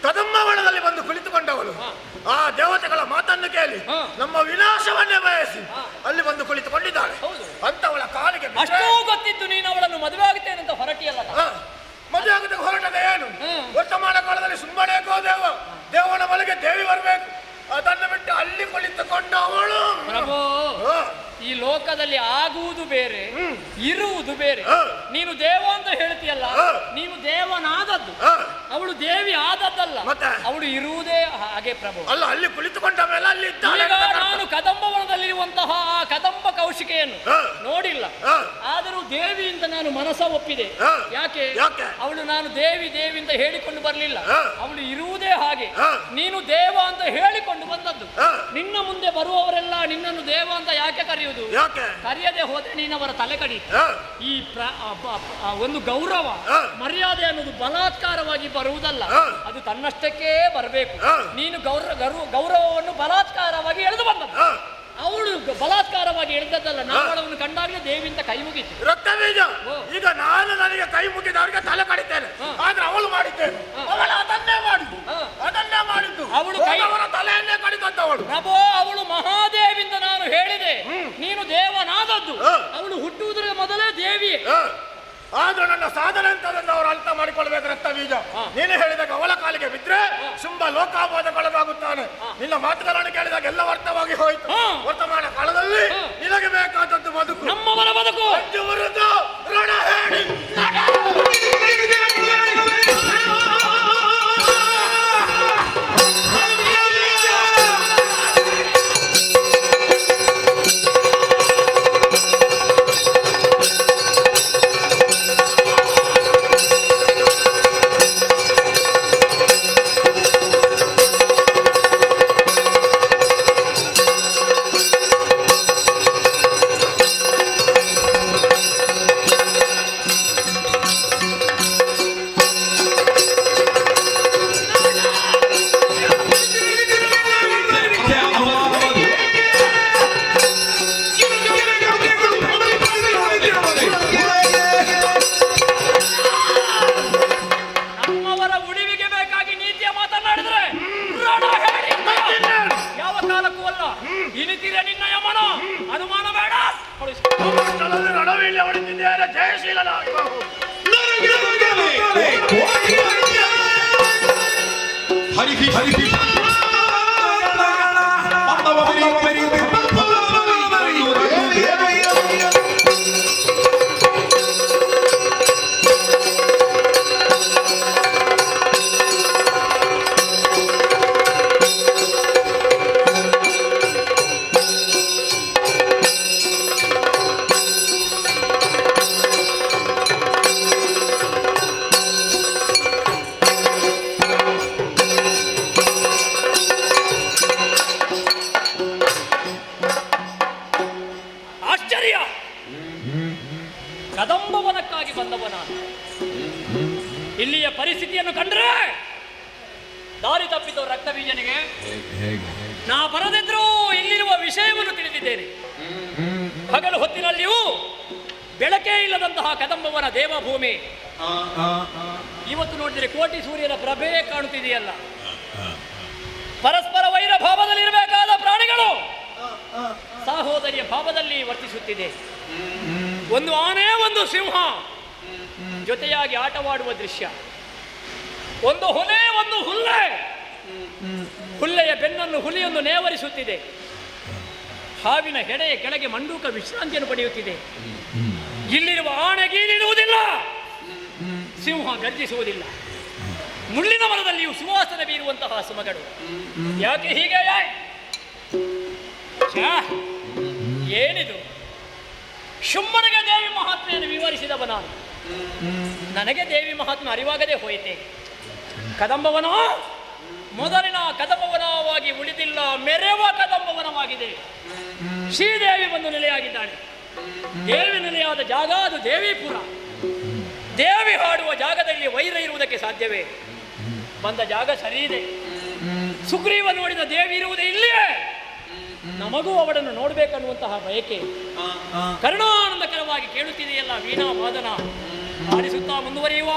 ಕದಂಬವನದಲ್ಲಿ ಬಂದು ಕುಳಿತುಕೊಂಡವಳು ಆ ದೇವತೆಗಳ ಮಾತನ್ನು ಕೇಳಿ ನಮ್ಮ ವಿನಾಶವನ್ನೇ ಬಯಸಿ ಅಲ್ಲಿ ಬಂದು ಕುಳಿತುಕೊಂಡಿದ್ದಾಳೆ. ಅಂತವಳ ಕಾಲಿಗೆ ಅಷ್ಟೂ ಗೊತ್ತಿತ್ತು ನೀನು ಅವಳನ್ನು ಮದುವೆ ಆಗುತ್ತೇನೆ ಅಂತ ಹೊರಟಿಯಲ್ಲ. ಮದುವೆ ಆಗುತ್ತೆ ಹೊರಟದ ಏನು? ವರ್ತಮಾನ ಕಾಲದಲ್ಲಿ ಸುಮ್ಮನೆ ದೇವ ದೇವನ ಮನೆಗೆ ದೇವಿ ಬರಬೇಕು, ಅದನ್ನು ಬಿಟ್ಟು ಅಲ್ಲಿ ಕುಳಿತುಕೊಂಡವಳು. ಪ್ರಭು, ಈ ಲೋಕದಲ್ಲಿ ಆಗುವುದು ಬೇರೆ, ಇರುವುದು ಬೇರೆ. ನೀನು ದೇವ ಅಂತ ಹೇಳ್ತೀಯಲ್ಲ, ನೀನು ದೇವನಾದದ್ದು, ಅವಳು ದೇವಿ ಆದದ್ದಲ್ಲ, ಅವಳು ಇರುವುದೇ ಹಾಗೆ ಪ್ರಭು. ಅಲ್ಲ, ಅಲ್ಲಿ ಕುಳಿತುಕೊಂಡ ಮೇಲೆ ಅಲ್ಲಿ ನಾನು ಕದಂಬವನದಲ್ಲಿರುವಂತಹ ಆ ಕದಂಬ ಕೌಶಿಕೆಯನ್ನು ನೋಡಿಲ್ಲ, ಆದರೂ ದೇವಿ ಅಂತ ನಾನು ಮನಸ್ಸ ಒಪ್ಪಿದೆ. ಯಾಕೆ? ಅವಳು ನಾನು ದೇವಿ ದೇವಿ ಅಂತ ಹೇಳಿಕೊಂಡು ಬರಲಿಲ್ಲ, ಅವಳು ಇರುವುದೇ ಹಾಗೆ. ನೀನು ದೇವ ಅಂತ ಹೇಳಿಕೊಂಡು ಬಂದದ್ದು. ನಿನ್ನ ಮುಂದೆ ಬರುವವರೆಲ್ಲ ನಿನ್ನನ್ನು ದೇವ ಅಂತ ಯಾಕೆ ಕರೆಯುವುದು? ಕರೆಯದೆ ಹೋದ್ರೆ ನೀನವರ ತಲೆ ಕಡಿ. ಈ ಒಂದು ಗೌರವ ಮರ್ಯಾದೆ ಅನ್ನೋದು ಬಲಾತ್ಕಾರವಾಗಿ ಬರುವುದಲ್ಲ, ಅದು ತನ್ನಷ್ಟಕ್ಕೆ ಬರಬೇಕು. ನೀನು ಗೌರವವನ್ನು ಬಲಾತ್ಕಾರವಾಗಿ ಎಳೆದು ಬಂದದ್ದು. ಅವಳು ಬಲಾತ್ಕಾರವಾಗಿ ಎಳೆದದ್ದಲ್ಲ, ನಾವು ಅವಳನ್ನು ಕಂಡಾಗಲೇ ದೇವಿ ಅಂತ ಕೈ ಮುಗಿತು. ರಕ್ತ ಬೀಜ ಈಗ ನಾನು ನನಗೆ ಕೈ ಮುಗಿದವರಿಗೆ ತಲೆ ಕಡಿತೇನೆ, ಆದ್ರೆ ಅವಳು ಮಾಡಿದ್ದೇನೆ, ಅವಳು ಅದನ್ನೇ ಮಾಡಿದ್ದು, ಅದನ್ನೇ ಮಾಡಿದ್ದು. ಅವಳು ಅವರ ತಲೆಯನ್ನೇ ಕಡಿದದ್ದವಳು. ಪ್ರಭೋ, ಅವಳು ಮಹಾದೇವಿಂದ ನಾನು ಹೇಳಿದೆ, ನೀನು ದೇವನಾದದ್ದು. ಅವಳು ಹುಟ್ಟುವುದರ ಮೊದಲೇ ದೇವಿ. ಆದ್ರೂ ನನ್ನ ಸಾಧನೆ ಅಂತದನ್ನು ಅವರು ಅರ್ಥ ಮಾಡಿಕೊಳ್ಬೇಕು. ರಕ್ತ ಬೀಜ ನೀನು ಹೇಳಿದಾಗ ಅವಳ ಕಾಲಿಗೆ ಬಿದ್ರೆ ಶುಂಭ ಲೋಕಾಬೋಧಗೊಳಗಾಗುತ್ತಾನೆ. ನಿನ್ನ ಮಾತುಗಳನ್ನು ಕೇಳಿದಾಗ ಎಲ್ಲ ಅರ್ಥವಾಗಿ ಹೋಯಿತು. ವರ್ತಮಾನ ಕಾಲದಲ್ಲಿ ನಿನಗೆ ಬೇಕಾದದ್ದು ಬದುಕು, ನಮ್ಮವರ ಬದುಕು. ರಣ ಹೇಳಿ ಕದಂಬವನಕ್ಕಾಗಿ ಬಂದವನ ಇಲ್ಲಿಯ ಪರಿಸ್ಥಿತಿಯನ್ನು ಕಂಡ್ರೆ ದಾರಿ ತಪ್ಪಿದ ರಕ್ತ ಬೀಜನಿಗೆ ನಾ ಬರದಿದ್ರೂ ಇಲ್ಲಿರುವ ವಿಷಯವನ್ನು ತಿಳಿದಿದ್ದೇನೆ. ಹಗಲು ಹೊತ್ತಿನಲ್ಲಿಯೂ ಬೆಳಕೇ ಇಲ್ಲದಂತಹ ಕದಂಬವನ ದೇವಭೂಮಿ ಇವತ್ತು ನೋಡಿದರೆ ಕೋಟಿ ಸೂರ್ಯನ ಪ್ರಭೆ ಕಾಣುತ್ತಿದೆಯಲ್ಲ. ಪರಸ್ಪರ ವೈರ ಭಾವದಲ್ಲಿರಬೇಕಾದ ಪ್ರಾಣಿಗಳು ಸಹೋದರಿಯ ಭಾವದಲ್ಲಿ ವರ್ತಿಸುತ್ತಿದೆ. ಒಂದು ಆನೆ, ಒಂದು ಸಿಂಹ ಜೊತೆಯಾಗಿ ಆಟವಾಡುವ ದೃಶ್ಯ. ಒಂದು ಹುಲಿ, ಒಂದು ಹುಲ್ಲೆ. ಹುಲ್ಲೆಯ ಬೆನ್ನನ್ನು ಹುಲಿಯೊಂದು ನೇವರಿಸುತ್ತಿದೆ. ಹಾವಿನ ಹೆಡೆಯ ಕೆಳಗೆ ಮಂಡೂಕ ವಿಶ್ರಾಂತಿಯನ್ನು ಪಡೆಯುತ್ತಿದೆ. ಇಲ್ಲಿರುವ ಆನೆ ಗೀಳಿಡುವುದಿಲ್ಲ, ಸಿಂಹ ಗರ್ಜಿಸುವುದಿಲ್ಲ. ಮುಳ್ಳಿನ ಮರದಲ್ಲಿಯೂ ಸುವಾಸನೆ ಬೀರುವಂತಹ ಸುಮಗಳು. ಯಾಕೆ ಹೀಗೆ? ಏನಿದು? ಶುಂಭನಿಗೆ ದೇವಿ ಮಹಾತ್ಮೆಯನ್ನು ವಿವರಿಸಿದವ ನಾನು. ನನಗೆ ದೇವಿ ಮಹಾತ್ಮೆ ಅರಿವಾಗದೆ ಹೋಯಿತೆ. ಕದಂಬವನ ಮೊದಲಿನ ಕದಂಬವನವಾಗಿ ಉಳಿದಿಲ್ಲ, ಮೆರೆವ ಕದಂಬವನವಾಗಿದೆ. ಶ್ರೀದೇವಿ ಬಂದು ನೆಲೆಯಾಗಿದ್ದಾಳೆ. ದೇವಿ ನೆಲೆಯಾದ ಜಾಗ ಅದು ದೇವಿಪುರ. ದೇವಿ ಹಾಡುವ ಜಾಗದಲ್ಲಿ ವೈರ ಇರುವುದಕ್ಕೆ ಸಾಧ್ಯವೇ? ಬಂದ ಜಾಗ ಸರಿ ಇದೆ. ಸುಗ್ರೀವ ನೋಡಿದ ದೇವಿ ಇರುವುದೇ ಇಲ್ಲಿಯೇ. ನಮಗೂ ಅವಳನ್ನು ನೋಡಬೇಕನ್ನುವಂತಹ ಬಯಕೆ ಕರುಣಾನಂದಕರವಾಗಿ ಕೇಳುತ್ತಿದೆಯಲ್ಲ. ವೀಣಾ ವಾದನ ಆಡಿಸುತ್ತಾ ಮುಂದುವರಿಯುವ.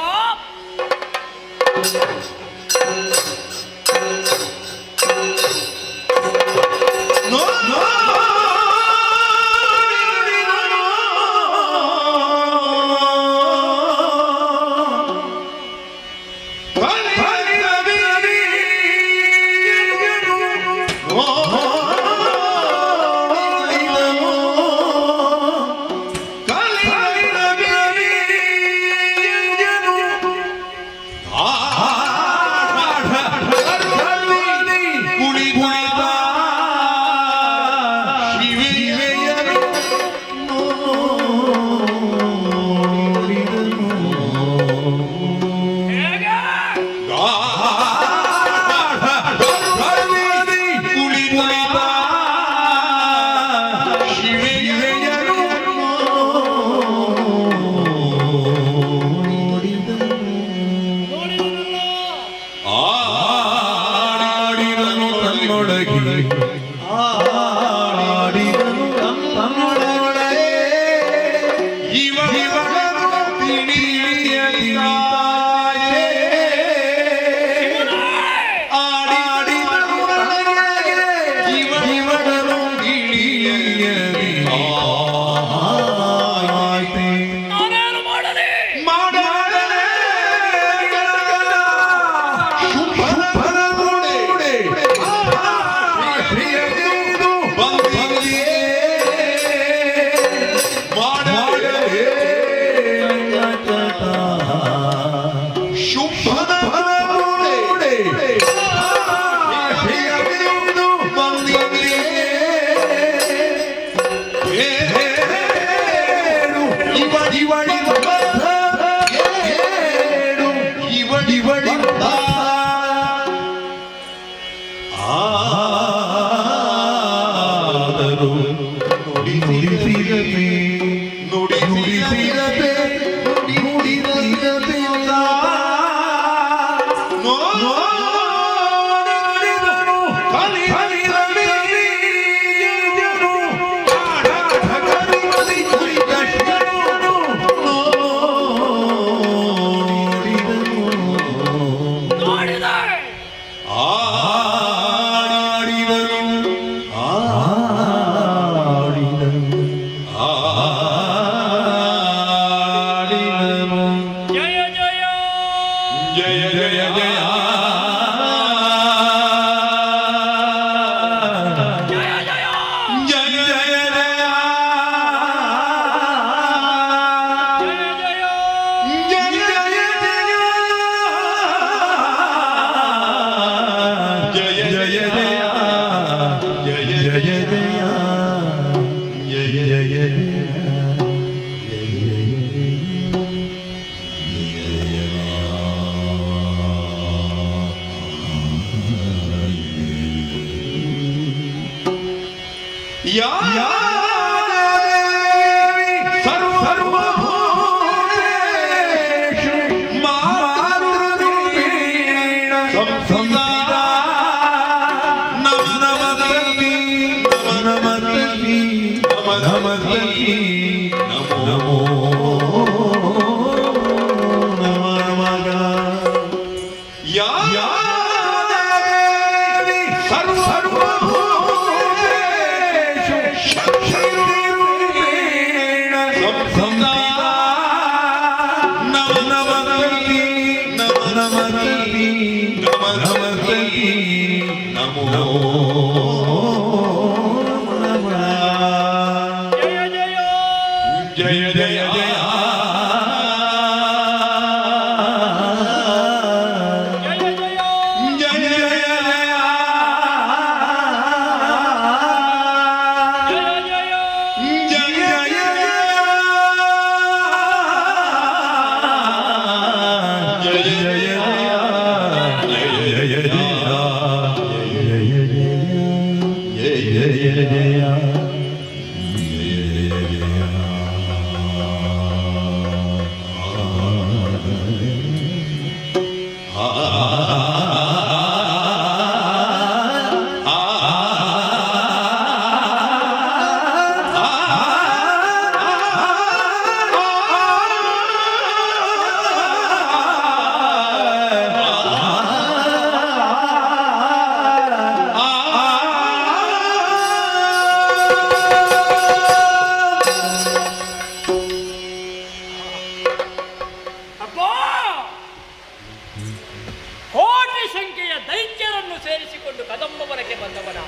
ಕೋಟಿ ಸಂಖ್ಯೆಯ ದೈತ್ಯರನ್ನು ಸೇರಿಸಿಕೊಂಡು ಕದಂಬವನಕ್ಕೆ ಬಂದವನ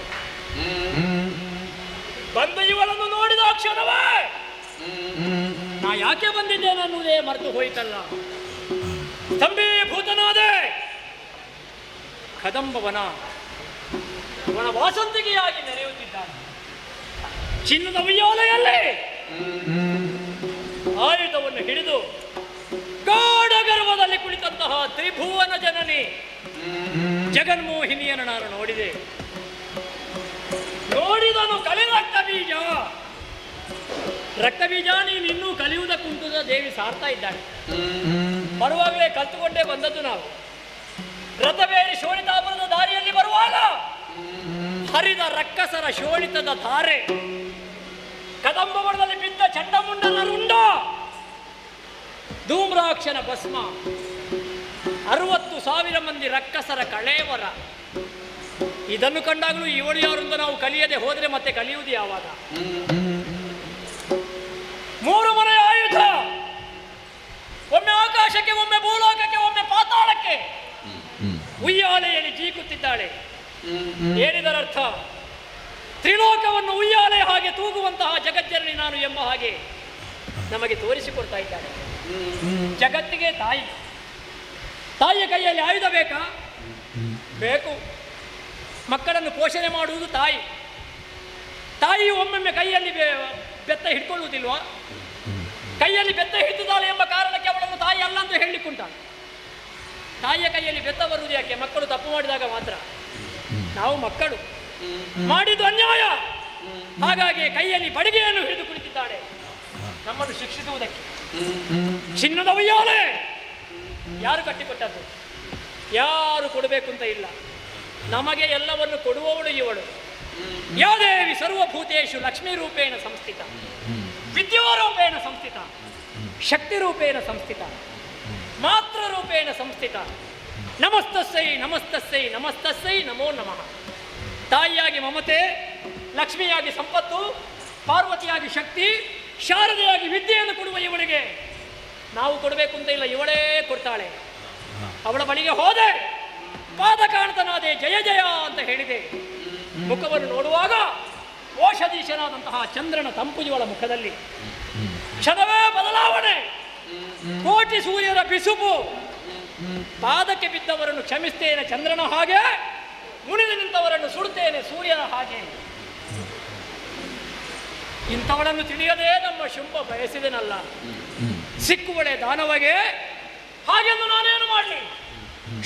ಬಂದ ಇವಳನ್ನು ನೋಡಿದ ಕ್ಷಣವೇ ನಾ ಯಾಕೆ ಬಂದಿದ್ದೇನೆನ್ನುವುದೇ ಮರೆತು ಹೋಯಿತಲ್ಲ. ಸ್ತಂಭೀಭೂತನಾದೆ. ಕದಂಬವನ ಅವನ ವಾಸಂತಿಗೆಯಾಗಿ ನೆರೆಯುತ್ತಿದ್ದಾನೆ. ಚಿನ್ನದ ಉಯ್ಯಾಲೆಯಲ್ಲಿ ಆಯುಧವನ್ನು ಹಿಡಿದು ಗಾಢ ಗರ್ವದಲ್ಲಿ ಕುಳಿತಂತಹ ತ್ರಿಭುವನ ಜನನಿ ಜಗನ್ಮೋಹಿನಿಯನ್ನು ನಾನು ನೋಡಿದೆ. ನೋಡಿದನು ಕಲಿ ರಕ್ತ ಬೀಜ ನೀನು ಇನ್ನೂ ಕಲಿಯುವುದಕ್ಕುಂಟು ದೇವಿ ಸಾರ್ತಾ ಇದ್ದಾಳೆ. ಬರುವಾಗಲೇ ಕಲ್ತುಕೊಂಡೇ ಬಂದದ್ದು ನಾವು. ರಥಬೇರಿ ಶೋಣಿತಾಪುರದ ದಾರಿಯಲ್ಲಿ ಬರುವಾಗ ಹರಿದ ರಕ್ಕಸರ ಶೋಣಿತದ ಧಾರೆ, ಕದಂಬವನದಲ್ಲಿ ಬಿದ್ದ ಚಂಡಮುಂಡನ ರುಂಡ, ಧೂಮ್ರಾಕ್ಷನ ಭಸ್ಮ, 60,000 ಮಂದಿ ರಕ್ಕಸರ ಕಳೇವರ. ಇದನ್ನು ಕಂಡಾಗಲೂ ಇವಳು ಯಾರಿಂದ ನಾವು ಕಲಿಯದೆ ಹೋದರೆ ಮತ್ತೆ ಕಲಿಯುವುದು ಯಾವಾಗ? 3 ಮನೆಯ ಆಯುಧ, ಒಮ್ಮೆ ಆಕಾಶಕ್ಕೆ, ಒಮ್ಮೆ ಭೂಲೋಕಕ್ಕೆ, ಒಮ್ಮೆ ಪಾತಾಳಕ್ಕೆ ಉಯ್ಯಾಲೆಯಲ್ಲಿ ಜೀಕುತ್ತಿದ್ದಾಳೆ. ಏನಿದರರ್ಥ? ತ್ರಿಲೋಕವನ್ನು ಉಯ್ಯಾಲೆ ಹಾಗೆ ತೂಗುವಂತಹ ಜಗಜ್ಜನನಿ ನಾನು ಎಂಬ ಹಾಗೆ ನಮಗೆ ತೋರಿಸಿಕೊಡ್ತಾ ಇದ್ದಾಳೆ. ಜಗತ್ತಿಗೆ ತಾಯಿ. ತಾಯಿಯ ಕೈಯಲ್ಲಿ ಆಯುಧ ಬೇಕಾ? ಬೇಕು. ಮಕ್ಕಳನ್ನು ಪೋಷಣೆ ಮಾಡುವುದು ತಾಯಿ. ತಾಯಿ ಒಮ್ಮೊಮ್ಮೆ ಕೈಯಲ್ಲಿ ಬೆತ್ತ ಹಿಡ್ಕೊಳ್ಳುವುದಿಲ್ವಾ? ಕೈಯಲ್ಲಿ ಬೆತ್ತ ಹಿಡಿದಿದ್ದಾಳೆ ಎಂಬ ಕಾರಣಕ್ಕೆ ಅವಳನ್ನು ತಾಯಿ ಅಲ್ಲ ಅಂತ ಹೇಳಲಿಕ್ಕುಂಟಾಳೆ. ತಾಯಿಯ ಕೈಯಲ್ಲಿ ಬೆತ್ತ ಬರುವುದು ಯಾಕೆ? ಮಕ್ಕಳು ತಪ್ಪು ಮಾಡಿದಾಗ ಮಾತ್ರ. ನಾವು ಮಕ್ಕಳು ಮಾಡಿದ್ದು ಅನ್ಯಾಯ, ಹಾಗಾಗಿ ಕೈಯಲ್ಲಿ ಬಡಿಗೆಯನ್ನು ಹಿಡಿದು ಕುಳಿತಿದ್ದಾಳೆ ನಮ್ಮನ್ನು ಶಿಕ್ಷಿಸುವುದಕ್ಕೆ. ಚಿನ್ನದ ಉಯ್ಯಾಲೆ ಯಾರು ಕಟ್ಟಿಕೊಟ್ಟದ್ದು? ಯಾರು ಕೊಡಬೇಕು ಅಂತ ಇಲ್ಲ. ನಮಗೆ ಎಲ್ಲವನ್ನು ಕೊಡುವವಳು ಇವಳು. ಯಾದೇವಿ ಸರ್ವಭೂತೇಶು ಲಕ್ಷ್ಮೀ ರೂಪೇಣ ಸಂಸ್ಥಿತ, ವಿದ್ಯಾರೂಪೇಣ ಸಂಸ್ಥಿತ, ಶಕ್ತಿ ರೂಪೇಣ ಸಂಸ್ಥಿತ, ಮಾತ್ರ ರೂಪೇಣ ಸಂಸ್ಥಿತ. ನಮಸ್ತಸ್ಸೈ ನಮಸ್ತಸ್ಸೈ ನಮಸ್ತಸ್ಸೈ ನಮೋ ನಮಃ. ತಾಯಿಯಾಗಿ ಮಮತೆ, ಲಕ್ಷ್ಮಿಯಾಗಿ ಸಂಪತ್ತು, ಪಾರ್ವತಿಯಾಗಿ ಶಕ್ತಿ, ಶಾರದೆಯಾಗಿ ವಿದ್ಯೆಯನ್ನು ಕೊಡುವ ಇವಳಿಗೆ ನಾವು ಕೊಡಬೇಕು ಅಂತ ಇಲ್ಲ, ಇವಳೇ ಕೊಡ್ತಾಳೆ. ಅವಳ ಬಳಿಗೆ ಹೋದೆ, ಪಾದ ಕಾಣ್ತನಾದೆ, ಜಯ ಜಯ ಅಂತ ಹೇಳಿದೆ. ಮುಖವನ್ನು ನೋಡುವಾಗ ಓಷಧೀಶನಾದಂತಹ ಚಂದ್ರನ ತಂಪು ಇವಳ ಮುಖದಲ್ಲಿ. ಕ್ಷಣವೇ ಬದಲಾವಣೆ. ಕೋಟಿ ಸೂರ್ಯರ ಬಿಸುಪು. ಪಾದಕ್ಕೆ ಬಿದ್ದವರನ್ನು ಕ್ಷಮಿಸ್ತೇನೆ ಚಂದ್ರನ ಹಾಗೆ, ಮುನಿದು ನಿಂತವರನ್ನು ಸುಡುತ್ತೇನೆ ಸೂರ್ಯನ ಹಾಗೆ. ಇಂಥವಳನ್ನು ತಿಳಿಯದೇ ನಮ್ಮ ಶುಂಭ ಬಯಸಿದನಲ್ಲ. ಸಿಕ್ಕುವಳೆ ದಾನವಗೆ, ಹಾಗೆಂದು ನಾನೇನು ಮಾಡಲಿ?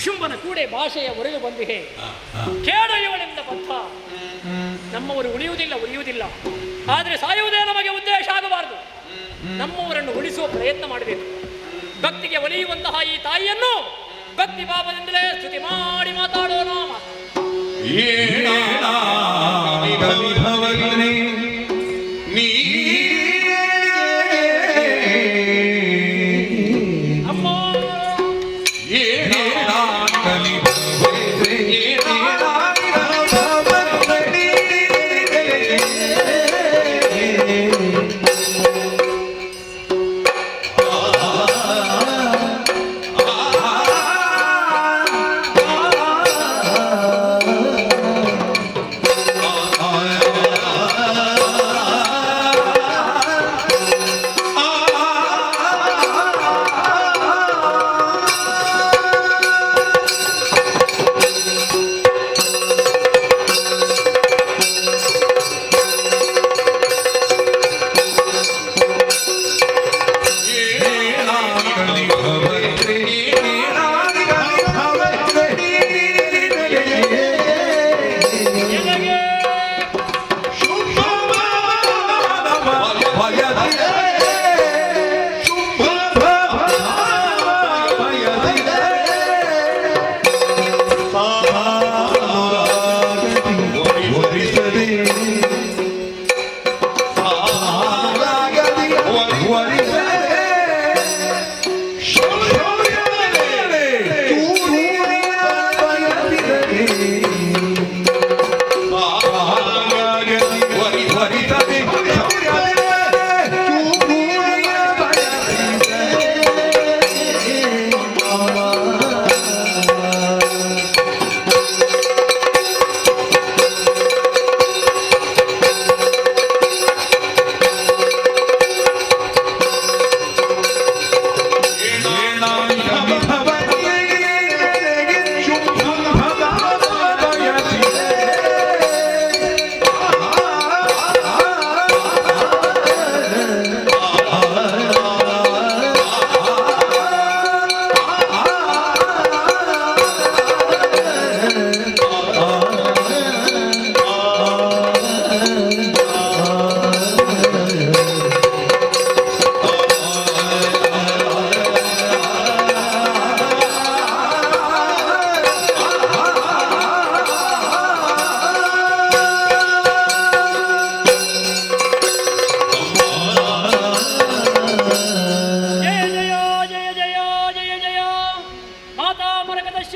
ಶುಂಭನ ಕೂಡೆ ಭಾಷೆಯ ಹೊರಗೆ ಬಂದಿಹೆ. ಕೇಳ ಇವಳಿಂದ ಬದ್ಧ. ನಮ್ಮವರು ಉಳಿಯುವುದಿಲ್ಲ. ಆದರೆ ಸಾಯುವುದೇ ನಮಗೆ ಉದ್ದೇಶ ಆಗಬಾರದು. ನಮ್ಮವರನ್ನು ಉಳಿಸುವ ಪ್ರಯತ್ನ ಮಾಡಬೇಕು. ಭಕ್ತಿಗೆ ಒಲಿಯುವಂತಹ ಈ ತಾಯಿಯನ್ನು ಭಕ್ತಿ ಭಾವದಿಂದಲೇ ಸ್ತುತಿ ಮಾಡಿ ಮಾತಾಡೋಣ.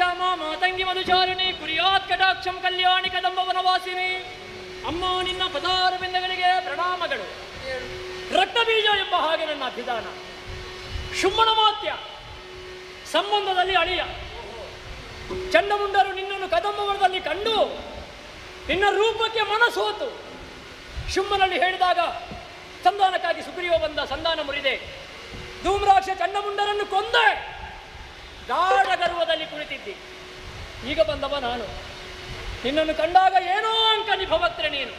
ಶ್ಯಾಮ ಮಾತಂಗಿ ಮಧುಚಾರಿಣಿ ಕುರಿಯಾತ್ ಕಟಾಕ್ಷಂ ಕಲ್ಯಾಣಿ ಕದಂಬ ವನವಾಸಿನಿ. ಅಮ್ಮ ನಿನ್ನ ಪದಾರ ಬಿಂದಗಳಿಗೆ ಪ್ರಣಾಮಗಳು. ರಕ್ತಬೀಜ ಎಂಬ ಹಾಗೆ ನನ್ನ ಅಭಿದಾನ. ಶುಂಭನ ಮಾತ್ಯ ಸಂಬಂಧದಲ್ಲಿ ಅಳಿಯ ಚಂಡಮುಂಡರು ನಿನ್ನನ್ನು ಕದಂಬವನದಲ್ಲಿ ಕಂಡು ನಿನ್ನ ರೂಪಕ್ಕೆ ಮನಸೋತು ಶುಂಭನಲ್ಲಿ ಹೇಳಿದಾಗ ಸಂಧಾನಕ್ಕಾಗಿ ಸುಗ್ರೀವ ಬಂದ. ಸಂಧಾನ ಮುರಿದೆ. ಧೂಮ್ರಾಕ್ಷ ಚಂಡಮುಂಡರನ್ನು ಕೊಂದೆ. ಗಾಢ ಗರ್ವದಲ್ಲಿ ಕುಳಿತಿದ್ದಿ. ಈಗ ಬಂದವ ನಾನು. ನಿನ್ನನ್ನು ಕಂಡಾಗ ಏನೋ ಅಂಕ ನಿಭವಕ್ರೆ ನೀನು.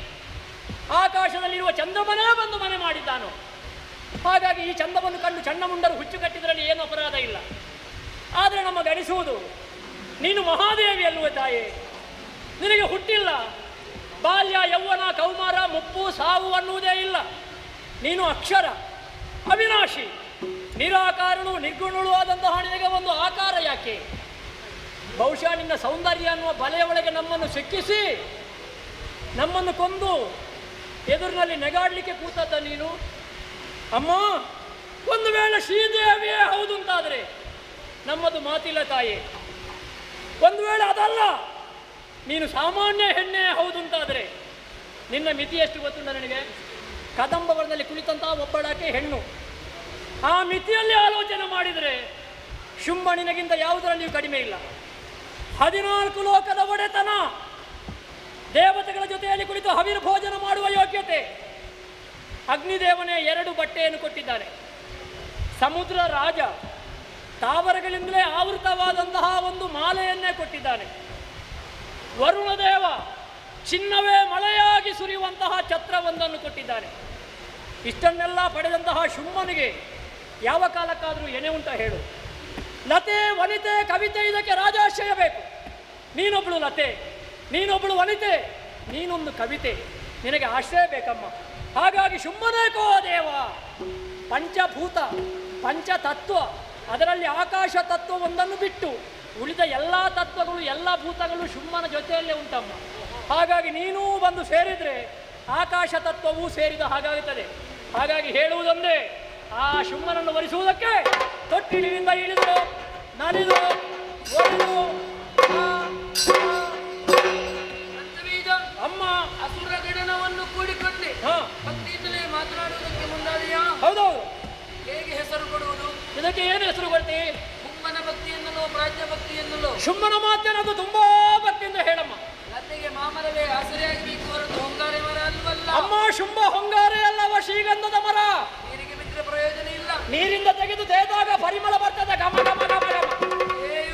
ಆಕಾಶದಲ್ಲಿರುವ ಚಂದ್ರಮನೇ ಬಂದು ಮನೆ ಮಾಡಿದ್ದಾನು. ಹಾಗಾಗಿ ಈ ಚಂದವನ್ನು ಕಂಡು ಚಂಡಮುಂಡರು ಹುಚ್ಚು ಕಟ್ಟಿದ್ರಲ್ಲಿ ಏನು ಅಪರಾಧ ಇಲ್ಲ. ಆದರೆ ನಮ್ಮ ಗಣಿಸುವುದು ನೀನು ಮಹಾದೇವಿ ಅಲ್ಲುವ ತಾಯೇ. ನಿನಗೆ ಹುಟ್ಟಿಲ್ಲ. ಬಾಲ್ಯ ಯೌವನ ಕೌಮಾರ ಮುಪ್ಪು ಸಾವು ಅನ್ನುವುದೇ ಇಲ್ಲ. ನೀನು ಅಕ್ಷರ ಅವಿನಾಶಿ ನಿರಾಕಾರನು ನಿರ್ಗುಣಳು ಆದಂತಹ ನಿನಗೆ ಒಂದು ಆಕಾರ ಯಾಕೆ? ಬಹುಶಃ ನಿನ್ನ ಸೌಂದರ್ಯ ಅನ್ನುವ ಬಲೆಯ ಒಳಗೆ ನಮ್ಮನ್ನು ಸಿಕ್ಕಿಸಿ ನಮ್ಮನ್ನು ಕೊಂದು ಎದುರಿನಲ್ಲಿ ನೆಗಾಡಲಿಕ್ಕೆ ಕೂತದ್ದ ನೀನು. ಅಮ್ಮ, ಒಂದು ವೇಳೆ ಶ್ರೀದೇವಿಯೇ ಹೌದು ಅಂತಾದರೆ ನಮ್ಮದು ಮಾತಿಲ್ಲ ತಾಯಿ. ಒಂದು ವೇಳೆ ಅದಲ್ಲ, ನೀನು ಸಾಮಾನ್ಯ ಹೆಣ್ಣೆ ಹೌದು ಅಂತಾದರೆ ನಿನ್ನ ಮಿತಿ ಎಷ್ಟು ಗೊತ್ತುಂಟ ನನಗೆ? ಕದಂಬವನದಲ್ಲಿ ಕುಳಿತಂತಹ ಒಬ್ಬಳಾಕೆ ಹೆಣ್ಣು. ಆ ಮಿತಿಯಲ್ಲಿ ಆಲೋಚನೆ ಮಾಡಿದರೆ ಶುಂಭನಿನಗಿಂತ ಯಾವುದರಲ್ಲಿಯೂ ಕಡಿಮೆ ಇಲ್ಲ. 14 ಲೋಕದ ಒಡೆತನ, ದೇವತೆಗಳ ಜೊತೆಯಲ್ಲಿ ಕುಳಿತು ಹವಿರ್ ಭೋಜನ ಮಾಡುವ ಯೋಗ್ಯತೆ. ಅಗ್ನಿದೇವನೇ 2 ಬಟ್ಟೆಯನ್ನು ಕೊಟ್ಟಿದ್ದಾನೆ. ಸಮುದ್ರ ರಾಜ ತಾವರಗಳಿಂದಲೇ ಆವೃತವಾದಂತಹ ಒಂದು ಮಾಲೆಯನ್ನೇ ಕೊಟ್ಟಿದ್ದಾನೆ. ವರುಣದೇವ ಚಿನ್ನವೇ ಮಳೆಯಾಗಿ ಸುರಿಯುವಂತಹ ಛತ್ರವೊಂದನ್ನು ಕೊಟ್ಟಿದ್ದಾನೆ. ಇಷ್ಟನ್ನೆಲ್ಲ ಪಡೆದಂತಹ ಶುಂಭನಿಗೆ ಯಾವ ಕಾಲಕ್ಕಾದರೂ ಎಣೆ ಉಂಟ ಹೇಳು? ಲತೆ ವನಿತೆ ಕವಿತೆ ಇದಕ್ಕೆ ರಾಜಾಶ್ರಯ ಬೇಕು. ನೀನೊಬ್ಬಳು ಲತೆ, ನೀನೊಬ್ಬಳು ವನಿತೆ, ನೀನೊಂದು ಕವಿತೆ, ನಿನಗೆ ಆಶ್ರಯ ಬೇಕಮ್ಮ. ಹಾಗಾಗಿ ಶುಂಭನೇಕೋ ದೇವ ಪಂಚಭೂತ ಪಂಚತತ್ವ, ಅದರಲ್ಲಿ ಆಕಾಶ ತತ್ವ ಒಂದನ್ನು ಬಿಟ್ಟು ಉಳಿದ ಎಲ್ಲ ತತ್ವಗಳು ಎಲ್ಲ ಭೂತಗಳು ಶುಂಭನ ಜೊತೆಯಲ್ಲೇ ಉಂಟಮ್ಮ. ಹಾಗಾಗಿ ನೀನೂ ಬಂದು ಸೇರಿದರೆ ಆಕಾಶ ತತ್ವವೂ ಸೇರಿದ ಹಾಗಾಗುತ್ತದೆ. ಹಾಗಾಗಿ ಹೇಳುವುದೊಂದೇ, ಆ ಶುಂಭನನ್ನು ವರಿಸುವುದಕ್ಕೆ ತೊಟ್ಟಿಲಿನಿಂದ ಇಳಿದು ನಲಿದು ಒಡೆದು ಅಮ್ಮ ಅಸುರ ಗಣನವನ್ನು ಕೂಡಿಕೊಂಡೆ ಭಕ್ತಿಯಿಂದಲೇ ಮಾತನಾಡುವುದಕ್ಕೆ ಮುಂದಾದೆಯಾ? ಹೌದೌದು. ಹೇಗೆ ಹೆಸರು ಕೊಡುವುದು? ಇದಕ್ಕೆ ಏನು ಹೆಸರು ಕೊಡ್ತಿ? ಶುಂಭನ ಭಕ್ತಿಯನ್ನಲೋ ಪ್ರಾಜ್ಞ ಭಕ್ತಿಯನ್ನಲೋ? ಶುಂಭನ ಮಾತೇನದು ತುಂಬಾ ಭಕ್ತಿಯಿಂದ ಹೇಳಮ್ಮ. ಲತೆಗೆ ಮಾಮರವೇ ಆಸರೆಯಾಗಬೇಕು ಹೊರತು ಹೊಂಗಾರೆ ಮರ ಅಲ್ವಲ್ಲ. ಅಮ್ಮ, ಶುಂಭ ಹೊಂಗಾರೆ ಅಲ್ಲವ ಶ್ರೀಗಂಧದ ಮರ. ನೀರಿಗೆ ಬಿಟ್ಟರೆ ಪ್ರಯೋಜನ ಇಲ್ಲ. ನೀರಿಂದ ತೆಗೆದು ತೇದಾಗ ಪರಿಮಳ ಬರ್ತದೆ. ಘಮ ಘಮ ಘಮ ಘಮ.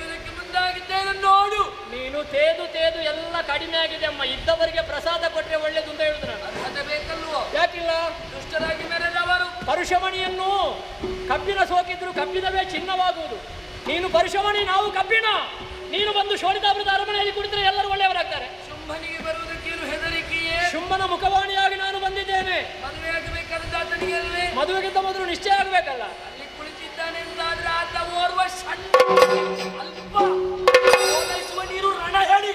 ಇದಕ್ಕೆ ಮುಂದಾಗಿದ್ದೇನೆ ನೋಡು. ನೀನು ತೇದು ತೇದು ಎಲ್ಲ ಕಡಿಮೆ ಆಗಿದೆ ಅಮ್ಮ. ಇದ್ದವರಿಗೆ ಪ್ರಸಾದ ಕೊಟ್ಟರೆ ಒಳ್ಳೇದು ಅಂತ ಹೇಳುದು ನಾನು. ಅರ್ಹತೆ ಬೇಕಲ್ವೋ? ಯಾಕಿಲ್ಲ? ದುಷ್ಟರಾಗಿ ಮೆರೆದವರು ಪರುಷಮಣಿಯನ್ನು ಕಬ್ಬಿನ ಸೋಕಿದ್ರು ಕಬ್ಬಿನವೇ ಚಿನ್ನವಾಗುವುದು. ನೀನು ಪರುಷಮಣಿ, ನಾವು ಕಬ್ಬಿಣ. ನೀನು ಬಂದು ಶೋಣಿತಾಮೃತ ಅರಮನೆಯಲ್ಲಿ ಕುಳಿತರೆ ಎಲ್ಲರೂ ಒಳ್ಳೆಯವರಾಗ್ತಾರೆ. ಶುಂಭನಿಗೆ ಬರುವುದಕ್ಕೇನು ಹೆದರಿಕೆಯೇ? ಶುಂಭನ ಮುಖವಾಣಿಯಾಗಿ ನಾನು ಬಂದಿದ್ದೇನೆ. ಮದುವೆ ಆಗಬೇಕಾದ ಆತನಿಗೆ ಅಲ್ವೇ? ಮದುವೆಗಿಂತ ಮೊದಲು ನಿಶ್ಚಯ ಆಗಬೇಕಲ್ಲ. ಅಲ್ಲಿ ಕುಳಿತಿದ್ದಾನೆ ಎಂದಾದ್ರೆ ಆತ ಓರ್ವ ಸಣ್ಣ ಅಲ್ಪ ಓಲೈಸುವ ನೀರು ರಣ ಹೇಳಿ.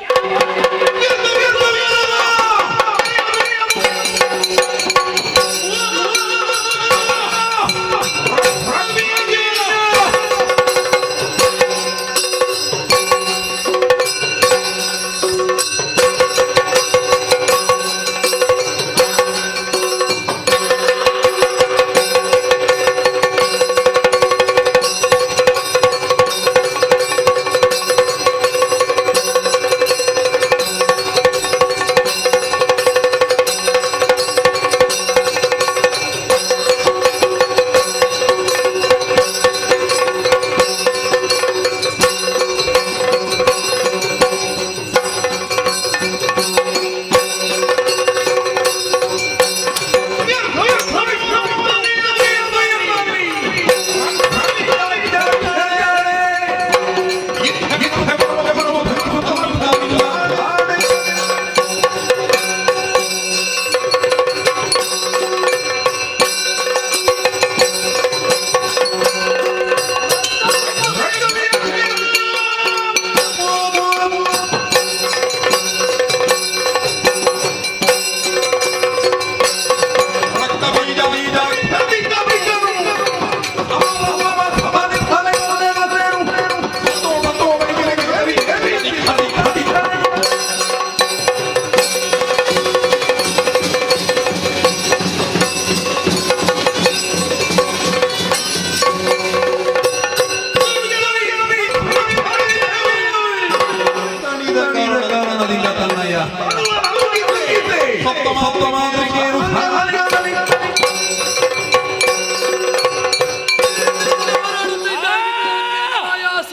ಆಯಾಸ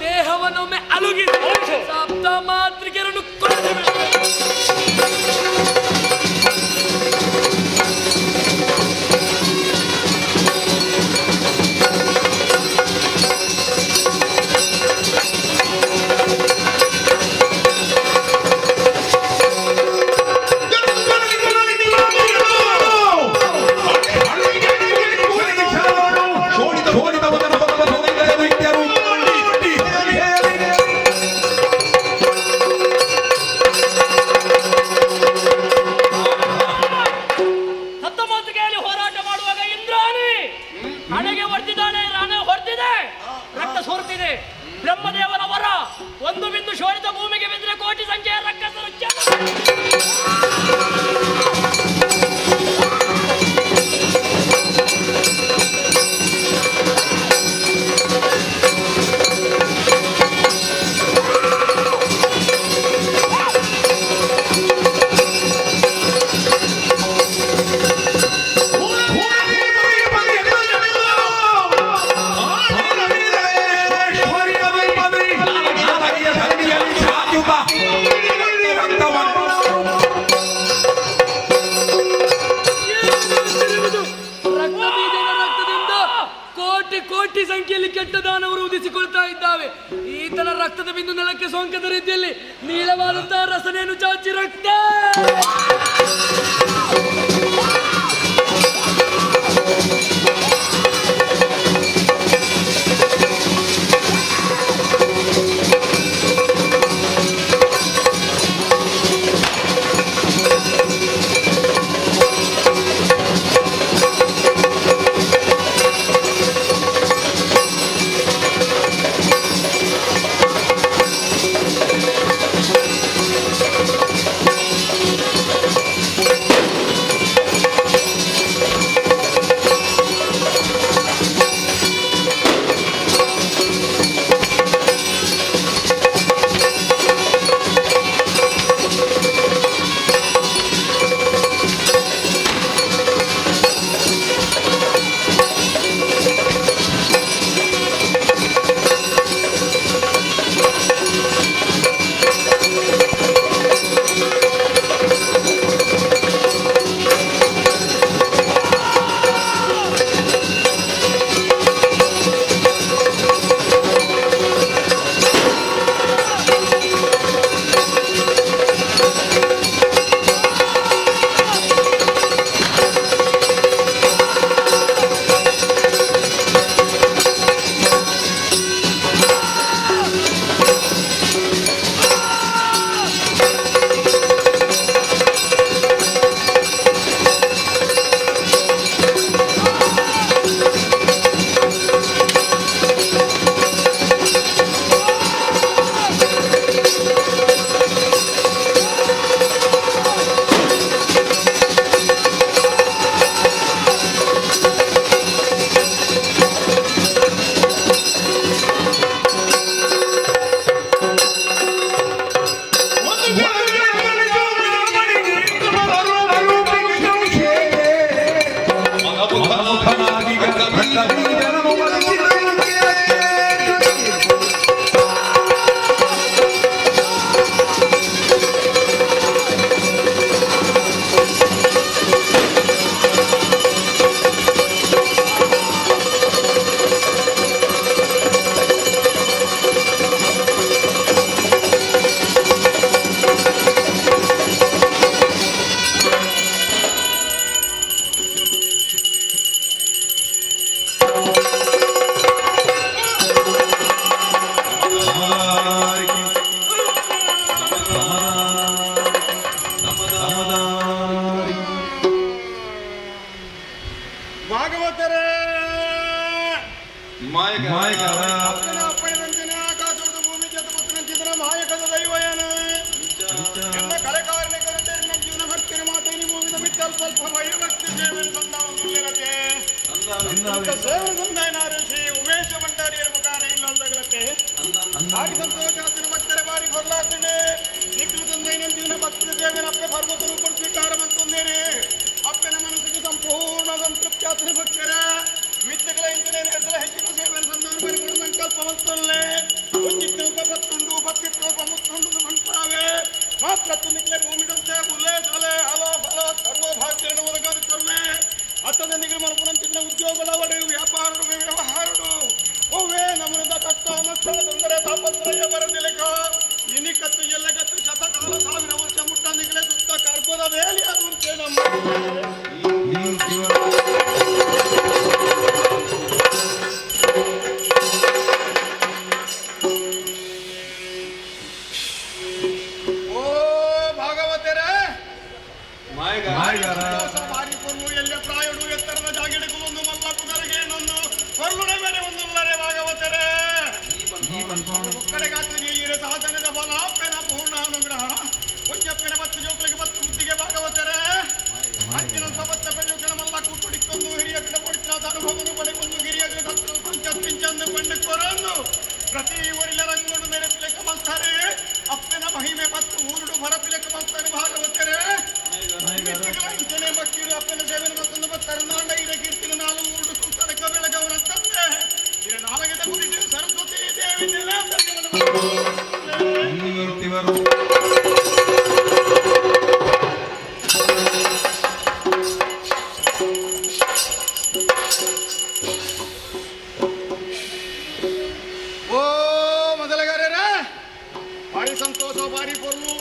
ದೇಹವನ್ನೊಮ್ಮೆ ಅಲುಗಿದೆ ಸಪ್ತ ಮಾತೃಕೆಯನ್ನು ಬ್ರಹ್ಮದೇವನ ವರ ಒಂದು ಬಿಂದು ಶೋಣಿತ ಭೂಮಿಗೆ ಬಿದ್ದರೆ ಕೋಟಿ ಸಂಖ್ಯೆಯ ರಕ್ಕಸರು ಕೋಟಿ ಸಂಖ್ಯೆಯಲ್ಲಿ ಕೆಟ್ಟ ದಾನವರು ಉದಿಸಿಕೊಳ್ತಾ ಇದ್ದಾವೆ. ಈತನ ರಕ್ತದ ಬಿಂದು ನೆಲಕ್ಕೆ ಸೋಂಕದ ರೀತಿಯಲ್ಲಿ ನೀಳವಾದಂತಹ ರಸನೆಯನ್ನು ಚಾಚಿ ರಕ್ತ ಉಮೇಶ ಭಂಡಾರಿಯರ ಮುಖಾನ ಇಲ್ಲೊಂದಾಗಲತ್ತೆ ಆಗಿ ಸಂತೋಷ ಬಾರಿ ಹೊರಲಾಗ್ತದೆ ನಿಖಿಲ ತಂದೈನ ಜೀವನ ಭಕ್ತಿ ಸೇವೆ ಅಪ್ಪ ಪರ್ವತರು ಸ್ವೀಕಾರ ಮತ್ತು ಒಕ್ಕಡೆಗಾತು ನೀರು ಸಾಧನದ ಬಲಾಪೆನ ಪೂರ್ಣಾನುಗ್ರಹ ಪುಣ್ಯಪ್ಪನ ಬತ್ತು ಜೋಕಳಿಗೆ ಬತ್ತು ಬುದ್ಧಿಗೆ ಭಾಗವತರೆ ಅಂಚಿನ ಸಬತ್ತ ಪೆಜುಕಳಮಲ್ಲ ಕೂಟುಡಿಕೊಂಡು ಹಿರಿಯ ಗಿಡ ಕೊಡಿಸಿದ ಅನುಭವನು ಪಡೆಕೊಂಡು ಗಿರಿಯ ಗಿಡ ಪಂಚಂದು ಪಂಡು ಕೊರಂದು ಪ್ರತಿ ಊರಿನ ರಂಗೋಡು ಮೆರೆಪಿಲೆಕ್ಕ ಮಾಡ್ತಾರೆ ಅಪ್ಪನ ಮಹಿಮೆ ಬತ್ತು ಊರುಡು ಹೊರಪಿಲೆಕ್ಕ ಮಾಡ್ತಾರೆ ಭಾಗವತರೆ ಇಂಚನೆ ಬಕ್ಕೀರು ಅಪ್ಪನ ಸೇವೆನ ಮತ್ತೊಂದು ಬರ್ತಾರೆ ನಾಂಡ ಇರ ಕೀರ್ತಿನ ನಾಲು ಊರುಡು ಸುತ್ತಲಕ್ಕ ಬೆಳಗವನ ತಂದೆ ಇರ ನಾಲಗದ ಕುರಿತು ಸರಸ್ವತಿ ದೇವಿ ಓ ಮೊದಲಗಾರರ ಭಾರಿ ಸಂತೋಷ ಭಾರಿ ಪೊರ್ಲು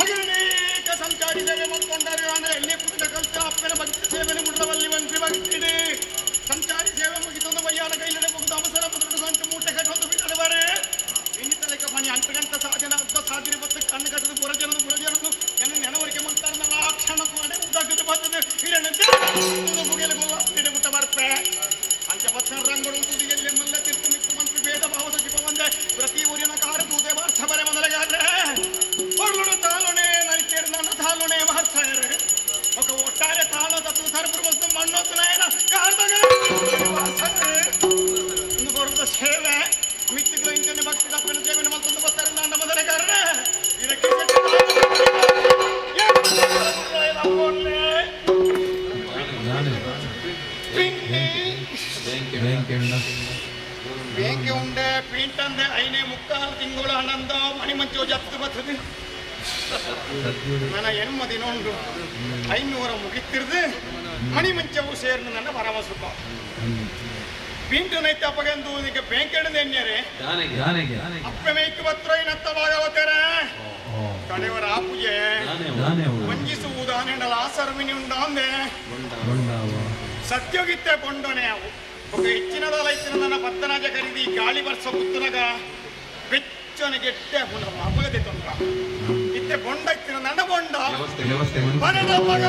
ಮಗನೇಕ ಸಂಚಾರಿ ಸೇವೆ ಮಾಡ್ಕೊಂಡಾರೆ ಎಣ್ಣೆ ಪುಟ್ಟ ಕಲ್ತ ಅಪ್ಪನ ಭಕ್ತಿ ಸೇವೆನ ಮುಟ್ಟವಲ್ಲಿ ಮಂತ್ರಿ ಭಕ್ತಿಡಿ ಸಂಚಾರಿ ಸೇವೆ ಮುಗಿತೊಂದು ವಯ್ಯಾನ ಕೈಲಡೆ ಮುಗಿದ ಅವಸರ ಮೊದಲು ಸಂಚು ಮೂಟೆ ಕಟ್ಟೊಂದು ಬಿಡಬಾರೆ ಇನ್ನಿತಲೆಕ್ಕ ಮನೆ 8 ಗಂಟೆ ಸಾಧನ ಅರ್ಧ ಸಾಧಿರಿ ಬತ್ತು ಕಣ್ಣು ಕಟ್ಟದು ಬುರಜನದು ಎನ್ನ ನೆನವರಿಕೆ ಮಾಡ್ತಾರನಲ್ಲ ಆ ಕ್ಷಣ ಮಾಡಿ ಉದ್ದಾಕಿದ್ದು ಬರ್ತದೆ ಹಿರಣ್ಣಂತೆ ಮುಗಿಯಲು ಗೋವಾಸ್ತಿಡೆ ಮುಟ್ಟ ಬರ್ಪೆ ಪಂಚಪತ್ನ ರಂಗೋಡು ತುದಿಯಲ್ಲಿ ಮಲ್ಲ ತೀರ್ಥ ಮಿಕ್ಕು ಮಂತ್ರಿ ಭೇದ ಭಾವದ ಜೀವ ಒಂದೇ ಪ್ರತಿ ಊರಿನ ಕಾರ ತೂದೆ ವಾರ್ಥ ಬರೆ ಮೊದಲಗಾದ್ರೆ ಹೊರಳುಡು ತಾಲುಣೆ ನೈತೇರು ನನ್ನ ತಾಲುಣೆ ವಾರ್ತಾರೆ ఒక ಒಟ್ಟಾರೆ ತಾಳದ ತರಪುರ ಮತ್ತು ಮಣ್ಣೊತ್ತು ನಾಯನ ಕಾರ್ದಾಗ ಒಂದು ಬರುವುದ ಸೇವೆ ಮಿತ್ತಿಗಳು ಇಂಟನೆ ಭಕ್ತಿ ತಪ್ಪಿನ ಸೇವೆನ ಮತ್ತೊಂದು ಬರ್ತಾರೆ ನನ್ನ ಮೊದಲಗಾರರ ಇದಕ್ಕೆ ಬೇಂಕೆ ಉಂಡೆ ಪೀಂಟಂದೆ ಐನೇ ಮುಕ್ಕಾಲು ತಿಂಗಳು ಆನಂದ ಮಣಿ ಮಂಚು ಜಪ್ತು ಬರ್ತದೆ ನನ್ನ ಹೆಣ್ಮದಿನೊಂದು 500 ಮುಗಿತಿರ್ದು ಮಣಿ ಮಂಚವು ಸೇರ್ನು ನನ್ನ ಪರಮ ಸುಖ ಪೀಂಟನೈತೆ ಅಪ್ಪಗೆಂದು ಈಗ ಬೇಂಕೆಡದೆನ್ಯರೆ ಅಪ್ಪ ಮೇಯ್ಕು ಬತ್ರೋಯ್ನತ್ತ ಭಾಗವತರ ಕಡೆಯವರ ಆಪುಜೆ ವಂಜಿಸುವುದಾನೆಂಡಲ ಆಸರ್ಮಿನಿ ಉಂಡಾಂದೆ ಸತ್ಯೋಗಿತ್ತೆ ಕೊಂಡೋನೆ ಅವು ఒక ఇచ్చినదాల ఇచ్చిన నన్న పత్తనాజ ఖరీది గాలి వర్ష పుత్తునగా ಬೆಚ್ಚನ ಗೆಟ್ಟೆ ಅಪ್ಪಗದೆ ತೊಂದ ಇತ್ತೆ ಬೊಂಡ ಇತ್ತಿನ ನನ್ನ ಬೊಂಡ ಬರದ ಮಗ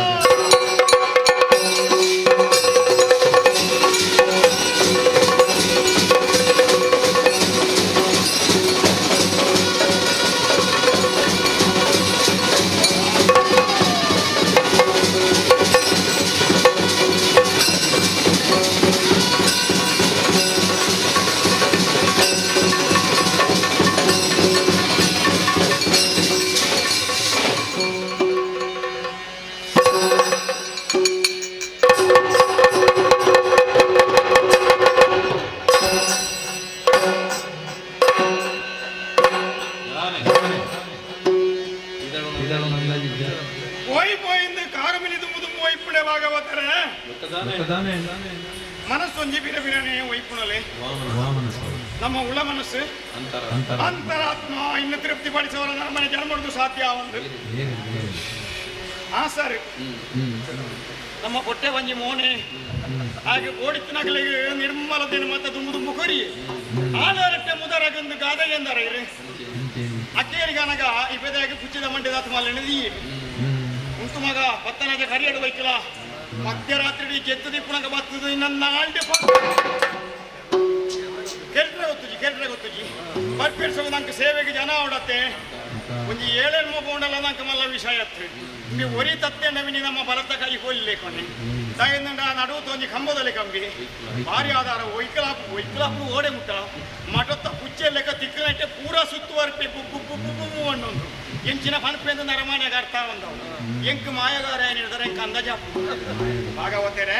ಮನಸ್ಸೊಂಜಿ ಬಿರ ಬಿರನೆ ಒಯ್ಪುಣಲೆ ನಮ್ಮ ಉಳ ಮನಸ್ಸು ಅಂತರಾತ್ಮ ಇನ್ನು ತೃಪ್ತಿ ಪಡಿಸೋರ ನಮ್ಮನೆ ಜನ್ಮದ್ದು ಸಾಧ್ಯ ಒಂದು ಹಾ ಸರ್ ನಮ್ಮ ಹೊಟ್ಟೆ ಒಂಜಿ ಮೋನೆ ಹಾಗೆ ಓಡಿತ್ತಿನಾಗಲಿಗೆ ನಿರ್ಮಲ ದಿನ ಮತ್ತೆ ದುಂಬು ದುಂಬು ಕೊರಿ ಆಧಾರಕ್ಕೆ ಮುದರಗೊಂದು ಗಾದೆ ಎಂದರ ಇರಿ ಅಕ್ಕೇರಿಗನಗ ಇಪ್ಪದಾಗಿ ಕುಚ್ಚಿದ ಮಂಡ್ಯದ ಮಾಲೆಣದಿ ಉಂಟು ಮಗ ಪತ್ತನಾಜ ಕರಿಯಡು ಬೈಕಲ ಮಧ್ಯರಾತ್ರಿ ಕೆತ್ತು ದಿಪ್ಪುನಗ ಬರ್ತದೆ ನನ್ನ ಆಂಡೆ ಕೆಲ್ಟ್ರೆ ಗೊತ್ತುಜಿ ಬರ್ಪಿಡ್ಸೋ ನಂಗೆ ಸೇವೆಗೆ ಜನ ಓಡತ್ತೆ ಒಂಜಿ 7 ಬೋಂಡಲ್ಲ ನಂಗೆ ಮಲ್ಲ ವಿಷಯ ನೀವು ಒರಿ ತತ್ತೆ ನವಿನಿ ನಮ್ಮ ಬಲತ್ತ ಕೈ ಹೋಲಿಲೆ ಕೊನೆ ತಾಯಿಂದ ನಡುವು ಒಂಜಿ ಕಂಬದಲ್ಲಿ ಕಂಬಿ ಭಾರಿ ಆಧಾರ ಒಯ್ಕಲಾಪು ಓಡೆ ಮುಟ್ಟ ಮಠತ್ತ ಪುಚ್ಚೆ ಲೆಕ್ಕ ತಿಕ್ಕನಟ್ಟೆ ಪೂರಾ ಸುತ್ತುವರ್ಪೆ ಬುಬ್ಬು ಅನ್ನೊಂದು ಎಂಚಿನ ಪನ್ಪೆಂದು ನರಮಾನ್ಯಾಗ ಅರ್ಥ ಒಂದವು ಎಂಕ್ ಮಾಯಗಾರ ಏನಿರ್ತಾರೆ ಎಂಕ್ ಅಂದಾಜಾಪು ಭಾಗವತೇರೆ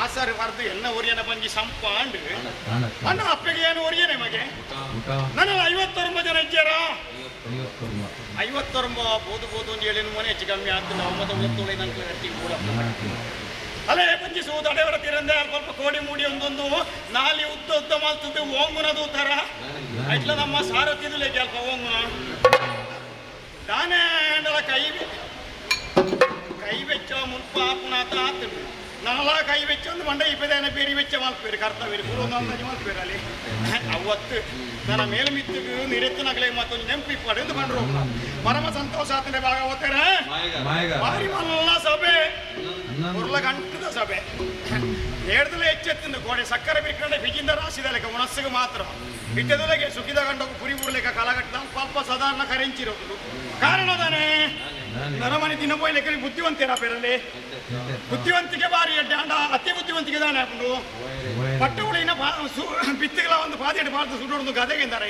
ಆಸರ್ ಬರ್ದು ಎಲ್ಲ ಒರಿಯನ ಬಂಜಿ ಸಂಪಾಂಡ್ ಅನ್ನ ಅಪ್ಪಗೆ ಏನು ಒರಿಯನೆ ಮಗೆ ನನ್ನ 59 ಜನ ಇದ್ದಾರ 59 ಬೋದು ಒಂದು 7 ಮನೆ ಹೆಚ್ಚು ಕಮ್ಮಿ ಆಗ್ತದೆ 9 ನಂತರ ಕೂಡ ಅಲ್ಲೇ ಪಂಜಿಸುವುದು ಅಡೆವರ ತಿರಂದೆ ಸ್ವಲ್ಪ ಕೋಡಿ ಮೂಡಿ ಒಂದೊಂದು ನಾಲಿ ಉದ್ದ ಮಾಡ್ತದೆ ಓಂಗುನದು ತರ ಐಟ್ಲ ನಮ್ಮ ಸಾರಥಿದುಲೆ ಸ್ವಲ್ಪ ಓಂಗುನ ತಾನೇ ಕೈ ವೆಚ್ಚ ಮುಲ್ಪ ಪುನಾತ ಆತನು ನಾಲಾ ಕೈ ವೆಚ್ಚ ಒಂದು ಮಂಡ ಇಪ್ಪದೇನ ಬೇರೆ ವೆಚ್ಚ ಮಾಲ್ಪೇರು ಕರ್ತವ್ಯ ಪೂರ್ವನಾಂತಾಜಿ ಮಾಲ್ಪೇರು ಅಲ್ಲಿ ಅವತ್ತು ನನ್ನ ಮೇಲೆ ಮಿತ್ತಿಗೆ ನಿರೆತ್ತಿನಾಗಲೇ ಮತ್ತೊಂದು ನೆಂಪಿ ಪಡೆದು ಬಂದ್ರು ಪರಮ ಸಂತೋಷ ಆತನೆ ಭಾಗವತೇನೆ ಭಾರಿ ಮಲ್ಲ ಸಭೆ ಉರ್ಲ ಗಂಟದ ಸಭೆ ಏಡ್ದಲೆ ಹೆಚ್ಚೆತ್ತಿಂದ ಗೋಡೆ ಸಕ್ಕರೆ ಬಿರ್ಕಂಡೆ ಬಿಜಿಂದ ರಾಸಿದಲೆಕ ಮನಸ್ಸಿಗೆ ಮಾತ್ರ ಬಿಟ್ಟದೊಳಗೆ ಸುಖಿದ ಗಂಡକୁ ಕುರಿ ಬುರ್ಲೆಕ ಕಲಗಟ್ಟದ ಸ್ವಲ್ಪ ಸಾಧಾರಣ ಕರೆಂಚಿರೋದು ಕಾರಣದಾನೆ ನರಮನೆ ದಿನ ಬೋಯ್ಲೆಕ್ಕ ಬುದ್ಧಿವಂತೇರ ಪೇರಲ್ಲಿ ಬುದ್ಧಿವಂತಿಕೆ ಬಾರಿ ಅಂಡ ಅತಿ ಬುದ್ಧಿವಂತಿಕೆ ದಾನೆ ಹಾಕೊಂಡು ಪಟ್ಟುಗಳಿನ ಬಿತ್ತಿಗಳ ಒಂದು ಪಾದೇಡು ಪಾರ್ದು ಸುಡೋದು ಗದೆಗೆಂದಾರ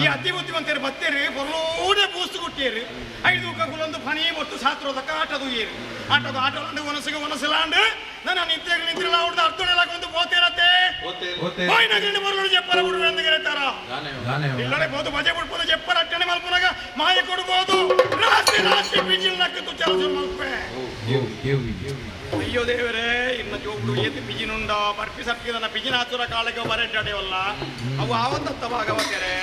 ಈ ಅತಿ ಬುದ್ಧಿವಂತರು ಬತ್ತೇರಿ ಬರೋಡೆ ಬೂಸ್ತು ಕೊಟ್ಟಿರು 5 ಕಗುಲೊಂದು ಪನಿ ಒಟ್ಟು ಸಾತ್ರೋದಕ್ಕ ಆಟದು ಏರು ಆಟದ ಒನಸಿಗೆ ಒನಸಲಾಂಡು ನನ್ನ ನಿಂತಿರಲ್ಲ ಅವ್ರದ್ದು ಅರ್ಥನೆಲ್ಲ ಒಂದು పోతేరతే పోయినగండి మొరలు చెప్పారు ఇప్పుడు ఎందుకు ఎత్తారా ఇల్లడే పోతు బజే పుడిపోతే చెప్పారు అట్టనే మల్పునగా మాయ కొడుపోదు రాసి పిజిల్ నక్కుతూ చలచు మల్పే ಅಯ್ಯೋ ದೇವರೇ ಇನ್ನ ಜೋಬುಡು ಏತಿ ಪಿಜಿನುಂಡ ಬರ್ಪಿ ಸರ್ಕಿದನ ಪಿಜಿನಾಚುರ ಕಾಳಗೆ ಬರೆಡ್ಡಾಡೆವಲ್ಲ ಅವು ಆವಂದತ್ತ ಭಾಗವತರೆ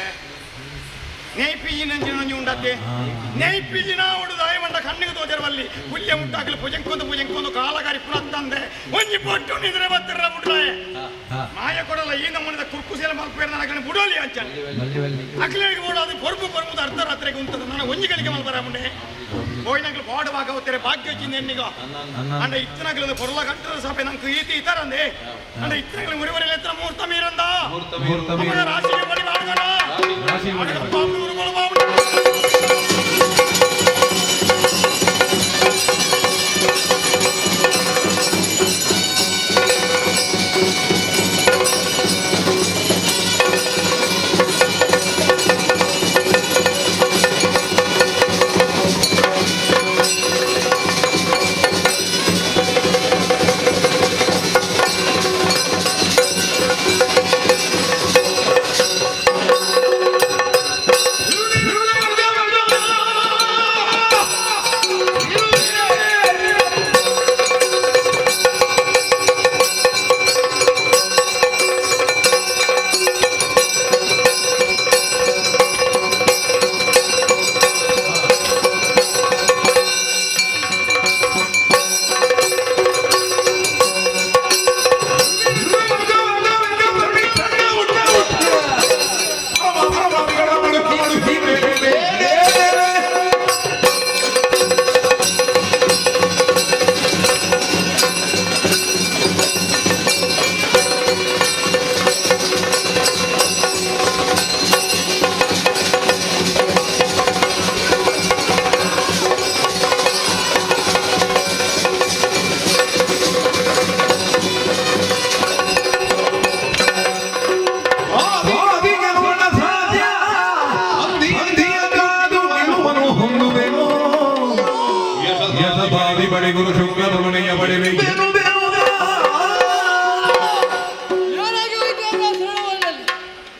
ನೇಯ್ ಪಿಜಿ ನಂಜಿ ಉಂಡತ್ತೆ ನೇಯ್ ಪಿಜಿನ ಉಡುದಾಯ ಮಂಡ ಕಣ್ಣಿಗೆ ತೋಜರವಲ್ಲಿ ಪುಲ್ಯ ಮುಟ್ಟಾಕಲು ಪುಜಂಕೊಂದು ಕಾಲಗಾರಿ ಪುನತ್ತಂದೆ ಒಂಜಿ ಪೊಟ್ಟು ನಿದ್ರೆ ಬತ್ತಿರ ಬಿಡ್ಲಾಯ ಮಾಯ ಕೊಡಲ್ಲ ಈ ನಮ್ಮನಿದ ಕುರ್ಕುಸೆಲ ಮಲ್ಪೇರ ನನಗೆ ಬಿಡೋಲಿ ಅಂಚ ಅಕ್ಲಿಗೆ ಓಡೋದು ಪೊರ್ಬುದು ಅರ್ಧರಾತ್ರಿಗೆ ಉಂಟದ ನನ್ನ ಒಂಜಿಗಳಿಗೆ ಮಲ್ಪರ ಮುಂಡೆ ಹೋಯ್ನಗ್ಲು ಬಾಡು ಭಾಗವತರೆ ಭಾಗ್ಯ వచ్చింది ಎನ್ನಿಗೋ ಅಂಡ ಇತ್ತನಗ್ಲು ಪೊರ್ಲ ಕಟ್ಟದ ಸಭೆ ನಂಗೆ ಈತಿ ಇತಾರಂದೆ ಅಂಡ ಇತ್ತನಗ್ಲು ಮುರಿವರೆ ಎತ್ತರ ಮುಹೂರ್ತ ಮೀರಂದ ರಾಶಿಗೆ ಬಡಿ ಬಾಡ್ಗಣ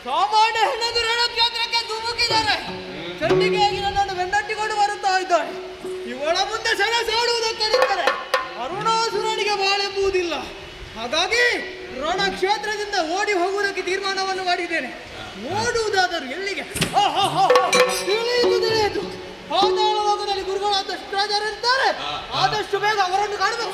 ಸಾಮಾನ್ಯ ಹೆಣ್ಣದು ರಣಕ್ಷೇತ್ರಕ್ಕೆ ಧುಮುಕಿದ್ದಾರೆ. ಚಂಡಿಕೆಯಾಗಿ ನನ್ನನ್ನು ಬೆನ್ನಟ್ಟಿಕೊಂಡು ಬರುತ್ತಾ ಇದ್ದಾಳೆ. ಇವಳ ಮುಂದೆ ಸೆಣ ಸಾಡುವುದಕ್ಕೆ ನಿಂತರೆ ಅರುಣಾಸುರನಿಗೆ ಬಾಳೆಂಬುವುದಿಲ್ಲ. ಹಾಗಾಗಿ ರಣಕ್ಷೇತ್ರದಿಂದ ಓಡಿ ಹೋಗುವುದಕ್ಕೆ ತೀರ್ಮಾನವನ್ನು ಮಾಡಿದ್ದೇನೆ. ಓಡುವುದಾದರೂ ಎಲ್ಲಿಗೆ? ತಿಳಿಯಿತು. ಪಾತಾಳ ಲೋಕದಲ್ಲಿ ಗುರುಗಳಾದಷ್ಟು ರಾಜರಿದ್ದಾರೆ. ಆದಷ್ಟು ಬೇಗ ಅವರನ್ನು ಕಾಣಬೇಕು.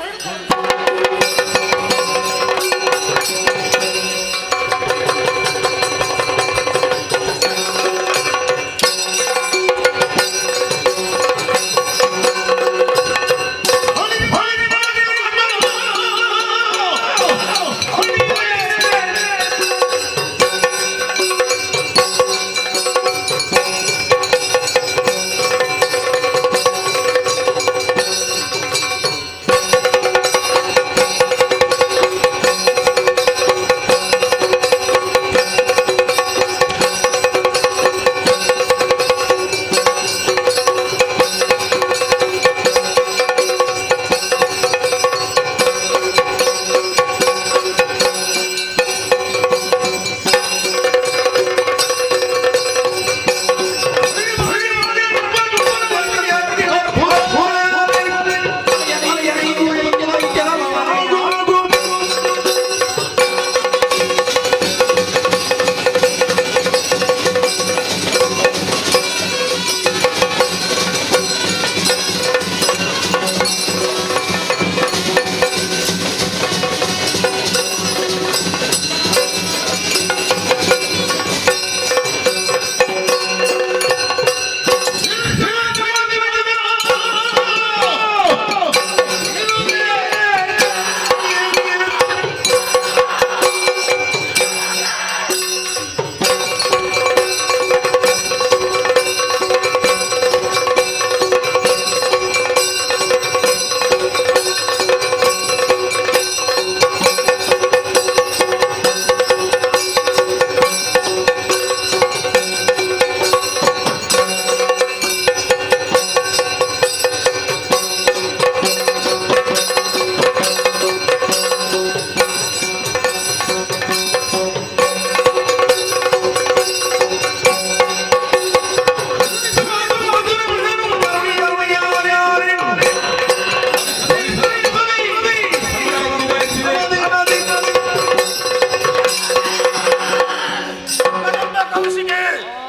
ಕಳುಹಿಸಿಕೆ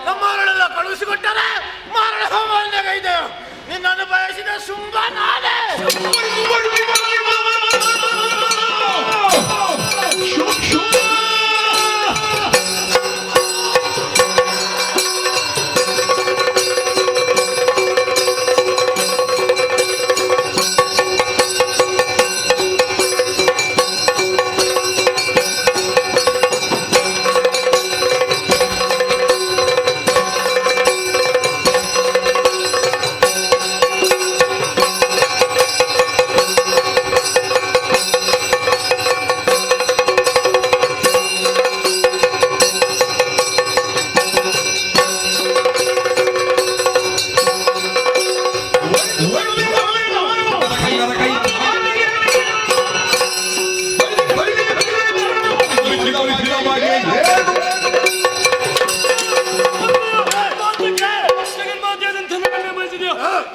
ನಮ್ಮವರನ್ನೆಲ್ಲ ಕಳುಹಿಸಿಕೊಟ್ಟರೆ ಮಾರಣ ಹೋಮವನ್ನೇ ನಿನ್ನನ್ನು ಬಯಸಿದ ಶುಂಭ ನಾನೇ.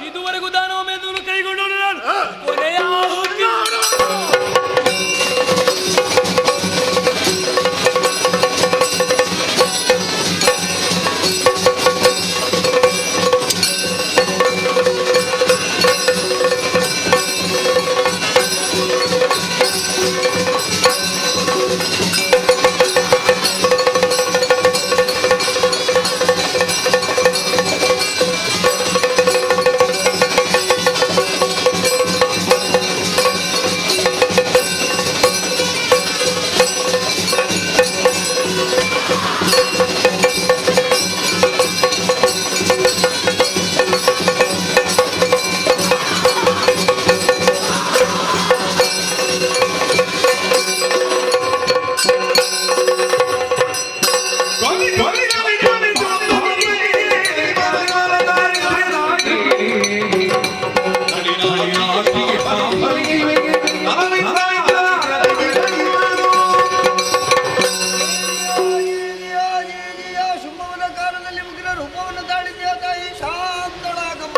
ಇದುವರೆಗೂ ದಾನವ ಮೇದನ್ನು ಕೈಗೊಂಡವನು ನಾನು. ಕೊನೆಯ ಆಹುತಿ ಶುಂಭವನ ಕಾಲದಲ್ಲಿ ಮುಗಿದ ರೂಪವನ್ನು ತಾಳಿದೆಯ ತಾಯಿ ಶಾಂತಳಾಗಮ್ಮ.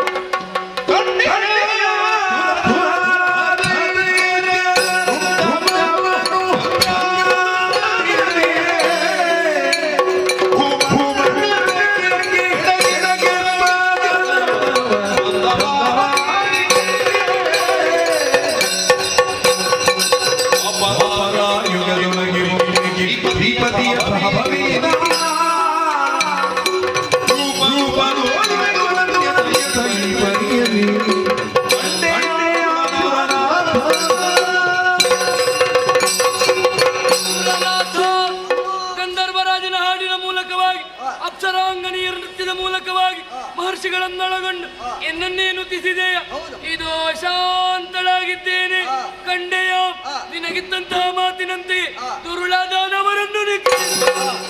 ಗಂಧರ್ವರಾಜನ ಹಾಡಿನ ಮೂಲಕವಾಗಿ ಅಪ್ಸರಾಂಗನಿಯರ ನೃತ್ಯದ ಮೂಲಕವಾಗಿ ಮಹರ್ಷಿಗಳನ್ನೊಳಗೊಂಡು ಎನ್ನನ್ನೇ ನುತಿಸಿದೆಯ. ಇದು ಶಾಂತಳಾಗಿದ್ದೇನೆ ಕಂಡೆಯ. ನಿನಗಿದ್ದಂತಹ ಮಾತಿನಂತೆಯೇ ದುರುಳಾದವರನ್ನು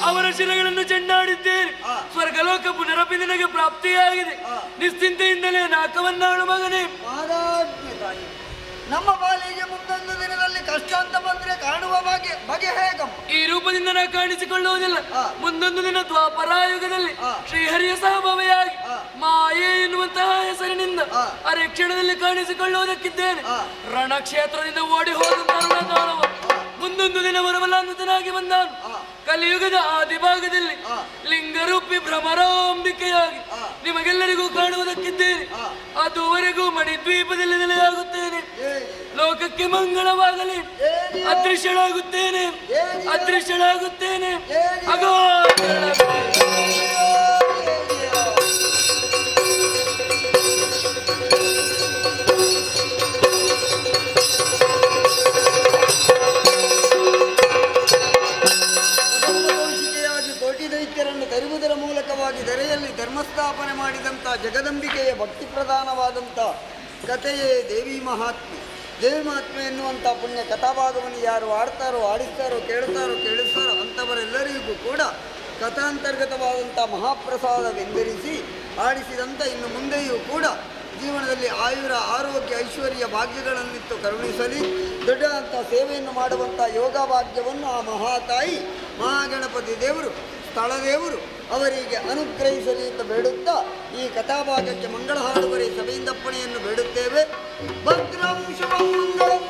ಅವರ ಶಿರಗಳನ್ನು ಚೆಂಡಾಡಿದ್ದೇನೆ. ಸ್ವರ್ಗಲೋಕ ಪುನರಪಿ ನಿನಗೆ ಪ್ರಾಪ್ತಿಯಾಗಿದೆ. ನಿಶ್ಚಿಂತೆಯಿಂದಲೇ ನಾಕವನ್ನಾಳು ಮಗನೇ. ಮಹಾರಾಜ್ಞೆ ತಾಯಿ, ನಮ್ಮ ಪಾಲಿಗೆ ಮುಂದೊಂದು ದಿನದಲ್ಲಿ ಕಷ್ಟ ಅಂತ ಬಂದ್ರೆ ಕಾಣುವ ಬಗೆ ಹೇಗಮ್ಮ? ಈ ರೂಪದಿಂದ ನಾ ಕಾಣಿಸಿಕೊಳ್ಳುವುದಿಲ್ಲ. ಮುಂದೊಂದು ದಿನ ದ್ವಾಪರಾಯುಗದಲ್ಲಿ ಶ್ರೀಹರಿಯ ಸಹಭಾವಿಯಾಗಿ ಮಾಯೆ ಎನ್ನುವಂತಹ ಹೆಸರಿನಿಂದ ಅರೆ ಕ್ಷಣದಲ್ಲಿ ಕಾಣಿಸಿಕೊಳ್ಳುವುದಕ್ಕಿದ್ದೇನೆ. ರಣಕ್ಷೇತ್ರದಿಂದ ಓಡಿ ಹೋದಂತಹ ಮುಂದೊಂದು ದಿನ ವರವಲಾನ್ವಿತನಾಗಿ ಬಂದಾನು. ಕಲಿಯುಗದ ಆದಿಭಾಗದಲ್ಲಿ ಲಿಂಗರೂಪಿ ಭ್ರಮರಾಂಬಿಕೆಯಾಗಿ ನಿಮಗೆಲ್ಲರಿಗೂ ಕಾಣುವುದಕ್ಕಿದ್ದೇನೆ. ಅದುವರೆಗೂ ಮಣಿದ್ವೀಪದಲ್ಲಿ ನೆಲೆಯಾಗುತ್ತೇನೆ. ಲೋಕಕ್ಕೆ ಮಂಗಳವಾಗಲಿ. ಅದೃಶ್ಯಳಾಗುತ್ತೇನೆ, ಅದೃಶ್ಯಳಾಗುತ್ತೇನೆ. ಅಗೋ ಕೋಟಿ ದೈತ್ಯರನ್ನು ತರುವುದರ ಮೂಲಕವಾಗಿ ಧರೆಯಲ್ಲಿ ಧರ್ಮಸ್ಥಾಪನೆ ಮಾಡಿದಂಥ ಜಗದಂಬಿಕೆಯ ಭಕ್ತಿ ಪ್ರಧಾನವಾದಂಥ ಕಥೆಯೇ ದೇವಿ ಮಹಾತ್ಮೆ. ದೇವಿ ಮಹಾತ್ಮೆ ಎನ್ನುವಂಥ ಪುಣ್ಯ ಕಥಾಭಾಗವನ್ನು ಯಾರು ಆಡ್ತಾರೋ, ಆಡಿಸ್ತಾರೋ, ಕೇಳಿಸ್ತಾರೋ ಅಂಥವರೆಲ್ಲರಿಗೂ ಕೂಡ ಕಥಾಂತರ್ಗತವಾದಂಥ ಮಹಾಪ್ರಸಾದವೆಂದರಿಸಿ ಆಡಿಸಿದಂಥ ಇನ್ನು ಮುಂದೆಯೂ ಕೂಡ ಜೀವನದಲ್ಲಿ ಆಯುರ, ಆರೋಗ್ಯ, ಐಶ್ವರ್ಯ ಭಾಗ್ಯಗಳನ್ನಿತ್ತು ಕರುಣಿಸಲಿ. ದೊಡ್ಡದಂಥ ಸೇವೆಯನ್ನು ಮಾಡುವಂಥ ಯೋಗ ಭಾಗ್ಯವನ್ನು ಆ ಮಹಾತಾಯಿ ಮಹಾಗಣಪತಿ ದೇವರು, ಸ್ಥಳದೇವರು ಅವರಿಗೆ ಅನುಗ್ರಹಿಸಲಿ ಅಂತ ಬೇಡುತ್ತಾ ಈ ಕಥಾಭಾಗಕ್ಕೆ ಮಂಗಳ ಹಾಡುವರೆ ಸಭೆಯಿಂದಪ್ಪಣೆಯನ್ನು ಬೇಡುತ್ತೇವೆ. ಭದ್ರಂ ಶುಭಂ ಮಂಗಳಂ.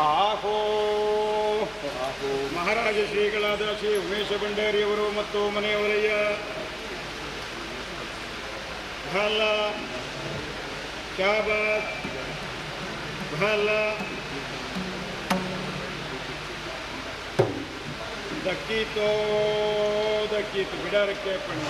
ಆಹೋ ಆಹೋ ಮಹಾರಾಜ ಶ್ರೀಗಳಾದ ಶ್ರೀ ಉಮೇಶ ಭಂಡಾರಿಯವರು ಮತ್ತು ಮನೆಯವರಯ್ಯ ಭಲ ಶಾಬಾಸ್ ಭಲ ದಕ್ಕೀತು ಬಿಡಾರಕ್ಕೆ ಪಣ್ಣ